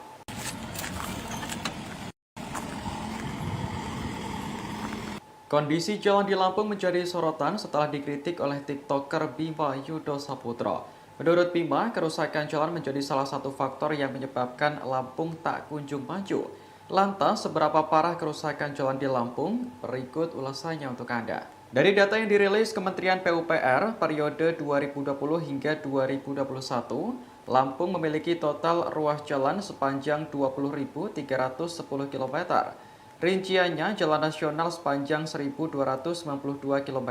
Speaker 5: Kondisi jalan di Lampung menjadi sorotan setelah dikritik oleh TikToker Bima Yudo Saputro. Menurut Bima, kerusakan jalan menjadi salah satu faktor yang menyebabkan Lampung tak kunjung maju. Lantas, seberapa parah kerusakan jalan di Lampung? Berikut ulasannya untuk Anda. Dari data yang dirilis Kementerian PUPR periode 2020 hingga 2021, Lampung memiliki total ruas jalan sepanjang 20.310 km. Rinciannya, jalan nasional sepanjang 1.292 km,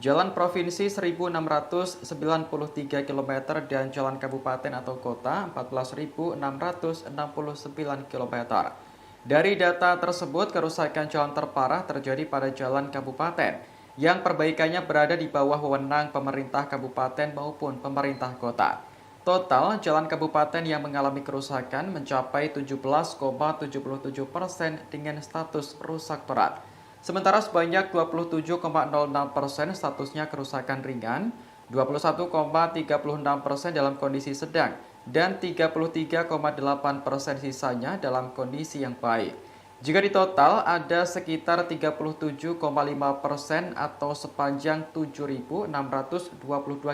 Speaker 5: jalan provinsi 1.693 km, dan jalan kabupaten atau kota 14.669 km. Dari data tersebut, kerusakan jalan terparah terjadi pada jalan kabupaten, yang perbaikannya berada di bawah wewenang pemerintah kabupaten maupun pemerintah kota. Total, jalan kabupaten yang mengalami kerusakan mencapai 17,77% dengan status rusak berat. Sementara sebanyak 27,06% statusnya kerusakan ringan, 21,36% dalam kondisi sedang, dan 33,8% sisanya dalam kondisi yang baik. Jika ditotal, ada sekitar 37,5% atau sepanjang 7.622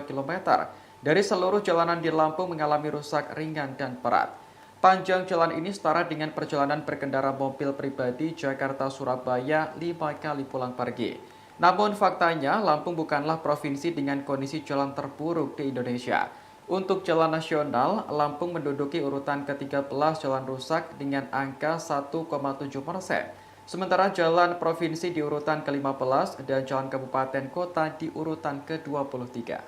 Speaker 5: km dari seluruh jalanan di Lampung mengalami rusak ringan dan berat. Panjang jalan ini setara dengan perjalanan berkendara mobil pribadi Jakarta-Surabaya 5 kali pulang pergi. Namun faktanya, Lampung bukanlah provinsi dengan kondisi jalan terburuk di Indonesia. Untuk jalan nasional, Lampung menduduki urutan ke-13 jalan rusak dengan angka 1,7%. Sementara jalan provinsi di urutan ke-15 dan jalan kabupaten kota di urutan ke-23.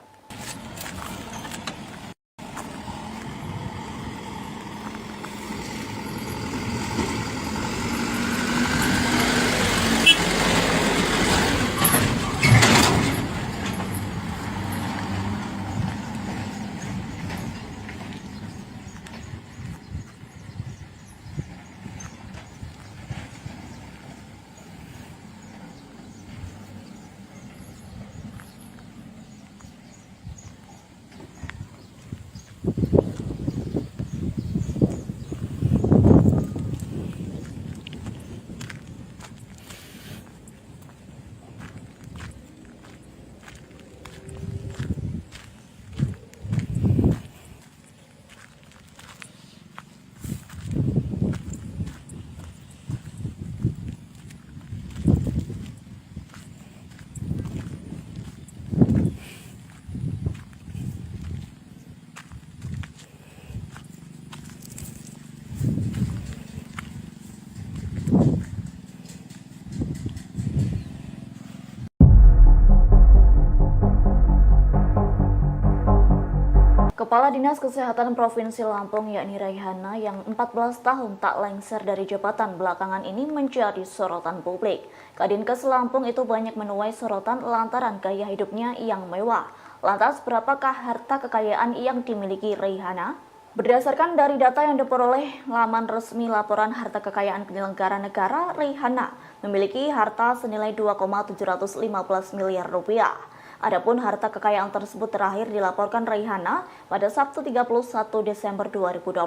Speaker 6: Kepala Dinas Kesehatan Provinsi Lampung yakni Raihana yang 14 tahun tak lengser dari jabatan belakangan ini menjadi sorotan publik. Kadinkes Lampung itu banyak menuai sorotan lantaran gaya hidupnya yang mewah. Lantas berapakah harta kekayaan yang dimiliki Raihana? Berdasarkan dari data yang diperoleh laman resmi laporan harta kekayaan penyelenggara negara, Raihana memiliki harta senilai 2,715 miliar rupiah. Adapun harta kekayaan tersebut terakhir dilaporkan Raihana pada Sabtu 31 Desember 2022.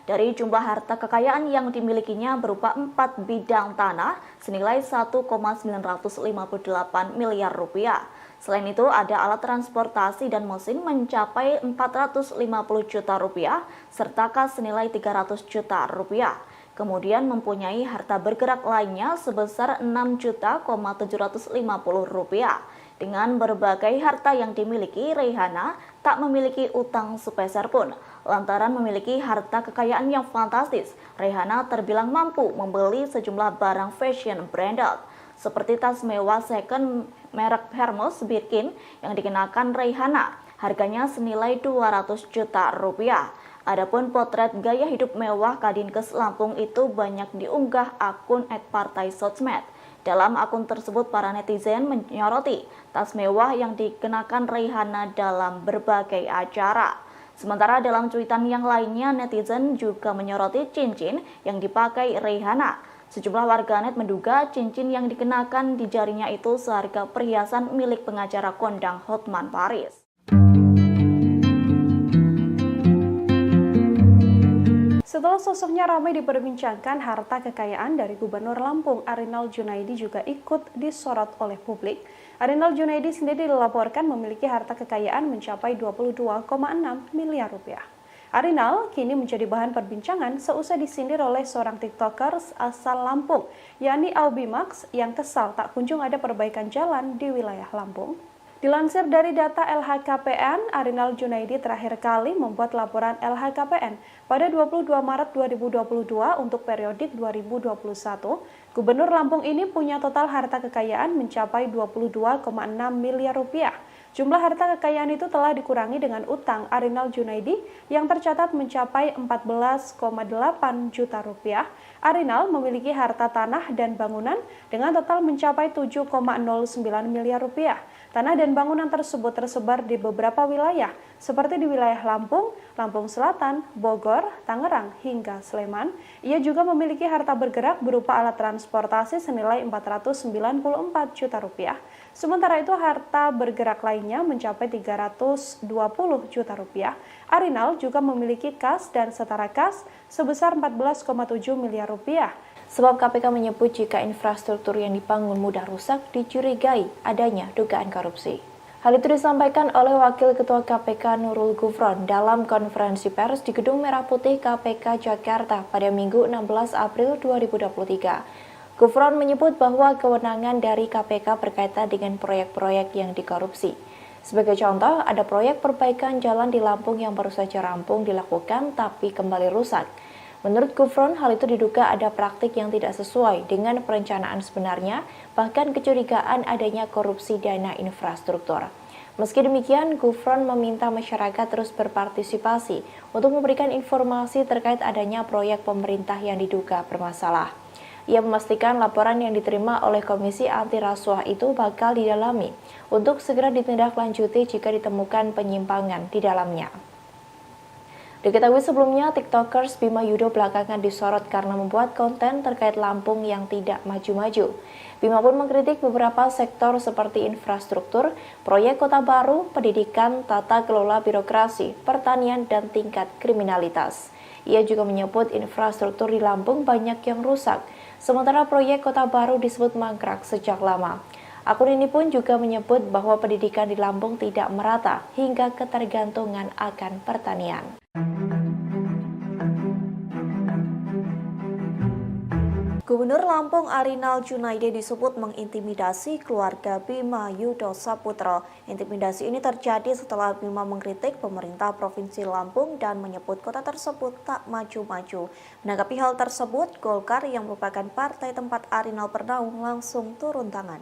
Speaker 6: Dari jumlah harta kekayaan yang dimilikinya berupa 4 bidang tanah senilai 1,958 miliar rupiah. Selain itu, ada alat transportasi dan mesin mencapai 450 juta rupiah, serta kas senilai 300 juta rupiah. Kemudian mempunyai harta bergerak lainnya sebesar 6.750 rupiah. Dengan berbagai harta yang dimiliki, Raihana tak memiliki utang sepeser pun. Lantaran memiliki harta kekayaan yang fantastis, Raihana terbilang mampu membeli sejumlah barang fashion branded, seperti tas mewah second merek Hermes Birkin yang dikenakan Raihana. Harganya senilai 200 juta rupiah. Adapun potret gaya hidup mewah Kadinkes Lampung itu banyak diunggah akun @partai_sosmed. Dalam akun tersebut, para netizen menyoroti tas mewah yang dikenakan Raihana dalam berbagai acara. Sementara dalam cuitan yang lainnya, netizen juga menyoroti cincin yang dipakai Raihana. Sejumlah warganet menduga cincin yang dikenakan di jarinya itu seharga perhiasan milik pengacara kondang Hotman Paris.
Speaker 1: Setelah sosoknya ramai diperbincangkan, harta kekayaan dari Gubernur Lampung Arinal Junaidi juga ikut disorot oleh publik. Arinal Junaidi sendiri dilaporkan memiliki harta kekayaan mencapai 22,6 miliar rupiah. Arinal kini menjadi bahan perbincangan seusai disindir oleh seorang tiktokers asal Lampung, yakni Aubimax, yang kesal tak kunjung ada perbaikan jalan di wilayah Lampung. Dilansir dari data LHKPN, Arinal Junaidi terakhir kali membuat laporan LHKPN pada 22 Maret 2022 untuk periodik 2021. Gubernur Lampung ini punya total harta kekayaan mencapai 22,6 miliar rupiah. Jumlah harta kekayaan itu telah dikurangi dengan utang Arinal Junaidi yang tercatat mencapai 14,8 juta rupiah. Arinal memiliki harta tanah dan bangunan dengan total mencapai 7,09 miliar rupiah. Tanah dan bangunan tersebut tersebar di beberapa wilayah, seperti di wilayah Lampung, Lampung Selatan, Bogor, Tangerang, hingga Sleman. Ia juga memiliki harta bergerak berupa alat transportasi senilai 494 juta rupiah. Sementara itu harta bergerak lainnya mencapai 320 juta rupiah. Arinal juga memiliki kas dan setara kas sebesar 14,7 miliar rupiah. Sebab KPK menyebut jika infrastruktur yang dibangun mudah rusak dicurigai adanya dugaan korupsi. Hal itu disampaikan oleh Wakil Ketua KPK Nurul Gufron dalam konferensi pers di Gedung Merah Putih KPK Jakarta pada Minggu 16 April 2023. Gufron menyebut bahwa kewenangan dari KPK berkaitan dengan proyek-proyek yang dikorupsi. Sebagai contoh, ada proyek perbaikan jalan di Lampung yang baru saja rampung dilakukan tapi kembali rusak. Menurut Gufron, hal itu diduga ada praktik yang tidak sesuai dengan perencanaan sebenarnya, bahkan kecurigaan adanya korupsi dana infrastruktur. Meski demikian, Gufron meminta masyarakat terus berpartisipasi untuk memberikan informasi terkait adanya proyek pemerintah yang diduga bermasalah. Ia memastikan laporan yang diterima oleh Komisi Anti Rasuah itu bakal didalami untuk segera ditindaklanjuti jika ditemukan penyimpangan di dalamnya. Diketahui sebelumnya, tiktokers Bima Yudo belakangan disorot karena membuat konten terkait Lampung yang tidak maju-maju. Bima pun mengkritik beberapa sektor seperti infrastruktur, proyek kota baru, pendidikan, tata kelola birokrasi, pertanian, dan tingkat kriminalitas. Ia juga menyebut infrastruktur di Lampung banyak yang rusak, sementara proyek kota baru disebut mangkrak sejak lama. Akun ini pun juga menyebut bahwa pendidikan di Lampung tidak merata hingga ketergantungan akan pertanian.
Speaker 4: Gubernur Lampung Arinal Junaidi disebut mengintimidasi keluarga Bima Yudo Saputro. Intimidasi ini terjadi setelah Bima mengkritik pemerintah Provinsi Lampung dan menyebut kota tersebut tak maju-maju. Menanggapi hal tersebut, Golkar yang merupakan partai tempat Arinal bernaung langsung turun tangan.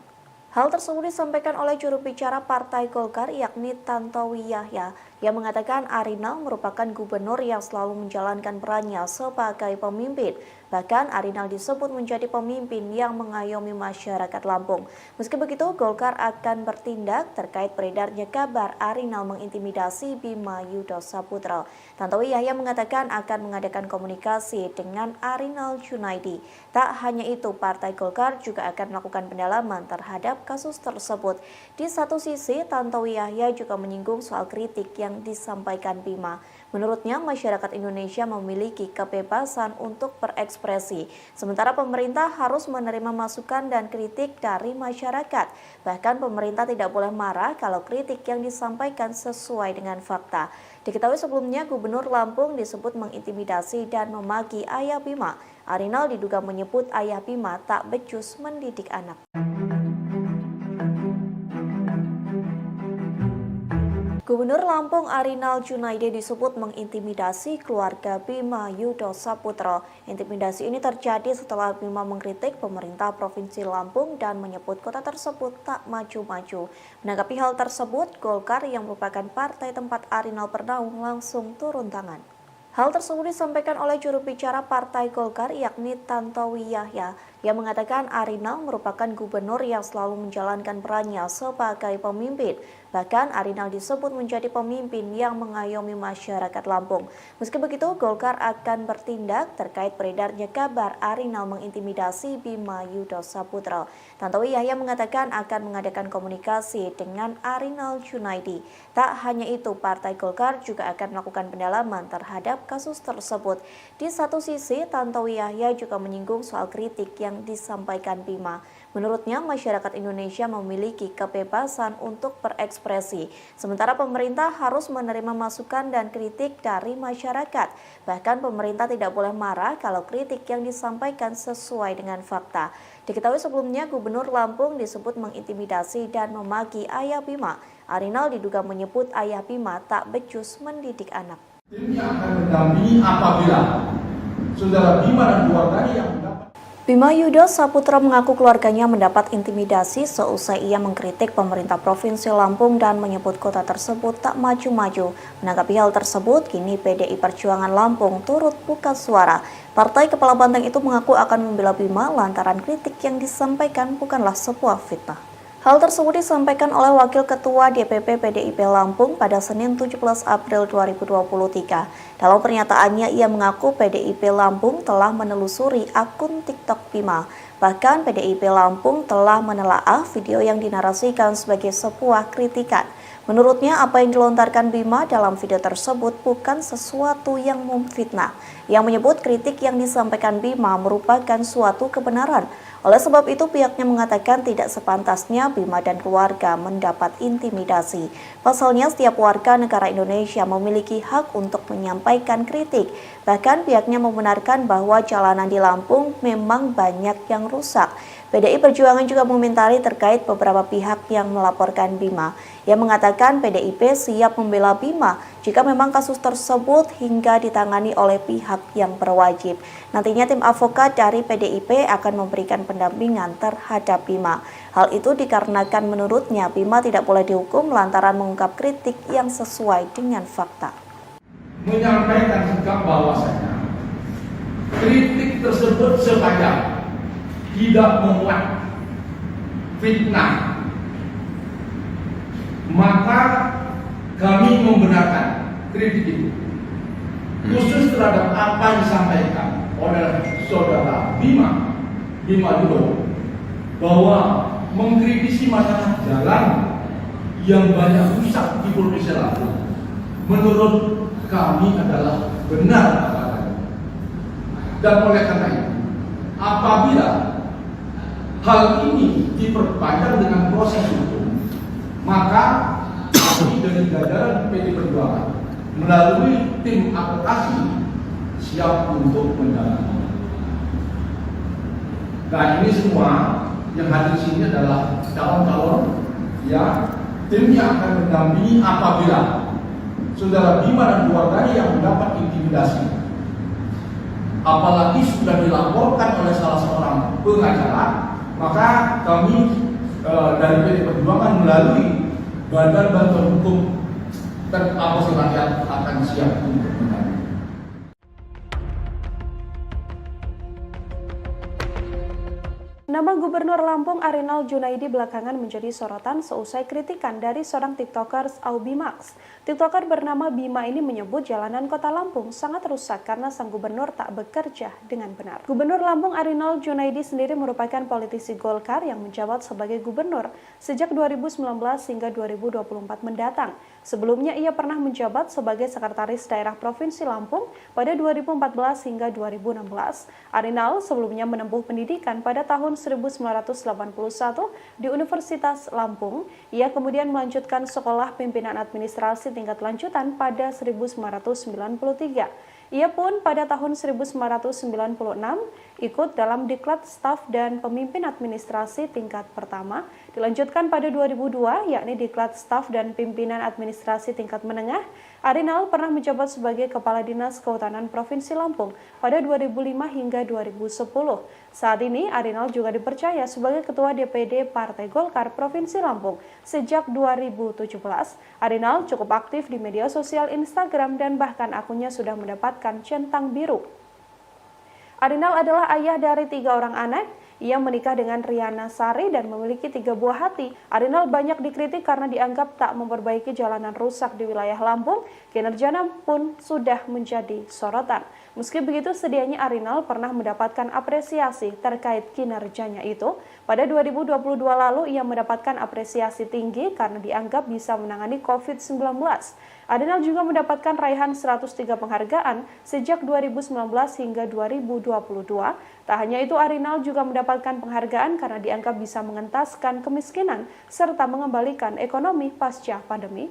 Speaker 4: Hal tersebut disampaikan oleh juru bicara Partai Golkar yakni Tantowi Yahya yang mengatakan Arinal merupakan gubernur yang selalu menjalankan perannya sebagai pemimpin. Bahkan Arinal disebut menjadi pemimpin yang mengayomi masyarakat Lampung. Meski begitu, Golkar akan bertindak terkait beredarnya kabar Arinal mengintimidasi Bima Yudho Saputra. Tantowi Yahya mengatakan akan mengadakan komunikasi dengan Arinal Junaidi. Tak hanya itu, Partai Golkar juga akan melakukan pendalaman terhadap kasus tersebut. Di satu sisi, Tantowi Yahya juga menyinggung soal kritik yang disampaikan Bima. Menurutnya, masyarakat Indonesia memiliki kebebasan untuk berekspresi, sementara pemerintah harus menerima masukan dan kritik dari masyarakat. Bahkan pemerintah tidak boleh marah kalau kritik yang disampaikan sesuai dengan fakta. Diketahui sebelumnya, Gubernur Lampung disebut mengintimidasi dan memaki ayah Bima. Arinal diduga menyebut ayah Bima tak becus mendidik anak. Gubernur Lampung Arinal Junaidi disebut mengintimidasi keluarga Bima Yudho Saputra. Intimidasi ini terjadi setelah Bima mengkritik pemerintah Provinsi Lampung dan menyebut kota tersebut tak maju-maju. Menanggapi hal tersebut, Golkar yang merupakan partai tempat Arinal bernaung langsung turun tangan. Hal tersebut disampaikan oleh juru bicara Partai Golkar yakni Tantowi Yahya yang mengatakan Arinal merupakan gubernur yang selalu menjalankan perannya sebagai pemimpin. Bahkan Arinal disebut menjadi pemimpin yang mengayomi masyarakat Lampung. Meski begitu, Golkar akan bertindak terkait beredarnya kabar Arinal mengintimidasi Bima Yudho Saputra. Tantowi Yahya mengatakan akan mengadakan komunikasi dengan Arinal Junaidi. Tak hanya itu, Partai Golkar juga akan melakukan pendalaman terhadap kasus tersebut. Di satu sisi, Tantowi Yahya juga menyinggung soal kritik yang disampaikan Bima. Menurutnya, masyarakat Indonesia memiliki kebebasan untuk berekspresi, sementara pemerintah harus menerima masukan dan kritik dari masyarakat. Bahkan pemerintah tidak boleh marah kalau kritik yang disampaikan sesuai dengan fakta. Diketahui sebelumnya, Gubernur Lampung disebut mengintimidasi dan memaki ayah Bima. Arinal diduga menyebut ayah Bima tak becus mendidik anak.
Speaker 7: Tim yang akan mendampingi apabila saudara Bima dan keluarganya yang
Speaker 4: Bima Yudho Saputra mengaku keluarganya mendapat intimidasi seusai ia mengkritik pemerintah Provinsi Lampung dan menyebut kota tersebut tak maju-maju. Menanggapi hal tersebut, kini PDI Perjuangan Lampung turut buka suara. Partai Kepala Banteng itu mengaku akan membela Bima lantaran kritik yang disampaikan bukanlah sebuah fitnah. Hal tersebut disampaikan oleh Wakil Ketua DPP PDIP Lampung pada Senin 17 April 2023. Dalam pernyataannya, ia mengaku PDIP Lampung telah menelusuri akun TikTok Bima. Bahkan PDIP Lampung telah menelaah video yang dinarasikan sebagai sebuah kritikan. Menurutnya, apa yang dilontarkan Bima dalam video tersebut bukan sesuatu yang memfitnah. Yang menyebut kritik yang disampaikan Bima merupakan suatu kebenaran. Oleh sebab itu, pihaknya mengatakan tidak sepantasnya Bima dan keluarga mendapat intimidasi. Pasalnya, setiap warga negara Indonesia memiliki hak untuk menyampaikan kritik. Bahkan pihaknya membenarkan bahwa jalanan di Lampung memang banyak yang rusak. PDI Perjuangan juga mengomentari terkait beberapa pihak yang melaporkan Bima. Ia mengatakan PDIP siap membela Bima jika memang kasus tersebut hingga ditangani oleh pihak yang berwajib. Nantinya tim advokat dari PDIP akan memberikan pendampingan terhadap Bima. Hal itu dikarenakan menurutnya Bima tidak boleh dihukum lantaran mengungkap kritik yang sesuai dengan fakta.
Speaker 7: Menyampaikan sikap bahwasanya kritik tersebut sepanjang tidak memuat fitnah, maka kami membenarkan kritik itu. Khusus terhadap apa yang disampaikan oleh saudara Bima Yudho bahwa mengkritisi masalah jalan yang banyak rusak di Provinsi Lampung, menurut kami adalah benar adanya. Dan oleh karena itu, apabila hal ini diperpanjang dengan proses hukum, maka kami dari jajaran PD Perjuangan melalui tim advokasi siap untuk mendampingi. Nah, ini semua yang hadir di sini adalah calon-calon yang timnya akan mendampingi apabila saudara Bima dan keluarganya yang mendapat intimidasi. Apalagi sudah dilaporkan oleh salah seorang pengacara, maka kami dari PD Perjuangan melalui Badan Bantuan Hukum Terapasi Rakyat akan siap untuk menangani.
Speaker 1: Nama Gubernur Lampung Arinal Junaidi belakangan menjadi sorotan seusai kritikan dari seorang tiktokers Aubimax. Tiktoker bernama Bima ini menyebut jalanan kota Lampung sangat rusak karena sang gubernur tak bekerja dengan benar. Gubernur Lampung Arinal Junaidi sendiri merupakan politisi Golkar yang menjabat sebagai gubernur sejak 2019 hingga 2024 mendatang. Sebelumnya ia pernah menjabat sebagai sekretaris daerah Provinsi Lampung pada 2014 hingga 2016. Arinal sebelumnya menempuh pendidikan pada tahun 1981 di Universitas Lampung. Ia kemudian melanjutkan sekolah pimpinan administrasi tingkat lanjutan pada 1993. Ia pun pada tahun 1996 ikut dalam Diklat Staf dan Pemimpin Administrasi tingkat pertama, dilanjutkan pada 2002 yakni Diklat Staf dan Pimpinan Administrasi tingkat menengah. Arinal pernah menjabat sebagai Kepala Dinas Kehutanan Provinsi Lampung pada 2005 hingga 2010. Saat ini Arinal juga dipercaya sebagai Ketua DPD Partai Golkar Provinsi Lampung. Sejak 2017, Arinal cukup aktif di media sosial Instagram dan bahkan akunnya sudah mendapatkan centang biru. Arinal adalah ayah dari 3 orang anak. Ia menikah dengan Riana Sari dan memiliki 3 buah hati. Arinal banyak dikritik karena dianggap tak memperbaiki jalanan rusak di wilayah Lampung. Kinerjanya pun sudah menjadi sorotan. Meski begitu, sedianya Arinal pernah mendapatkan apresiasi terkait kinerjanya itu. Pada 2022 lalu, ia mendapatkan apresiasi tinggi karena dianggap bisa menangani COVID-19. Arinal juga mendapatkan raihan 103 penghargaan sejak 2019 hingga 2022. Tak hanya itu, Arinal juga mendapatkan penghargaan karena dianggap bisa mengentaskan kemiskinan serta mengembalikan ekonomi pasca pandemi.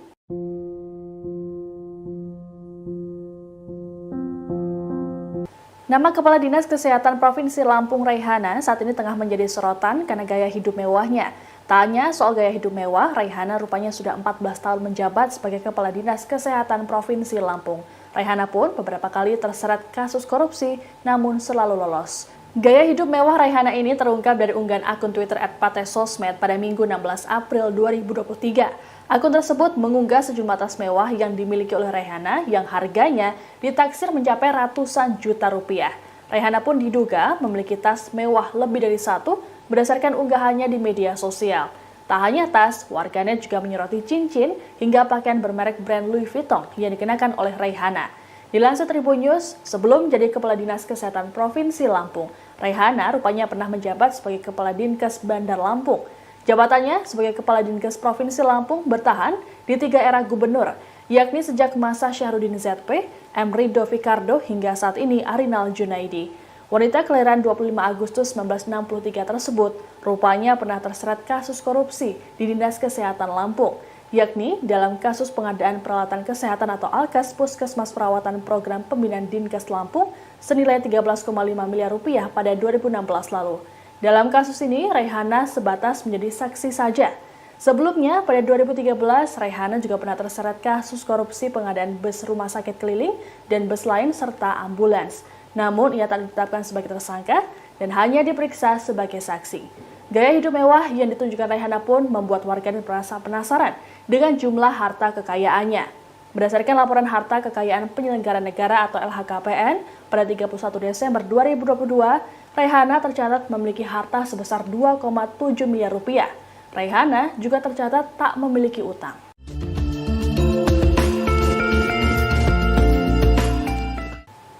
Speaker 3: Nama Kepala Dinas Kesehatan Provinsi Lampung Raihana saat ini tengah menjadi sorotan karena gaya hidup mewahnya. Tak hanya soal gaya hidup mewah, Raihana rupanya sudah 14 tahun menjabat sebagai Kepala Dinas Kesehatan Provinsi Lampung. Raihana pun beberapa kali terseret kasus korupsi, namun selalu lolos. Gaya hidup mewah Raihana ini terungkap dari unggahan akun Twitter @patesosmed pada Minggu 16 April 2023. Akun tersebut mengunggah sejumlah tas mewah yang dimiliki oleh Raihana yang harganya ditaksir mencapai ratusan juta rupiah. Raihana pun diduga memiliki tas mewah lebih dari 1 berdasarkan unggahannya di media sosial. Tak hanya tas, warganet juga menyoroti cincin hingga pakaian bermerek brand Louis Vuitton yang dikenakan oleh Raihana. Dilansir Tribun News, sebelum menjadi Kepala Dinas Kesehatan Provinsi Lampung, Raihana rupanya pernah menjabat sebagai Kepala Dinkes Bandar Lampung. Jabatannya sebagai Kepala Dinkes Provinsi Lampung bertahan di 3 era gubernur, yakni sejak masa Syahrudin ZP, M. Rido Fikardo hingga saat ini Arinal Junaidi. Wanita kelahiran 25 Agustus 1963 tersebut rupanya pernah terseret kasus korupsi di Dinas Kesehatan Lampung, yakni dalam kasus pengadaan peralatan kesehatan atau Alkes Puskesmas Perawatan Program Pembinaan Dinkes Lampung senilai 13,5 miliar rupiah pada 2016 lalu. Dalam kasus ini, Raihana sebatas menjadi saksi saja. Sebelumnya, pada 2013, Raihana juga pernah terseret kasus korupsi pengadaan bus rumah sakit keliling dan bus lain serta ambulans. Namun, ia tak ditetapkan sebagai tersangka dan hanya diperiksa sebagai saksi. Gaya hidup mewah yang ditunjukkan Raihana pun membuat warganet merasa penasaran dengan jumlah harta kekayaannya. Berdasarkan laporan harta kekayaan penyelenggara negara atau LHKPN pada 31 Desember 2022, Raihana tercatat memiliki harta sebesar 2,7 miliar rupiah. Raihana juga tercatat tak memiliki utang.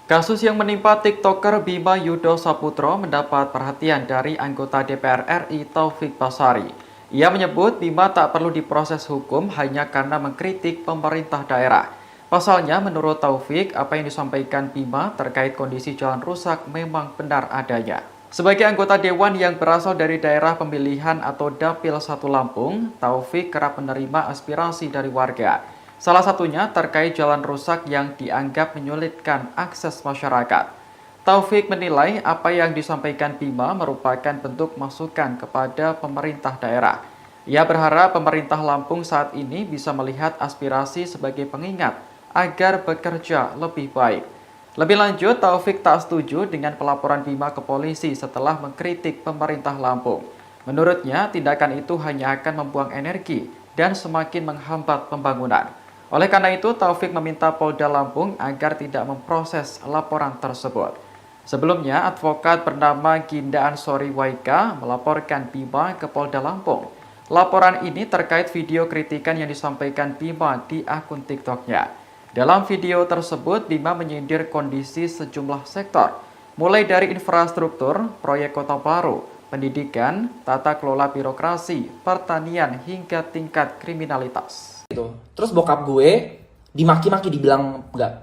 Speaker 5: Kasus yang menimpa TikToker Bima Yudo Saputro mendapat perhatian dari anggota DPR RI Taufik Basari. Ia menyebut Bima tak perlu diproses hukum hanya karena mengkritik pemerintah daerah. Pasalnya, menurut Taufik, apa yang disampaikan Bima terkait kondisi jalan rusak memang benar adanya. Sebagai anggota Dewan yang berasal dari daerah pemilihan atau Dapil 1 Lampung, Taufik kerap menerima aspirasi dari warga. Salah satunya terkait jalan rusak yang dianggap menyulitkan akses masyarakat. Taufik menilai apa yang disampaikan Bima merupakan bentuk masukan kepada pemerintah daerah. Ia berharap pemerintah Lampung saat ini bisa melihat aspirasi sebagai pengingat agar bekerja lebih baik. Lebih lanjut, Taufik tak setuju dengan pelaporan Bima ke polisi setelah mengkritik pemerintah Lampung. Menurutnya, tindakan itu hanya akan membuang energi dan semakin menghambat pembangunan. Oleh karena itu, Taufik meminta Polda Lampung agar tidak memproses laporan tersebut. Sebelumnya, advokat bernama Ginda Ansori Waika melaporkan Bima ke Polda Lampung. Laporan ini terkait video kritikan yang disampaikan Bima di akun TikToknya. Dalam video tersebut, Bima menyindir kondisi sejumlah sektor, mulai dari infrastruktur, proyek kota baru, pendidikan, tata kelola birokrasi, pertanian, hingga tingkat kriminalitas.
Speaker 2: Terus bokap gue dimaki-maki, dibilang nggak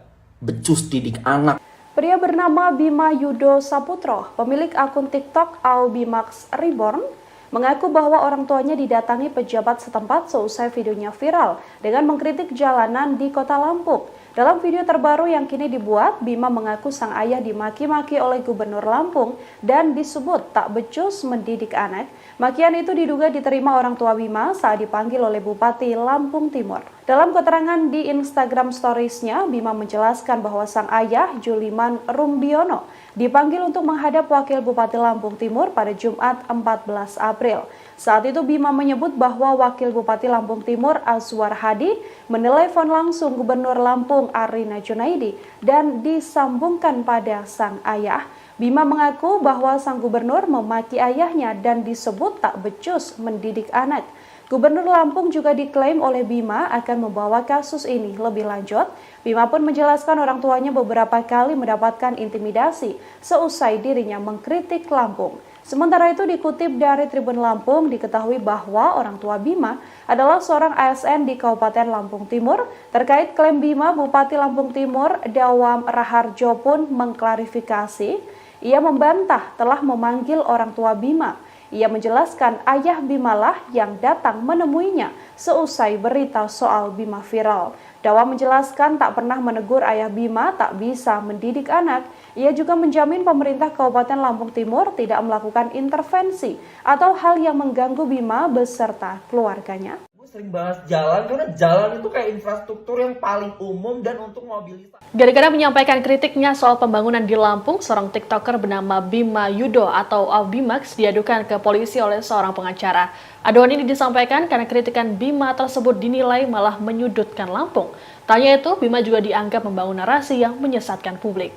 Speaker 2: becus didik anak.
Speaker 1: Pria bernama Bima Yudo Saputro, pemilik akun TikTok Albimax Reborn, mengaku bahwa orang tuanya didatangi pejabat setempat seusai videonya viral dengan mengkritik jalanan di kota Lampung. Dalam video terbaru yang kini dibuat, Bima mengaku sang ayah dimaki-maki oleh Gubernur Lampung dan disebut tak becus mendidik anak. Makian itu diduga diterima orang tua Bima saat dipanggil oleh Bupati Lampung Timur. Dalam keterangan di Instagram Stories-nya, Bima menjelaskan bahwa sang ayah, Juliman Rumbiono, dipanggil untuk menghadap Wakil Bupati Lampung Timur pada Jumat 14 April. Saat itu Bima menyebut bahwa Wakil Bupati Lampung Timur Azwar Hadi menelepon langsung Gubernur Lampung Arina Junaidi dan disambungkan pada sang ayah. Bima mengaku bahwa sang gubernur memaki ayahnya dan disebut tak becus mendidik anak. Gubernur Lampung juga diklaim oleh Bima akan membawa kasus ini lebih lanjut. Bima pun menjelaskan orang tuanya beberapa kali mendapatkan intimidasi seusai dirinya mengkritik Lampung. Sementara itu dikutip dari Tribun Lampung, diketahui bahwa orang tua Bima adalah seorang ASN di Kabupaten Lampung Timur. Terkait klaim Bima, Bupati Lampung Timur Dawam Raharjo pun mengklarifikasi. Ia membantah telah memanggil orang tua Bima. Ia menjelaskan ayah Bima lah yang datang menemuinya seusai berita soal Bima viral. Dawa menjelaskan tak pernah menegur ayah Bima tak bisa mendidik anak. Ia juga menjamin pemerintah Kabupaten Lampung Timur tidak melakukan intervensi atau hal yang mengganggu Bima beserta keluarganya.
Speaker 2: Gue sering bahas jalan karena jalan itu kayak infrastruktur yang paling umum dan untuk mobilitas.
Speaker 3: Gara-gara menyampaikan kritiknya soal pembangunan di Lampung, seorang TikToker bernama Bima Yudo atau Albimax diadukan ke polisi oleh seorang pengacara. Aduan ini disampaikan karena kritikan Bima tersebut dinilai malah menyudutkan Lampung. Tanya itu, Bima juga dianggap membangun narasi yang menyesatkan publik.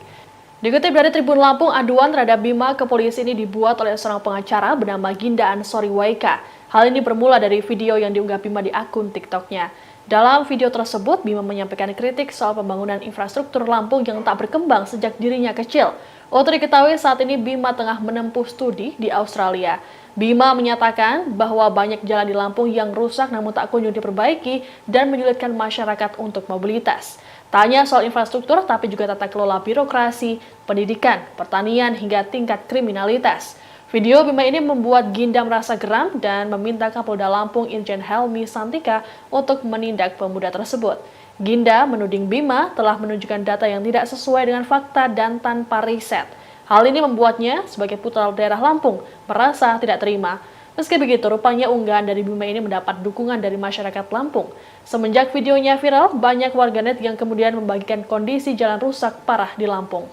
Speaker 3: Dikutip dari Tribun Lampung, aduan terhadap Bima ke polisi ini dibuat oleh seorang pengacara bernama Ginda Ansori Waika. Hal ini bermula dari video yang diunggah Bima di akun TikToknya. Dalam video tersebut, Bima menyampaikan kritik soal pembangunan infrastruktur Lampung yang tak berkembang sejak dirinya kecil. Untuk diketahui saat ini Bima tengah menempuh studi di Australia. Bima menyatakan bahwa banyak jalan di Lampung yang rusak namun tak kunjung diperbaiki dan menyulitkan masyarakat untuk mobilitas. Tanya soal infrastruktur tapi juga tata kelola birokrasi, pendidikan, pertanian hingga tingkat kriminalitas. Video Bima ini membuat Ginda merasa geram dan meminta Kapolda Lampung Irjen Helmi Santika untuk menindak pemuda tersebut. Ginda menuding Bima telah menunjukkan data yang tidak sesuai dengan fakta dan tanpa riset. Hal ini membuatnya sebagai putra daerah Lampung merasa tidak terima. Meski begitu, rupanya unggahan dari Bima ini mendapat dukungan dari masyarakat Lampung. Semenjak videonya viral, banyak warganet yang kemudian membagikan kondisi jalan rusak parah di Lampung.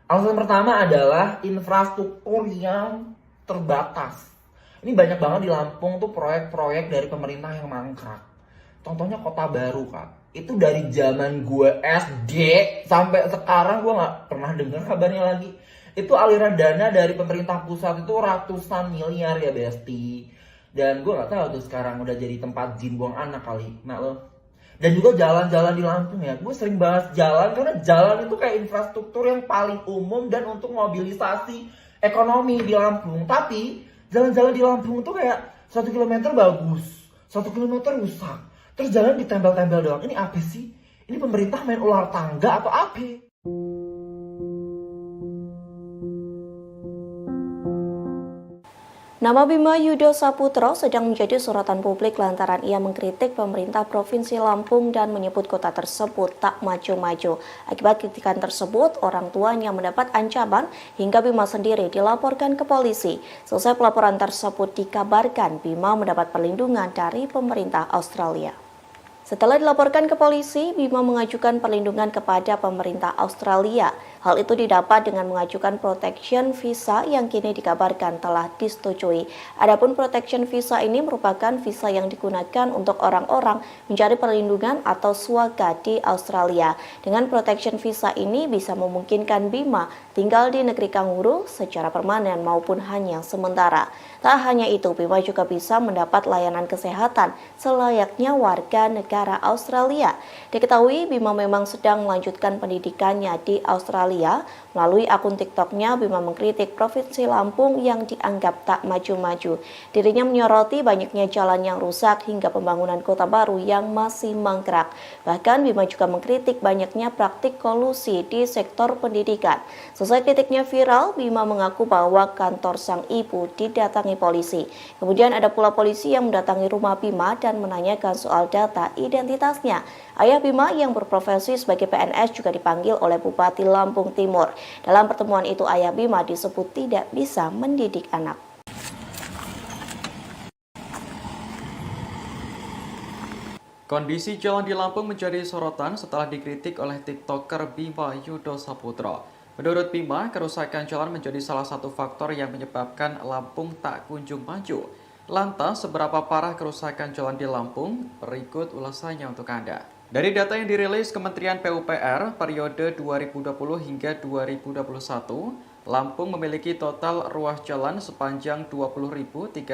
Speaker 2: Alasan pertama adalah infrastruktur yang terbatas. Ini banyak banget di Lampung tuh proyek-proyek dari pemerintah yang mangkrak. Contohnya Kota Baru, Kak. Itu dari zaman gue SD sampai sekarang gue nggak pernah dengar kabarnya lagi. Itu aliran dana dari pemerintah pusat itu ratusan miliar ya Besti. Dan gue nggak tahu tuh sekarang udah jadi tempat jin buang anak kali. Nah lo. Dan juga jalan-jalan di Lampung ya. Gue sering bahas jalan karena jalan itu kayak infrastruktur yang paling umum dan untuk mobilisasi ekonomi di Lampung. Tapi jalan-jalan di Lampung tuh kayak 1 kilometer bagus, 1 kilometer rusak. Terus jalan ditempel-tempel doang. Ini apa sih? Ini pemerintah main ular tangga atau apa?
Speaker 4: Nama Bima Yudo Saputro sedang menjadi sorotan publik lantaran ia mengkritik pemerintah Provinsi Lampung dan menyebut kota tersebut tak maju-maju. Akibat kritikan tersebut, orang tuanya mendapat ancaman hingga Bima sendiri dilaporkan ke polisi. Selesai pelaporan tersebut dikabarkan Bima mendapat perlindungan dari pemerintah Australia. Setelah dilaporkan ke polisi, Bima mengajukan perlindungan kepada pemerintah Australia. Hal itu didapat dengan mengajukan protection visa yang kini dikabarkan telah disetujui. Adapun protection visa ini merupakan visa yang digunakan untuk orang-orang mencari perlindungan atau swaga di Australia. Dengan protection visa ini bisa memungkinkan Bima tinggal di negeri kanguru secara permanen maupun hanya sementara. Tak hanya itu, Bima juga bisa mendapat layanan kesehatan selayaknya warga negara Australia. Diketahui Bima memang sedang melanjutkan pendidikannya di Australia. Melalui akun TikToknya, Bima mengkritik Provinsi Lampung yang dianggap tak maju-maju. Dirinya menyoroti banyaknya jalan yang rusak hingga pembangunan kota baru yang masih mangkrak. Bahkan Bima juga mengkritik banyaknya praktik kolusi di sektor pendidikan. Selesai kritiknya viral, Bima mengaku bahwa kantor sang ibu didatangi polisi. Kemudian ada pula polisi yang mendatangi rumah Bima dan menanyakan soal data identitasnya. Ayah Bima yang berprofesi sebagai PNS juga dipanggil oleh Bupati Lampung Timur. Dalam pertemuan itu, ayah Bima disebut tidak bisa mendidik anak.
Speaker 5: Kondisi jalan di Lampung menjadi sorotan setelah dikritik oleh TikToker Bima Yudo Saputro. Menurut Bima, kerusakan jalan menjadi salah satu faktor yang menyebabkan Lampung tak kunjung maju. Lantas, seberapa parah kerusakan jalan di Lampung? Berikut ulasannya untuk Anda. Dari data yang dirilis Kementerian PUPR periode 2020 hingga 2021, Lampung memiliki total ruas jalan sepanjang 20.310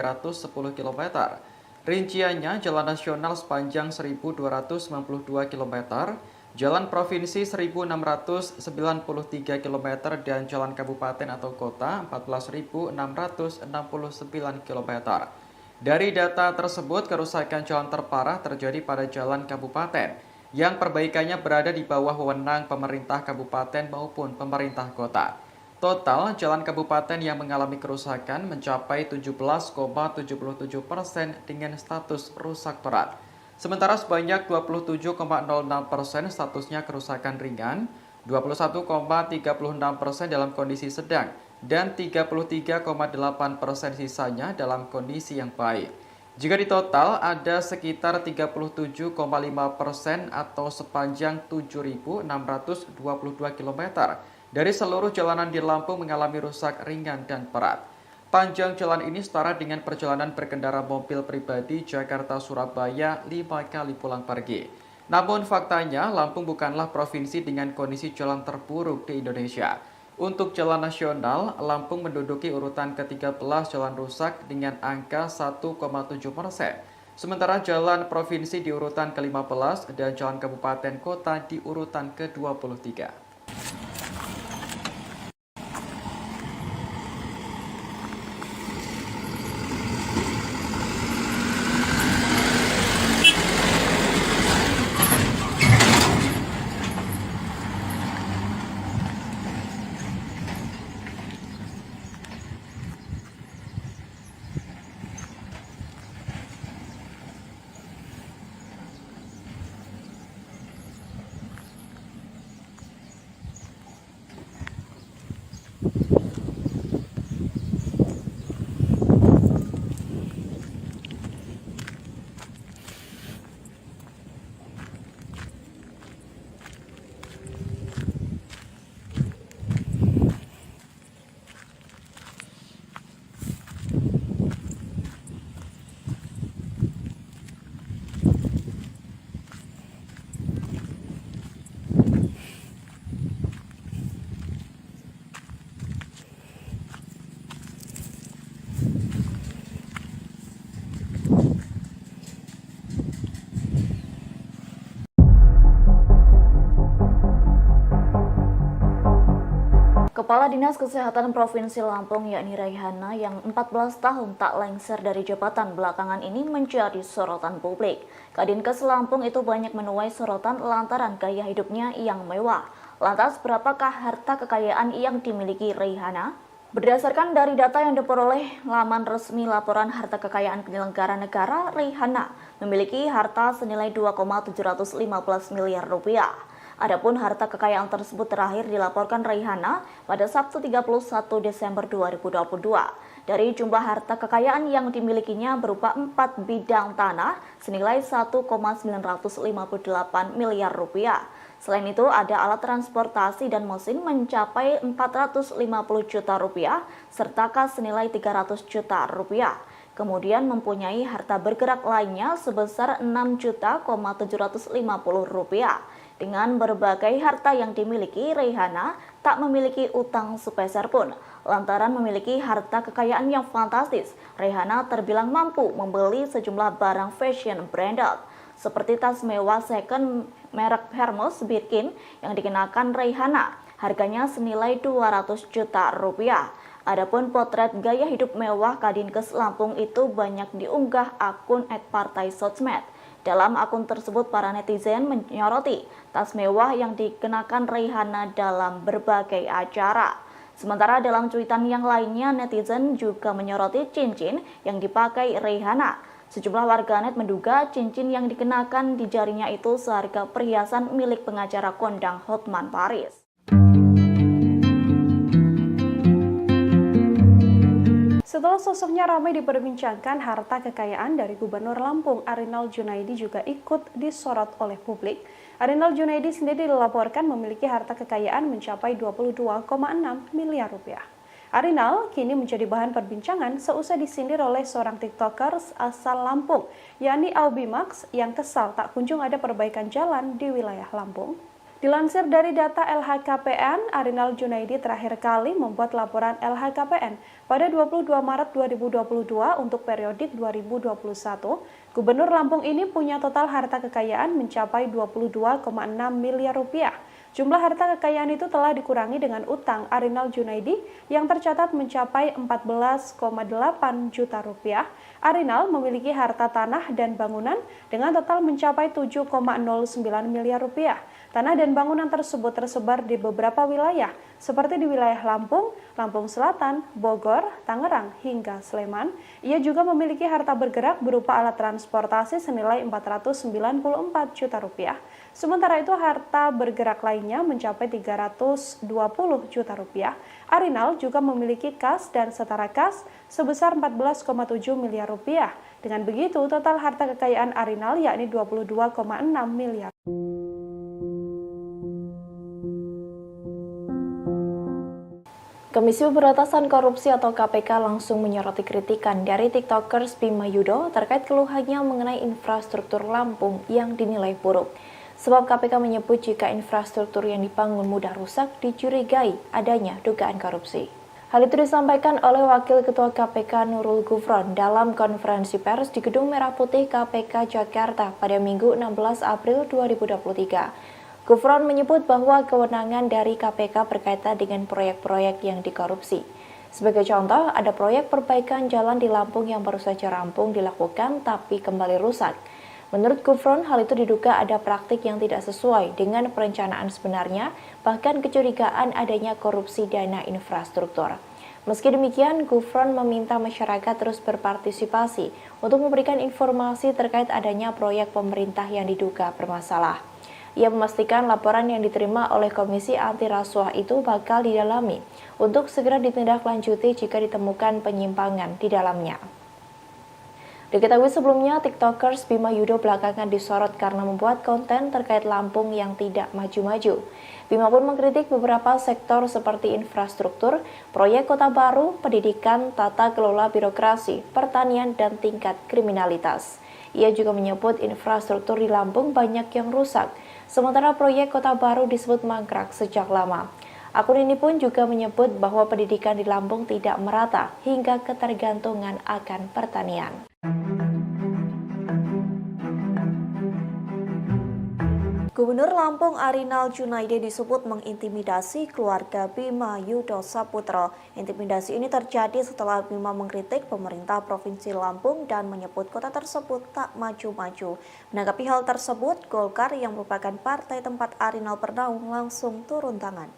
Speaker 5: km. Rinciannya, jalan nasional sepanjang 1.292 km, jalan provinsi 1.693 km, dan jalan kabupaten atau kota 14.669 km. Dari data tersebut, kerusakan jalan terparah terjadi pada jalan kabupaten, yang perbaikannya berada di bawah wewenang pemerintah kabupaten maupun pemerintah kota. Total, jalan kabupaten yang mengalami kerusakan mencapai 17,77% dengan status rusak berat. Sementara sebanyak 27,06% statusnya kerusakan ringan, 21,36% dalam kondisi sedang, dan 33,8% sisanya dalam kondisi yang baik. Jika ditotal, ada sekitar 37,5% atau sepanjang 7.622 km dari seluruh jalanan di Lampung mengalami rusak ringan dan berat. Panjang jalan ini setara dengan perjalanan berkendara mobil pribadi Jakarta-Surabaya 5 kali pulang pergi. Namun faktanya, Lampung bukanlah provinsi dengan kondisi jalan terburuk di Indonesia. Untuk jalan nasional, Lampung menduduki urutan ke-13 jalan rusak dengan angka 1,7%. Sementara jalan provinsi di urutan ke-15 dan jalan kabupaten kota di urutan ke-23.
Speaker 6: Kepala Dinas Kesehatan Provinsi Lampung yakni Raihana yang 14 tahun tak lengser dari jabatan belakangan ini menjadi sorotan publik. Kadinkes Lampung itu banyak menuai sorotan lantaran gaya hidupnya yang mewah. Lantas berapakah harta kekayaan yang dimiliki Raihana? Berdasarkan dari data yang diperoleh laman resmi laporan harta kekayaan penyelenggara negara, Raihana memiliki harta senilai 2,715 miliar rupiah. Adapun harta kekayaan tersebut terakhir dilaporkan Raihana pada Sabtu 31 Desember 2022. Dari jumlah harta kekayaan yang dimilikinya berupa 4 bidang tanah senilai 1,958 miliar rupiah. Selain itu, ada alat transportasi dan mesin mencapai 450 juta rupiah serta kas senilai 300 juta rupiah. Kemudian mempunyai harta bergerak lainnya sebesar 6.750 rupiah. Dengan berbagai harta yang dimiliki, Reihana tak memiliki utang sepeser pun. Lantaran memiliki harta kekayaan yang fantastis, Reihana terbilang mampu membeli sejumlah barang fashion branded, seperti tas mewah second merek Hermes Birkin yang dikenakan Reihana. Harganya senilai 200 juta rupiah. Adapun potret gaya hidup mewah Kadinkes Lampung itu banyak diunggah akun @partai_sosmed. Dalam akun tersebut, para netizen menyoroti tas mewah yang dikenakan Reihana dalam berbagai acara. Sementara dalam cuitan yang lainnya, netizen juga menyoroti cincin yang dipakai Reihana. Sejumlah warganet menduga cincin yang dikenakan di jarinya itu seharga perhiasan milik pengacara kondang Hotman Paris.
Speaker 1: Setelah sosoknya ramai diperbincangkan, harta kekayaan dari Gubernur Lampung Arinal Junaidi juga ikut disorot oleh publik. Arinal Junaidi sendiri dilaporkan memiliki harta kekayaan mencapai 22,6 miliar rupiah. Arinal kini menjadi bahan perbincangan seusai disindir oleh seorang TikTokers asal Lampung, yakni Aubimax, yang kesal tak kunjung ada perbaikan jalan di wilayah Lampung. Dilansir dari data LHKPN, Arinal Junaidi terakhir kali membuat laporan LHKPN pada 22 Maret 2022 untuk periodik 2021. Gubernur Lampung ini punya total harta kekayaan mencapai 22,6 miliar rupiah. Jumlah harta kekayaan itu telah dikurangi dengan utang Arinal Junaidi yang tercatat mencapai 14,8 juta rupiah. Arinal memiliki harta tanah dan bangunan dengan total mencapai 7,09 miliar rupiah. Tanah dan bangunan tersebut tersebar di beberapa wilayah, seperti di wilayah Lampung, Lampung Selatan, Bogor, Tangerang, hingga Sleman. Ia juga memiliki harta bergerak berupa alat transportasi senilai 494 juta rupiah. Sementara itu harta bergerak lainnya mencapai 320 juta rupiah. Arinal juga memiliki kas dan setara kas sebesar 14,7 miliar rupiah. Dengan begitu, total harta kekayaan Arinal yakni 22,6 miliar.
Speaker 4: Komisi Pemberantasan Korupsi atau KPK langsung menyoroti kritikan dari TikTokers Bima Yudo terkait keluhannya mengenai infrastruktur Lampung yang dinilai buruk. Sebab KPK menyebut jika infrastruktur yang dibangun mudah rusak dicurigai adanya dugaan korupsi. Hal itu disampaikan oleh Wakil Ketua KPK Nurul Gufron dalam konferensi pers di Gedung Merah Putih KPK Jakarta pada Minggu 16 April 2023. Gufron menyebut bahwa kewenangan dari KPK berkaitan dengan proyek-proyek yang dikorupsi. Sebagai contoh, ada proyek perbaikan jalan di Lampung yang baru saja rampung dilakukan tapi kembali rusak. Menurut Gufron, hal itu diduga ada praktik yang tidak sesuai dengan perencanaan sebenarnya, bahkan kecurigaan adanya korupsi dana infrastruktur. Meski demikian, Gufron meminta masyarakat terus berpartisipasi untuk memberikan informasi terkait adanya proyek pemerintah yang diduga bermasalah. Ia memastikan laporan yang diterima oleh Komisi Anti Rasuah itu bakal didalami untuk segera ditindaklanjuti jika ditemukan penyimpangan di dalamnya. Diketahui sebelumnya, TikTokers Bima Yudo belakangan disorot karena membuat konten terkait Lampung yang tidak maju-maju. Bima pun mengkritik beberapa sektor seperti infrastruktur, proyek kota baru, pendidikan, tata kelola birokrasi, pertanian, dan tingkat kriminalitas. Ia juga menyebut infrastruktur di Lampung banyak yang rusak, sementara proyek kota baru disebut mangkrak sejak lama. Akun ini pun juga menyebut bahwa pendidikan di Lampung tidak merata hingga ketergantungan akan pertanian.
Speaker 6: Gubernur Lampung Arinal Junaidi disebut mengintimidasi keluarga Bima Yudo Saputro. Intimidasi ini terjadi setelah Bima mengkritik pemerintah Provinsi Lampung dan menyebut kota tersebut tak maju-maju. Menanggapi hal tersebut, Golkar yang merupakan partai tempat Arinal bernaung langsung turun tangan.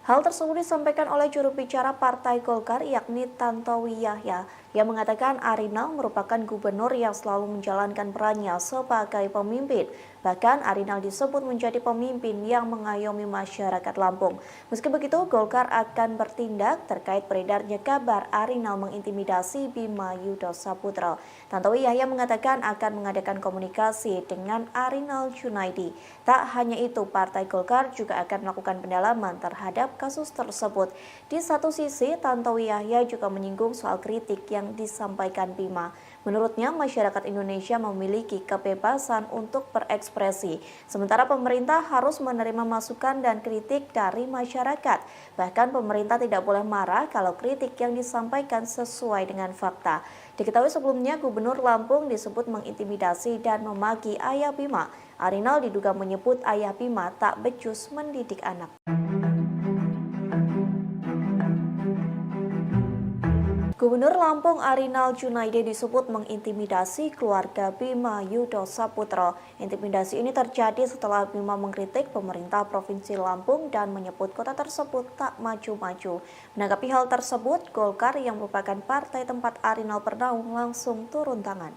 Speaker 4: Hal tersebut disampaikan oleh juru bicara Partai Golkar yakni Tantowi Yahya yang mengatakan Arinal merupakan gubernur yang selalu menjalankan perannya sebagai pemimpin. Bahkan Arinal disebut menjadi pemimpin yang mengayomi masyarakat Lampung. Meski begitu, Golkar akan bertindak terkait beredarnya kabar Arinal mengintimidasi Bima Yudho Saputra. Tantowi Yahya mengatakan akan mengadakan komunikasi dengan Arinal Junaidi. Tak hanya itu, Partai Golkar juga akan melakukan pendalaman terhadap kasus tersebut. Di satu sisi, Tantowi Yahya juga menyinggung soal kritik yang disampaikan Bima. Menurutnya, masyarakat Indonesia memiliki kebebasan untuk berekspresi, sementara pemerintah harus menerima masukan dan kritik dari masyarakat. Bahkan pemerintah tidak boleh marah kalau kritik yang disampaikan sesuai dengan fakta. Diketahui sebelumnya, Gubernur Lampung disebut mengintimidasi dan memaki ayah Bima. Arinal diduga menyebut ayah Bima tak becus mendidik anak. Gubernur Lampung Arinal Junaidi disebut mengintimidasi keluarga Bima Yudho Saputra. Intimidasi ini terjadi setelah Bima mengkritik pemerintah Provinsi Lampung dan menyebut kota tersebut tak maju-maju. Menanggapi hal tersebut, Golkar yang merupakan partai tempat Arinal bernaung langsung turun tangan.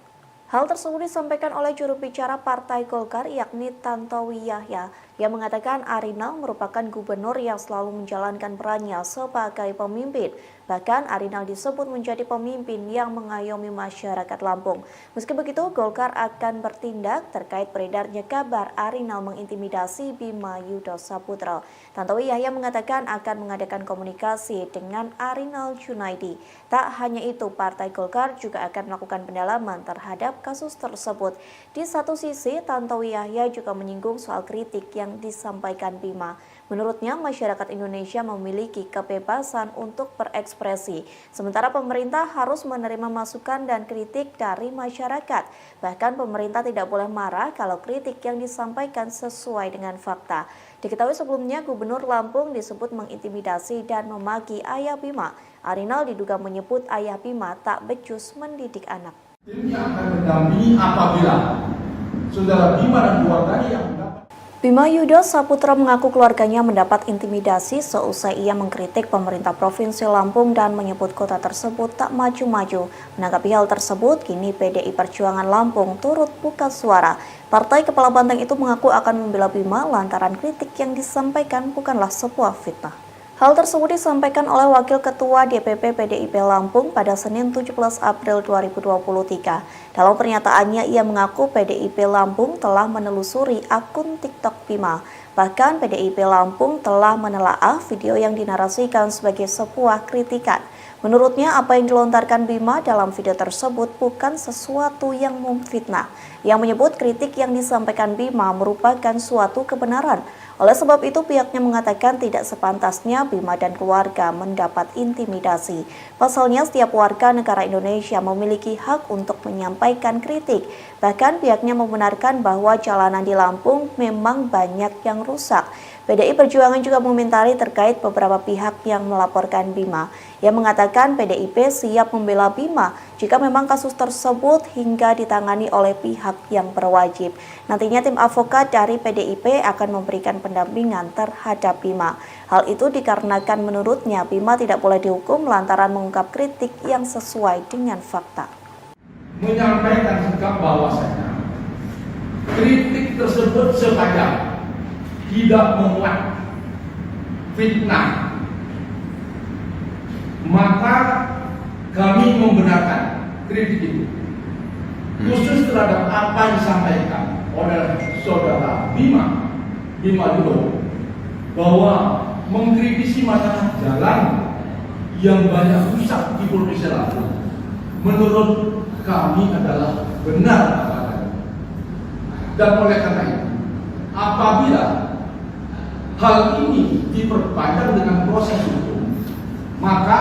Speaker 4: Hal tersebut disampaikan oleh juru bicara Partai Golkar yakni Tantowi Yahya yang mengatakan Arinal merupakan gubernur yang selalu menjalankan perannya sebagai pemimpin. Bahkan Arinal disebut menjadi pemimpin yang mengayomi masyarakat Lampung. Meski begitu, Golkar akan bertindak terkait beredarnya kabar Arinal mengintimidasi Bima Yudho Saputra. Tantowi Yahya mengatakan akan mengadakan komunikasi dengan Arinal Junaidi. Tak hanya itu, Partai Golkar juga akan melakukan pendalaman terhadap kasus tersebut. Di satu sisi, Tantowi Yahya juga menyinggung soal kritik yang disampaikan Bima. Menurutnya, masyarakat Indonesia memiliki kebebasan untuk berekspresi, sementara pemerintah harus menerima masukan dan kritik dari masyarakat. Bahkan pemerintah tidak boleh marah kalau kritik yang disampaikan sesuai dengan fakta. Diketahui sebelumnya, Gubernur Lampung disebut mengintimidasi dan memaki ayah Bima. Arinal diduga menyebut ayah Bima tak becus mendidik anak.
Speaker 7: Tim yang akan mendampingi apabila saudara Bima dan keluarganya yang
Speaker 4: Bima Yudho Saputra mengaku keluarganya mendapat intimidasi seusai ia mengkritik pemerintah Provinsi Lampung dan menyebut kota tersebut tak maju-maju. Menanggapi hal tersebut, kini PDI Perjuangan Lampung turut buka suara. Partai Kepala Banteng itu mengaku akan membela Bima lantaran kritik yang disampaikan bukanlah sebuah fitnah. Hal tersebut disampaikan oleh Wakil Ketua DPP PDIP Lampung pada Senin 17 April 2023. Dalam pernyataannya, ia mengaku PDIP Lampung telah menelusuri akun TikTok Bima. Bahkan PDIP Lampung telah menelaah video yang dinarasikan sebagai sebuah kritikan. Menurutnya, apa yang dilontarkan Bima dalam video tersebut bukan sesuatu yang memfitnah. Yang menyebut kritik yang disampaikan Bima merupakan suatu kebenaran. Oleh sebab itu, pihaknya mengatakan tidak sepantasnya Bima dan keluarga mendapat intimidasi. Pasalnya, setiap warga negara Indonesia memiliki hak untuk menyampaikan kritik. Bahkan pihaknya membenarkan bahwa jalanan di Lampung memang banyak yang rusak. PDI Perjuangan juga mengomentari terkait beberapa pihak yang melaporkan Bima. Ia mengatakan PDIP siap membela Bima jika memang kasus tersebut hingga ditangani oleh pihak yang berwajib. Nantinya tim advokat dari PDIP akan memberikan pendampingan terhadap Bima. Hal itu dikarenakan menurutnya Bima tidak boleh dihukum lantaran mengungkap kritik yang sesuai dengan fakta.
Speaker 7: menyampaikan sikap bahwasanya kritik tersebut sepanjang tidak memuat fitnah, maka kami membenarkan kritik itu, khusus terhadap apa yang disampaikan oleh saudara Bima Yudho bahwa mengkritisi masalah jalan yang banyak rusak di Provinsi Lampung menurut kami adalah benar adanya. Dan oleh karena itu, apabila hal ini diperpanjang dengan proses hukum, maka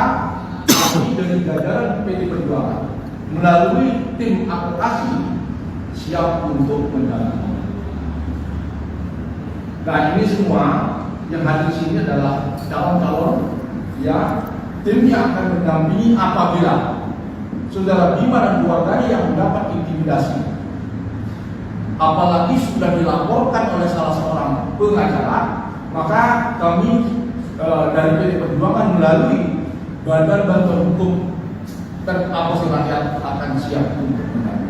Speaker 7: kami dari jajaran PD Perjuangan melalui tim advokasi siap untuk mendampingi. Nah, ini semua yang hadir di sini adalah calon-calon yang timnya akan mendampingi apabila saudara Bima dan keluarganya yang mendapat intimidasi, apalagi sudah dilaporkan oleh salah seorang pengacara, maka kami dari PD Perjuangan melalui Badan Bantuan Hukum Terapasi Rakyat akan siap untuk menangani.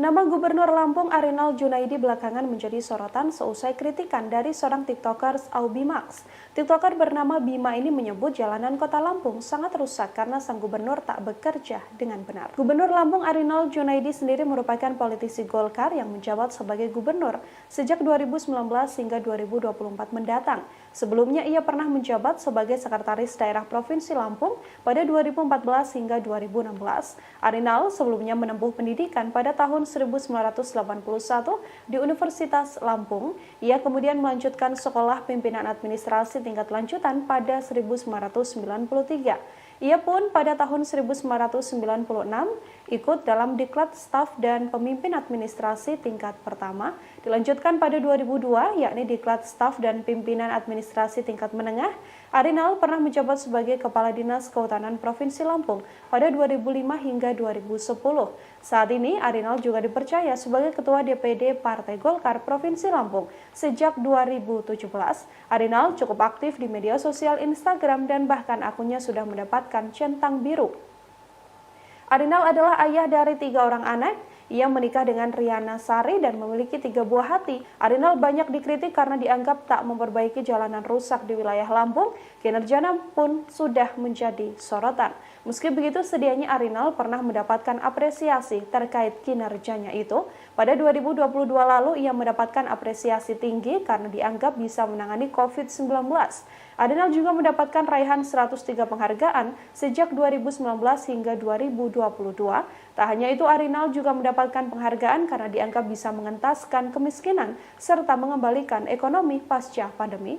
Speaker 1: Nama Gubernur Lampung Arinal Junaidi belakangan menjadi sorotan seusai kritikan dari seorang tiktokers Aubimax. Tiktoker bernama Bima ini menyebut jalanan kota Lampung sangat rusak karena sang gubernur tak bekerja dengan benar. Gubernur Lampung Arinal Junaidi sendiri merupakan politisi Golkar yang menjabat sebagai gubernur sejak 2019 hingga 2024 mendatang. Sebelumnya ia pernah menjabat sebagai sekretaris daerah Provinsi Lampung pada 2014 hingga 2016. Arinal sebelumnya menempuh pendidikan pada tahun 1981 di Universitas Lampung. Ia kemudian melanjutkan sekolah pimpinan administrasi tingkat lanjutan pada 1993. Ia pun pada tahun 1996 ikut dalam Diklat Staf dan Pemimpin Administrasi tingkat pertama, dilanjutkan pada 2002 yakni Diklat Staf dan Pimpinan Administrasi tingkat menengah. Arinal pernah menjabat sebagai Kepala Dinas Kehutanan Provinsi Lampung pada 2005 hingga 2010. Saat ini Arinal juga dipercaya sebagai Ketua DPD Partai Golkar Provinsi Lampung. Sejak 2017, Arinal cukup aktif di media sosial Instagram dan bahkan akunnya sudah mendapatkan centang biru. Arinal adalah ayah dari 3 orang anak. Ia menikah dengan Riana Sari dan memiliki 3 buah hati. Arinal banyak dikritik karena dianggap tak memperbaiki jalanan rusak di wilayah Lampung. Kinerjanya pun sudah menjadi sorotan. Meski begitu, sedianya Arinal pernah mendapatkan apresiasi terkait kinerjanya itu. Pada 2022 lalu, ia mendapatkan apresiasi tinggi karena dianggap bisa menangani COVID-19. Arinal juga mendapatkan raihan 103 penghargaan sejak 2019 hingga 2022. Tak hanya itu, Arinal juga mendapatkan penghargaan karena dianggap bisa mengentaskan kemiskinan serta mengembalikan ekonomi pasca pandemi.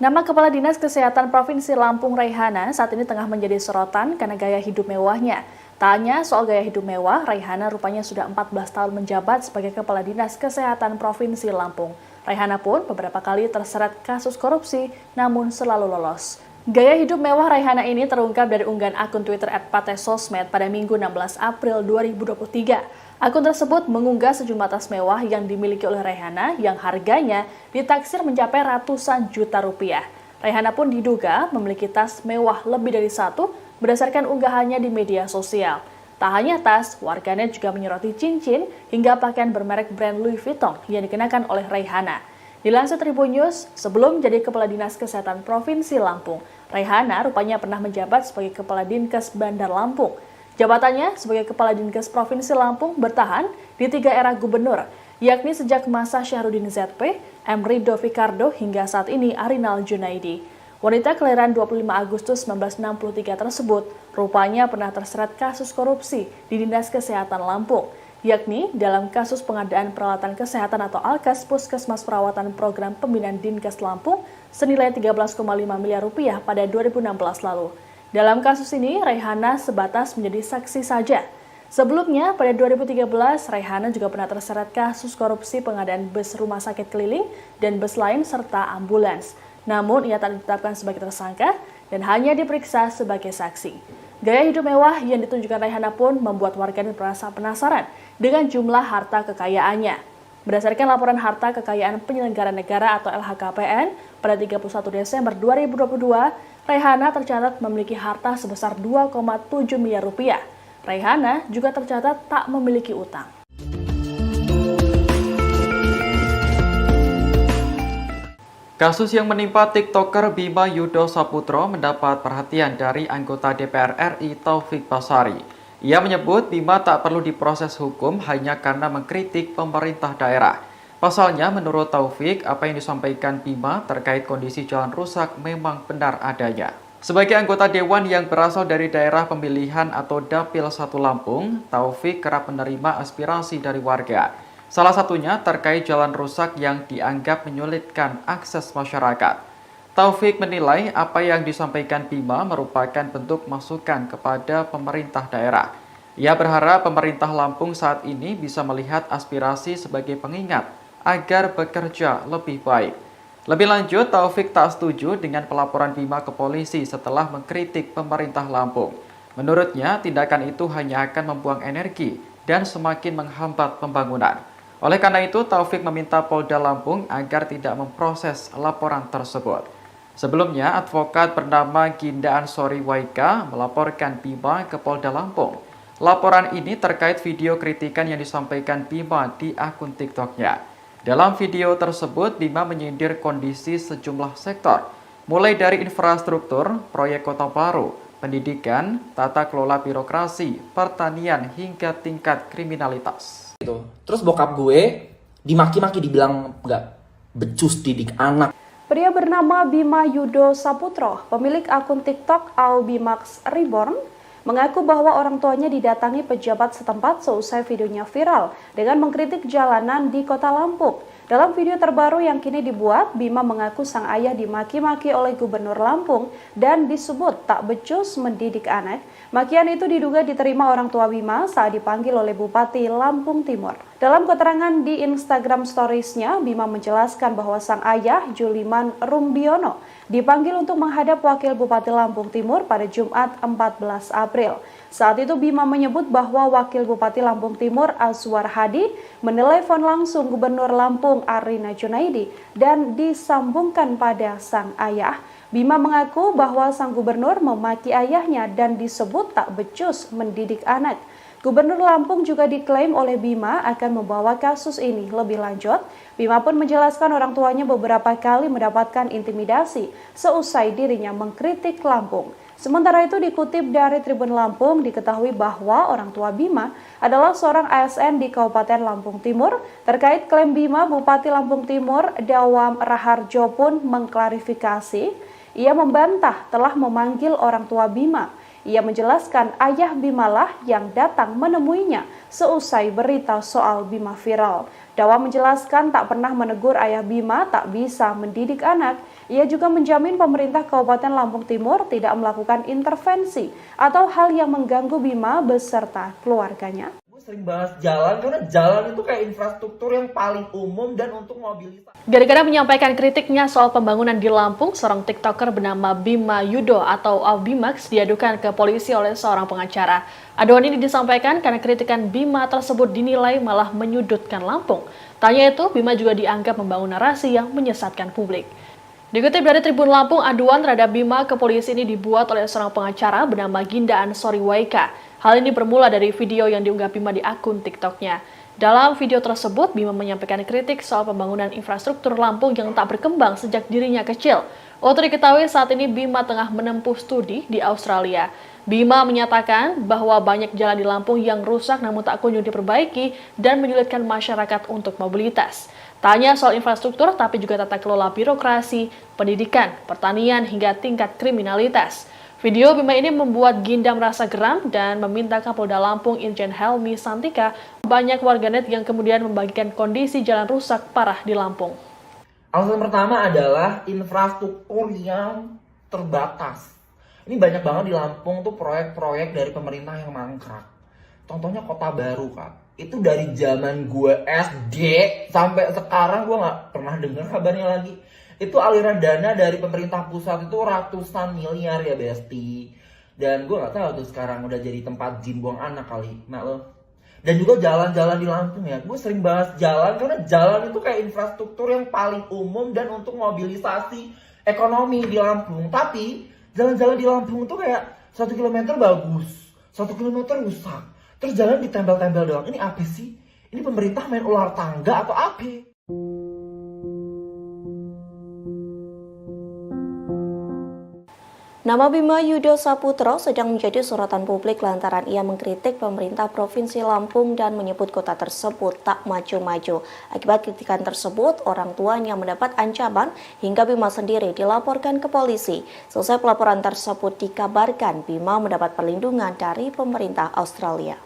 Speaker 3: Nama Kepala Dinas Kesehatan Provinsi Lampung Raihana saat ini tengah menjadi sorotan karena gaya hidup mewahnya. Tak hanya soal gaya hidup mewah, Raihana rupanya sudah 14 tahun menjabat sebagai Kepala Dinas Kesehatan Provinsi Lampung. Raihana pun beberapa kali terseret kasus korupsi, namun selalu lolos. Gaya hidup mewah Raihana ini terungkap dari unggahan akun Twitter @patesosmed pada Minggu 16 April 2023. Akun tersebut mengunggah sejumlah tas mewah yang dimiliki oleh Raihana yang harganya ditaksir mencapai ratusan juta rupiah. Raihana pun diduga memiliki tas mewah lebih dari 1 berdasarkan unggahannya di media sosial. Tak hanya tas, warganet juga menyoroti cincin hingga pakaian bermerek brand Louis Vuitton yang dikenakan oleh Raihana. Dilansir Tribun News, sebelum menjadi Kepala Dinas Kesehatan Provinsi Lampung, Raihana rupanya pernah menjabat sebagai Kepala Dinkes Bandar Lampung. Jabatannya sebagai Kepala Dinkes Provinsi Lampung bertahan di 3 era gubernur, yakni sejak masa Syahrudin ZP, M. Rido Fikardo hingga saat ini Arinal Junaidi. Wanita kelahiran 25 Agustus 1963 tersebut rupanya pernah terseret kasus korupsi di Dinas Kesehatan Lampung, yakni dalam kasus pengadaan peralatan kesehatan atau Alkes Puskesmas Perawatan Program Pembinaan Dinkes Lampung senilai 13,5 miliar rupiah pada 2016 lalu. Dalam kasus ini, Raihana sebatas menjadi saksi saja. Sebelumnya, pada 2013, Raihana juga pernah terseret kasus korupsi pengadaan bus rumah sakit keliling dan bus lain serta ambulans. Namun, ia tak ditetapkan sebagai tersangka dan hanya diperiksa sebagai saksi. Gaya hidup mewah yang ditunjukkan Raihana pun membuat warganet merasa penasaran dengan jumlah harta kekayaannya. Berdasarkan laporan harta kekayaan penyelenggara negara atau LHKPN pada 31 Desember 2022, Raihana tercatat memiliki harta sebesar 2,7 miliar rupiah. Raihana juga tercatat tak memiliki utang.
Speaker 5: Kasus yang menimpa TikToker Bima Yudo Saputro mendapat perhatian dari anggota DPR RI Taufik Basari. Ia menyebut Bima tak perlu diproses hukum hanya karena mengkritik pemerintah daerah. Pasalnya, menurut Taufik, apa yang disampaikan Bima terkait kondisi jalan rusak memang benar adanya. Sebagai anggota Dewan yang berasal dari daerah pemilihan atau Dapil 1 Lampung, Taufik kerap menerima aspirasi dari warga. Salah satunya terkait jalan rusak yang dianggap menyulitkan akses masyarakat. Taufik menilai apa yang disampaikan Bima merupakan bentuk masukan kepada pemerintah daerah. Ia berharap pemerintah Lampung saat ini bisa melihat aspirasi sebagai pengingat agar bekerja lebih baik. Lebih lanjut, Taufik tak setuju dengan pelaporan Bima ke polisi setelah mengkritik pemerintah Lampung. Menurutnya, tindakan itu hanya akan membuang energi dan semakin menghambat pembangunan. Oleh karena itu, Taufik meminta Polda Lampung agar tidak memproses laporan tersebut. Sebelumnya, advokat bernama Ginda Ansori Waika melaporkan Bima ke Polda Lampung. Laporan ini terkait video kritikan yang disampaikan Bima di akun TikTok-nya. Dalam video tersebut, Bima menyindir kondisi sejumlah sektor, mulai dari infrastruktur, proyek kota baru, pendidikan, tata kelola birokrasi, pertanian, hingga tingkat kriminalitas.
Speaker 2: Terus bokap gue dimaki-maki, dibilang nggak becus didik anak.
Speaker 1: Pria bernama Bima Yudo Saputro, pemilik akun TikTok Albimax Reborn, mengaku bahwa orang tuanya didatangi pejabat setempat seusai videonya viral dengan mengkritik jalanan di Kota Lampung. Dalam video terbaru yang kini dibuat, Bima mengaku sang ayah dimaki-maki oleh Gubernur Lampung dan disebut tak becus mendidik anak. Makian itu diduga diterima orang tua Bima saat dipanggil oleh Bupati Lampung Timur. Dalam keterangan di Instagram Stories-nya, Bima menjelaskan bahwa sang ayah, Juliman Rumbiono, dipanggil untuk menghadap Wakil Bupati Lampung Timur pada Jumat 14 April. Saat itu Bima menyebut bahwa Wakil Bupati Lampung Timur Azwar Hadi menelepon langsung Gubernur Lampung Arina Junaidi dan disambungkan pada sang ayah. Bima mengaku bahwa sang gubernur memaki ayahnya dan disebut tak becus mendidik anak. Gubernur Lampung juga diklaim oleh Bima akan membawa kasus ini lebih lanjut. Bima pun menjelaskan orang tuanya beberapa kali mendapatkan intimidasi seusai dirinya mengkritik Lampung. Sementara itu dikutip dari Tribun Lampung, diketahui bahwa orang tua Bima adalah seorang ASN di Kabupaten Lampung Timur. Terkait klaim Bima, Bupati Lampung Timur Dawam Raharjo pun mengklarifikasi. Ia membantah telah memanggil orang tua Bima. Ia menjelaskan ayah Bima lah yang datang menemuinya seusai berita soal Bima viral. Dawa menjelaskan tak pernah menegur ayah Bima tak bisa mendidik anak. Ia juga menjamin pemerintah Kabupaten Lampung Timur tidak melakukan intervensi atau hal yang mengganggu Bima beserta keluarganya.
Speaker 2: Gue sering bahas jalan karena jalan itu kayak infrastruktur yang paling umum dan untuk mobilitas.
Speaker 3: Gara-gara menyampaikan kritiknya soal pembangunan di Lampung, seorang TikToker bernama Bima Yudo atau Albimax diadukan ke polisi oleh seorang pengacara. Aduan ini disampaikan karena kritikan Bima tersebut dinilai malah menyudutkan Lampung. Tanya itu, Bima juga dianggap membangun narasi yang menyesatkan publik. Dikutip dari Tribun Lampung, aduan terhadap Bima ke polisi ini dibuat oleh seorang pengacara bernama Ginda Ansori Waika. Hal ini bermula dari video yang diunggah Bima di akun TikTok-nya. Dalam video tersebut, Bima menyampaikan kritik soal pembangunan infrastruktur Lampung yang tak berkembang sejak dirinya kecil. Waktu diketahui saat ini Bima tengah menempuh studi di Australia. Bima menyatakan bahwa banyak jalan di Lampung yang rusak namun tak kunjung diperbaiki dan menyulitkan masyarakat untuk mobilitas. Tanya soal infrastruktur, tapi juga tata kelola birokrasi, pendidikan, pertanian, hingga tingkat kriminalitas. Video Bima ini membuat Ginda merasa geram dan meminta Kapolda Lampung Irjen Helmi Santika. Banyak warganet yang kemudian membagikan kondisi jalan rusak parah di Lampung.
Speaker 2: Alasan pertama adalah infrastruktur yang terbatas. Ini banyak banget di Lampung tuh proyek-proyek dari pemerintah yang mangkrak. Contohnya Kota Baru, Kak. Itu dari zaman gue SD sampai sekarang gue nggak pernah dengar kabarnya lagi. Itu aliran dana dari pemerintah pusat itu ratusan miliar ya Besti. Dan gue gak tahu tuh sekarang udah jadi tempat jin buang anak kali, mak lo. Dan juga jalan-jalan di Lampung ya, gue sering bahas jalan karena jalan itu kayak infrastruktur yang paling umum dan untuk mobilisasi ekonomi di Lampung. Tapi jalan-jalan di Lampung tuh kayak 1 kilometer bagus, 1 kilometer rusak. Terus jalan ditempel-tempel doang, ini apa sih? Ini pemerintah main ular tangga atau apa?
Speaker 4: Nama Bima Yudo Saputro sedang menjadi sorotan publik lantaran ia mengkritik pemerintah Provinsi Lampung dan menyebut kota tersebut tak maju-maju. Akibat kritikan tersebut, orang tuanya mendapat ancaman hingga Bima sendiri dilaporkan ke polisi. Selesai pelaporan tersebut dikabarkan Bima mendapat perlindungan dari pemerintah Australia.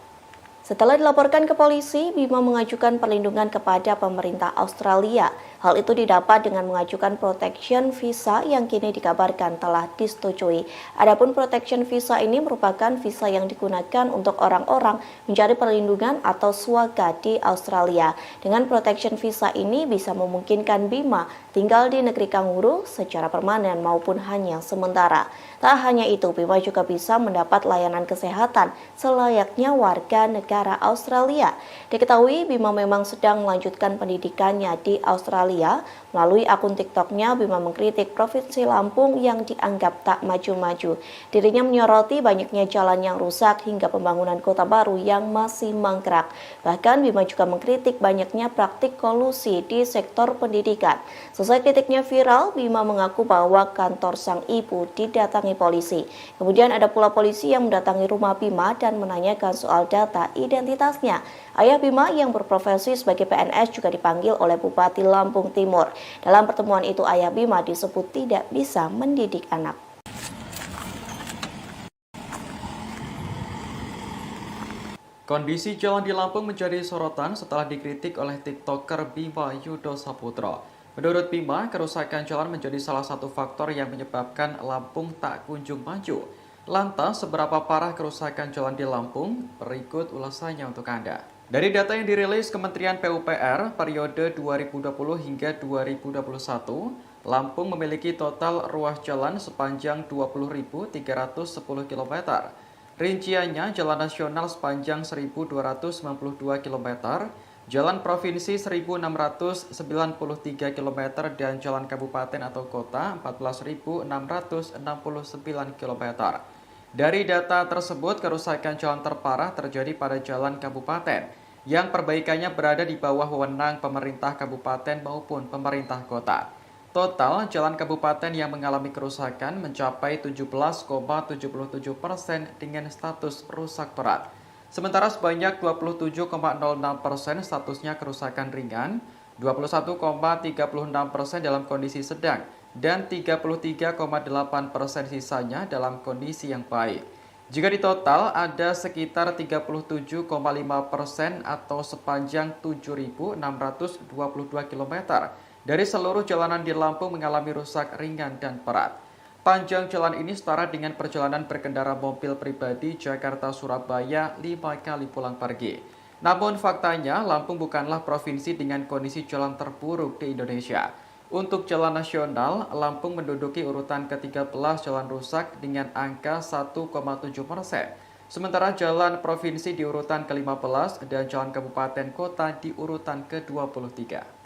Speaker 4: Setelah dilaporkan ke polisi, Bima mengajukan perlindungan kepada pemerintah Australia. Hal itu didapat dengan mengajukan protection visa yang kini dikabarkan telah disetujui. Adapun protection visa ini merupakan visa yang digunakan untuk orang-orang mencari perlindungan atau swaga di Australia. Dengan protection visa ini bisa memungkinkan Bima tinggal di negeri kanguru secara permanen maupun hanya sementara. Tak hanya itu, Bima juga bisa mendapat layanan kesehatan selayaknya warga negara Australia. Diketahui Bima memang sedang melanjutkan pendidikannya di Australia. Melalui akun TikToknya, Bima mengkritik Provinsi Lampung yang dianggap tak maju-maju. Dirinya menyoroti banyaknya jalan yang rusak hingga pembangunan kota baru yang masih mangkrak. Bahkan Bima juga mengkritik banyaknya praktik kolusi di sektor pendidikan. Selesai kritiknya viral, Bima mengaku bahwa kantor sang ibu didatangi polisi. Kemudian ada pula polisi yang mendatangi rumah Bima dan menanyakan soal data identitasnya. Ayah Bima yang berprofesi sebagai PNS juga dipanggil oleh Bupati Lampung Timur. Dalam pertemuan itu, ayah Bima disebut tidak bisa mendidik anak.
Speaker 5: Kondisi jalan di Lampung menjadi sorotan setelah dikritik oleh TikToker Bima Yudo Saputro. Menurut Bima, kerusakan jalan menjadi salah satu faktor yang menyebabkan Lampung tak kunjung maju. Lantas, seberapa parah kerusakan jalan di Lampung? Berikut ulasannya untuk Anda. Dari data yang dirilis Kementerian PUPR periode 2020 hingga 2021, Lampung memiliki total ruas jalan sepanjang 20.310 km. Rinciannya, jalan nasional sepanjang 1.292 km, jalan provinsi 1.693 km, dan jalan kabupaten atau kota 14.669 km. Dari data tersebut, kerusakan jalan terparah terjadi pada jalan kabupaten, yang perbaikannya berada di bawah wewenang pemerintah kabupaten maupun pemerintah kota. Total, jalan kabupaten yang mengalami kerusakan mencapai 17,77% dengan status rusak berat. Sementara sebanyak 27,06% statusnya kerusakan ringan, 21,36% dalam kondisi sedang, dan 33,8% sisanya dalam kondisi yang baik. Jika ditotal, ada sekitar 37,5% atau sepanjang 7.622 km dari seluruh jalanan di Lampung mengalami rusak ringan dan berat. Panjang jalan ini setara dengan perjalanan berkendara mobil pribadi Jakarta-Surabaya 5 kali pulang pergi. Namun faktanya, Lampung bukanlah provinsi dengan kondisi jalan terburuk di Indonesia. Untuk jalan nasional, Lampung menduduki urutan ke-13 jalan rusak dengan angka 1,7%. Sementara jalan provinsi di urutan ke-15 dan jalan kabupaten kota di urutan ke-23.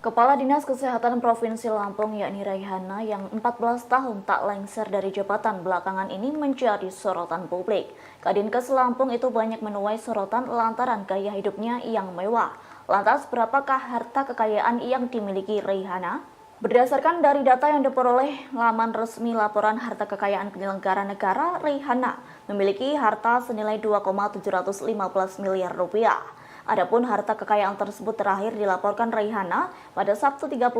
Speaker 6: Kepala Dinas Kesehatan Provinsi Lampung yakni Raihana yang 14 tahun tak lengser dari jabatan belakangan ini menjadi sorotan publik. Kadinkes Lampung itu banyak menuai sorotan lantaran gaya hidupnya yang mewah. Lantas berapakah harta kekayaan yang dimiliki Raihana? Berdasarkan dari data yang diperoleh laman resmi laporan harta kekayaan penyelenggara negara, Raihana memiliki harta senilai 2,715 miliar rupiah. Adapun harta kekayaan tersebut terakhir dilaporkan Raihana pada Sabtu 31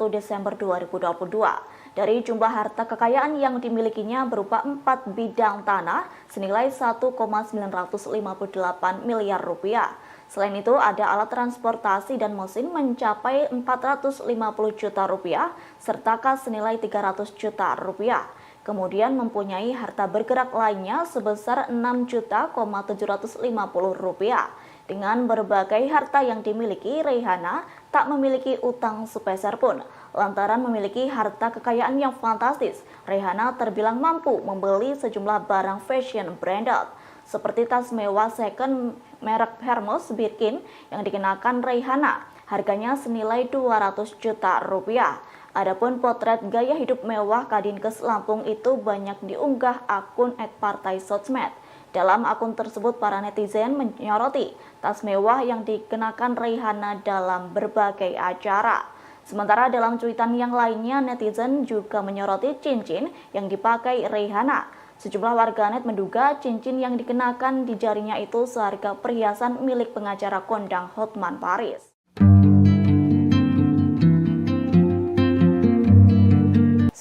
Speaker 6: Desember 2022. Dari jumlah harta kekayaan yang dimilikinya berupa 4 bidang tanah senilai 1,958 miliar rupiah, Selain itu, ada alat transportasi dan mesin mencapai 450 juta rupiah, serta kas senilai 300 juta rupiah. Kemudian mempunyai harta bergerak lainnya sebesar 6.750.000 rupiah. Dengan berbagai harta yang dimiliki, Raihana tak memiliki utang sepeser pun. Lantaran memiliki harta kekayaan yang fantastis, Raihana terbilang mampu membeli sejumlah barang fashion branded, seperti tas mewah second merek Hermes Birkin yang dikenakan Raihana. Harganya senilai 200 juta rupiah. Adapun potret gaya hidup mewah Kadinkes Lampung itu banyak diunggah akun @partai sosmed. Dalam akun tersebut, para netizen menyoroti tas mewah yang dikenakan Raihana dalam berbagai acara. Sementara dalam cuitan yang lainnya, netizen juga menyoroti cincin yang dipakai Raihana. Sejumlah warganet menduga cincin yang dikenakan di jarinya itu seharga perhiasan milik pengacara kondang Hotman Paris.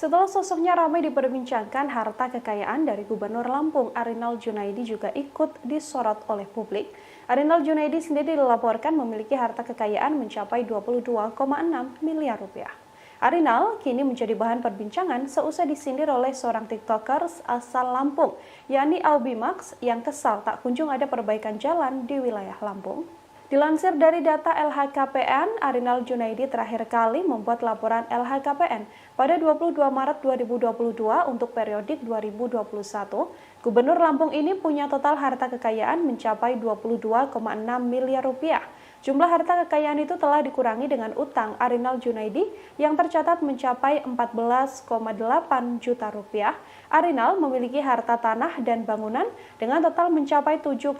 Speaker 1: Setelah sosoknya ramai diperbincangkan, harta kekayaan dari Gubernur Lampung Arinal Junaidi juga ikut disorot oleh publik. Arinal Junaidi sendiri dilaporkan memiliki harta kekayaan mencapai 22,6 miliar rupiah. Arinal kini menjadi bahan perbincangan seusai disindir oleh seorang tiktokers asal Lampung, yakni Aubimax, yang kesal tak kunjung ada perbaikan jalan di wilayah Lampung. Dilansir dari data LHKPN, Arinal Junaidi terakhir kali membuat laporan LHKPN pada 22 Maret 2022 untuk periodik 2021. Gubernur Lampung ini punya total harta kekayaan mencapai 22,6 miliar rupiah. Jumlah harta kekayaan itu telah dikurangi dengan utang Arinal Junaidi yang tercatat mencapai 14,8 juta rupiah. Arinal memiliki harta tanah dan bangunan dengan total mencapai 7,09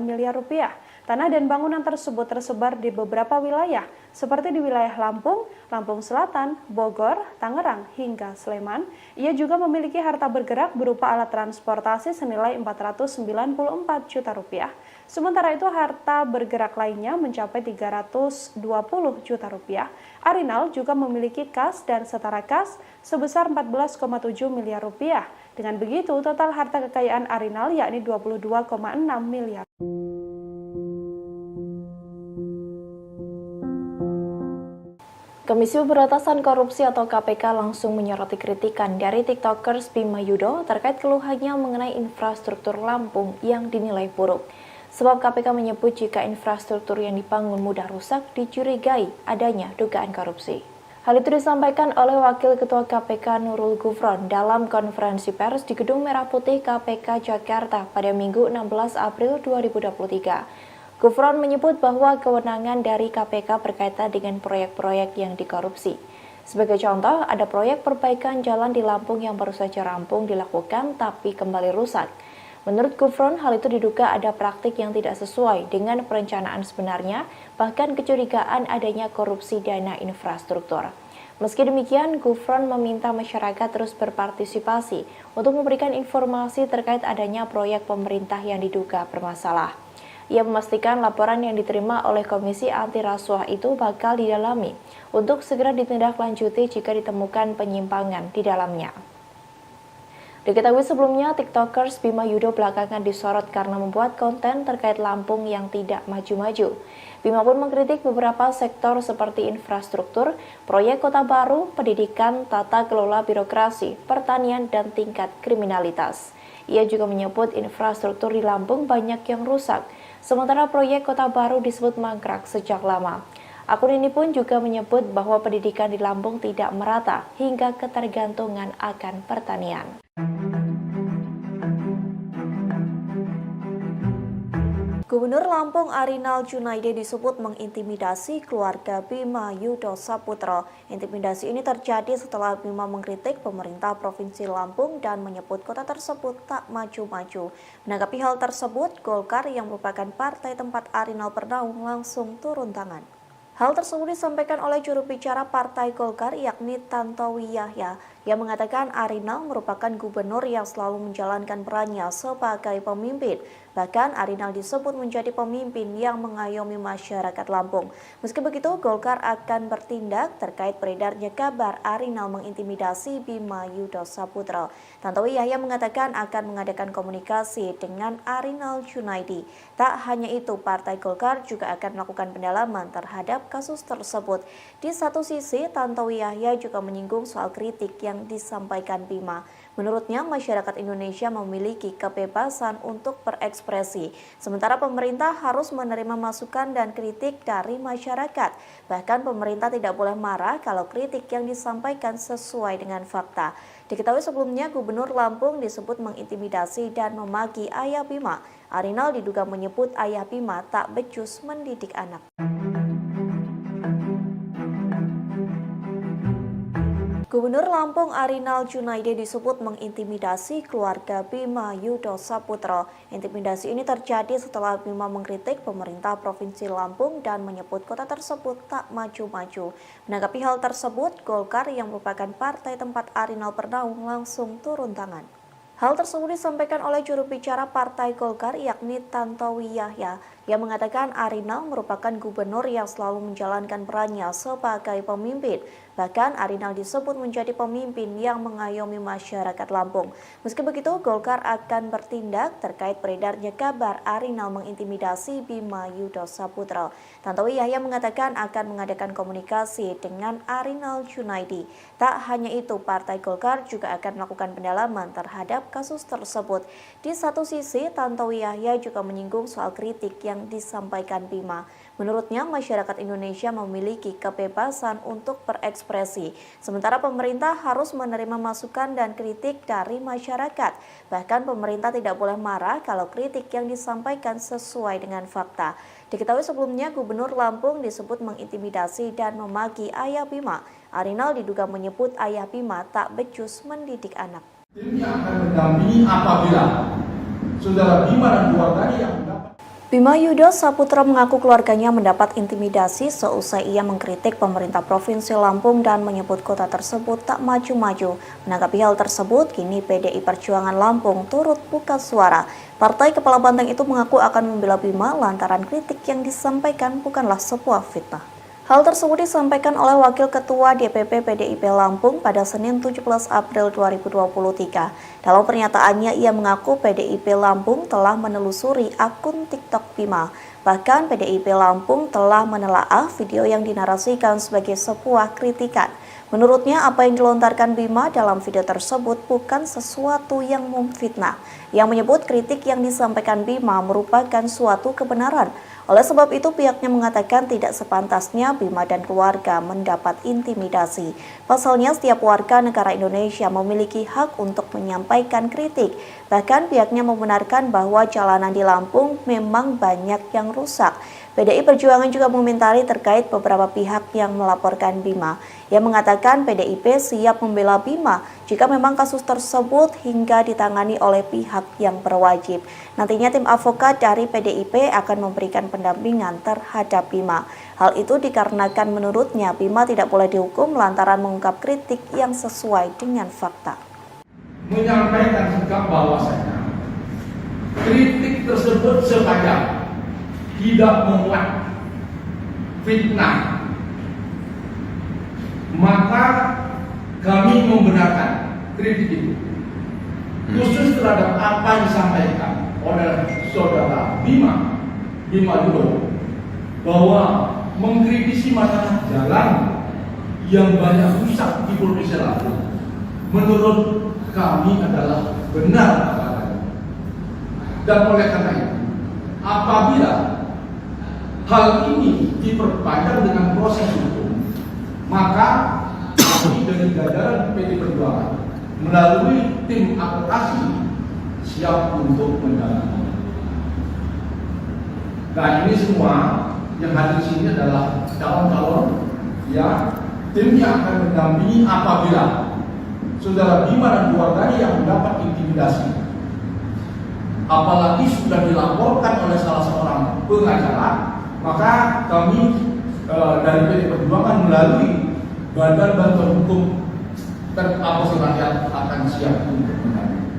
Speaker 1: miliar rupiah. Tanah dan bangunan tersebut tersebar di beberapa wilayah, seperti di wilayah Lampung, Lampung Selatan, Bogor, Tangerang, hingga Sleman. Ia juga memiliki harta bergerak berupa alat transportasi senilai 494 juta rupiah. Sementara itu harta bergerak lainnya mencapai 320 juta rupiah. Arinal juga memiliki kas dan setara kas sebesar 14,7 miliar rupiah. Dengan begitu, total harta kekayaan Arinal yakni 22,6 miliar.
Speaker 4: Komisi Pemberantasan Korupsi atau KPK langsung menyoroti kritikan dari tiktokers Bima Yudo terkait keluhannya mengenai infrastruktur Lampung yang dinilai buruk. Sebab KPK menyebut jika infrastruktur yang dibangun mudah rusak dicurigai adanya dugaan korupsi. Hal itu disampaikan oleh Wakil Ketua KPK Nurul Gufron dalam konferensi pers di Gedung Merah Putih KPK Jakarta pada Minggu 16 April 2023. Gufron menyebut bahwa kewenangan dari KPK berkaitan dengan proyek-proyek yang dikorupsi. Sebagai contoh, ada proyek perbaikan jalan di Lampung yang baru saja rampung dilakukan tapi kembali rusak. Menurut Gufron, hal itu diduga ada praktik yang tidak sesuai dengan perencanaan sebenarnya, bahkan kecurigaan adanya korupsi dana infrastruktur. Meski demikian, Gufron meminta masyarakat terus berpartisipasi untuk memberikan informasi terkait adanya proyek pemerintah yang diduga bermasalah. Ia memastikan laporan yang diterima oleh Komisi Anti Rasuah itu bakal didalami untuk segera ditindaklanjuti jika ditemukan penyimpangan di dalamnya. Diketahui sebelumnya, tiktokers Bima Yudo belakangan disorot karena membuat konten terkait Lampung yang tidak maju-maju. Bima pun mengkritik beberapa sektor seperti infrastruktur, proyek kota baru, pendidikan, tata kelola birokrasi, pertanian, dan tingkat kriminalitas. Ia juga menyebut infrastruktur di Lampung banyak yang rusak, sementara proyek kota baru disebut mangkrak sejak lama. Akun ini pun juga menyebut bahwa pendidikan di Lampung tidak merata hingga ketergantungan akan pertanian. Gubernur Lampung Arinal Junaidi disebut mengintimidasi keluarga Bima Yudo Saputro. Intimidasi ini terjadi setelah Bima mengkritik pemerintah Provinsi Lampung dan menyebut kota tersebut tak maju-maju. Menanggapi hal tersebut, Golkar yang merupakan partai tempat Arinal bernaung langsung turun tangan. Hal tersebut disampaikan oleh juru bicara Partai Golkar yakni Tantowi Yahya yang mengatakan Arinal merupakan gubernur yang selalu menjalankan perannya sebagai pemimpin. Bahkan Arinal disebut menjadi pemimpin yang mengayomi masyarakat Lampung. Meski begitu, Golkar akan bertindak terkait beredarnya kabar Arinal mengintimidasi Bima Yudho Saputra. Tantowi Yahya mengatakan akan mengadakan komunikasi dengan Arinal Junaidi. Tak hanya itu, Partai Golkar juga akan melakukan pendalaman terhadap kasus tersebut. Di satu sisi, Tantowi Yahya juga menyinggung soal kritik yang disampaikan Bima. Menurutnya, masyarakat Indonesia memiliki kebebasan untuk berekspresi, sementara pemerintah harus menerima masukan dan kritik dari masyarakat. Bahkan pemerintah tidak boleh marah kalau kritik yang disampaikan sesuai dengan fakta. Diketahui sebelumnya, Gubernur Lampung disebut mengintimidasi dan memaki ayah Bima. Arinal diduga menyebut ayah Bima tak becus mendidik anak. Gubernur Lampung Arinal Junaidi disebut mengintimidasi keluarga Bima Yudho Saputra. Intimidasi ini terjadi setelah Bima mengkritik pemerintah Provinsi Lampung dan menyebut kota tersebut tak maju-maju. Menanggapi hal tersebut, Golkar yang merupakan partai tempat Arinal bernaung langsung turun tangan. Hal tersebut disampaikan oleh juru bicara Partai Golkar yakni Tantowi Yahya. Ia mengatakan Arinal merupakan gubernur yang selalu menjalankan perannya sebagai pemimpin. Bahkan Arinal disebut menjadi pemimpin yang mengayomi masyarakat Lampung. Meski begitu, Golkar akan bertindak terkait beredarnya kabar Arinal mengintimidasi Bima Yudho Saputra. Tantowi Yahya mengatakan akan mengadakan komunikasi dengan Arinal Junaidi. Tak hanya itu, Partai Golkar juga akan melakukan pendalaman terhadap kasus tersebut. Di satu sisi, Tantowi Yahya juga menyinggung soal kritik yang disampaikan Bima. Menurutnya, masyarakat Indonesia memiliki kebebasan untuk berekspresi, sementara pemerintah harus menerima masukan dan kritik dari masyarakat. Bahkan pemerintah tidak boleh marah kalau kritik yang disampaikan sesuai dengan fakta. Diketahui sebelumnya, Gubernur Lampung disebut mengintimidasi dan memaki ayah Bima. Arinal diduga menyebut ayah Bima tak becus mendidik anak.
Speaker 7: Tim yang akan mendampingi apabila saudara Bima dan keluarganya yang mendapat.
Speaker 4: Bima Yudho Saputra mengaku keluarganya mendapat intimidasi seusai ia mengkritik pemerintah Provinsi Lampung dan menyebut kota tersebut tak maju-maju. Menanggapi hal tersebut, kini PDI Perjuangan Lampung turut buka suara. Partai Kepala Banteng itu mengaku akan membela Bima lantaran kritik yang disampaikan bukanlah sebuah fitnah. Hal tersebut disampaikan oleh Wakil Ketua DPP PDIP Lampung pada Senin 17 April 2023. Dalam pernyataannya, ia mengaku PDIP Lampung telah menelusuri akun TikTok Bima. Bahkan PDIP Lampung telah menelaah video yang dinarasikan sebagai sebuah kritikan. Menurutnya, apa yang dilontarkan Bima dalam video tersebut bukan sesuatu yang memfitnah. Yang menyebut kritik yang disampaikan Bima merupakan suatu kebenaran. Oleh sebab itu, pihaknya mengatakan tidak sepantasnya Bima dan keluarga mendapat intimidasi. Pasalnya, setiap warga negara Indonesia memiliki hak untuk menyampaikan kritik. Bahkan pihaknya membenarkan bahwa jalanan di Lampung memang banyak yang rusak. PDI Perjuangan juga mengomentari terkait beberapa pihak yang melaporkan Bima. Ia mengatakan PDIP siap membela Bima jika memang kasus tersebut hingga ditangani oleh pihak yang berwajib. Nantinya tim advokat dari PDIP akan memberikan pendampingan terhadap Bima. Hal itu dikarenakan menurutnya Bima tidak boleh dihukum lantaran mengungkap kritik yang sesuai dengan fakta.
Speaker 7: Menyampaikan sikap bahwasanya kritik tersebut sengaja tidak memuat fitnah, maka kami membenarkan kritik itu. Khusus terhadap apa yang disampaikan oleh saudara Bima Yudho bahwa mengkritisi masalah jalan yang banyak rusak di Provinsi Lampung, menurut kami adalah benar adanya. Dan oleh karena itu, apabila hal ini diperpanjang dengan proses hukum, maka kami dari jajaran PDI Perjuangan melalui tim advokasi siap untuk menjalani. Nah, ini semua yang hadir di sini adalah calon-calon ya tim yang akan mendampingi apabila saudara Bima dan keluarganya yang mendapat intimidasi. Apalagi sudah dilaporkan oleh salah seorang pengacara, maka kami dari PDI Perjuangan melalui Badan Bantuan Hukum Advokasi Rakyat akan siap untuk mendampingi.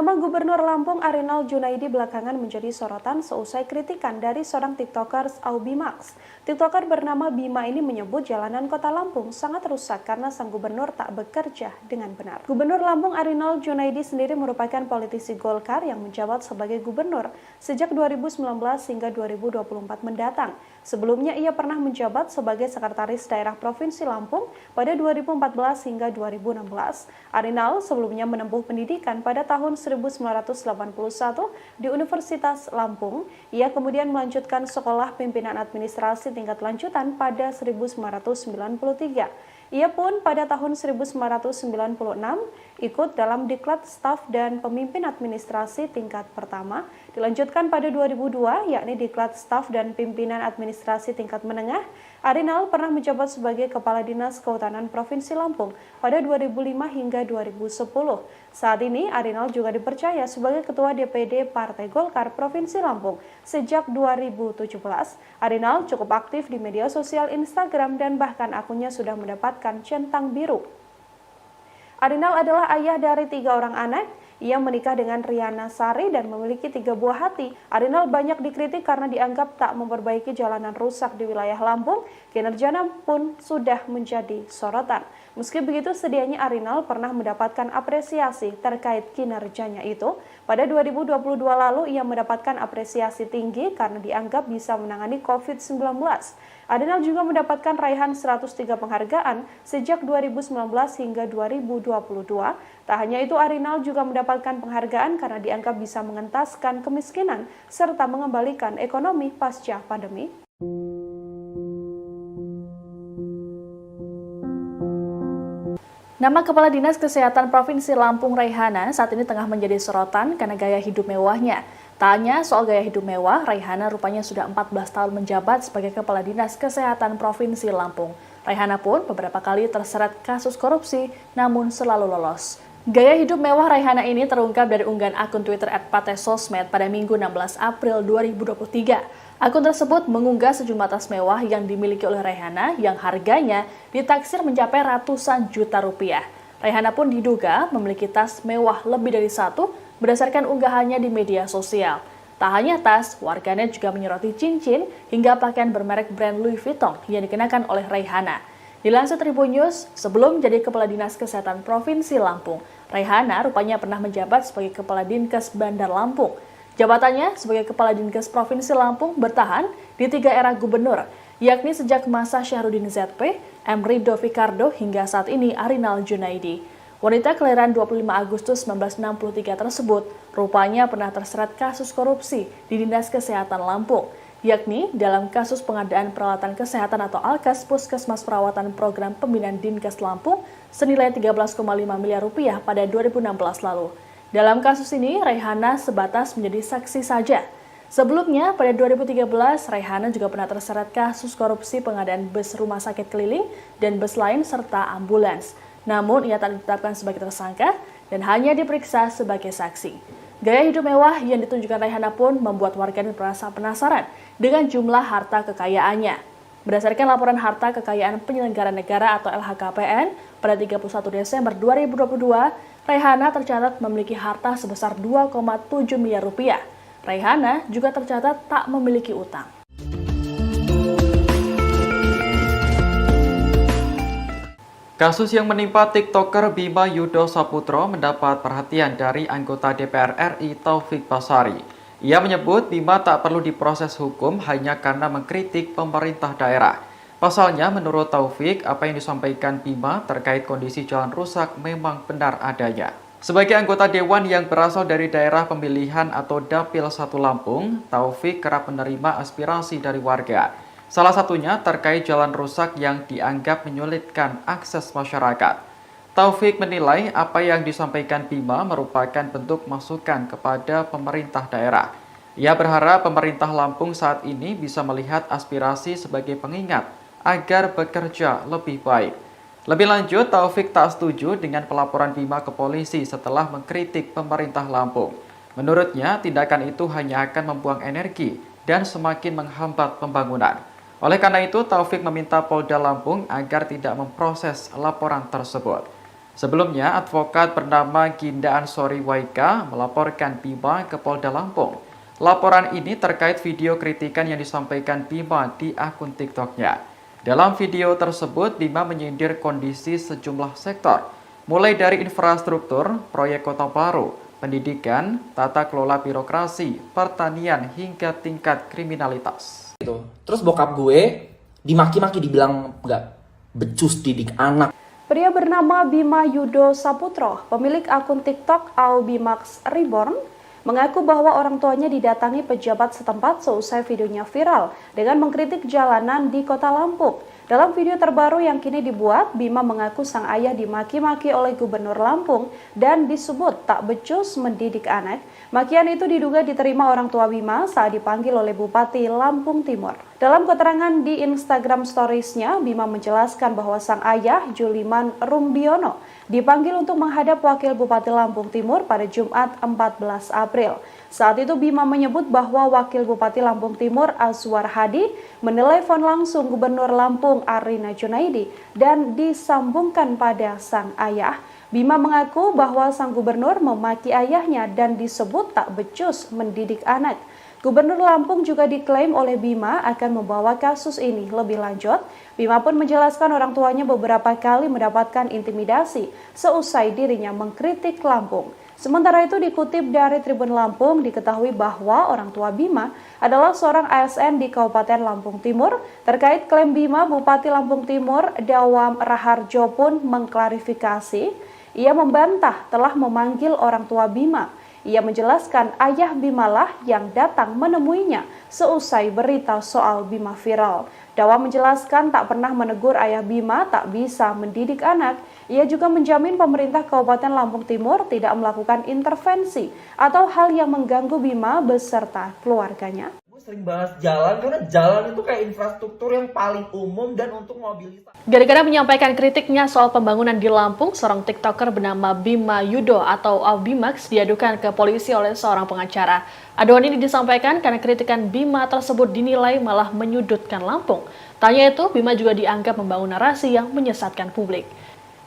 Speaker 1: Nama Gubernur Lampung Arinal Junaidi belakangan menjadi sorotan seusai kritikan dari seorang TikToker Aubimax. TikToker bernama Bima ini menyebut jalanan kota Lampung sangat rusak karena sang gubernur tak bekerja dengan benar. Gubernur Lampung Arinal Junaidi sendiri merupakan politisi Golkar yang menjabat sebagai gubernur sejak 2019 hingga 2024 mendatang. Sebelumnya ia pernah menjabat sebagai sekretaris daerah Provinsi Lampung pada 2014 hingga 2016. Arinal sebelumnya menempuh pendidikan pada tahun 1981 di Universitas Lampung. Ia kemudian melanjutkan sekolah pimpinan administrasi tingkat lanjutan pada 1993. Ia pun pada tahun 1996 ikut dalam Diklat Staf dan Pemimpin Administrasi tingkat pertama, dilanjutkan pada 2002 yakni Diklat Staf dan Pimpinan Administrasi tingkat menengah. Arinal pernah menjabat sebagai Kepala Dinas Kehutanan Provinsi Lampung pada 2005 hingga 2010. Saat ini Arinal juga dipercaya sebagai Ketua DPD Partai Golkar Provinsi Lampung sejak 2017. Arinal cukup aktif di media sosial Instagram dan bahkan akunnya sudah mendapatkan centang biru. Arinal adalah ayah dari 3 orang anak. Ia menikah dengan Riana Sari dan memiliki 3 buah hati. Arinal banyak dikritik karena dianggap tak memperbaiki jalanan rusak di wilayah Lampung. Kinerjanya pun sudah menjadi sorotan. Meski begitu, sedianya Arinal pernah mendapatkan apresiasi terkait kinerjanya itu. Pada 2022 lalu, ia mendapatkan apresiasi tinggi karena dianggap bisa menangani COVID-19. Arinal juga mendapatkan raihan 103 penghargaan sejak 2019 hingga 2022. Tak hanya itu, Arinal juga mendapatkan penghargaan karena dianggap bisa mengentaskan kemiskinan serta mengembalikan ekonomi pasca pandemi.
Speaker 3: Nama Kepala Dinas Kesehatan Provinsi Lampung Raihana saat ini tengah menjadi sorotan karena gaya hidup mewahnya. Tak hanya soal gaya hidup mewah, Raihana rupanya sudah 14 tahun menjabat sebagai Kepala Dinas Kesehatan Provinsi Lampung. Raihana pun beberapa kali terseret kasus korupsi, namun selalu lolos. Gaya hidup mewah Raihana ini terungkap dari unggahan akun Twitter @patesosmed pada Minggu 16 April 2023. Akun tersebut mengunggah sejumlah tas mewah yang dimiliki oleh Raihana yang harganya ditaksir mencapai ratusan juta rupiah. Raihana pun diduga memiliki tas mewah lebih dari 1 berdasarkan unggahannya di media sosial. Tak hanya tas, warganet juga menyoroti cincin hingga pakaian bermerek brand Louis Vuitton yang dikenakan oleh Raihana. Dilansir Tribun News, sebelum jadi Kepala Dinas Kesehatan Provinsi Lampung, Raihana rupanya pernah menjabat sebagai Kepala Dinkes Bandar Lampung. Jabatannya sebagai Kepala Dinkes Provinsi Lampung bertahan di 3 era gubernur, yakni sejak masa Syahrudin ZP, M. Rido Fikardo hingga saat ini Arinal Junaidi. Wanita kelahiran 25 Agustus 1963 tersebut rupanya pernah terseret kasus korupsi di Dinas Kesehatan Lampung, yakni dalam kasus pengadaan peralatan kesehatan atau Alkes Puskesmas Perawatan Program Pembinaan Dinkes Lampung senilai 13,5 miliar rupiah pada 2016 lalu. Dalam kasus ini, Raihana sebatas menjadi saksi saja. Sebelumnya, pada 2013, Raihana juga pernah terseret kasus korupsi pengadaan bus rumah sakit keliling dan bus lain serta ambulans. Namun, ia tak ditetapkan sebagai tersangka dan hanya diperiksa sebagai saksi. Gaya hidup mewah yang ditunjukkan Raihana pun membuat warganet merasa penasaran dengan jumlah harta kekayaannya. Berdasarkan laporan harta kekayaan penyelenggara negara atau LHKPN pada 31 Desember 2022, Raihana tercatat memiliki harta sebesar 2,7 miliar rupiah. Raihana juga tercatat tak memiliki utang.
Speaker 5: Kasus yang menimpa TikToker Bima Yudo Saputro mendapat perhatian dari anggota DPR RI Taufik Basari. Ia menyebut Bima tak perlu diproses hukum hanya karena mengkritik pemerintah daerah. Pasalnya, menurut Taufik, apa yang disampaikan Bima terkait kondisi jalan rusak memang benar adanya. Sebagai anggota dewan yang berasal dari daerah pemilihan atau Dapil 1 Lampung, Taufik kerap menerima aspirasi dari warga. Salah satunya terkait jalan rusak yang dianggap menyulitkan akses masyarakat. Taufik menilai apa yang disampaikan Bima merupakan bentuk masukan kepada pemerintah daerah. Ia berharap pemerintah Lampung saat ini bisa melihat aspirasi sebagai pengingat agar bekerja lebih baik. Lebih lanjut, Taufik tak setuju dengan pelaporan Bima ke polisi setelah mengkritik pemerintah Lampung. Menurutnya, tindakan itu hanya akan membuang energi dan semakin menghambat pembangunan. Oleh karena itu, Taufik meminta Polda Lampung agar tidak memproses laporan tersebut. Sebelumnya, advokat bernama Ginda Ansori Waika melaporkan Bima ke Polda Lampung. Laporan ini terkait video kritikan yang disampaikan Bima di akun TikTok-nya. Dalam video tersebut, Bima menyindir kondisi sejumlah sektor, mulai dari infrastruktur, proyek kota baru, pendidikan, tata kelola birokrasi, pertanian, hingga tingkat kriminalitas.
Speaker 2: Terus bokap gue dimaki-maki, dibilang nggak becus didik anak.
Speaker 1: Pria bernama Bima Yudo Saputro, pemilik akun TikTok Albimax Reborn, mengaku bahwa orang tuanya didatangi pejabat setempat seusai videonya viral dengan mengkritik jalanan di Kota Lampung. Dalam video terbaru yang kini dibuat, Bima mengaku sang ayah dimaki-maki oleh Gubernur Lampung dan disebut tak becus mendidik anak. Makian itu diduga diterima orang tua Bima saat dipanggil oleh Bupati Lampung Timur. Dalam keterangan di Instagram Stories-nya, Bima menjelaskan bahwa sang ayah, Juliman Rumbiono, dipanggil untuk menghadap Wakil Bupati Lampung Timur pada Jumat 14 April. Saat itu Bima menyebut bahwa Wakil Bupati Lampung Timur Azwar Hadi menelepon langsung Gubernur Lampung Arina Junaidi dan disambungkan pada sang ayah. Bima mengaku bahwa sang gubernur memaki ayahnya dan disebut tak becus mendidik anak. Gubernur Lampung juga diklaim oleh Bima akan membawa kasus ini lebih lanjut. Bima pun menjelaskan orang tuanya beberapa kali mendapatkan intimidasi seusai dirinya mengkritik Lampung. Sementara itu dikutip dari Tribun Lampung, diketahui bahwa orang tua Bima adalah seorang ASN di Kabupaten Lampung Timur. Terkait klaim Bima, Bupati Lampung Timur Dawam Raharjo pun mengklarifikasi. Ia membantah telah memanggil orang tua Bima. Ia menjelaskan ayah Bima lah yang datang menemuinya seusai berita soal Bima viral. Dawa menjelaskan tak pernah menegur ayah Bima tak bisa mendidik anak. Ia juga menjamin pemerintah Kabupaten Lampung Timur tidak melakukan intervensi atau hal yang mengganggu Bima beserta keluarganya.
Speaker 2: Gue sering bahas jalan karena jalan itu kayak infrastruktur yang paling umum dan untuk mobilitas.
Speaker 3: Gara-gara menyampaikan kritiknya soal pembangunan di Lampung, seorang TikToker bernama Bima Yudo atau Albimax diadukan ke polisi oleh seorang pengacara. Aduan ini disampaikan karena kritikan Bima tersebut dinilai malah menyudutkan Lampung. Tanya itu, Bima juga dianggap membangun narasi yang menyesatkan publik.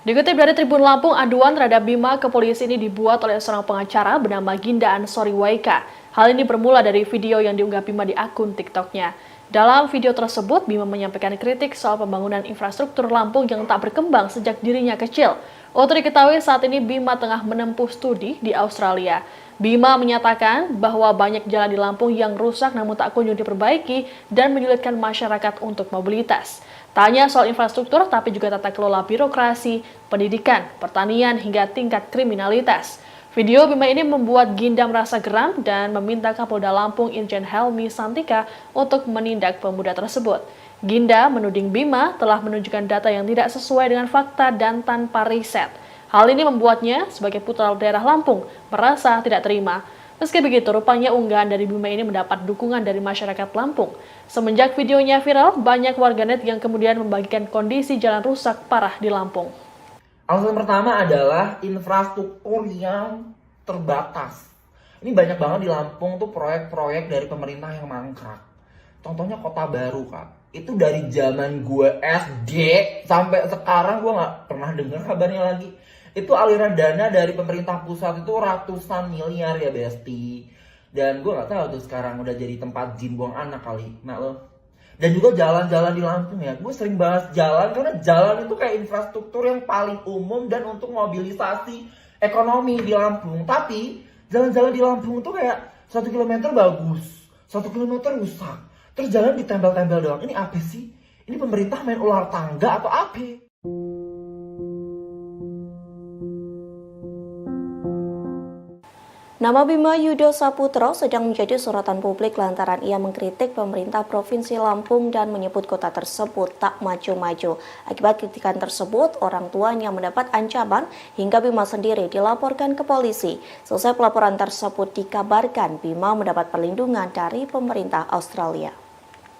Speaker 3: Dikutip dari Tribun Lampung, aduan terhadap Bima ke polisi ini dibuat oleh seorang pengacara bernama Ginda Ansori Waika. Hal ini bermula dari video yang diunggah Bima di akun TikTok-nya. Dalam video tersebut, Bima menyampaikan kritik soal pembangunan infrastruktur Lampung yang tak berkembang sejak dirinya kecil. Untuk diketahui saat ini Bima tengah menempuh studi di Australia. Bima menyatakan bahwa banyak jalan di Lampung yang rusak namun tak kunjung diperbaiki dan menyulitkan masyarakat untuk mobilitas. Tanya soal infrastruktur tapi juga tata kelola birokrasi, pendidikan, pertanian hingga tingkat kriminalitas. Video Bima ini membuat Ginda merasa geram dan meminta Kapolda Lampung Irjen Helmi Santika untuk menindak pemuda tersebut. Ginda menuding Bima telah menunjukkan data yang tidak sesuai dengan fakta dan tanpa riset. Hal ini membuatnya sebagai putra daerah Lampung merasa tidak terima. Meski begitu, rupanya unggahan dari Bima ini mendapat dukungan dari masyarakat Lampung. Semenjak videonya viral, banyak warganet yang kemudian membagikan kondisi jalan rusak parah di Lampung.
Speaker 2: Alasan pertama adalah infrastruktur yang terbatas. Ini banyak banget di Lampung tuh proyek-proyek dari pemerintah yang mangkrak. Contohnya Kota Baru, Kak. Itu dari zaman gue SD sampai sekarang gue nggak pernah dengar kabarnya lagi. Itu aliran dana dari pemerintah pusat itu ratusan miliar ya, Besti. Dan gue nggak tahu tuh sekarang udah jadi tempat jin buang anak kali. Nah lo. Dan juga jalan-jalan di Lampung ya. Gue sering bahas jalan karena jalan itu kayak infrastruktur yang paling umum dan untuk mobilisasi ekonomi di Lampung. Tapi jalan-jalan di Lampung tuh kayak 1 kilometer bagus, 1 kilometer rusak. Terus jalan ditempel-tempel doang. Ini apa sih? Ini pemerintah main ular tangga atau apa?
Speaker 4: Nama Bima Yudo Saputro sedang menjadi sorotan publik lantaran ia mengkritik pemerintah Provinsi Lampung dan menyebut kota tersebut tak maju-maju. Akibat kritikan tersebut, orang tuanya mendapat ancaman hingga Bima sendiri dilaporkan ke polisi. Selesai pelaporan tersebut dikabarkan Bima mendapat perlindungan dari pemerintah Australia.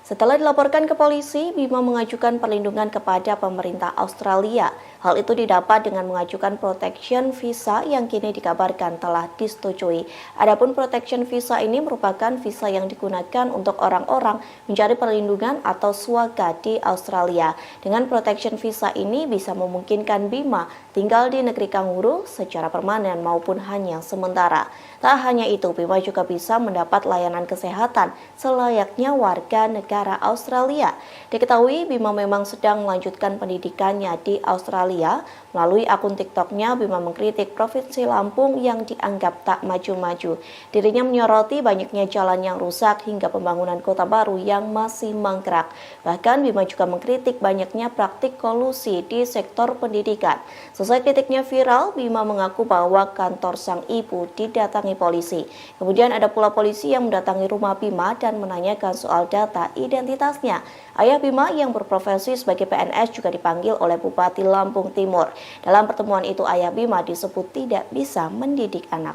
Speaker 4: Setelah dilaporkan ke polisi, Bima mengajukan perlindungan kepada pemerintah Australia. Hal itu didapat dengan mengajukan protection visa yang kini dikabarkan telah disetujui. Adapun protection visa ini merupakan visa yang digunakan untuk orang-orang mencari perlindungan atau swaga di Australia. Dengan protection visa ini bisa memungkinkan Bima tinggal di negeri kanguru secara permanen maupun hanya sementara. Tak hanya itu, Bima juga bisa mendapat layanan kesehatan selayaknya warga negara Australia. Diketahui Bima memang sedang melanjutkan pendidikannya di Australia. Melalui akun TikToknya, Bima mengkritik Provinsi Lampung yang dianggap tak maju-maju. Dirinya menyoroti banyaknya jalan yang rusak hingga pembangunan kota baru yang masih mangkrak. Bahkan Bima juga mengkritik banyaknya praktik kolusi di sektor pendidikan. Sesuai kritiknya viral, Bima mengaku bahwa kantor sang ibu didatangi polisi. Kemudian ada pula polisi yang mendatangi rumah Bima dan menanyakan soal data identitasnya. Ayah Bima yang berprofesi sebagai PNS juga dipanggil oleh Bupati Lampung Timur. Dalam pertemuan itu, ayah Bima disebut tidak bisa mendidik anak.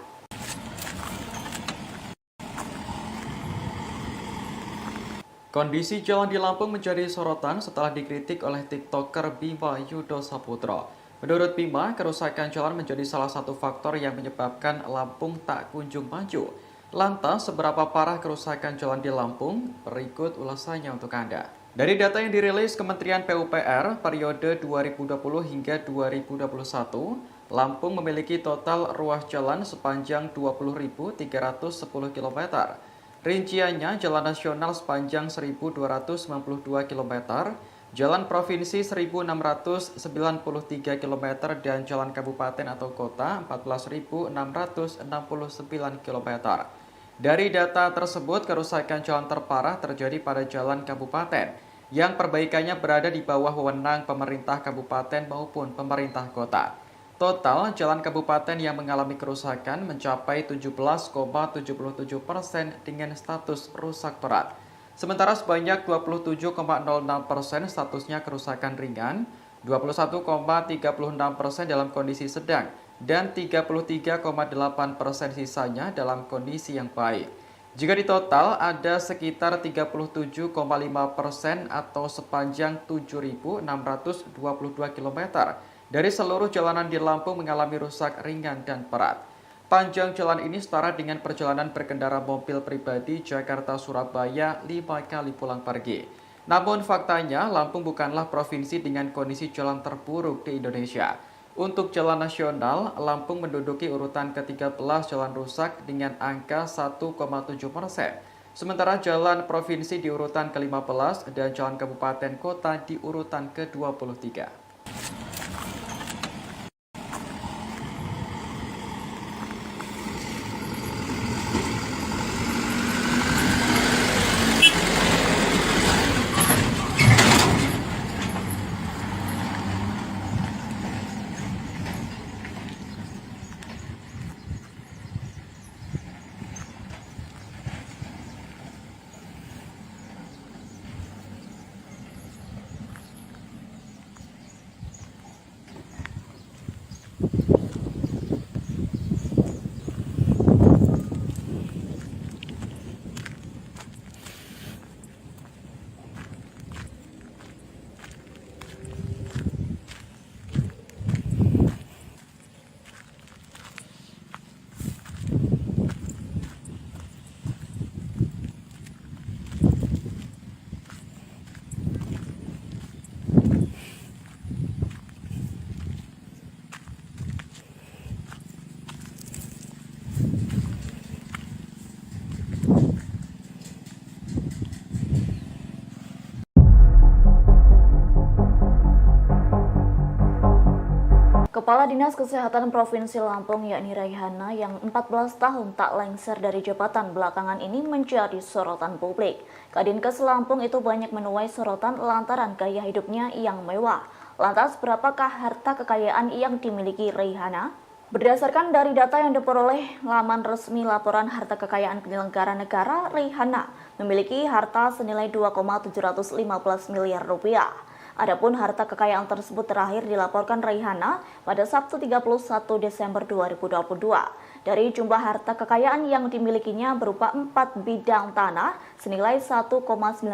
Speaker 5: Kondisi jalan di Lampung menjadi sorotan setelah dikritik oleh TikToker Bima Yudo Saputro. Menurut Bima, kerusakan jalan menjadi salah satu faktor yang menyebabkan Lampung tak kunjung maju. Lantas, seberapa parah kerusakan jalan di Lampung? Berikut ulasannya untuk Anda. Dari data yang dirilis Kementerian PUPR periode 2020 hingga 2021, Lampung memiliki total ruas jalan sepanjang 20.310 km. Rinciannya, jalan nasional sepanjang 1.292 km, jalan provinsi 1.693 km, dan jalan kabupaten atau kota 14.669 km. Dari data tersebut, kerusakan jalan terparah terjadi pada jalan kabupaten, yang perbaikannya berada di bawah wewenang pemerintah kabupaten maupun pemerintah kota. Total, jalan kabupaten yang mengalami kerusakan mencapai 17,77% dengan status rusak berat. Sementara sebanyak 27,06% statusnya kerusakan ringan, 21,36% dalam kondisi sedang, dan 33,8% sisanya dalam kondisi yang baik. Jika ditotal, ada sekitar 37,5% atau sepanjang 7.622 km dari seluruh jalanan di Lampung mengalami rusak ringan dan berat. Panjang jalan ini setara dengan perjalanan berkendara mobil pribadi Jakarta-Surabaya 5 kali pulang pergi. Namun faktanya, Lampung bukanlah provinsi dengan kondisi jalan terburuk di Indonesia. Untuk jalan nasional, Lampung menduduki urutan ke-13 jalan rusak dengan angka 1,7%. Sementara jalan provinsi di urutan ke-15 dan jalan kabupaten kota di urutan ke-23.
Speaker 6: Kepala Dinas Kesehatan Provinsi Lampung yakni Raihana yang 14 tahun tak lengser dari jabatan belakangan ini menjadi sorotan publik. Kadinkes Lampung itu banyak menuai sorotan lantaran gaya hidupnya yang mewah. Lantas berapakah harta kekayaan yang dimiliki Raihana? Berdasarkan dari data yang diperoleh laman resmi laporan harta kekayaan penyelenggara negara, Raihana memiliki harta senilai 2,715 miliar rupiah. Adapun harta kekayaan tersebut terakhir dilaporkan Raihana pada Sabtu 31 Desember 2022. Dari jumlah harta kekayaan yang dimilikinya berupa 4 bidang tanah senilai 1,958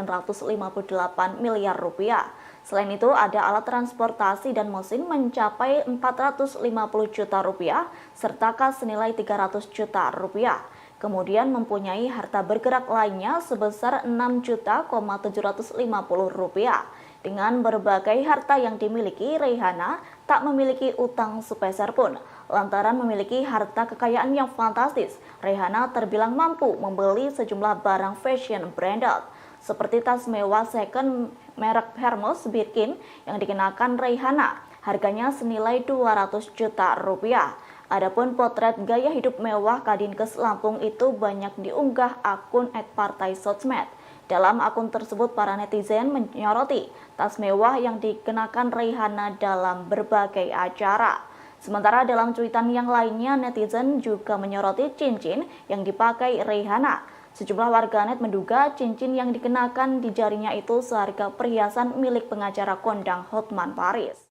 Speaker 6: miliar rupiah, Selain itu, ada alat transportasi dan mesin mencapai 450 juta rupiah, serta kas senilai 300 juta rupiah. Kemudian mempunyai harta bergerak lainnya sebesar 6.750 rupiah. Dengan berbagai harta yang dimiliki, Raihana tak memiliki utang sepeser pun. Lantaran memiliki harta kekayaan yang fantastis, Raihana terbilang mampu membeli sejumlah barang fashion branded, seperti tas mewah second merek Hermes Birkin yang dikenakan Raihana. Harganya senilai 200 juta rupiah. Adapun potret gaya hidup mewah Kadinkes Lampung itu banyak diunggah akun @partai_sosmed. Dalam akun tersebut, para netizen menyoroti tas mewah yang dikenakan Raihana dalam berbagai acara. Sementara dalam cuitan yang lainnya, netizen juga menyoroti cincin yang dipakai Raihana. Sejumlah warganet menduga cincin yang dikenakan di jarinya itu seharga perhiasan milik pengacara kondang Hotman Paris.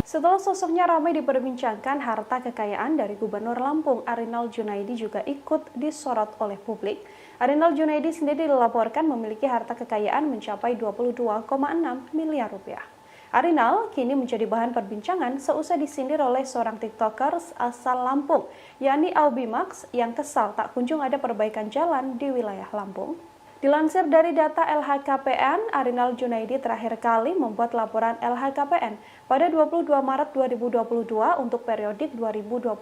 Speaker 1: Setelah sosoknya ramai diperbincangkan, harta kekayaan dari Gubernur Lampung Arinal Junaidi juga ikut disorot oleh publik. Arinal Junaidi sendiri dilaporkan memiliki harta kekayaan mencapai 22,6 miliar rupiah. Arinal kini menjadi bahan perbincangan seusai disindir oleh seorang tiktokers asal Lampung, yakni Aubimax, yang kesal tak kunjung ada perbaikan jalan di wilayah Lampung. Dilansir dari data LHKPN, Arinal Junaidi terakhir kali membuat laporan LHKPN pada 22 Maret 2022 untuk periodik 2021.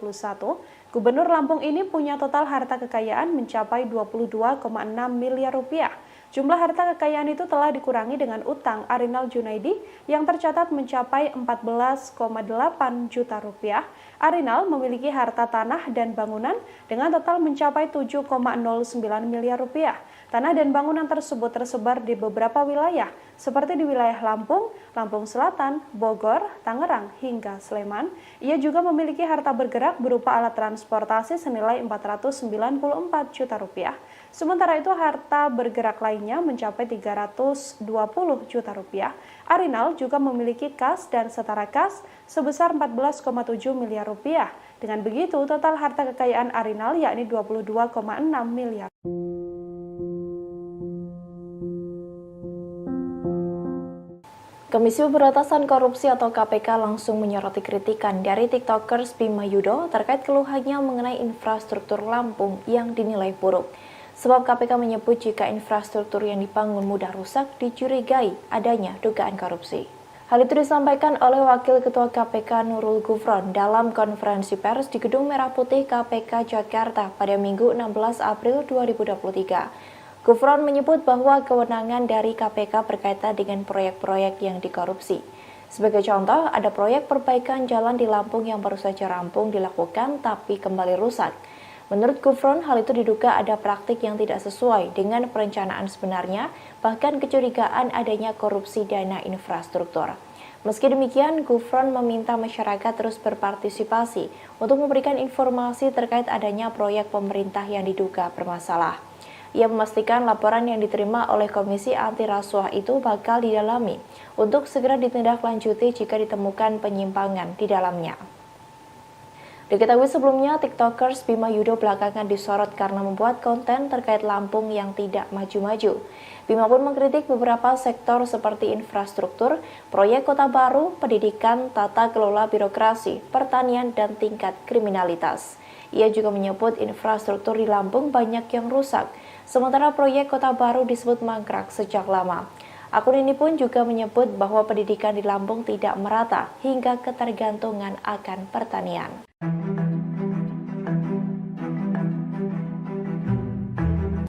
Speaker 1: Gubernur Lampung ini punya total harta kekayaan mencapai 22,6 miliar rupiah. Jumlah harta kekayaan itu telah dikurangi dengan utang Arinal Junaidi yang tercatat mencapai 14,8 juta rupiah. Arinal memiliki harta tanah dan bangunan dengan total mencapai 7,09 miliar rupiah. Tanah dan bangunan tersebut tersebar di beberapa wilayah, seperti di wilayah Lampung, Lampung Selatan, Bogor, Tangerang, hingga Sleman. Ia juga memiliki harta bergerak berupa alat transportasi senilai 494 juta rupiah. Sementara itu harta bergerak lainnya mencapai 320 juta rupiah. Arinal juga memiliki kas dan setara kas sebesar 14,7 miliar rupiah. Dengan begitu, total harta kekayaan Arinal yakni 22,6 miliar.
Speaker 4: Komisi Pemberantasan Korupsi atau KPK langsung menyoroti kritikan dari tiktokers Bima Yudo terkait keluhannya mengenai infrastruktur Lampung yang dinilai buruk. Sebab KPK menyebut jika infrastruktur yang dibangun mudah rusak dicurigai adanya dugaan korupsi. Hal itu disampaikan oleh Wakil Ketua KPK Nurul Gufron dalam konferensi pers di Gedung Merah Putih KPK Jakarta pada Minggu 16 April 2023. Gufron menyebut bahwa kewenangan dari KPK berkaitan dengan proyek-proyek yang dikorupsi. Sebagai contoh, ada proyek perbaikan jalan di Lampung yang baru saja rampung dilakukan tapi kembali rusak. Menurut Gufron, hal itu diduga ada praktik yang tidak sesuai dengan perencanaan sebenarnya, bahkan kecurigaan adanya korupsi dana infrastruktur. Meski demikian, Gufron meminta masyarakat terus berpartisipasi untuk memberikan informasi terkait adanya proyek pemerintah yang diduga bermasalah. Ia memastikan laporan yang diterima oleh Komisi Anti Rasuah itu bakal didalami untuk segera ditindaklanjuti jika ditemukan penyimpangan di dalamnya. Diketahui sebelumnya, tiktokers Bima Yudo belakangan disorot karena membuat konten terkait Lampung yang tidak maju-maju. Bima pun mengkritik beberapa sektor seperti infrastruktur, proyek kota baru, pendidikan, tata kelola birokrasi, pertanian, dan tingkat kriminalitas. Ia juga menyebut infrastruktur di Lampung banyak yang rusak, sementara proyek kota baru disebut mangkrak sejak lama. Akun ini pun juga menyebut bahwa pendidikan di Lampung tidak merata hingga ketergantungan akan pertanian.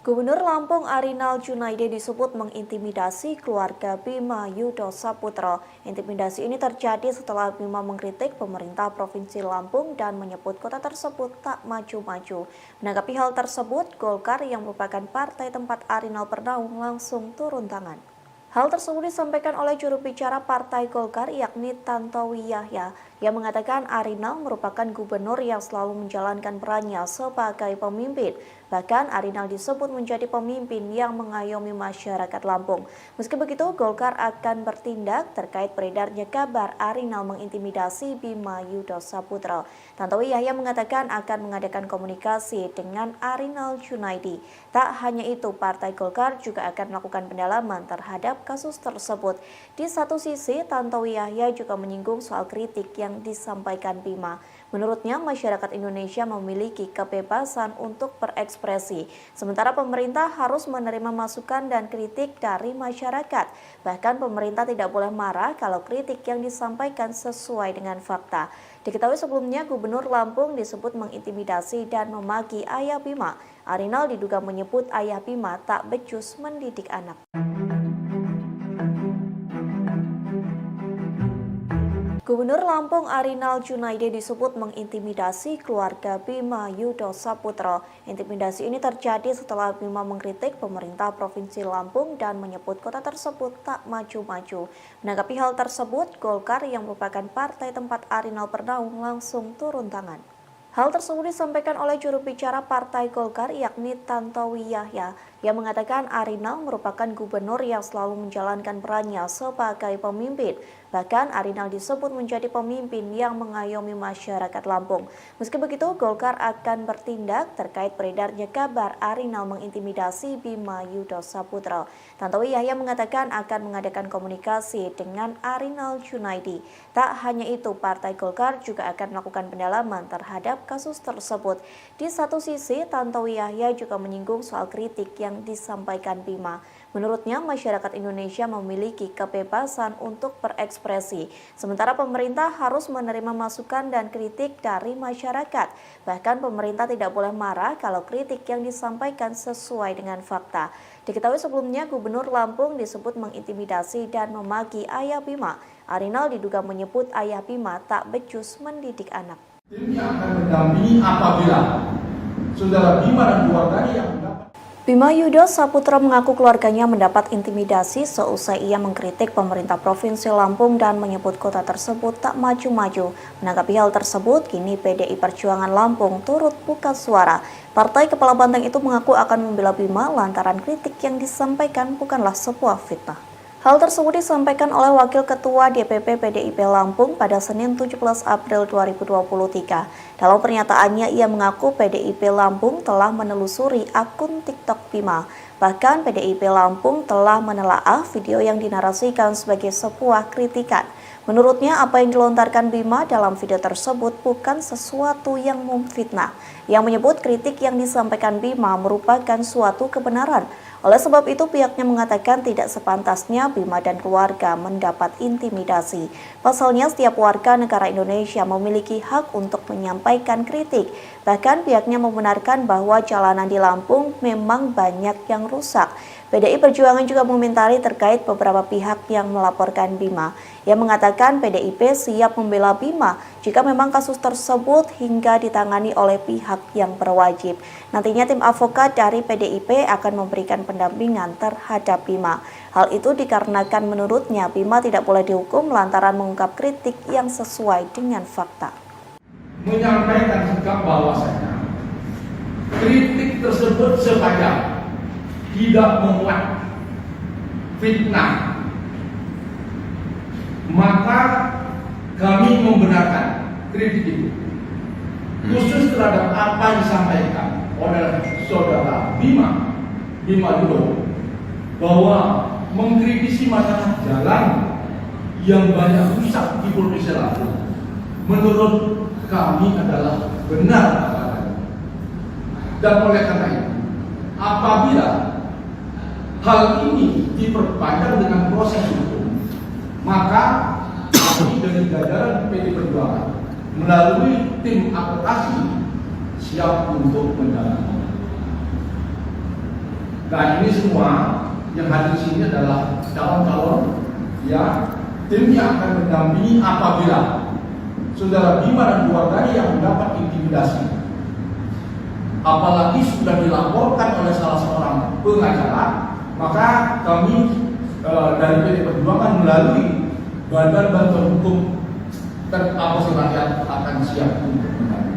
Speaker 4: Gubernur Lampung Arinal Junaidi disebut mengintimidasi keluarga Bima Yudo Saputro. Intimidasi ini terjadi setelah Bima mengkritik pemerintah Provinsi Lampung dan menyebut kota tersebut tak maju-maju. Menanggapi hal tersebut, Golkar yang merupakan partai tempat Arinal bernaung langsung turun tangan. Hal tersebut disampaikan oleh juru bicara Partai Golkar yakni Tantowi Yahya yang mengatakan Arinal merupakan gubernur yang selalu menjalankan perannya sebagai pemimpin. Bahkan Arinal disebut menjadi pemimpin yang mengayomi masyarakat Lampung. Meski begitu, Golkar akan bertindak terkait beredarnya kabar Arinal mengintimidasi Bima Yudho Saputra. Tantowi Yahya mengatakan akan mengadakan komunikasi dengan Arinal Junaidi. Tak hanya itu, Partai Golkar juga akan melakukan pendalaman terhadap kasus tersebut. Di satu sisi, Tantowi Yahya juga menyinggung soal kritik yang disampaikan Bima. Menurutnya, masyarakat Indonesia memiliki kebebasan untuk berekspresi, sementara pemerintah harus menerima masukan dan kritik dari masyarakat. Bahkan pemerintah tidak boleh marah kalau kritik yang disampaikan sesuai dengan fakta. Diketahui sebelumnya, Gubernur Lampung disebut mengintimidasi dan memaki ayah Bima. Arinal diduga menyebut ayah Bima tak becus mendidik anak. Gubernur Lampung Arinal Junaidi disebut mengintimidasi keluarga Bima Yudho Saputra. Intimidasi ini terjadi setelah Bima mengkritik pemerintah Provinsi Lampung dan menyebut kota tersebut tak maju-maju. Menanggapi hal tersebut, Golkar yang merupakan partai tempat Arinal bernaung langsung turun tangan. Hal tersebut disampaikan oleh juru bicara Partai Golkar yakni Tantowi Yahya yang mengatakan Arinal merupakan gubernur yang selalu menjalankan perannya sebagai pemimpin. Bahkan Arinal disebut menjadi pemimpin yang mengayomi masyarakat Lampung. Meski begitu, Golkar akan bertindak terkait beredarnya kabar Arinal mengintimidasi Bima Yudho Saputra. Tantowi Yahya mengatakan akan mengadakan komunikasi dengan Arinal Junaidi. Tak hanya itu, Partai Golkar juga akan melakukan pendalaman terhadap kasus tersebut. Di satu sisi, Tantowi Yahya juga menyinggung soal kritik yang disampaikan Bima. Menurutnya, masyarakat Indonesia memiliki kebebasan untuk berekspresi, sementara pemerintah harus menerima masukan dan kritik dari masyarakat. Bahkan pemerintah tidak boleh marah kalau kritik yang disampaikan sesuai dengan fakta. Diketahui sebelumnya, Gubernur Lampung disebut mengintimidasi dan memaki ayah Bima. Arinal diduga menyebut ayah Bima tak becus mendidik anak.
Speaker 7: Tim yang akan mendampingi apabila saudara Bima dan keluarganya yang mendapat.
Speaker 4: Bima Yudho Saputra mengaku keluarganya mendapat intimidasi seusai ia mengkritik pemerintah Provinsi Lampung dan menyebut kota tersebut tak maju-maju. Menanggapi hal tersebut, kini PDI Perjuangan Lampung turut buka suara. Partai Kepala Banteng itu mengaku akan membela Bima lantaran kritik yang disampaikan bukanlah sebuah fitnah. Hal tersebut disampaikan oleh Wakil Ketua DPP PDIP Lampung pada Senin 17 April 2023. Dalam pernyataannya, ia mengaku PDIP Lampung telah menelusuri akun TikTok Bima. Bahkan PDIP Lampung telah menelaah video yang dinarasikan sebagai sebuah kritikan. Menurutnya, apa yang dilontarkan Bima dalam video tersebut bukan sesuatu yang memfitnah. Yang menyebut kritik yang disampaikan Bima merupakan suatu kebenaran. Oleh sebab itu, pihaknya mengatakan tidak sepantasnya Bima dan keluarga mendapat intimidasi. Pasalnya, setiap warga negara Indonesia memiliki hak untuk menyampaikan kritik. Bahkan pihaknya membenarkan bahwa jalanan di Lampung memang banyak yang rusak. PDI Perjuangan juga mengomentari terkait beberapa pihak yang melaporkan Bima. Ia mengatakan PDIP siap membela Bima jika memang kasus tersebut hingga ditangani oleh pihak yang berwajib. Nantinya tim advokat dari PDIP akan memberikan pendampingan terhadap Bima. Hal itu dikarenakan menurutnya Bima tidak boleh dihukum lantaran mengungkap kritik yang sesuai dengan fakta.
Speaker 7: Menyampaikan sikap bahwasanya kritik tersebut supaya tidak memuat fitnah, maka kami membenarkan kritik itu. Khusus terhadap apa yang disampaikan oleh saudara Bima Yudho bahwa mengkritisi masalah jalan yang banyak rusak di Provinsi Lampung, menurut kami adalah benar adanya. Dan oleh karena itu, apabila hal ini diperpanjang dengan proses hukum, maka kami dari jajaran PDI Perjuangan melalui tim advokasi siap untuk menjalani. Nah, ini semua yang hadir di sini adalah calon-calon ya tim yang akan mendampingi apabila saudara Bima dan keluarganya yang mendapat intimidasi. Apalagi sudah dilaporkan oleh salah seorang pengacara, maka kami dari PD Perjuangan melalui Badan Bantuan Hukum Terapasi Rakyat akan siap untuk menangani.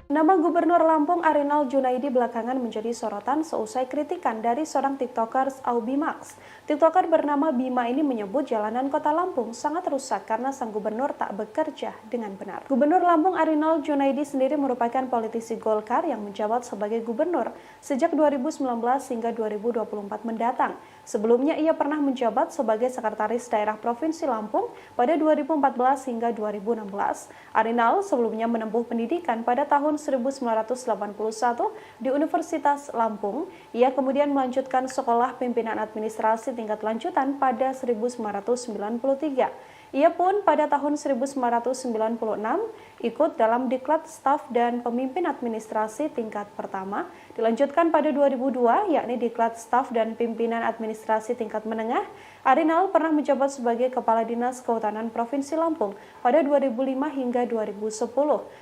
Speaker 1: Nama Gubernur Lampung Arinal Junaidi belakangan menjadi sorotan seusai kritikan dari seorang TikToker Aubimax. TikToker bernama Bima ini menyebut jalanan kota Lampung sangat rusak karena sang gubernur tak bekerja dengan benar. Gubernur Lampung Arinal Junaidi sendiri merupakan politisi Golkar yang menjabat sebagai gubernur sejak 2019 hingga 2024 mendatang. Sebelumnya ia pernah menjabat sebagai sekretaris daerah Provinsi Lampung pada 2014 hingga 2016. Arinal sebelumnya menempuh pendidikan pada tahun 1981 di Universitas Lampung. Ia kemudian melanjutkan sekolah pimpinan administrasi tingkat lanjutan pada 1993. Ia pun pada tahun 1996 ikut dalam Diklat Staf dan Pemimpin Administrasi tingkat pertama, dilanjutkan pada 2002 yakni Diklat Staf dan Pimpinan Administrasi tingkat menengah. Arinal pernah menjabat sebagai Kepala Dinas Kehutanan Provinsi Lampung pada 2005 hingga 2010.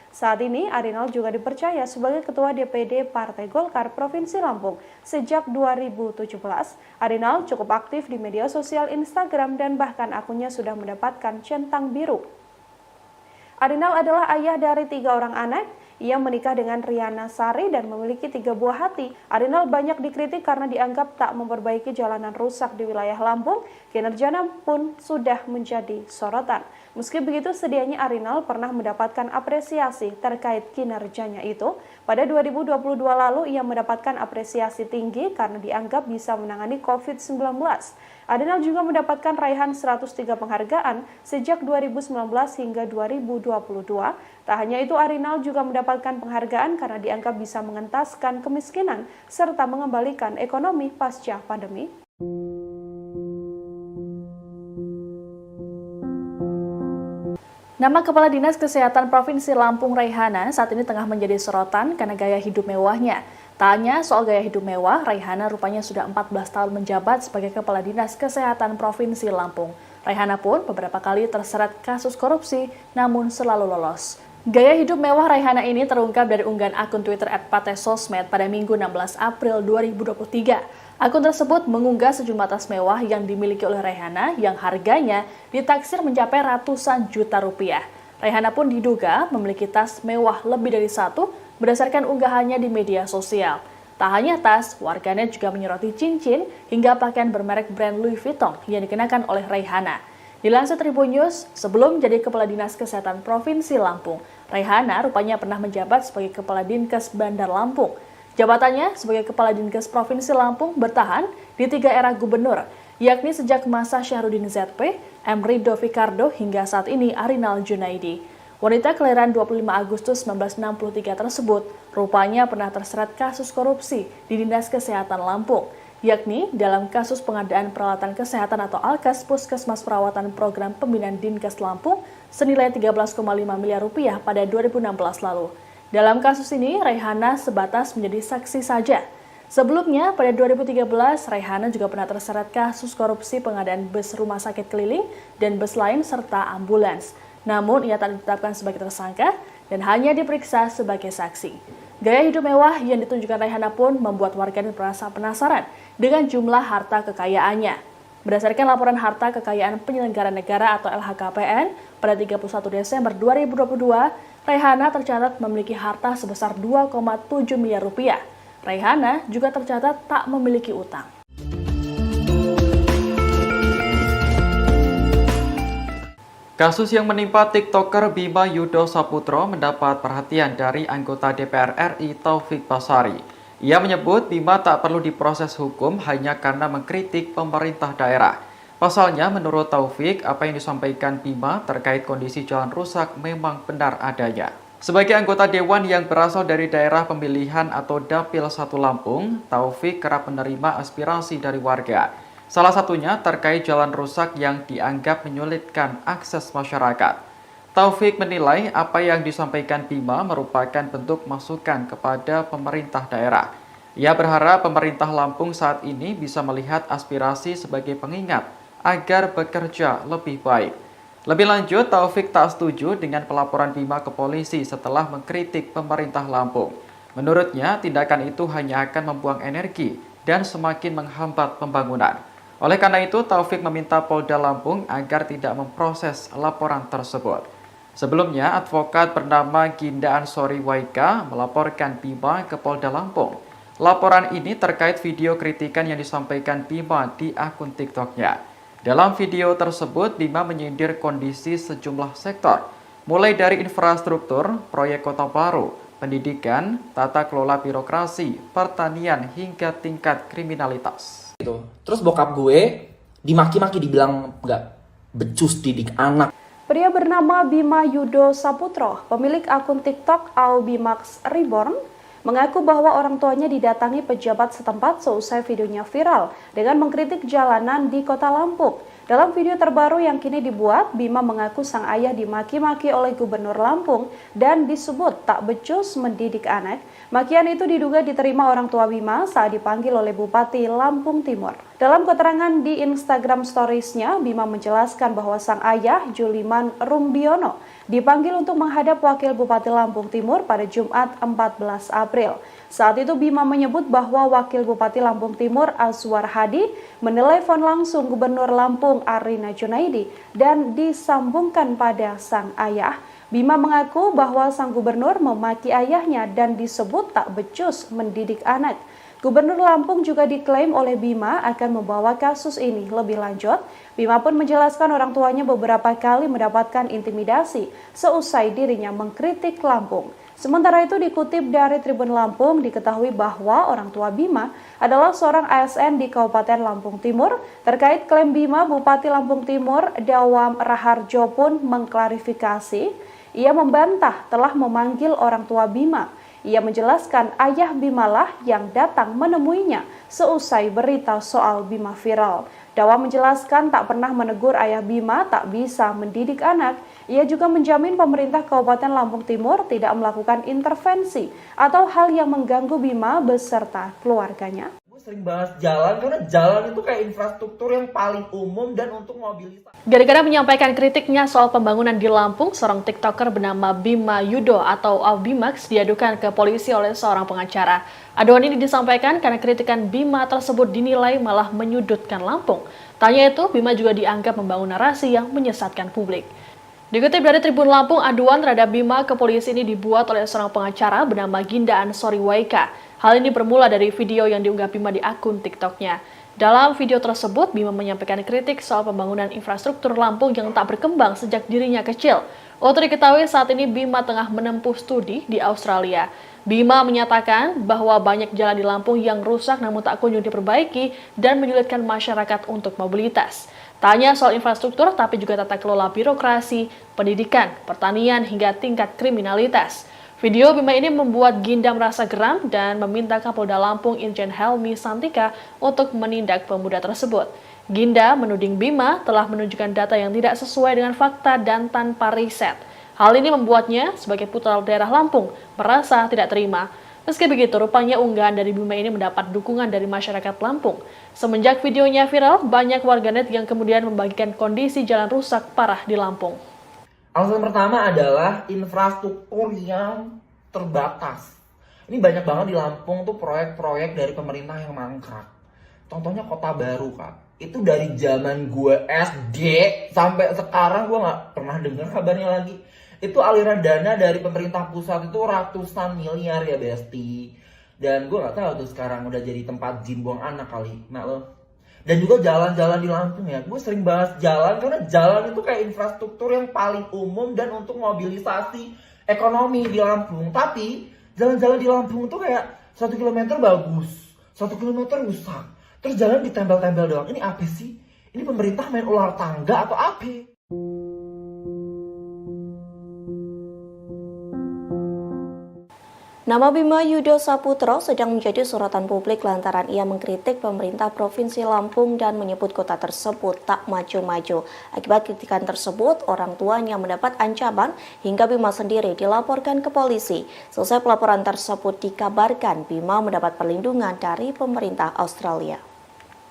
Speaker 1: Saat ini Arinal juga dipercaya sebagai Ketua DPD Partai Golkar Provinsi Lampung. Sejak 2017, Arinal cukup aktif di media sosial Instagram dan bahkan akunnya sudah mendapatkan centang biru. Arinal adalah ayah dari 3 orang anak. Ia menikah dengan Riana Sari dan memiliki 3 buah hati. Arinal banyak dikritik karena dianggap tak memperbaiki jalanan rusak di wilayah Lampung. Kinerjanya pun sudah menjadi sorotan. Meski begitu, sedianya Arinal pernah mendapatkan apresiasi terkait kinerjanya itu. Pada 2022 lalu, ia mendapatkan apresiasi tinggi karena dianggap bisa menangani COVID-19. Arinal juga mendapatkan raihan 103 penghargaan sejak 2019 hingga 2022. Tak hanya itu, Arinal juga mendapatkan penghargaan karena dianggap bisa mengentaskan kemiskinan serta mengembalikan ekonomi pasca pandemi.
Speaker 3: Nama Kepala Dinas Kesehatan Provinsi Lampung Raihana saat ini tengah menjadi sorotan karena gaya hidup mewahnya. Tak hanya soal gaya hidup mewah, Raihana rupanya sudah 14 tahun menjabat sebagai Kepala Dinas Kesehatan Provinsi Lampung. Raihana pun beberapa kali terseret kasus korupsi, namun selalu lolos. Gaya hidup mewah Raihana ini terungkap dari unggahan akun Twitter @patesosmed pada Minggu 16 April 2023. Akun tersebut mengunggah sejumlah tas mewah yang dimiliki oleh Raihana yang harganya ditaksir mencapai ratusan juta rupiah. Raihana pun diduga memiliki tas mewah lebih dari 1 berdasarkan unggahannya di media sosial. Tak hanya tas, warganet juga menyoroti cincin hingga pakaian bermerek brand Louis Vuitton yang dikenakan oleh Raihana. Dilansir Tribun News, sebelum jadi Kepala Dinas Kesehatan Provinsi Lampung, Raihana rupanya pernah menjabat sebagai Kepala Dinkes Bandar Lampung. Jabatannya sebagai Kepala Dinkes Provinsi Lampung bertahan di 3 era gubernur, yakni sejak masa Syahrudin ZP, M. Rido Fikardo hingga saat ini Arinal Junaidi. Wanita kelahiran 25 Agustus 1963 tersebut rupanya pernah terseret kasus korupsi di Dinas Kesehatan Lampung, yakni dalam kasus pengadaan peralatan kesehatan atau Alkes Puskesmas Perawatan Program Pembinaan Dinkes Lampung senilai 13,5 miliar rupiah pada 2016 lalu. Dalam kasus ini, Raihana sebatas menjadi saksi saja. Sebelumnya, pada 2013, Raihana juga pernah terseret kasus korupsi pengadaan bus rumah sakit keliling dan bus lain serta ambulans. Namun, ia tak ditetapkan sebagai tersangka dan hanya diperiksa sebagai saksi. Gaya hidup mewah yang ditunjukkan Raihana pun membuat warganet merasa penasaran dengan jumlah harta kekayaannya. Berdasarkan laporan harta kekayaan penyelenggara negara atau LHKPN pada 31 Desember 2022, Raihana tercatat memiliki harta sebesar 2,7 miliar rupiah. Raihana juga tercatat tak memiliki utang.
Speaker 5: Kasus yang menimpa TikToker Bima Yudo Saputro mendapat perhatian dari anggota DPR RI Taufik Basari. Ia menyebut Bima tak perlu diproses hukum hanya karena mengkritik pemerintah daerah. Pasalnya, menurut Taufik, apa yang disampaikan Bima terkait kondisi jalan rusak memang benar adanya. Sebagai anggota Dewan yang berasal dari daerah pemilihan atau Dapil 1 Lampung, Taufik kerap menerima aspirasi dari warga. Salah satunya terkait jalan rusak yang dianggap menyulitkan akses masyarakat. Taufik menilai apa yang disampaikan Bima merupakan bentuk masukan kepada pemerintah daerah. Ia berharap pemerintah Lampung saat ini bisa melihat aspirasi sebagai pengingat agar bekerja lebih baik. Lebih lanjut, Taufik tak setuju dengan pelaporan Bima ke polisi setelah mengkritik pemerintah Lampung. Menurutnya, tindakan itu hanya akan membuang energi dan semakin menghambat pembangunan. Oleh karena itu, Taufik meminta Polda Lampung agar tidak memproses laporan tersebut. Sebelumnya, advokat bernama Ginda Ansori Waika melaporkan Bima ke Polda Lampung. Laporan ini terkait video kritikan yang disampaikan Bima di akun TikToknya. Dalam video tersebut, Bima menyindir kondisi sejumlah sektor, mulai dari infrastruktur, proyek kota baru, pendidikan, tata kelola birokrasi, pertanian, hingga tingkat kriminalitas.
Speaker 2: Terus bokap gue dimaki-maki, dibilang nggak becus didik anak.
Speaker 1: Pria bernama Bima Yudo Saputro, pemilik akun TikTok Albimax Reborn, mengaku bahwa orang tuanya didatangi pejabat setempat seusai videonya viral dengan mengkritik jalanan di Kota Lampung. Dalam video terbaru yang kini dibuat, Bima mengaku sang ayah dimaki-maki oleh Gubernur Lampung dan disebut tak becus mendidik anak. Makian itu diduga diterima orang tua Bima saat dipanggil oleh Bupati Lampung Timur. Dalam keterangan di Instagram Stories-nya, Bima menjelaskan bahwa sang ayah, Juliman Rumbiono, dipanggil untuk menghadap Wakil Bupati Lampung Timur pada Jumat 14 April. Saat itu Bima menyebut bahwa Wakil Bupati Lampung Timur Azwar Hadi menelepon langsung Gubernur Lampung Arina Junaidi dan disambungkan pada sang ayah. Bima mengaku bahwa sang gubernur memaki ayahnya dan disebut tak becus mendidik anak. Gubernur Lampung juga diklaim oleh Bima akan membawa kasus ini lebih lanjut. Bima pun menjelaskan orang tuanya beberapa kali mendapatkan intimidasi seusai dirinya mengkritik Lampung. Sementara itu dikutip dari Tribun Lampung, diketahui bahwa orang tua Bima adalah seorang ASN di Kabupaten Lampung Timur. Terkait klaim Bima, Bupati Lampung Timur Dawam Raharjo pun mengklarifikasi. Ia membantah telah memanggil orang tua Bima. Ia menjelaskan ayah Bima lah yang datang menemuinya seusai berita soal Bima viral. Dawa menjelaskan tak pernah menegur ayah Bima tak bisa mendidik anak. Ia juga menjamin pemerintah Kabupaten Lampung Timur tidak melakukan intervensi atau hal yang mengganggu Bima beserta keluarganya.
Speaker 2: Gue sering banget jalan karena jalan itu kayak infrastruktur yang paling umum dan untuk mobilitas.
Speaker 3: Gara-gara menyampaikan kritiknya soal pembangunan di Lampung, seorang TikToker bernama Bima Yudo atau Albimax diadukan ke polisi oleh seorang pengacara. Aduan ini disampaikan karena kritikan Bima tersebut dinilai malah menyudutkan Lampung. Tanya itu, Bima juga dianggap membangun narasi yang menyesatkan publik. Dikutip dari Tribun Lampung, aduan terhadap Bima ke polisi ini dibuat oleh seorang pengacara bernama Ginda Ansori Waika. Hal ini bermula dari video yang diunggah Bima di akun TikToknya. Dalam video tersebut, Bima menyampaikan kritik soal pembangunan infrastruktur Lampung yang tak berkembang sejak dirinya kecil. Untuk diketahui saat ini Bima tengah menempuh studi di Australia. Bima menyatakan bahwa banyak jalan di Lampung yang rusak namun tak kunjung diperbaiki dan menyulitkan masyarakat untuk mobilitas. Tanya soal infrastruktur tapi juga tata kelola birokrasi, pendidikan, pertanian hingga tingkat kriminalitas. Video Bima ini membuat Ginda merasa geram dan meminta Kapolda Lampung Irjen Helmi Santika untuk menindak pemuda tersebut. Ginda menuding Bima telah menunjukkan data yang tidak sesuai dengan fakta dan tanpa riset. Hal ini membuatnya sebagai putra daerah Lampung merasa tidak terima. Meski begitu, rupanya unggahan dari Bima ini mendapat dukungan dari masyarakat Lampung. Semenjak videonya viral, banyak warganet yang kemudian membagikan kondisi jalan rusak parah di Lampung.
Speaker 2: Alasan pertama adalah infrastruktur yang terbatas. Ini banyak banget di Lampung tuh proyek-proyek dari pemerintah yang mangkrak. Contohnya Kota Baru, Kak. Itu dari zaman gue SD sampai sekarang gue nggak pernah dengar kabarnya lagi. Itu aliran dana dari pemerintah pusat itu ratusan miliar ya Besti. Dan gue nggak tahu tuh sekarang udah jadi tempat jin buang anak kali. Nah lo. Dan juga jalan-jalan di Lampung ya. Gue sering banget jalan karena jalan itu kayak infrastruktur yang paling umum dan untuk mobilisasi ekonomi di Lampung. Tapi jalan-jalan di Lampung tuh kayak 1 kilometer bagus, 1 kilometer rusak. Terus jalan ditempel-tempel doang. Ini apa sih? Ini pemerintah main ular tangga atau apa?
Speaker 4: Nama Bima Yudo Saputro sedang menjadi sorotan publik lantaran ia mengkritik pemerintah Provinsi Lampung dan menyebut kota tersebut tak maju-maju. Akibat kritikan tersebut, orang tuanya mendapat ancaman hingga Bima sendiri dilaporkan ke polisi. Selesai pelaporan tersebut dikabarkan Bima mendapat perlindungan dari pemerintah Australia.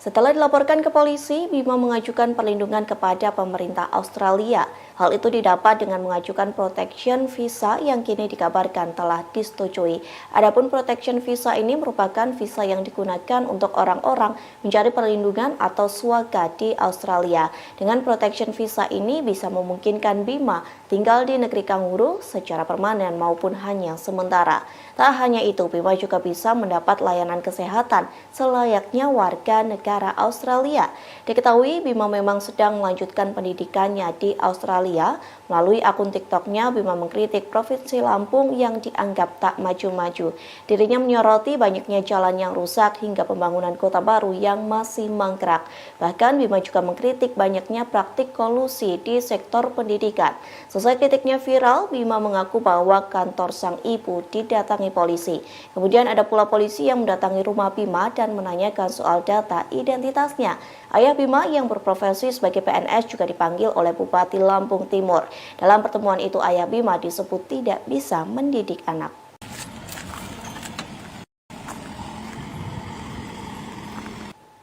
Speaker 4: Setelah dilaporkan ke polisi, Bima mengajukan perlindungan kepada pemerintah Australia. Hal itu didapat dengan mengajukan protection visa yang kini dikabarkan telah disetujui. Adapun protection visa ini merupakan visa yang digunakan untuk orang-orang mencari perlindungan atau swaga di Australia. Dengan protection visa ini bisa memungkinkan Bima tinggal di negeri kanguru secara permanen maupun hanya sementara. Tak hanya itu, Bima juga bisa mendapat layanan kesehatan selayaknya warga negara Australia. Diketahui Bima memang sedang melanjutkan pendidikannya di Australia. Melalui akun TikToknya, Bima mengkritik Provinsi Lampung yang dianggap tak maju-maju. Dirinya menyoroti banyaknya jalan yang rusak hingga pembangunan kota baru yang masih mangkrak. Bahkan Bima juga mengkritik banyaknya praktik kolusi di sektor pendidikan. Selesai kritiknya viral, Bima mengaku bahwa kantor sang ibu didatangi polisi. Kemudian ada pula polisi yang mendatangi rumah Bima dan menanyakan soal data identitasnya. Ayah Bima yang berprofesi sebagai PNS juga dipanggil oleh Bupati Lampung Timur. Dalam pertemuan itu, ayah Bima disebut tidak bisa mendidik anak.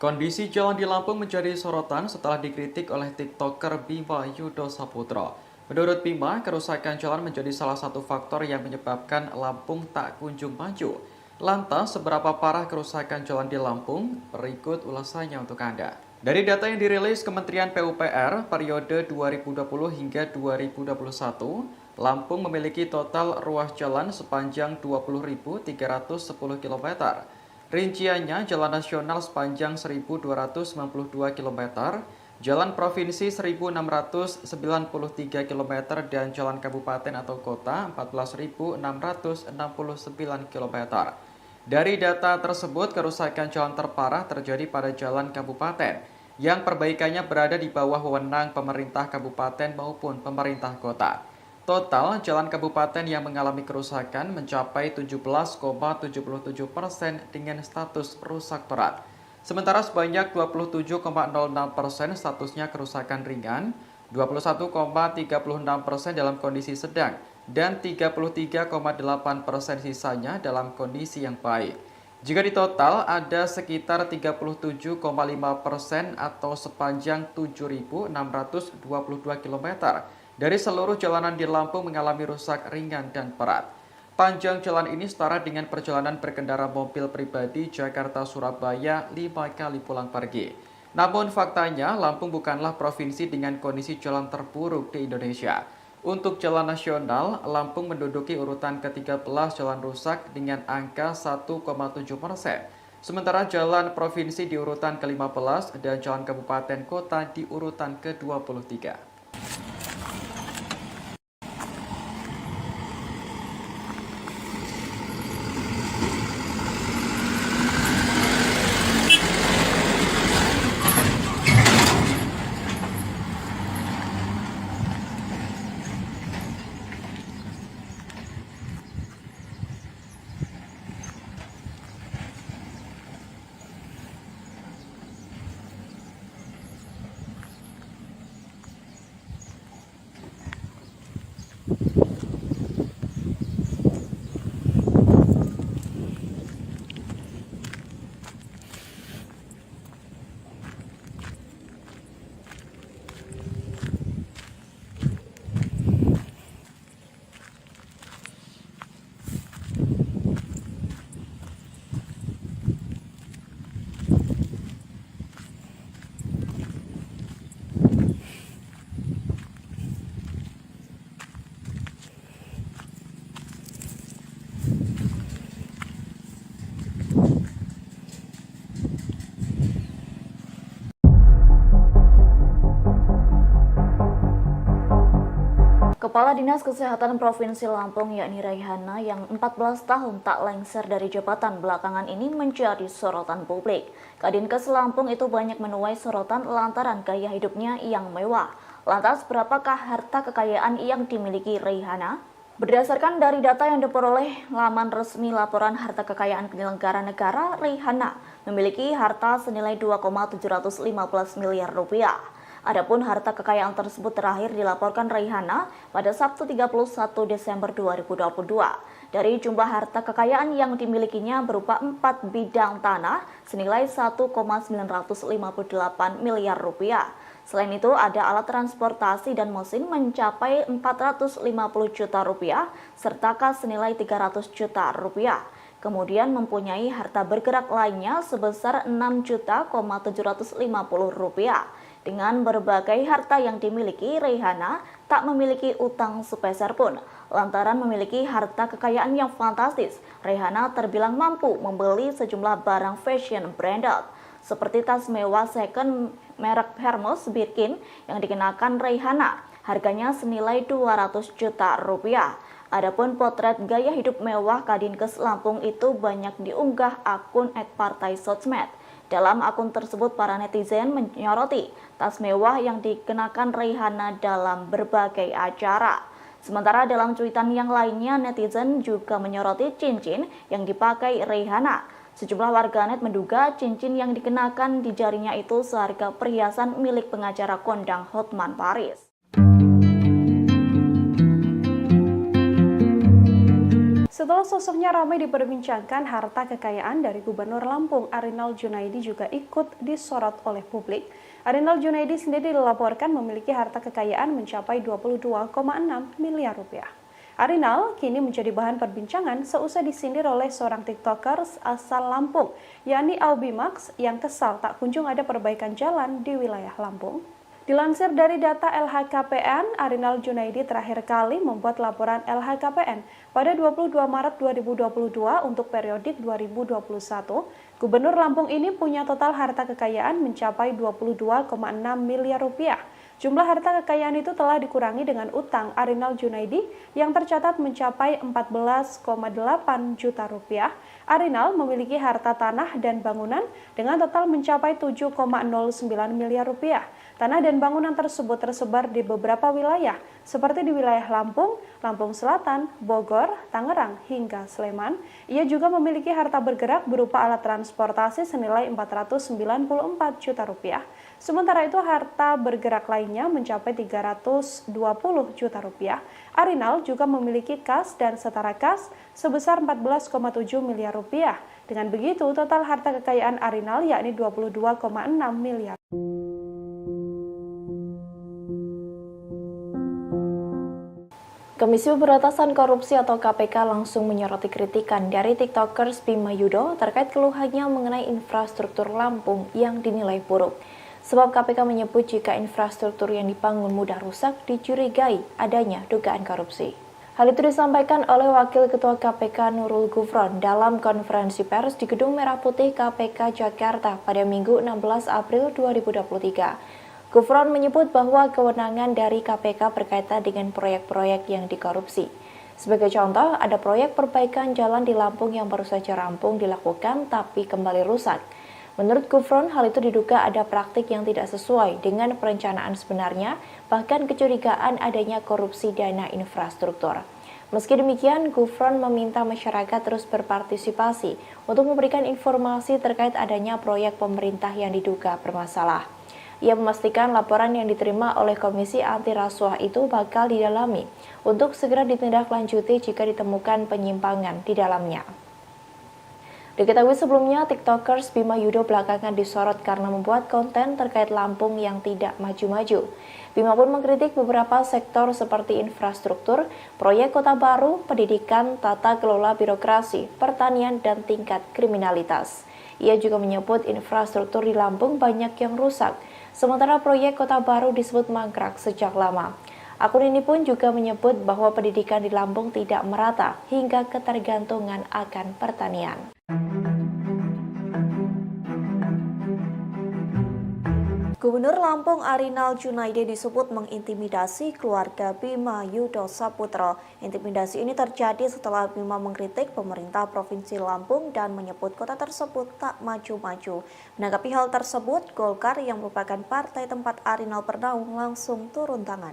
Speaker 5: Kondisi jalan di Lampung menjadi sorotan setelah dikritik oleh TikToker Bima Yudo Saputro. Menurut Bima, kerusakan jalan menjadi salah satu faktor yang menyebabkan Lampung tak kunjung maju. Lantas, seberapa parah kerusakan jalan di Lampung? Berikut ulasannya untuk Anda. Dari data yang dirilis Kementerian PUPR periode 2020 hingga 2021, Lampung memiliki total ruas jalan sepanjang 20.310 km. Rinciannya, jalan nasional sepanjang 1.292 km, jalan provinsi 1.693 km, dan jalan kabupaten atau kota 14.669 km. Dari data tersebut, kerusakan jalan terparah terjadi pada jalan kabupaten, yang perbaikannya berada di bawah wewenang pemerintah kabupaten maupun pemerintah kota. Total, jalan kabupaten yang mengalami kerusakan mencapai 17,77% dengan status rusak berat. Sementara sebanyak 27,06% statusnya kerusakan ringan, 21,36% dalam kondisi sedang, dan 33,8% sisanya dalam kondisi yang baik. Jika ditotal, ada sekitar 37,5% atau sepanjang 7.622 km dari seluruh jalanan di Lampung mengalami rusak ringan dan berat. Panjang jalan ini setara dengan perjalanan berkendara mobil pribadi Jakarta-Surabaya 5 kali pulang pergi. Namun faktanya, Lampung bukanlah provinsi dengan kondisi jalan terburuk di Indonesia. Untuk jalan nasional, Lampung menduduki urutan ke-13 jalan rusak dengan angka 1,7%. Sementara jalan provinsi di urutan ke-15 dan jalan kabupaten kota di urutan ke-23.
Speaker 6: Kepala Dinas Kesehatan Provinsi Lampung yakni Raihana yang 14 tahun tak lengser dari jabatan belakangan ini menjadi sorotan publik. Kadinkes Lampung itu banyak menuai sorotan lantaran gaya hidupnya yang mewah. Lantas berapakah harta kekayaan yang dimiliki Raihana? Berdasarkan dari data yang diperoleh laman resmi laporan harta kekayaan penyelenggara negara, Raihana memiliki harta senilai 2,715 miliar rupiah. Adapun harta kekayaan tersebut terakhir dilaporkan Raihana pada Sabtu 31 Desember 2022. Dari jumlah harta kekayaan yang dimilikinya berupa 4 bidang tanah senilai 1,958 miliar rupiah. Selain itu, ada alat transportasi dan mesin mencapai 450 juta rupiah serta kas senilai 300 juta rupiah. Kemudian mempunyai harta bergerak lainnya sebesar 6.750 rupiah. Dengan berbagai harta yang dimiliki, Reihana tak memiliki utang sepeser pun. Lantaran memiliki harta kekayaan yang fantastis, Reihana terbilang mampu membeli sejumlah barang fashion branded, seperti tas mewah second merek Hermes Birkin yang dikenakan Reihana. Harganya senilai 200 juta rupiah. Adapun potret gaya hidup mewah Kadinkes Lampung itu banyak diunggah akun @partai sosmed. Dalam akun tersebut, para netizen menyoroti tas mewah yang dikenakan Reihana dalam berbagai acara. Sementara dalam cuitan yang lainnya, netizen juga menyoroti cincin yang dipakai Reihana. Sejumlah warganet menduga cincin yang dikenakan di jarinya itu seharga perhiasan milik pengacara kondang Hotman Paris.
Speaker 1: Setelah sosoknya ramai diperbincangkan, harta kekayaan dari Gubernur Lampung Arinal Junaidi juga ikut disorot oleh publik. Arinal Junaidi sendiri dilaporkan memiliki harta kekayaan mencapai 22,6 miliar rupiah. Arinal kini menjadi bahan perbincangan seusai disindir oleh seorang tiktokers asal Lampung, yakni Aubimax, yang kesal tak kunjung ada perbaikan jalan di wilayah Lampung. Dilansir dari data LHKPN, Arinal Junaidi terakhir kali membuat laporan LHKPN pada 22 Maret 2022 untuk periodik 2021. Gubernur Lampung ini punya total harta kekayaan mencapai 22,6 miliar rupiah. Jumlah harta kekayaan itu telah dikurangi dengan utang Arinal Junaidi yang tercatat mencapai 14,8 juta rupiah. Arinal memiliki harta tanah dan bangunan dengan total mencapai 7,09 miliar rupiah. Tanah dan bangunan tersebut tersebar di beberapa wilayah, seperti di wilayah Lampung, Lampung Selatan, Bogor, Tangerang, hingga Sleman. Ia juga memiliki harta bergerak berupa alat transportasi senilai 494 juta rupiah. Sementara itu harta bergerak lainnya mencapai 320 juta rupiah. Arinal juga memiliki kas dan setara kas sebesar 14,7 miliar rupiah. Dengan begitu, total harta kekayaan Arinal yakni 22,6 miliar.
Speaker 4: Komisi Pemberantasan Korupsi atau KPK langsung menyoroti kritikan dari tiktokers Bima Yudo terkait keluhannya mengenai infrastruktur Lampung yang dinilai buruk. Sebab KPK menyebut jika infrastruktur yang dibangun mudah rusak dicurigai adanya dugaan korupsi. Hal itu disampaikan oleh Wakil Ketua KPK Nurul Gufron dalam konferensi pers di Gedung Merah Putih KPK Jakarta pada Minggu 16 April 2023. Gufron menyebut bahwa kewenangan dari KPK berkaitan dengan proyek-proyek yang dikorupsi. Sebagai contoh, ada proyek perbaikan jalan di Lampung yang baru saja rampung dilakukan tapi kembali rusak. Menurut Gufron, hal itu diduga ada praktik yang tidak sesuai dengan perencanaan sebenarnya, bahkan kecurigaan adanya korupsi dana infrastruktur. Meski demikian, Gufron meminta masyarakat terus berpartisipasi untuk memberikan informasi terkait adanya proyek pemerintah yang diduga bermasalah. Ia memastikan laporan yang diterima oleh Komisi Anti Rasuah itu bakal didalami untuk segera ditindaklanjuti jika ditemukan penyimpangan di dalamnya. Diketahui sebelumnya, tiktokers Bima Yudo belakangan disorot karena membuat konten terkait Lampung yang tidak maju-maju. Bima pun mengkritik beberapa sektor seperti infrastruktur, proyek kota baru, pendidikan, tata kelola birokrasi, pertanian, dan tingkat kriminalitas. Ia juga menyebut infrastruktur di Lampung banyak yang rusak, sementara proyek kota baru disebut mangkrak sejak lama. Akun ini pun juga menyebut bahwa pendidikan di Lampung tidak merata hingga ketergantungan akan pertanian. Gubernur Lampung Arinal Junaidi disebut mengintimidasi keluarga Bima Yudo Saputro. Intimidasi ini terjadi setelah Bima mengkritik pemerintah Provinsi Lampung dan menyebut kota tersebut tak maju-maju. Menanggapi hal tersebut, Golkar yang merupakan partai tempat Arinal bernaung langsung turun tangan.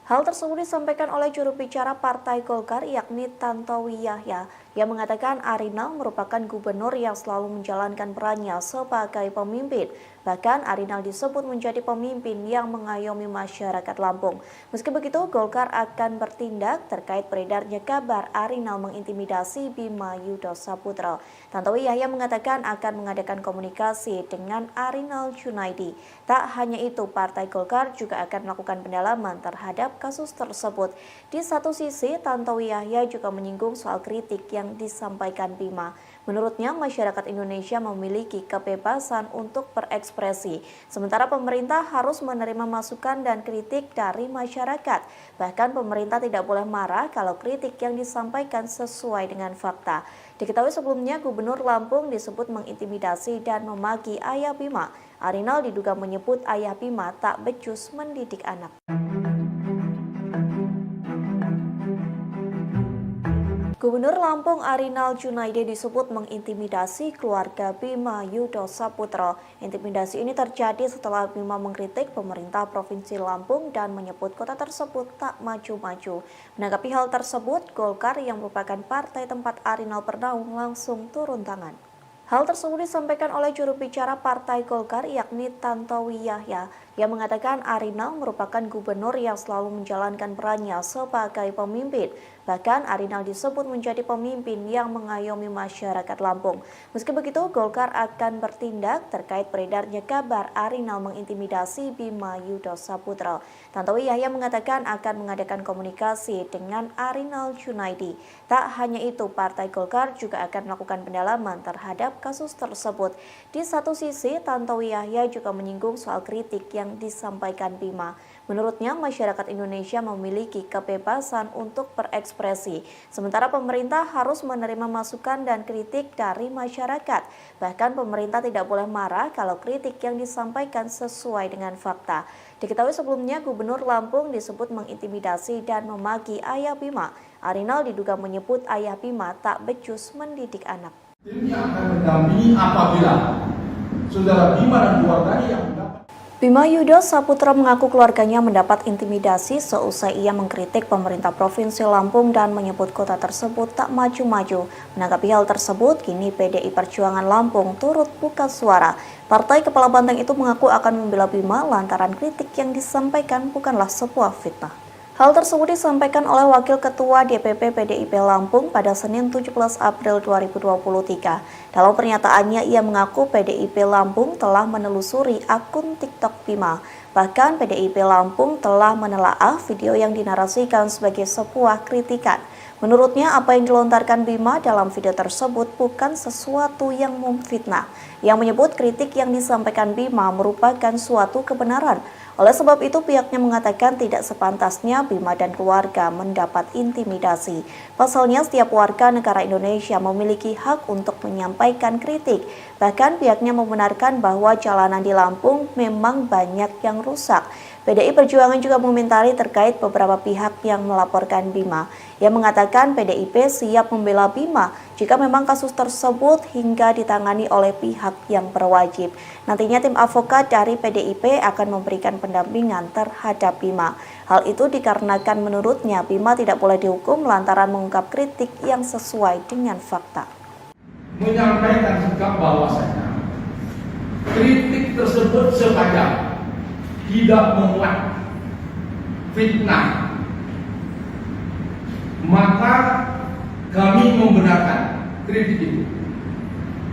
Speaker 4: Hal tersebut disampaikan oleh juru bicara Partai Golkar yakni Tantowi Yahya yang mengatakan Arinal merupakan gubernur yang selalu menjalankan perannya sebagai pemimpin Bahkan Arinal disebut menjadi pemimpin yang mengayomi masyarakat Lampung. Meski begitu, Golkar akan bertindak terkait beredarnya kabar Arinal mengintimidasi Bima Yudho Saputra. Tantowi Yahya mengatakan akan mengadakan komunikasi dengan Arinal Junaidi. Tak hanya itu, Partai Golkar juga akan melakukan pendalaman terhadap kasus tersebut. Di satu sisi, Tantowi Yahya juga menyinggung soal kritik yang disampaikan Bima. Menurutnya, masyarakat Indonesia memiliki kebebasan untuk berekspresi, sementara pemerintah harus menerima masukan dan kritik dari masyarakat. Bahkan pemerintah tidak boleh marah kalau kritik yang disampaikan sesuai dengan fakta. Diketahui sebelumnya, Gubernur Lampung disebut mengintimidasi dan memaki ayah Bima. Arinal diduga menyebut ayah Bima tak becus mendidik anak. Gubernur Lampung Arinal Junaidi disebut mengintimidasi keluarga Bima Yudho Saputra. Intimidasi ini terjadi setelah Bima mengkritik pemerintah Provinsi Lampung dan menyebut kota tersebut tak maju-maju. Menanggapi hal tersebut, Golkar yang merupakan partai tempat Arinal bernaung langsung turun tangan. Hal tersebut disampaikan oleh juru bicara Partai Golkar yakni Tantowi Yahya. Ia mengatakan Arinal merupakan gubernur yang selalu menjalankan perannya sebagai pemimpin. Bahkan Arinal disebut menjadi pemimpin yang mengayomi masyarakat Lampung. Meski begitu, Golkar akan bertindak terkait beredarnya kabar Arinal mengintimidasi Bima Yudho Saputra. Tantowi Yahya mengatakan akan mengadakan komunikasi dengan Arinal Junaidi. Tak hanya itu, Partai Golkar juga akan melakukan pendalaman terhadap kasus tersebut. Di satu sisi, Tantowi Yahya juga menyinggung soal kritik yang disampaikan Bima. Menurutnya, masyarakat Indonesia memiliki kebebasan untuk berekspresi, sementara pemerintah harus menerima masukan dan kritik dari masyarakat. Bahkan pemerintah tidak boleh marah kalau kritik yang disampaikan sesuai dengan fakta. Diketahui sebelumnya, Gubernur Lampung disebut mengintimidasi dan memaki ayah Bima. Arinal diduga menyebut ayah Bima tak becus mendidik anak.
Speaker 7: Tim yang akan mendampingi apabila saudara Bima dan keluarganya yang mendapat.
Speaker 4: Bima Yudho Saputra mengaku keluarganya mendapat intimidasi seusai ia mengkritik pemerintah Provinsi Lampung dan menyebut kota tersebut tak maju-maju. Menanggapi hal tersebut, kini PDI Perjuangan Lampung turut buka suara. Partai Kepala Banteng itu mengaku akan membela Bima lantaran kritik yang disampaikan bukanlah sebuah fitnah. Hal tersebut disampaikan oleh Wakil Ketua DPP PDIP Lampung pada Senin 17 April 2023. Dalam pernyataannya, ia mengaku PDIP Lampung telah menelusuri akun TikTok Bima. Bahkan PDIP Lampung telah menelaah video yang dinarasikan sebagai sebuah kritikan. Menurutnya, apa yang dilontarkan Bima dalam video tersebut bukan sesuatu yang memfitnah. Yang menyebut kritik yang disampaikan Bima merupakan suatu kebenaran. Oleh sebab itu, pihaknya mengatakan tidak sepantasnya Bima dan keluarga mendapat intimidasi. Pasalnya, setiap warga negara Indonesia memiliki hak untuk menyampaikan kritik. Bahkan pihaknya membenarkan bahwa jalanan di Lampung memang banyak yang rusak. PDI Perjuangan juga mengomentari terkait beberapa pihak yang melaporkan Bima. Ia mengatakan PDIP siap membela Bima jika memang kasus tersebut hingga ditangani oleh pihak yang berwajib. Nantinya tim advokat dari PDIP akan memberikan pendampingan terhadap Bima. Hal itu dikarenakan menurutnya Bima tidak boleh dihukum lantaran mengungkap kritik yang sesuai dengan fakta.
Speaker 7: Menyampaikan sikap bahwasanya kritik tersebut sepanjang tidak memuat fitnah, maka kami membenarkan kritik itu.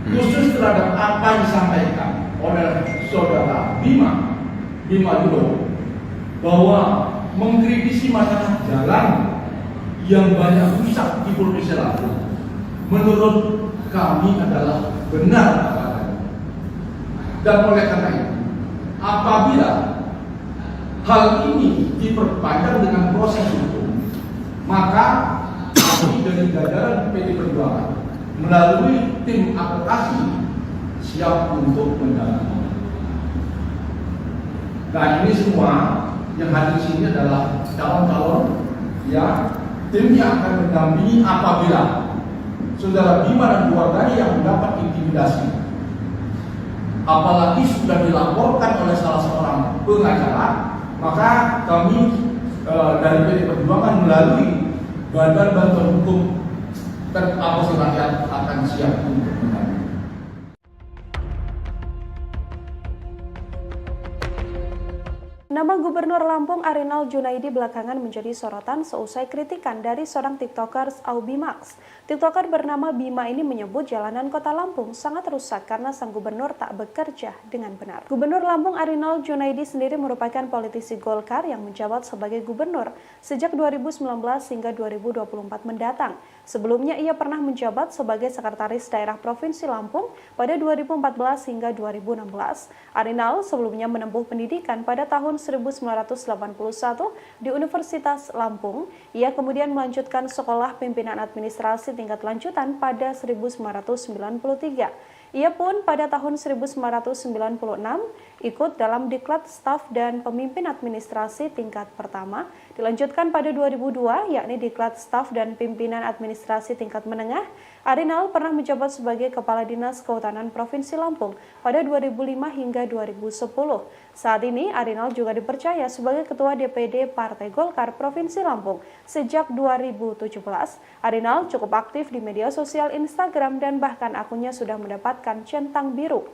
Speaker 7: Khusus terhadap apa yang disampaikan oleh saudara Bima Yudho bahwa mengkritisi masalah jalan yang banyak rusak di Provinsi Lampung, menurut kami adalah benar adanya. Dan oleh karena itu, apabila hal ini diperpanjang dengan proses hukum, maka kami dari jajaran PDI Perjuangan melalui tim advokasi siap untuk mendampingi. Nah, ini semua yang hadir di sini adalah calon-calon ya tim yang akan mendampingi apabila saudara Bima dan keluarganya yang mendapat intimidasi, apalagi sudah dilaporkan oleh salah seorang pengacara, maka kami dari PDI Perjuangan melalui Badan Bantuan Hukum dan Advokasi Rakyat akan siap untuk mendampingi.
Speaker 1: Nama Gubernur Lampung Arinal Junaidi belakangan menjadi sorotan seusai kritikan dari seorang tiktokers Aubimax. Tiktoker bernama Bima ini menyebut jalanan kota Lampung sangat rusak karena sang gubernur tak bekerja dengan benar. Gubernur Lampung Arinal Junaidi sendiri merupakan politisi Golkar yang menjabat sebagai gubernur sejak 2019 hingga 2024 mendatang. Sebelumnya ia pernah menjabat sebagai sekretaris daerah Provinsi Lampung pada 2014 hingga 2016. Arinal sebelumnya menempuh pendidikan pada tahun 1981 di Universitas Lampung. Ia kemudian melanjutkan sekolah pimpinan administrasi tingkat lanjutan pada 1993. Ia pun pada tahun 1996 ikut dalam Diklat Staf dan Pemimpin Administrasi tingkat pertama, dilanjutkan pada 2002 yakni Diklat Staf dan Pimpinan Administrasi tingkat menengah. Arinal pernah menjabat sebagai Kepala Dinas Kehutanan Provinsi Lampung pada 2005 hingga 2010. Saat ini Arinal juga dipercaya sebagai Ketua DPD Partai Golkar Provinsi Lampung. Sejak 2017, Arinal cukup aktif di media sosial Instagram dan bahkan akunnya sudah mendapatkan centang biru.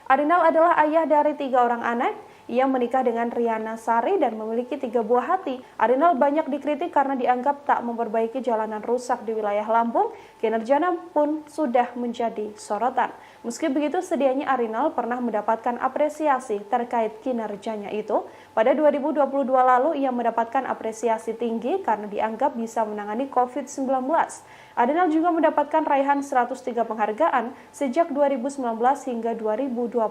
Speaker 1: Arinal adalah ayah dari 3 orang anak. Ia menikah dengan Riana Sari dan memiliki 3 buah hati. Arinal banyak dikritik karena dianggap tak memperbaiki jalanan rusak di wilayah Lampung. Kinerjanya pun sudah menjadi sorotan. Meski begitu, sedianya Arinal pernah mendapatkan apresiasi terkait kinerjanya itu. Pada 2022 lalu, ia mendapatkan apresiasi tinggi karena dianggap bisa menangani COVID-19. Arinal juga mendapatkan raihan 103 penghargaan sejak 2019 hingga 2022.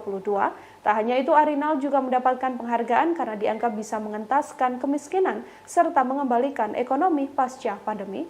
Speaker 1: Tak hanya itu, Arinal juga mendapatkan penghargaan karena dianggap bisa mengentaskan kemiskinan serta mengembalikan ekonomi pasca pandemi.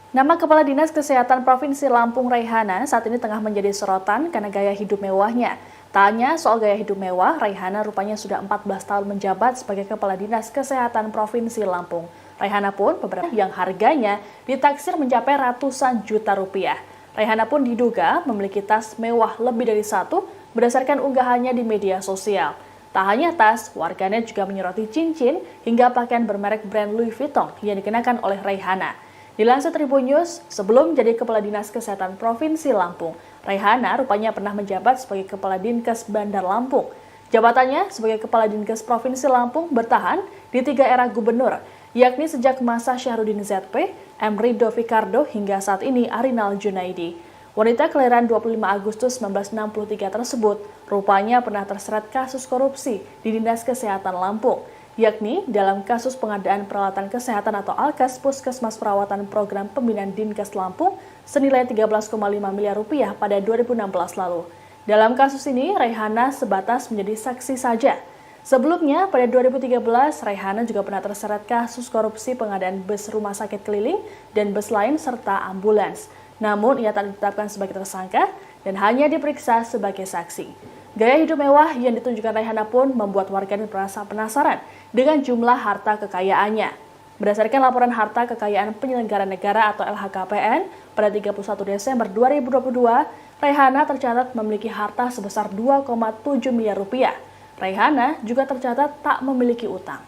Speaker 3: Nama Kepala Dinas Kesehatan Provinsi Lampung Raihana saat ini tengah menjadi sorotan karena gaya hidup mewahnya. Tak hanya soal gaya hidup mewah, Raihana rupanya sudah 14 tahun menjabat sebagai Kepala Dinas Kesehatan Provinsi Lampung. Raihana pun beberapa yang harganya ditaksir mencapai ratusan juta rupiah. Raihana pun diduga memiliki tas mewah lebih dari 1 berdasarkan unggahannya di media sosial. Tak hanya tas, warganet juga menyoroti cincin hingga pakaian bermerek brand Louis Vuitton yang dikenakan oleh Raihana. Dilansir Tribun News, sebelum jadi Kepala Dinas Kesehatan Provinsi Lampung, Raihana rupanya pernah menjabat sebagai Kepala Dinkes Bandar Lampung. Jabatannya sebagai Kepala Dinkes Provinsi Lampung bertahan di 3 era gubernur, yakni sejak masa Syahrudin ZP, M. Rido Fikardo hingga saat ini Arinal Junaidi. Wanita kelahiran 25 Agustus 1963 tersebut rupanya pernah terseret kasus korupsi di Dinas Kesehatan Lampung, yakni dalam kasus pengadaan peralatan kesehatan atau Alkes Puskesmas Perawatan Program Pembinaan Dinkes Lampung senilai 13,5 miliar rupiah pada 2016 lalu. Dalam kasus ini, Raihana sebatas menjadi saksi saja. Sebelumnya, pada 2013, Raihana juga pernah terseret kasus korupsi pengadaan bus rumah sakit keliling dan bus lain serta ambulans. Namun, ia tak ditetapkan sebagai tersangka dan hanya diperiksa sebagai saksi. Gaya hidup mewah yang ditunjukkan Raihana pun membuat warganet merasa penasaran dengan jumlah harta kekayaannya. Berdasarkan laporan harta kekayaan penyelenggara negara atau LHKPN pada 31 Desember 2022, Raihana tercatat memiliki harta sebesar 2,7 miliar rupiah. Raihana juga tercatat tak memiliki utang.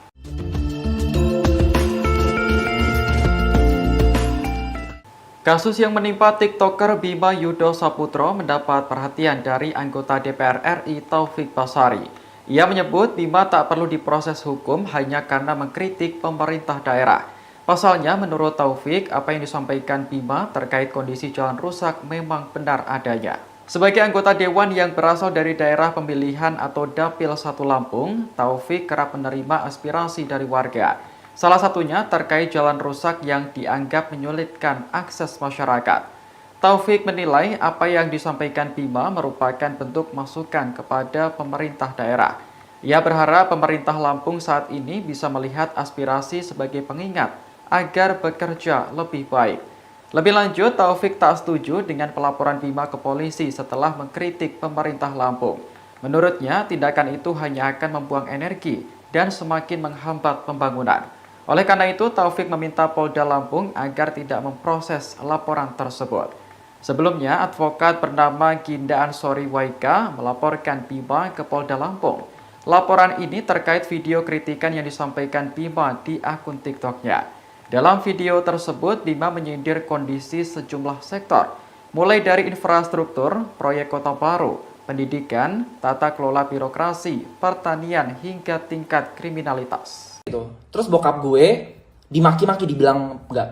Speaker 5: Kasus yang menimpa TikToker Bima Yudo Saputro mendapat perhatian dari anggota DPR RI Taufik Basari. Ia menyebut Bima tak perlu diproses hukum hanya karena mengkritik pemerintah daerah. Pasalnya, menurut Taufik, apa yang disampaikan Bima terkait kondisi jalan rusak memang benar adanya. Sebagai anggota Dewan yang berasal dari daerah pemilihan atau Dapil 1 Lampung, Taufik kerap menerima aspirasi dari warga. Salah satunya terkait jalan rusak yang dianggap menyulitkan akses masyarakat. Taufik menilai apa yang disampaikan Bima merupakan bentuk masukan kepada pemerintah daerah. Ia berharap pemerintah Lampung saat ini bisa melihat aspirasi sebagai pengingat agar bekerja lebih baik. Lebih lanjut, Taufik tak setuju dengan pelaporan Bima ke polisi setelah mengkritik pemerintah Lampung. Menurutnya, tindakan itu hanya akan membuang energi dan semakin menghambat pembangunan. Oleh karena itu, Taufik meminta Polda Lampung agar tidak memproses laporan tersebut. Sebelumnya, advokat bernama Ginda Ansori Waika melaporkan Bima ke Polda Lampung. Laporan ini terkait video kritikan yang disampaikan Bima di akun TikTok-nya. Dalam video tersebut, Bima menyindir kondisi sejumlah sektor, mulai dari infrastruktur, proyek kota baru, pendidikan, tata kelola birokrasi, pertanian, hingga tingkat kriminalitas.
Speaker 2: Terus bokap gue dimaki-maki, dibilang nggak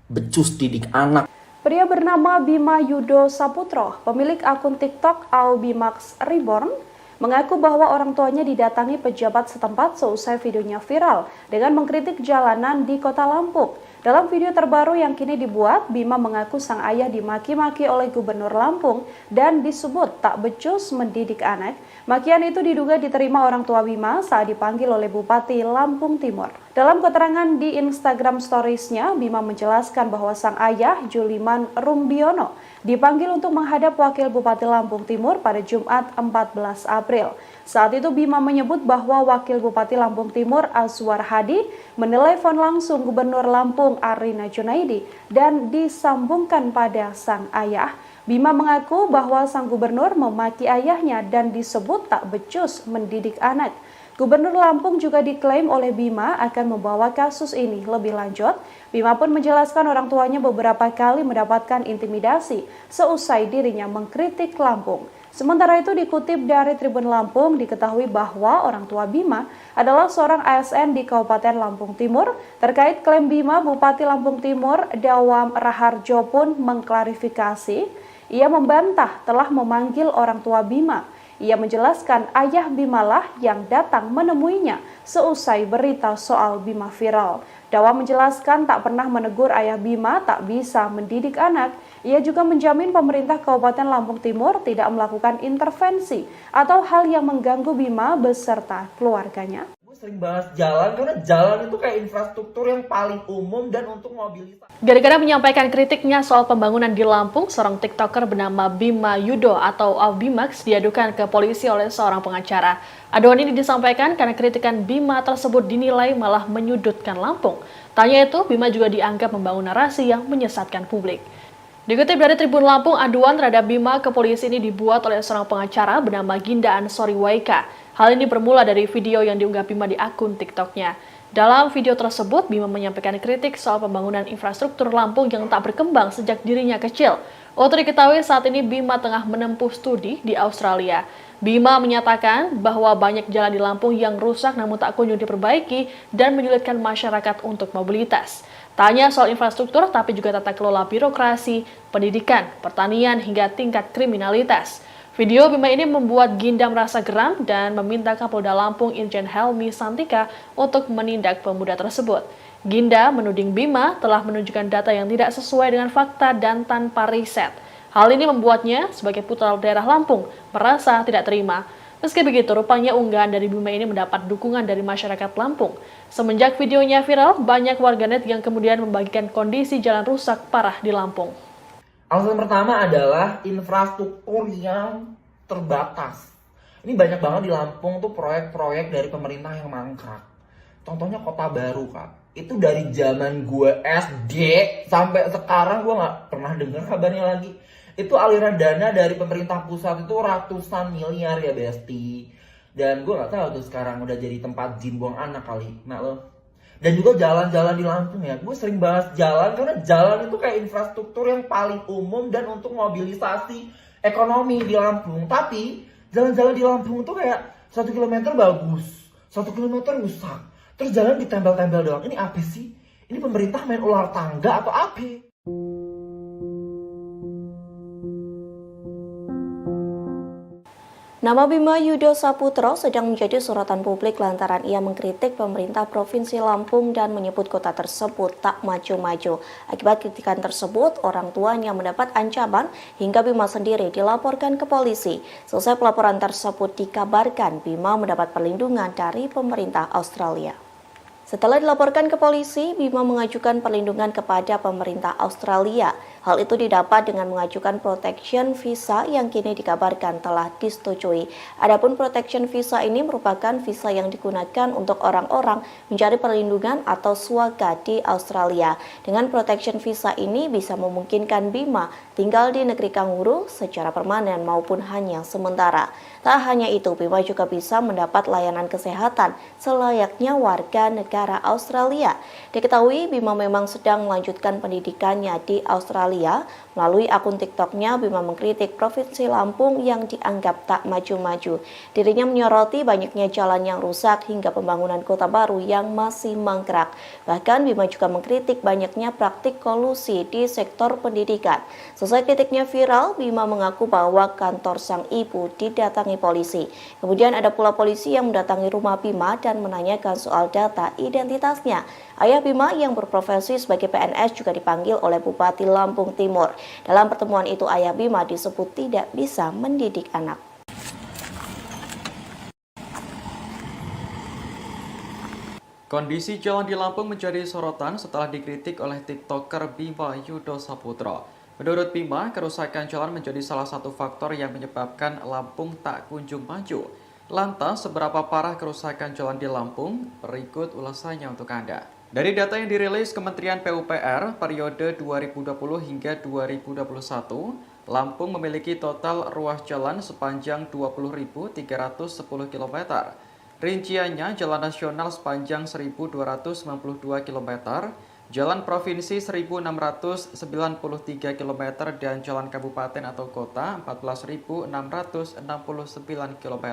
Speaker 2: becus didik anak.
Speaker 1: Pria bernama Bima Yudo Saputro, pemilik akun TikTok Albimax Reborn, mengaku bahwa orang tuanya didatangi pejabat setempat seusai videonya viral dengan mengkritik jalanan di Kota Lampung. Dalam video terbaru yang kini dibuat, Bima mengaku sang ayah dimaki-maki oleh Gubernur Lampung dan disebut tak becus mendidik anak. Makian itu diduga diterima orang tua Bima saat dipanggil oleh Bupati Lampung Timur. Dalam keterangan di Instagram Stories-nya, Bima menjelaskan bahwa sang ayah, Juliman Rumbiono, dipanggil untuk menghadap Wakil Bupati Lampung Timur pada Jumat 14 April. Saat itu Bima menyebut bahwa Wakil Bupati Lampung Timur Azwar Hadi menelepon langsung Gubernur Lampung Arina Junaidi dan disambungkan pada sang ayah. Bima mengaku bahwa sang gubernur memaki ayahnya dan disebut tak becus mendidik anak. Gubernur Lampung juga diklaim oleh Bima akan membawa kasus ini lebih lanjut. Bima pun menjelaskan orang tuanya beberapa kali mendapatkan intimidasi seusai dirinya mengkritik Lampung. Sementara itu dikutip dari Tribun Lampung, diketahui bahwa orang tua Bima adalah seorang ASN di Kabupaten Lampung Timur. Terkait klaim Bima, Bupati Lampung Timur Dawam Raharjo pun mengklarifikasi. Ia membantah telah memanggil orang tua Bima. Ia menjelaskan ayah Bima lah yang datang menemuinya seusai berita soal Bima viral. Dawa menjelaskan tak pernah menegur ayah Bima tak bisa mendidik anak. Ia juga menjamin pemerintah Kabupaten Lampung Timur tidak melakukan intervensi atau hal yang mengganggu Bima beserta keluarganya.
Speaker 2: Gue sering bahas jalan karena jalan itu kayak infrastruktur yang paling umum dan untuk mobilitas.
Speaker 3: Gara-gara menyampaikan kritiknya soal pembangunan di Lampung, seorang TikToker bernama Bima Yudo atau Albimax diadukan ke polisi oleh seorang pengacara. Aduan ini disampaikan karena kritikan Bima tersebut dinilai malah menyudutkan Lampung. Tanya itu, Bima juga dianggap membangun narasi yang menyesatkan publik. Dikutip dari Tribun Lampung, aduan terhadap Bima ke polisi ini dibuat oleh seorang pengacara bernama Ginda Ansori Waika. Hal ini bermula dari video yang diunggah Bima di akun TikTok-nya. Dalam video tersebut, Bima menyampaikan kritik soal pembangunan infrastruktur Lampung yang tak berkembang sejak dirinya kecil. Untuk diketahui saat ini Bima tengah menempuh studi di Australia. Bima menyatakan bahwa banyak jalan di Lampung yang rusak namun tak kunjung diperbaiki dan menyulitkan masyarakat untuk mobilitas. Tanya soal infrastruktur tapi juga tata kelola birokrasi, pendidikan, pertanian hingga tingkat kriminalitas. Video Bima ini membuat Ginda merasa geram dan meminta Kapolda Lampung Irjen Helmi Santika untuk menindak pemuda tersebut. Ginda menuding Bima telah menunjukkan data yang tidak sesuai dengan fakta dan tanpa riset. Hal ini membuatnya sebagai putra daerah Lampung merasa tidak terima. Meski begitu, rupanya unggahan dari Bima ini mendapat dukungan dari masyarakat Lampung. Semenjak videonya viral, banyak warganet yang kemudian membagikan kondisi jalan rusak parah di Lampung.
Speaker 2: Alasan pertama adalah infrastruktur yang terbatas. Ini banyak banget di Lampung tuh proyek-proyek dari pemerintah yang mangkrak. Contohnya Kota Baru, Kak. Itu dari zaman gue SD sampai sekarang gue nggak pernah dengar kabarnya lagi. Itu aliran dana dari pemerintah pusat itu ratusan miliar ya Besti. Dan gue nggak tahu tuh sekarang udah jadi tempat jin buang anak kali. Nah lo. Dan juga jalan-jalan di Lampung ya. Gue sering bahas jalan karena jalan itu kayak infrastruktur yang paling umum dan untuk mobilisasi ekonomi di Lampung. Tapi jalan-jalan di Lampung tuh kayak 1 kilometer bagus, 1 kilometer rusak. Terus jalan ditempel-tempel doang. Ini apa sih? Ini pemerintah main ular tangga atau apa?
Speaker 4: Nama Bima Yudo Saputro sedang menjadi sorotan publik lantaran ia mengkritik pemerintah Provinsi Lampung dan menyebut kota tersebut tak maju-maju. Akibat kritikan tersebut, orang tuanya mendapat ancaman hingga Bima sendiri dilaporkan ke polisi. Selesai pelaporan tersebut dikabarkan Bima mendapat perlindungan dari pemerintah Australia. Setelah dilaporkan ke polisi, Bima mengajukan perlindungan kepada pemerintah Australia. Hal itu didapat dengan mengajukan protection visa yang kini dikabarkan telah disetujui. Adapun protection visa ini merupakan visa yang digunakan untuk orang-orang mencari perlindungan atau swaga di Australia. Dengan protection visa ini bisa memungkinkan Bima tinggal di negeri kanguru secara permanen maupun hanya sementara. Tak hanya itu, Bima juga bisa mendapat layanan kesehatan selayaknya warga negara Australia. Diketahui Bima memang sedang melanjutkan pendidikannya di Australia Surabaya. Melalui akun TikToknya, Bima mengkritik Provinsi Lampung yang dianggap tak maju-maju. Dirinya menyoroti banyaknya jalan yang rusak hingga pembangunan kota baru yang masih mangkrak. Bahkan Bima juga mengkritik banyaknya praktik kolusi di sektor pendidikan. Selesai kritiknya viral, Bima mengaku bahwa kantor sang ibu didatangi polisi. Kemudian ada pula polisi yang mendatangi rumah Bima dan menanyakan soal data identitasnya. Ayah Bima yang berprofesi sebagai PNS juga dipanggil oleh Bupati Lampung Timur. Dalam pertemuan itu, ayah Bima disebut tidak bisa mendidik anak.
Speaker 5: Kondisi jalan di Lampung menjadi sorotan setelah dikritik oleh TikToker Bima Yudo Saputro. Menurut Bima, kerusakan jalan menjadi salah satu faktor yang menyebabkan Lampung tak kunjung maju. Lantas, seberapa parah kerusakan jalan di Lampung? Berikut ulasannya untuk Anda. Dari data yang dirilis Kementerian PUPR periode 2020 hingga 2021, Lampung memiliki total ruas jalan sepanjang 20.310 km. Rinciannya, jalan nasional sepanjang 1.292 km, jalan provinsi 1.693 km, dan jalan kabupaten atau kota 14.669 km.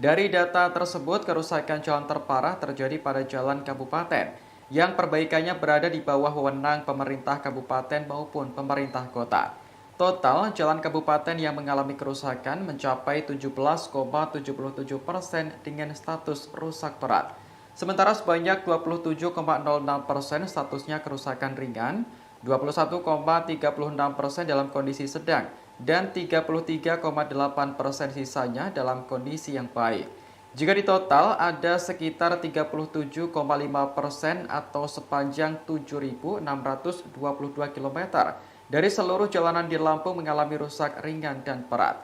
Speaker 5: Dari data tersebut, kerusakan jalan terparah terjadi pada jalan kabupaten, yang perbaikannya berada di bawah wewenang pemerintah kabupaten maupun pemerintah kota. Total, jalan kabupaten yang mengalami kerusakan mencapai 17,77% dengan status rusak berat. Sementara sebanyak 27,06% statusnya kerusakan ringan, 21,36% dalam kondisi sedang, dan 33,8% sisanya dalam kondisi yang baik. Jika ditotal, ada sekitar 37,5% atau sepanjang 7.622 km dari seluruh jalanan di Lampung mengalami rusak ringan dan berat.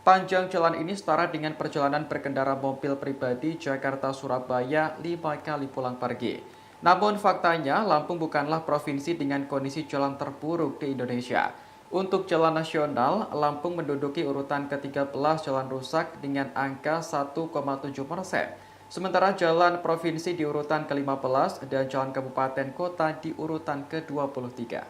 Speaker 5: Panjang jalan ini setara dengan perjalanan berkendara mobil pribadi Jakarta-Surabaya 5 kali pulang pergi. Namun faktanya, Lampung bukanlah provinsi dengan kondisi jalan terburuk di Indonesia. Untuk jalan nasional, Lampung menduduki urutan ke-13 jalan rusak dengan angka 1,7%. Sementara jalan provinsi di urutan ke-15 dan jalan kabupaten kota di urutan ke-23.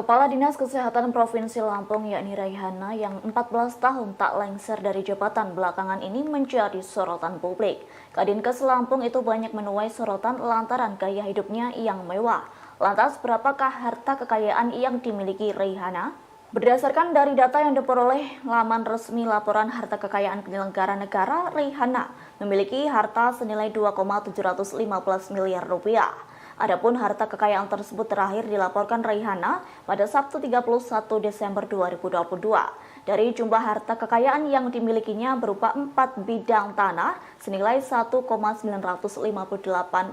Speaker 6: Kepala Dinas Kesehatan Provinsi Lampung yakni Raihana yang 14 tahun tak lengser dari jabatan belakangan ini menjadi sorotan publik. Kadinkes Lampung itu banyak menuai sorotan lantaran gaya hidupnya yang mewah. Lantas berapakah harta kekayaan yang dimiliki Raihana? Berdasarkan dari data yang diperoleh laman resmi laporan harta kekayaan penyelenggara negara, Raihana memiliki harta senilai 2,715 miliar rupiah. Adapun harta kekayaan tersebut terakhir dilaporkan Raihana pada Sabtu 31 Desember 2022. Dari jumlah harta kekayaan yang dimilikinya berupa 4 bidang tanah senilai 1,958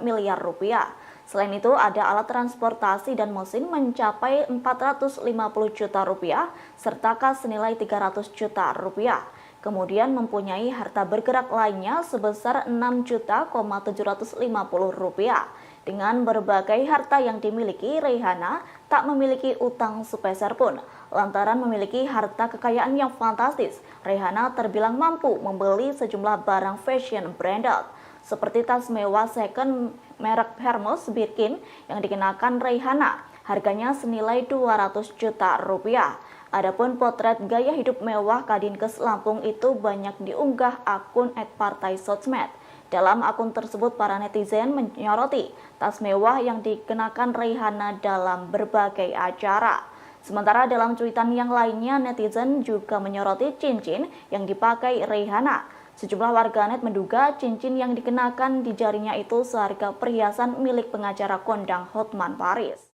Speaker 6: miliar rupiah. Selain itu ada alat transportasi dan mesin mencapai 450 juta rupiah serta kas senilai 300 juta rupiah. Kemudian mempunyai harta bergerak lainnya sebesar 6.750.000 rupiah. Dengan berbagai harta yang dimiliki, Raihana tak memiliki utang sepeser pun. Lantaran memiliki harta kekayaan yang fantastis, Raihana terbilang mampu membeli sejumlah barang fashion branded, seperti tas mewah second merek Hermes Birkin yang dikenakan Raihana. Harganya senilai 200 juta rupiah. Adapun potret gaya hidup mewah Kadinkes Lampung itu banyak diunggah akun @partai sosmed. Dalam akun tersebut, para netizen menyoroti tas mewah yang dikenakan Reihana dalam berbagai acara. Sementara dalam cuitan yang lainnya, netizen juga menyoroti cincin yang dipakai Reihana. Sejumlah warganet menduga cincin yang dikenakan di jarinya itu seharga perhiasan milik pengacara kondang Hotman Paris.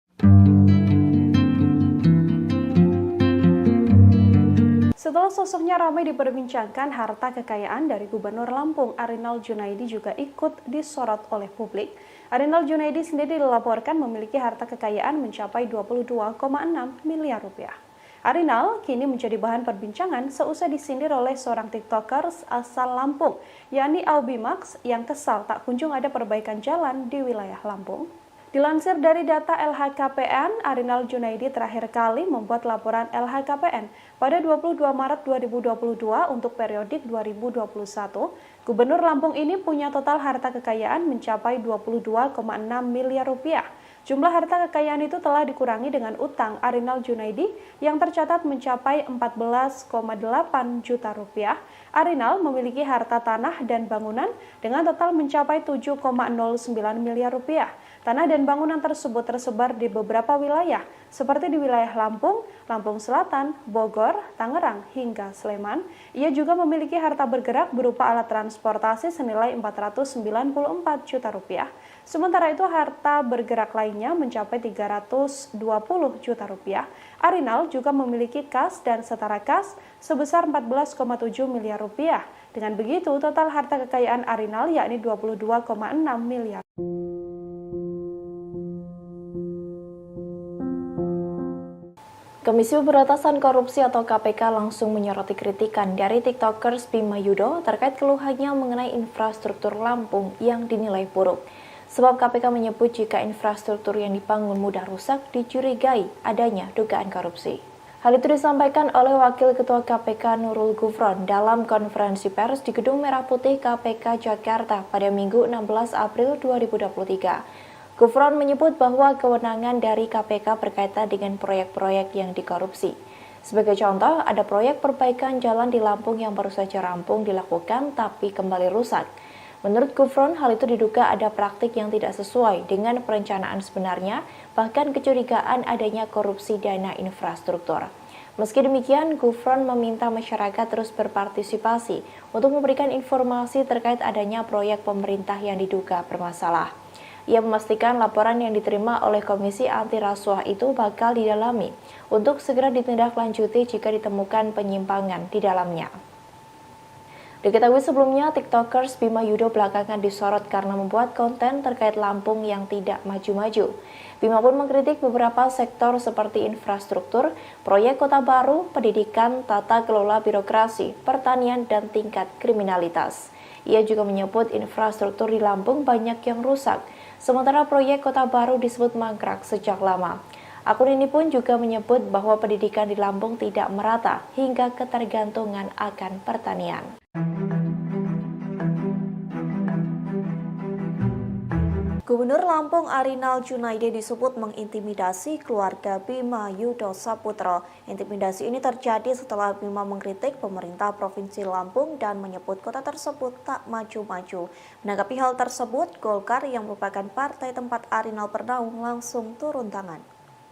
Speaker 1: Setelah sosoknya ramai diperbincangkan, harta kekayaan dari Gubernur Lampung Arinal Junaidi juga ikut disorot oleh publik. Arinal Junaidi sendiri dilaporkan memiliki harta kekayaan mencapai 22,6 miliar rupiah. Arinal kini menjadi bahan perbincangan seusai disindir oleh seorang tiktokers asal Lampung, yakni Aubimax, yang kesal tak kunjung ada perbaikan jalan di wilayah Lampung. Dilansir dari data LHKPN, Arinal Junaidi terakhir kali membuat laporan LHKPN pada 22 Maret 2022 untuk periodik 2021. Gubernur Lampung ini punya total harta kekayaan mencapai 22,6 miliar rupiah. Jumlah harta kekayaan itu telah dikurangi dengan utang Arinal Junaidi yang tercatat mencapai 14,8 juta rupiah. Arinal memiliki harta tanah dan bangunan dengan total mencapai 7,09 miliar rupiah. Tanah dan bangunan tersebut tersebar di beberapa wilayah, seperti di wilayah Lampung, Lampung Selatan, Bogor, Tangerang, hingga Sleman. Ia juga memiliki harta bergerak berupa alat transportasi senilai 494 juta rupiah. Sementara itu harta bergerak lainnya mencapai 320 juta rupiah. Arinal juga memiliki kas dan setara kas sebesar 14,7 miliar rupiah. Dengan begitu, total harta kekayaan Arinal yakni 22,6 miliar.
Speaker 4: Komisi Pemberantasan Korupsi atau KPK langsung menyoroti kritikan dari tiktokers Bima Yudo terkait keluhannya mengenai infrastruktur Lampung yang dinilai buruk. Sebab KPK menyebut jika infrastruktur yang dibangun mudah rusak dicurigai adanya dugaan korupsi. Hal itu disampaikan oleh Wakil Ketua KPK Nurul Gufron dalam konferensi pers di Gedung Merah Putih KPK Jakarta pada Minggu 16 April 2023. Gufron menyebut bahwa kewenangan dari KPK berkaitan dengan proyek-proyek yang dikorupsi. Sebagai contoh, ada proyek perbaikan jalan di Lampung yang baru saja rampung dilakukan tapi kembali rusak. Menurut Gufron, hal itu diduga ada praktik yang tidak sesuai dengan perencanaan sebenarnya, bahkan kecurigaan adanya korupsi dana infrastruktur. Meski demikian, Gufron meminta masyarakat terus berpartisipasi untuk memberikan informasi terkait adanya proyek pemerintah yang diduga bermasalah. Ia memastikan laporan yang diterima oleh Komisi Anti Rasuah itu bakal didalami untuk segera ditindaklanjuti jika ditemukan penyimpangan di dalamnya. Diketahui sebelumnya, tiktokers Bima Yudo belakangan disorot karena membuat konten terkait Lampung yang tidak maju-maju. Bima pun mengkritik beberapa sektor seperti infrastruktur, proyek kota baru, pendidikan, tata kelola birokrasi, pertanian, dan tingkat kriminalitas. Ia juga menyebut infrastruktur di Lampung banyak yang rusak, sementara proyek kota baru disebut mangkrak sejak lama. Akun ini pun juga menyebut bahwa pendidikan di Lampung tidak merata hingga ketergantungan akan pertanian. Gubernur Lampung Arinal Junaidi disebut mengintimidasi keluarga Bima Yudo Saputro. Intimidasi ini terjadi setelah Bima mengkritik pemerintah Provinsi Lampung dan menyebut kota tersebut tak maju-maju. Menanggapi hal tersebut, Golkar yang merupakan partai tempat Arinal bernaung langsung turun tangan.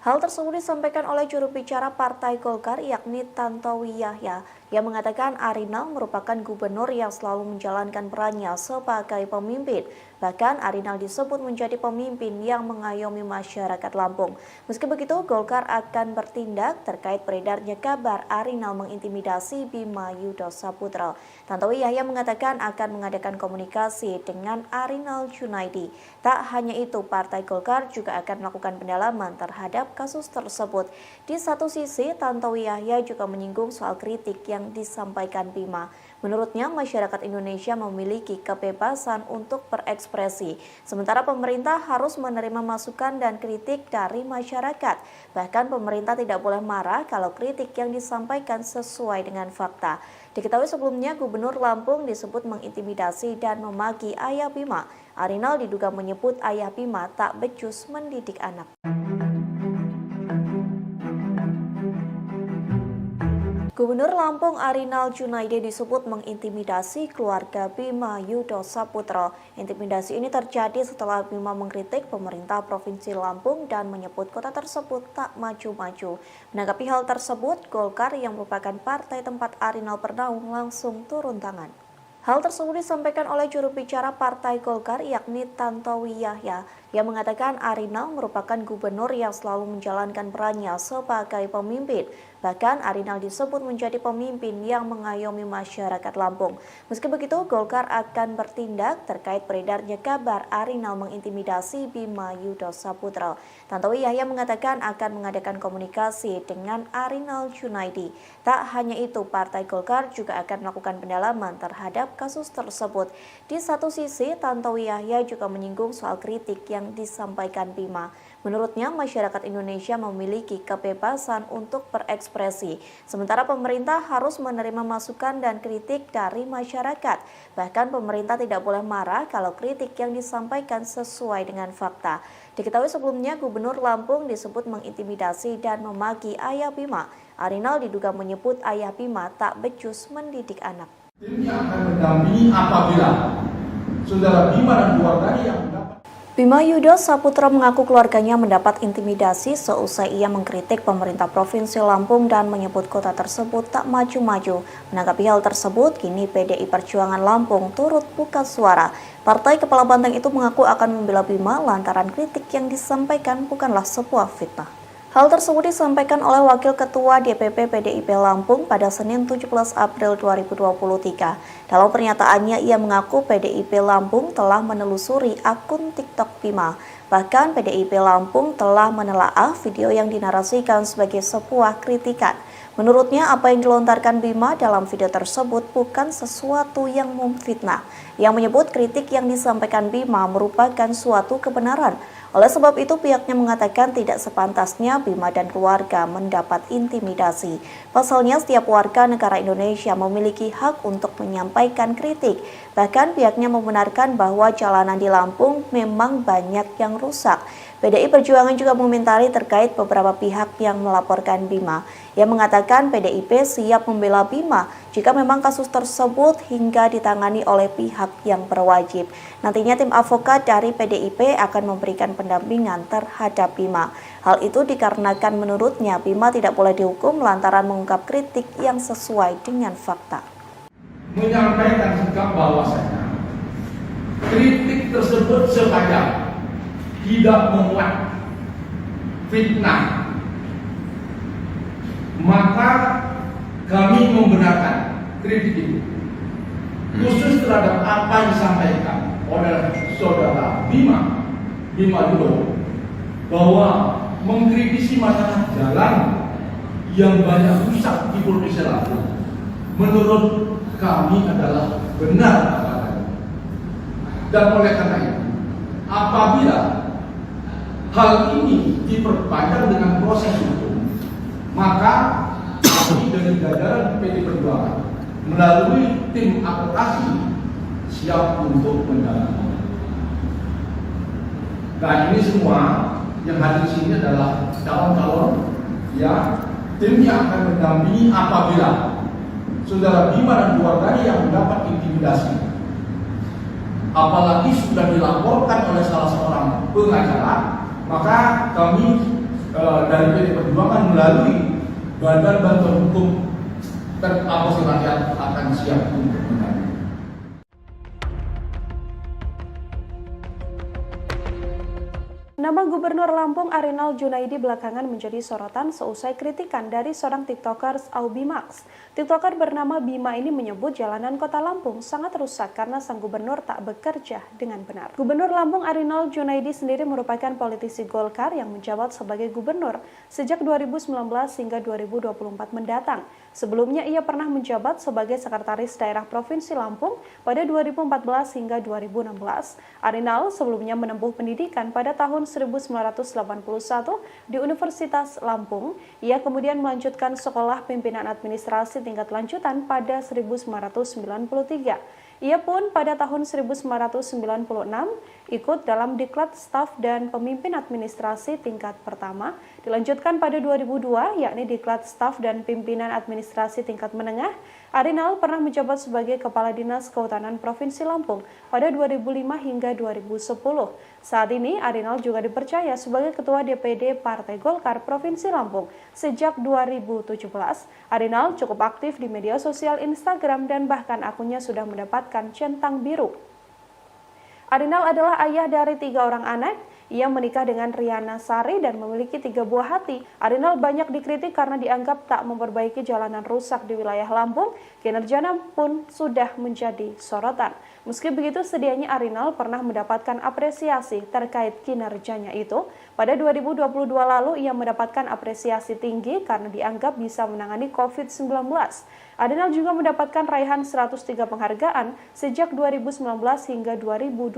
Speaker 4: Hal tersebut disampaikan oleh juru bicara Partai Golkar yakni Tantowi Yahya yang mengatakan Arinal merupakan gubernur yang selalu menjalankan perannya sebagai pemimpin. Bahkan Arinal disebut menjadi pemimpin yang mengayomi masyarakat Lampung. Meski begitu, Golkar akan bertindak terkait beredarnya kabar Arinal mengintimidasi Bima Yudo Saputro. Tantowi Yahya mengatakan akan mengadakan komunikasi dengan Arinal Junaidi. Tak hanya itu, Partai Golkar juga akan melakukan pendalaman terhadap kasus tersebut. Di satu sisi, Tantowi Yahya juga menyinggung soal kritik yang disampaikan Bima. Menurutnya, masyarakat Indonesia memiliki kebebasan untuk berekspresi, sementara pemerintah harus menerima masukan dan kritik dari masyarakat. Bahkan pemerintah tidak boleh marah kalau kritik yang disampaikan sesuai dengan fakta. Diketahui sebelumnya, Gubernur Lampung disebut mengintimidasi dan memaki ayah Bima. Arinal diduga menyebut ayah Bima tak becus mendidik anak. Gubernur Lampung Arinal Junaidi disebut mengintimidasi keluarga Bima Yudo Saputro. Intimidasi ini terjadi setelah Bima mengkritik pemerintah Provinsi Lampung dan menyebut kota tersebut tak maju-maju. Menanggapi hal tersebut, Golkar yang merupakan partai tempat Arinal bernaung langsung turun tangan. Hal tersebut disampaikan oleh juru bicara Partai Golkar yakni Tantowi Yahya yang mengatakan Arinal merupakan gubernur yang selalu menjalankan perannya sebagai pemimpin. Bahkan Arinal disebut menjadi pemimpin yang mengayomi masyarakat Lampung. Meski begitu, Golkar akan bertindak terkait beredarnya kabar Arinal mengintimidasi Bima Yudo Saputro. Tantowi Yahya mengatakan akan mengadakan komunikasi dengan Arinal Junaidi. Tak hanya itu, Partai Golkar juga akan melakukan pendalaman terhadap kasus tersebut. Di satu sisi, Tantowi Yahya juga menyinggung soal kritik yang disampaikan Bima. Menurutnya, masyarakat Indonesia memiliki kebebasan untuk berekspresi, sementara pemerintah harus menerima masukan dan kritik dari masyarakat. Bahkan pemerintah tidak boleh marah kalau kritik yang disampaikan sesuai dengan fakta. Diketahui sebelumnya, Gubernur Lampung disebut mengintimidasi dan memaki ayah Bima. Arinal diduga menyebut ayah Bima tak becus mendidik anak.
Speaker 7: Tim yang akan mendampingi apabila saudara Bima dan keluarganya yang mendapat.
Speaker 4: Bima Yudo Saputro mengaku keluarganya mendapat intimidasi seusai ia mengkritik pemerintah Provinsi Lampung dan menyebut kota tersebut tak maju-maju. Menanggapi hal tersebut, kini PDI Perjuangan Lampung turut buka suara. Partai Kepala Banteng itu mengaku akan membela Bima lantaran kritik yang disampaikan bukanlah sebuah fitnah. Hal tersebut disampaikan oleh Wakil Ketua DPP PDIP Lampung pada Senin 17 April 2023. Dalam pernyataannya, ia mengaku PDIP Lampung telah menelusuri akun TikTok Bima. Bahkan PDIP Lampung telah menelaah video yang dinarasikan sebagai sebuah kritikan. Menurutnya, apa yang dilontarkan Bima dalam video tersebut bukan sesuatu yang memfitnah. Yang menyebut kritik yang disampaikan Bima merupakan suatu kebenaran. Oleh sebab itu, pihaknya mengatakan tidak sepantasnya Bima dan keluarga mendapat intimidasi. Pasalnya, setiap warga negara Indonesia memiliki hak untuk menyampaikan kritik. Bahkan pihaknya membenarkan bahwa jalanan di Lampung memang banyak yang rusak. PDI Perjuangan juga mengomentari terkait beberapa pihak yang melaporkan Bima. Ia mengatakan PDIP siap membela Bima jika memang kasus tersebut hingga ditangani oleh pihak yang berwajib. Nantinya tim advokat dari PDIP akan memberikan pendampingan terhadap Bima. Hal itu dikarenakan menurutnya Bima tidak boleh dihukum lantaran mengungkap kritik yang sesuai dengan fakta.
Speaker 7: Menyampaikan sikap bahwasanya kritik tersebut supaya tidak memuat fitnah, maka kami membenarkan kritik itu, khusus terhadap apa yang disampaikan oleh saudara Bima Yudo bahwa mengkritisi masalah jalan yang banyak rusak di Provinsi Lampung menurut kami adalah benar adanya. Dan oleh karena itu, apabila hal ini diperpanjang dengan proses hukum, maka kami dari jajaran PD Perjuangan melalui tim advokasi siap untuk mendalami. Nah, ini semua yang hadir di sini adalah calon-calon ya tim yang akan mendampingi apabila saudara Bima dan keluarganya yang mendapat intimidasi. Apalagi sudah dilaporkan oleh salah seorang pengacara, maka kami dari PD Perjuangan melalui Badan Bantuan Hukum Advokasi Rakyat akan siap untuk mendampingi.
Speaker 1: Nama Gubernur Lampung Arinal Junaidi belakangan menjadi sorotan seusai kritikan dari seorang TikTokers Aubimax. TikToker bernama Bima ini menyebut jalanan kota Lampung sangat rusak karena sang gubernur tak bekerja dengan benar. Gubernur Lampung Arinal Junaidi sendiri merupakan politisi Golkar yang menjabat sebagai gubernur sejak 2019 hingga 2024 mendatang. Sebelumnya ia pernah menjabat sebagai sekretaris daerah Provinsi Lampung pada 2014 hingga 2016. Arinal sebelumnya menempuh pendidikan pada tahun 1981 di Universitas Lampung. Ia kemudian melanjutkan sekolah pimpinan administrasi tingkat lanjutan pada 1993. Ia pun pada tahun 1996 ikut dalam Diklat Staf dan Pemimpin Administrasi tingkat pertama, dilanjutkan pada 2002 yakni Diklat Staf dan Pimpinan Administrasi tingkat menengah. Arinal pernah menjabat sebagai Kepala Dinas Kehutanan Provinsi Lampung pada 2005 hingga 2010. Saat ini Arinal juga dipercaya sebagai Ketua DPD Partai Golkar Provinsi Lampung. Sejak 2017, Arinal cukup aktif di media sosial Instagram dan bahkan akunnya sudah mendapatkan centang biru. Arinal adalah ayah dari 3 orang anak. Ia menikah dengan Riana Sari dan memiliki 3 buah hati. Arinal banyak dikritik karena dianggap tak memperbaiki jalanan rusak di wilayah Lampung. Kinerjanya pun sudah menjadi sorotan. Meski begitu, sedianya Arinal pernah mendapatkan apresiasi terkait kinerjanya itu. Pada 2022 lalu, ia mendapatkan apresiasi tinggi karena dianggap bisa menangani COVID-19. Arinal juga mendapatkan raihan 103 penghargaan sejak 2019 hingga 2022.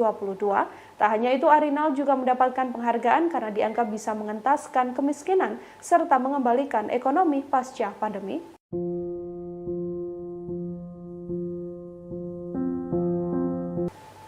Speaker 1: Tak hanya itu, Arinal juga mendapatkan penghargaan karena dianggap bisa mengentaskan kemiskinan serta mengembalikan ekonomi pasca pandemi.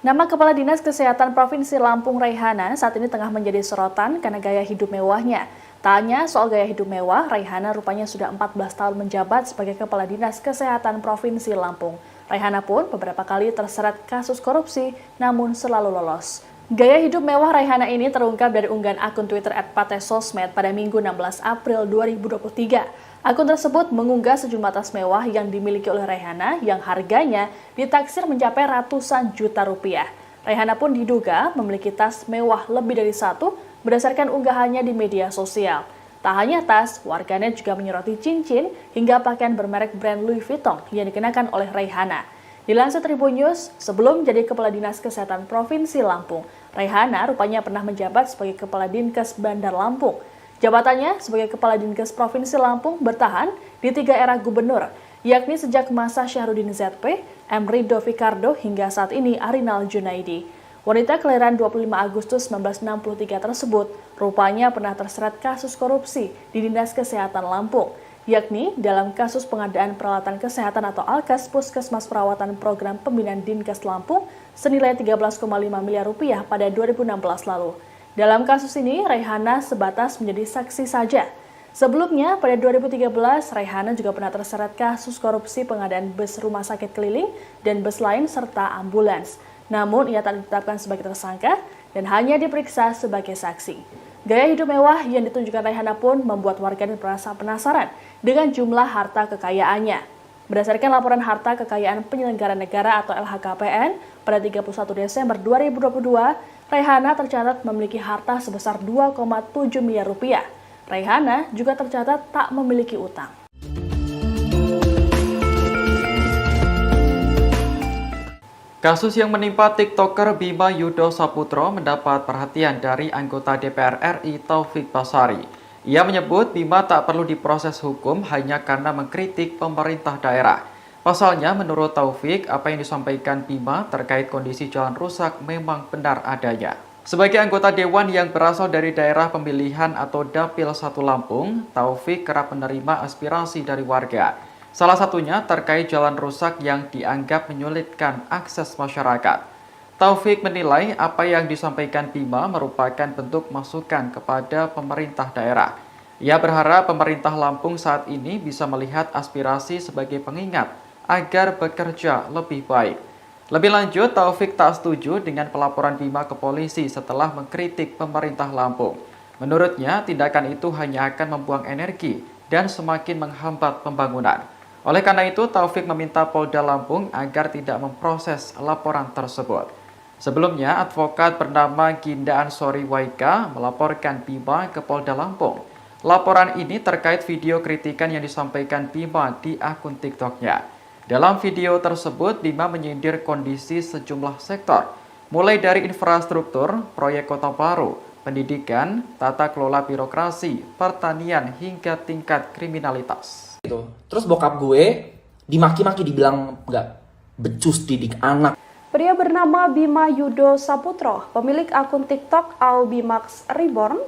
Speaker 3: Nama Kepala Dinas Kesehatan Provinsi Lampung Raihana saat ini tengah menjadi sorotan karena gaya hidup mewahnya. Tak hanya soal gaya hidup mewah, Raihana rupanya sudah 14 tahun menjabat sebagai Kepala Dinas Kesehatan Provinsi Lampung. Raihana pun beberapa kali terseret kasus korupsi, namun selalu lolos. Gaya hidup mewah Raihana ini terungkap dari unggahan akun Twitter @patesosmed pada Minggu 16 April 2023. Akun tersebut mengunggah sejumlah tas mewah yang dimiliki oleh Raihana yang harganya ditaksir mencapai ratusan juta rupiah. Raihana pun diduga memiliki tas mewah lebih dari satu berdasarkan unggahannya di media sosial. Tak hanya tas, warganet juga menyoroti cincin hingga pakaian bermerek brand Louis Vuitton yang dikenakan oleh Raihana. Dilansir Tribun News, sebelum jadi Kepala Dinas Kesehatan Provinsi Lampung, Raihana rupanya pernah menjabat sebagai Kepala Dinkes Bandar Lampung. Jabatannya sebagai Kepala Dinkes Provinsi Lampung bertahan di 3 era gubernur, yakni sejak masa Syahrudin ZP, M. Rido Fikardo hingga saat ini Arinal Junaidi. Wanita kelahiran 25 Agustus 1963 tersebut rupanya pernah terseret kasus korupsi di Dinas Kesehatan Lampung, yakni dalam kasus pengadaan peralatan kesehatan atau Alkes Puskesmas Perawatan Program Pembinaan Dinkes Lampung senilai 13,5 miliar rupiah pada 2016 lalu. Dalam kasus ini, Raihana sebatas menjadi saksi saja. Sebelumnya, pada 2013, Raihana juga pernah terseret kasus korupsi pengadaan bus rumah sakit keliling dan bus lain serta ambulans. Namun, ia tak ditetapkan sebagai tersangka dan hanya diperiksa sebagai saksi. Gaya hidup mewah yang ditunjukkan Raihana pun membuat warganet merasa penasaran dengan jumlah harta kekayaannya. Berdasarkan laporan harta kekayaan penyelenggara negara atau LHKPN pada 31 Desember 2022, Raihana tercatat memiliki harta sebesar 2,7 miliar rupiah. Raihana juga tercatat tak memiliki utang.
Speaker 5: Kasus yang menimpa TikToker Bima Yudo Saputro mendapat perhatian dari anggota DPR RI Taufik Basari. Ia menyebut Bima tak perlu diproses hukum hanya karena mengkritik pemerintah daerah. Pasalnya, menurut Taufik, apa yang disampaikan Bima terkait kondisi jalan rusak memang benar adanya. Sebagai anggota Dewan yang berasal dari daerah pemilihan atau Dapil 1 Lampung, Taufik kerap menerima aspirasi dari warga. Salah satunya terkait jalan rusak yang dianggap menyulitkan akses masyarakat. Taufik menilai apa yang disampaikan Bima merupakan bentuk masukan kepada pemerintah daerah. Ia berharap pemerintah Lampung saat ini bisa melihat aspirasi sebagai pengingat agar bekerja lebih baik. Lebih lanjut, Taufik tak setuju dengan pelaporan Bima ke polisi setelah mengkritik pemerintah Lampung. Menurutnya, tindakan itu hanya akan membuang energi dan semakin menghambat pembangunan. Oleh karena itu, Taufik meminta Polda Lampung agar tidak memproses laporan tersebut. Sebelumnya, advokat bernama Ginda Ansori Waika melaporkan Bima ke Polda Lampung. Laporan ini terkait video kritikan yang disampaikan Bima di akun TikTok-nya. Dalam video tersebut, Bima menyindir kondisi sejumlah sektor, mulai dari infrastruktur, proyek kota baru, pendidikan, tata kelola birokrasi, pertanian, hingga tingkat kriminalitas.
Speaker 2: Terus bokap gue dimaki-maki, dibilang nggak becus didik anak.
Speaker 1: Pria bernama Bima Yudo Saputro, pemilik akun TikTok Albimax Reborn,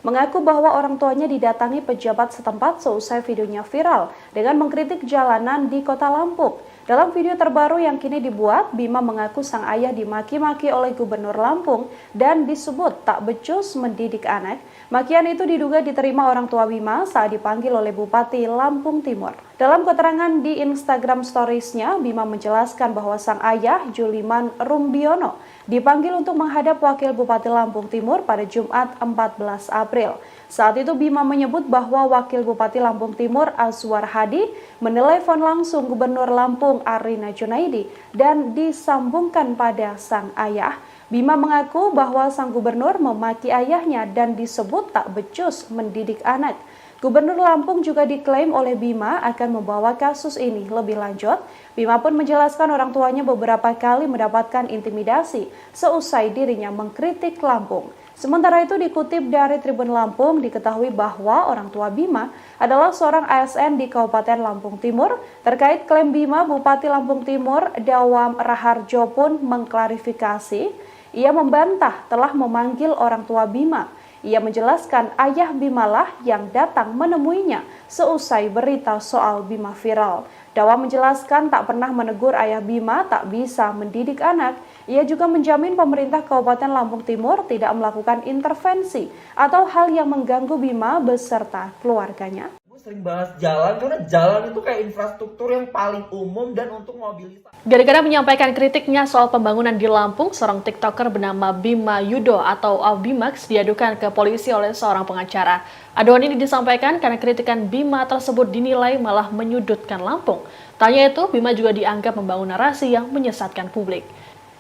Speaker 1: mengaku bahwa orang tuanya didatangi pejabat setempat seusai videonya viral dengan mengkritik jalanan di kota Lampung. Dalam video terbaru yang kini dibuat, Bima mengaku sang ayah dimaki-maki oleh Gubernur Lampung dan disebut tak becus mendidik anak. Makian itu diduga diterima orang tua Bima saat dipanggil oleh Bupati Lampung Timur. Dalam keterangan di Instagram Stories-nya, Bima menjelaskan bahwa sang ayah, Juliman Rumbiono, dipanggil untuk menghadap Wakil Bupati Lampung Timur pada Jumat 14 April. Saat itu Bima menyebut bahwa Wakil Bupati Lampung Timur Azwar Hadi menelepon langsung Gubernur Lampung Arina Junaidi dan disambungkan pada sang ayah. Bima mengaku bahwa sang gubernur memaki ayahnya dan disebut tak becus mendidik anak. Gubernur Lampung juga diklaim oleh Bima akan membawa kasus ini lebih lanjut. Bima pun menjelaskan orang tuanya beberapa kali mendapatkan intimidasi seusai dirinya mengkritik Lampung. Sementara itu dikutip dari Tribun Lampung, diketahui bahwa orang tua Bima adalah seorang ASN di Kabupaten Lampung Timur. Terkait klaim Bima, Bupati Lampung Timur Dawam Raharjo pun mengklarifikasi. Ia membantah telah memanggil orang tua Bima. Ia menjelaskan ayah Bima lah yang datang menemuinya seusai berita soal Bima viral. Dawa menjelaskan tak pernah menegur ayah Bima tak bisa mendidik anak. Ia juga menjamin pemerintah Kabupaten Lampung Timur tidak melakukan intervensi atau hal yang mengganggu Bima beserta keluarganya.
Speaker 2: Gue sering bahas jalan karena jalan itu kayak infrastruktur yang paling umum dan untuk mobilitas.
Speaker 3: Gara-gara menyampaikan kritiknya soal pembangunan di Lampung, seorang TikToker bernama Bima Yudo atau Albimax diadukan ke polisi oleh seorang pengacara. Aduan ini disampaikan karena kritikan Bima tersebut dinilai malah menyudutkan Lampung. Tanya itu, Bima juga dianggap membangun narasi yang menyesatkan publik.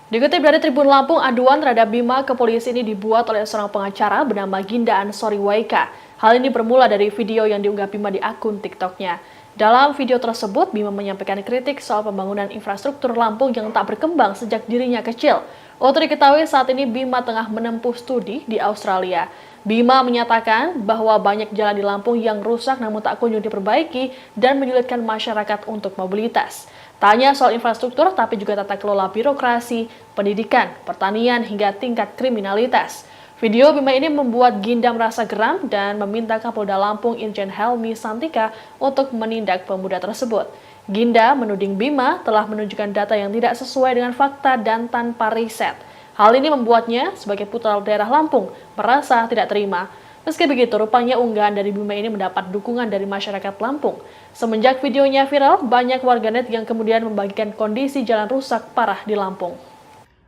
Speaker 3: Dikutip dari Tribun Lampung, aduan terhadap Bima ke polisi ini dibuat oleh seorang pengacara bernama Ginda Ansori Waika. Hal ini bermula dari video yang diunggah Bima di akun TikToknya. Dalam video tersebut, Bima menyampaikan kritik soal pembangunan infrastruktur Lampung yang tak berkembang sejak dirinya kecil. Untuk diketahui saat ini Bima tengah menempuh studi di Australia. Bima menyatakan bahwa banyak jalan di Lampung yang rusak namun tak kunjung diperbaiki dan menyulitkan masyarakat untuk mobilitas. Tanya soal infrastruktur tapi juga tata kelola birokrasi, pendidikan, pertanian hingga tingkat kriminalitas. Video Bima ini membuat Ginda merasa geram dan meminta Kapolda Lampung Irjen Helmi Santika untuk menindak pemuda tersebut. Ginda menuding Bima telah menunjukkan data yang tidak sesuai dengan fakta dan tanpa riset. Hal ini membuatnya sebagai putra daerah Lampung merasa tidak terima. Meski begitu, rupanya unggahan dari Bima ini mendapat dukungan dari masyarakat Lampung. Semenjak videonya viral, banyak warganet yang kemudian membagikan kondisi jalan rusak parah di Lampung.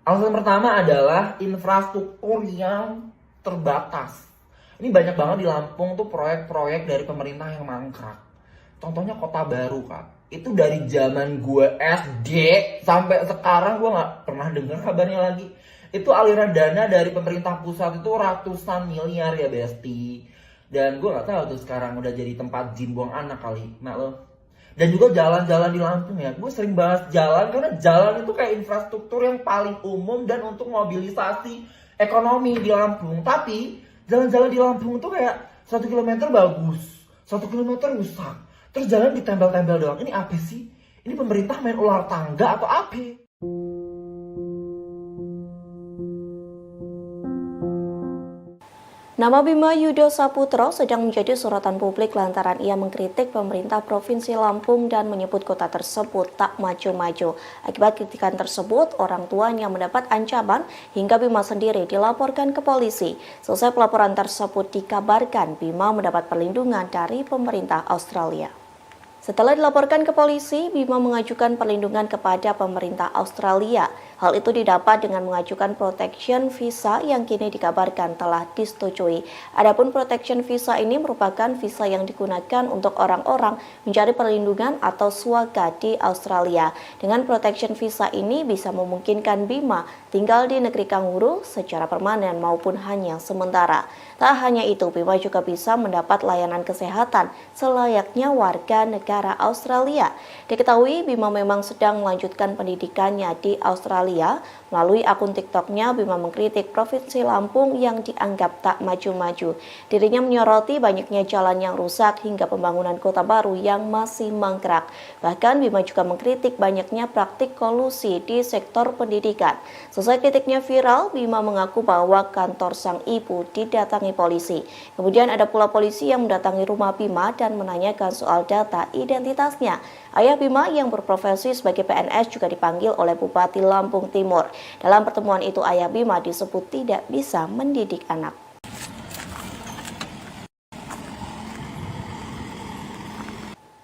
Speaker 2: Alasan pertama adalah infrastruktur yang terbatas. Ini banyak banget di Lampung tuh proyek-proyek dari pemerintah yang mangkrak. Contohnya Kota Baru, Kak. Itu dari zaman gue SD sampai sekarang gue gak pernah dengar kabarnya lagi. Itu aliran dana dari pemerintah pusat itu ratusan miliar ya Besti. Dan gue gak tahu tuh sekarang udah jadi tempat jin buang anak kali. Nah lo. Dan juga jalan-jalan di Lampung ya. Gue sering bahas jalan karena jalan itu kayak infrastruktur yang paling umum dan untuk mobilisasi ekonomi di Lampung. Tapi jalan-jalan di Lampung tuh kayak 1 kilometer bagus, 1 kilometer rusak. Terus jalan ditempel-tempel doang. Ini apa sih? Ini pemerintah main ular tangga atau apa?
Speaker 4: Nama Bima Yudo Saputro sedang menjadi sorotan publik lantaran ia mengkritik pemerintah Provinsi Lampung dan menyebut kota tersebut tak maju-maju. Akibat kritikan tersebut, orang tuanya mendapat ancaman hingga Bima sendiri dilaporkan ke polisi. Selesai pelaporan tersebut dikabarkan Bima mendapat perlindungan dari pemerintah Australia. Setelah dilaporkan ke polisi, Bima mengajukan perlindungan kepada pemerintah Australia. Hal itu didapat dengan mengajukan protection visa yang kini dikabarkan telah disetujui. Adapun protection visa ini merupakan visa yang digunakan untuk orang-orang mencari perlindungan atau swaga di Australia. Dengan protection visa ini bisa memungkinkan Bima tinggal di negeri kanguru secara permanen maupun hanya sementara. Tak hanya itu, Bima juga bisa mendapat layanan kesehatan selayaknya warga negara Australia. Diketahui Bima memang sedang melanjutkan pendidikannya di Australia Italia. Melalui akun TikToknya, Bima mengkritik Provinsi Lampung yang dianggap tak maju-maju. Dirinya menyoroti banyaknya jalan yang rusak hingga pembangunan kota baru yang masih mangkrak. Bahkan Bima juga mengkritik banyaknya praktik kolusi di sektor pendidikan. Sesuai kritiknya viral, Bima mengaku bahwa kantor sang ibu didatangi polisi. Kemudian ada pula polisi yang mendatangi rumah Bima dan menanyakan soal data identitasnya. Ayah Bima yang berprofesi sebagai PNS juga dipanggil oleh Bupati Lampung Timur. Dalam pertemuan itu, ayah Bima disebut tidak bisa mendidik anak.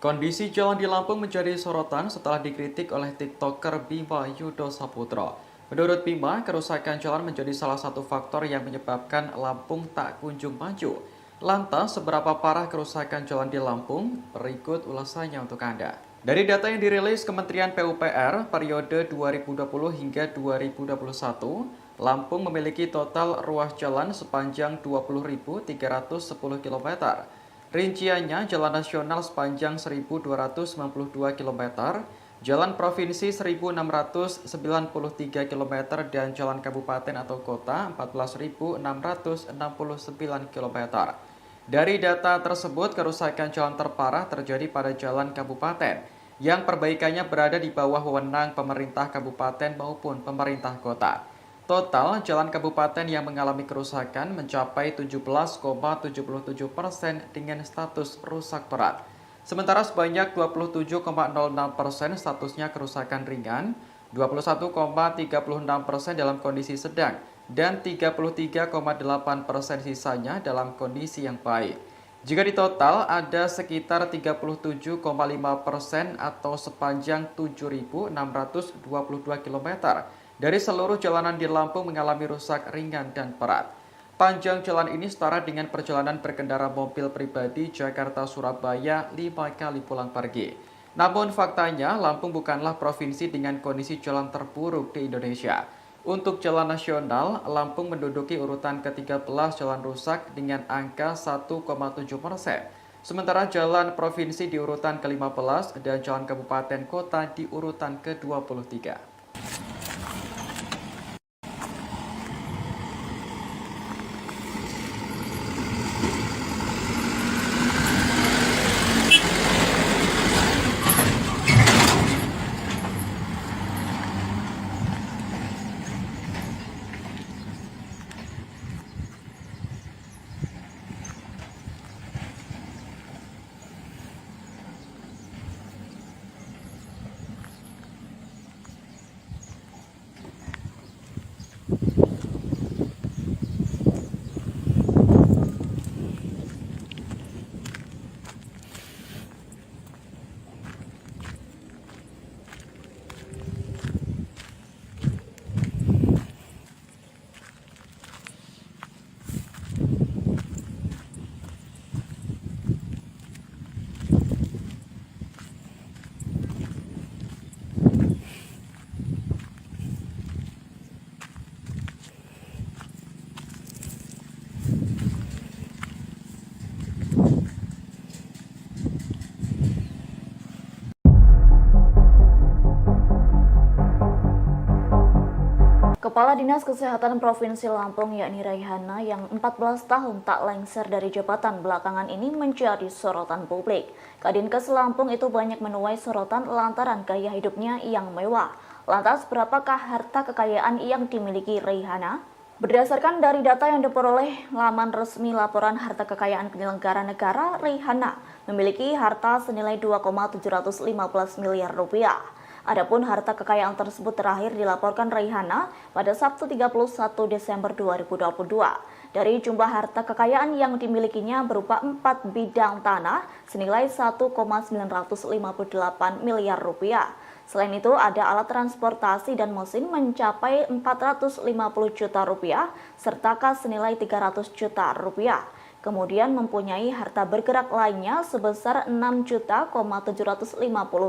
Speaker 5: Kondisi jalan di Lampung menjadi sorotan setelah dikritik oleh TikToker Bima Yudo Saputro. Menurut Bima, kerusakan jalan menjadi salah satu faktor yang menyebabkan Lampung tak kunjung maju. Lantas, seberapa parah kerusakan jalan di Lampung? Berikut ulasannya untuk Anda. Dari data yang dirilis Kementerian PUPR periode 2020 hingga 2021, Lampung memiliki total ruas jalan sepanjang 20.310 km. Rinciannya, jalan nasional sepanjang 1.292 km, jalan provinsi 1.693 km, dan jalan kabupaten atau kota 14.669 km. Dari data tersebut, kerusakan jalan terparah terjadi pada jalan kabupaten, yang perbaikannya berada di bawah wewenang pemerintah kabupaten maupun pemerintah kota. Total, jalan kabupaten yang mengalami kerusakan mencapai 17,77% dengan status rusak berat. Sementara sebanyak 27,06% statusnya kerusakan ringan, 21,36% dalam kondisi sedang, dan 33,8% sisanya dalam kondisi yang baik. Jika ditotal, ada sekitar 37,5% atau sepanjang 7.622 km dari seluruh jalanan di Lampung mengalami rusak ringan dan berat. Panjang jalan ini setara dengan perjalanan berkendara mobil pribadi Jakarta-Surabaya 5 kali pulang pergi. Namun faktanya, Lampung bukanlah provinsi dengan kondisi jalan terburuk di Indonesia. Untuk jalan nasional, Lampung menduduki urutan ke-13 jalan rusak dengan angka 1,7%. Sementara jalan provinsi di urutan ke-15 dan jalan kabupaten kota di urutan ke-23.
Speaker 6: Kepala Dinas Kesehatan Provinsi Lampung yakni Raihana yang 14 tahun tak lengser dari jabatan belakangan ini menjadi sorotan publik. Kadinkes Lampung itu banyak menuai sorotan lantaran gaya hidupnya yang mewah. Lantas berapakah harta kekayaan yang dimiliki Raihana? Berdasarkan dari data yang diperoleh laman resmi laporan harta kekayaan penyelenggara negara, Raihana memiliki harta senilai 2,715 miliar rupiah. Adapun harta kekayaan tersebut terakhir dilaporkan Raihana pada Sabtu 31 Desember 2022. Dari jumlah harta kekayaan yang dimilikinya berupa 4 bidang tanah senilai 1,958 miliar rupiah. Selain itu ada alat transportasi dan mesin mencapai 450 juta rupiah serta kas senilai 300 juta rupiah. Kemudian mempunyai harta bergerak lainnya sebesar 6.750.000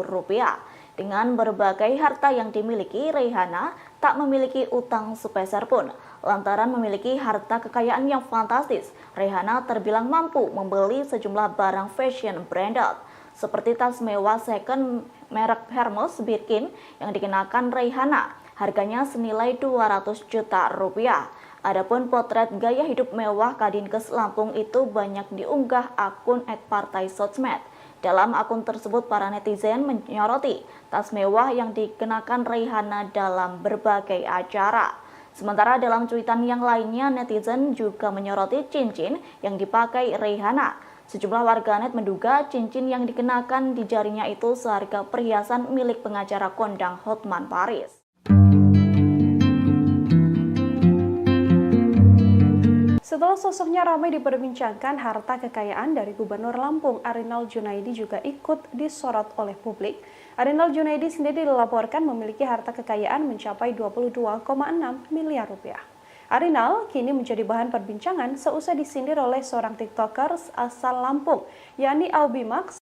Speaker 6: rupiah. Dengan berbagai harta yang dimiliki, Raihana tak memiliki utang sepeser pun. Lantaran memiliki harta kekayaan yang fantastis, Raihana terbilang mampu membeli sejumlah barang fashion branded, seperti tas mewah second merek Hermes Birkin yang dikenakan Raihana. Harganya senilai 200 juta rupiah. Adapun potret gaya hidup mewah Kadinkes Lampung itu banyak diunggah akun @partai_sosmed. Dalam akun tersebut, para netizen menyoroti tas mewah yang dikenakan Reihana dalam berbagai acara. Sementara dalam cuitan yang lainnya, netizen juga menyoroti cincin yang dipakai Reihana. Sejumlah warganet menduga cincin yang dikenakan di jarinya itu seharga perhiasan milik pengacara kondang Hotman Paris.
Speaker 1: Setelah sosoknya ramai diperbincangkan, harta kekayaan dari Gubernur Lampung Arinal Junaidi juga ikut disorot oleh publik. Arinal Junaidi sendiri dilaporkan memiliki harta kekayaan mencapai 22,6 miliar rupiah. Arinal kini menjadi bahan perbincangan seusai disindir oleh seorang TikToker asal Lampung, yakni Aubimax,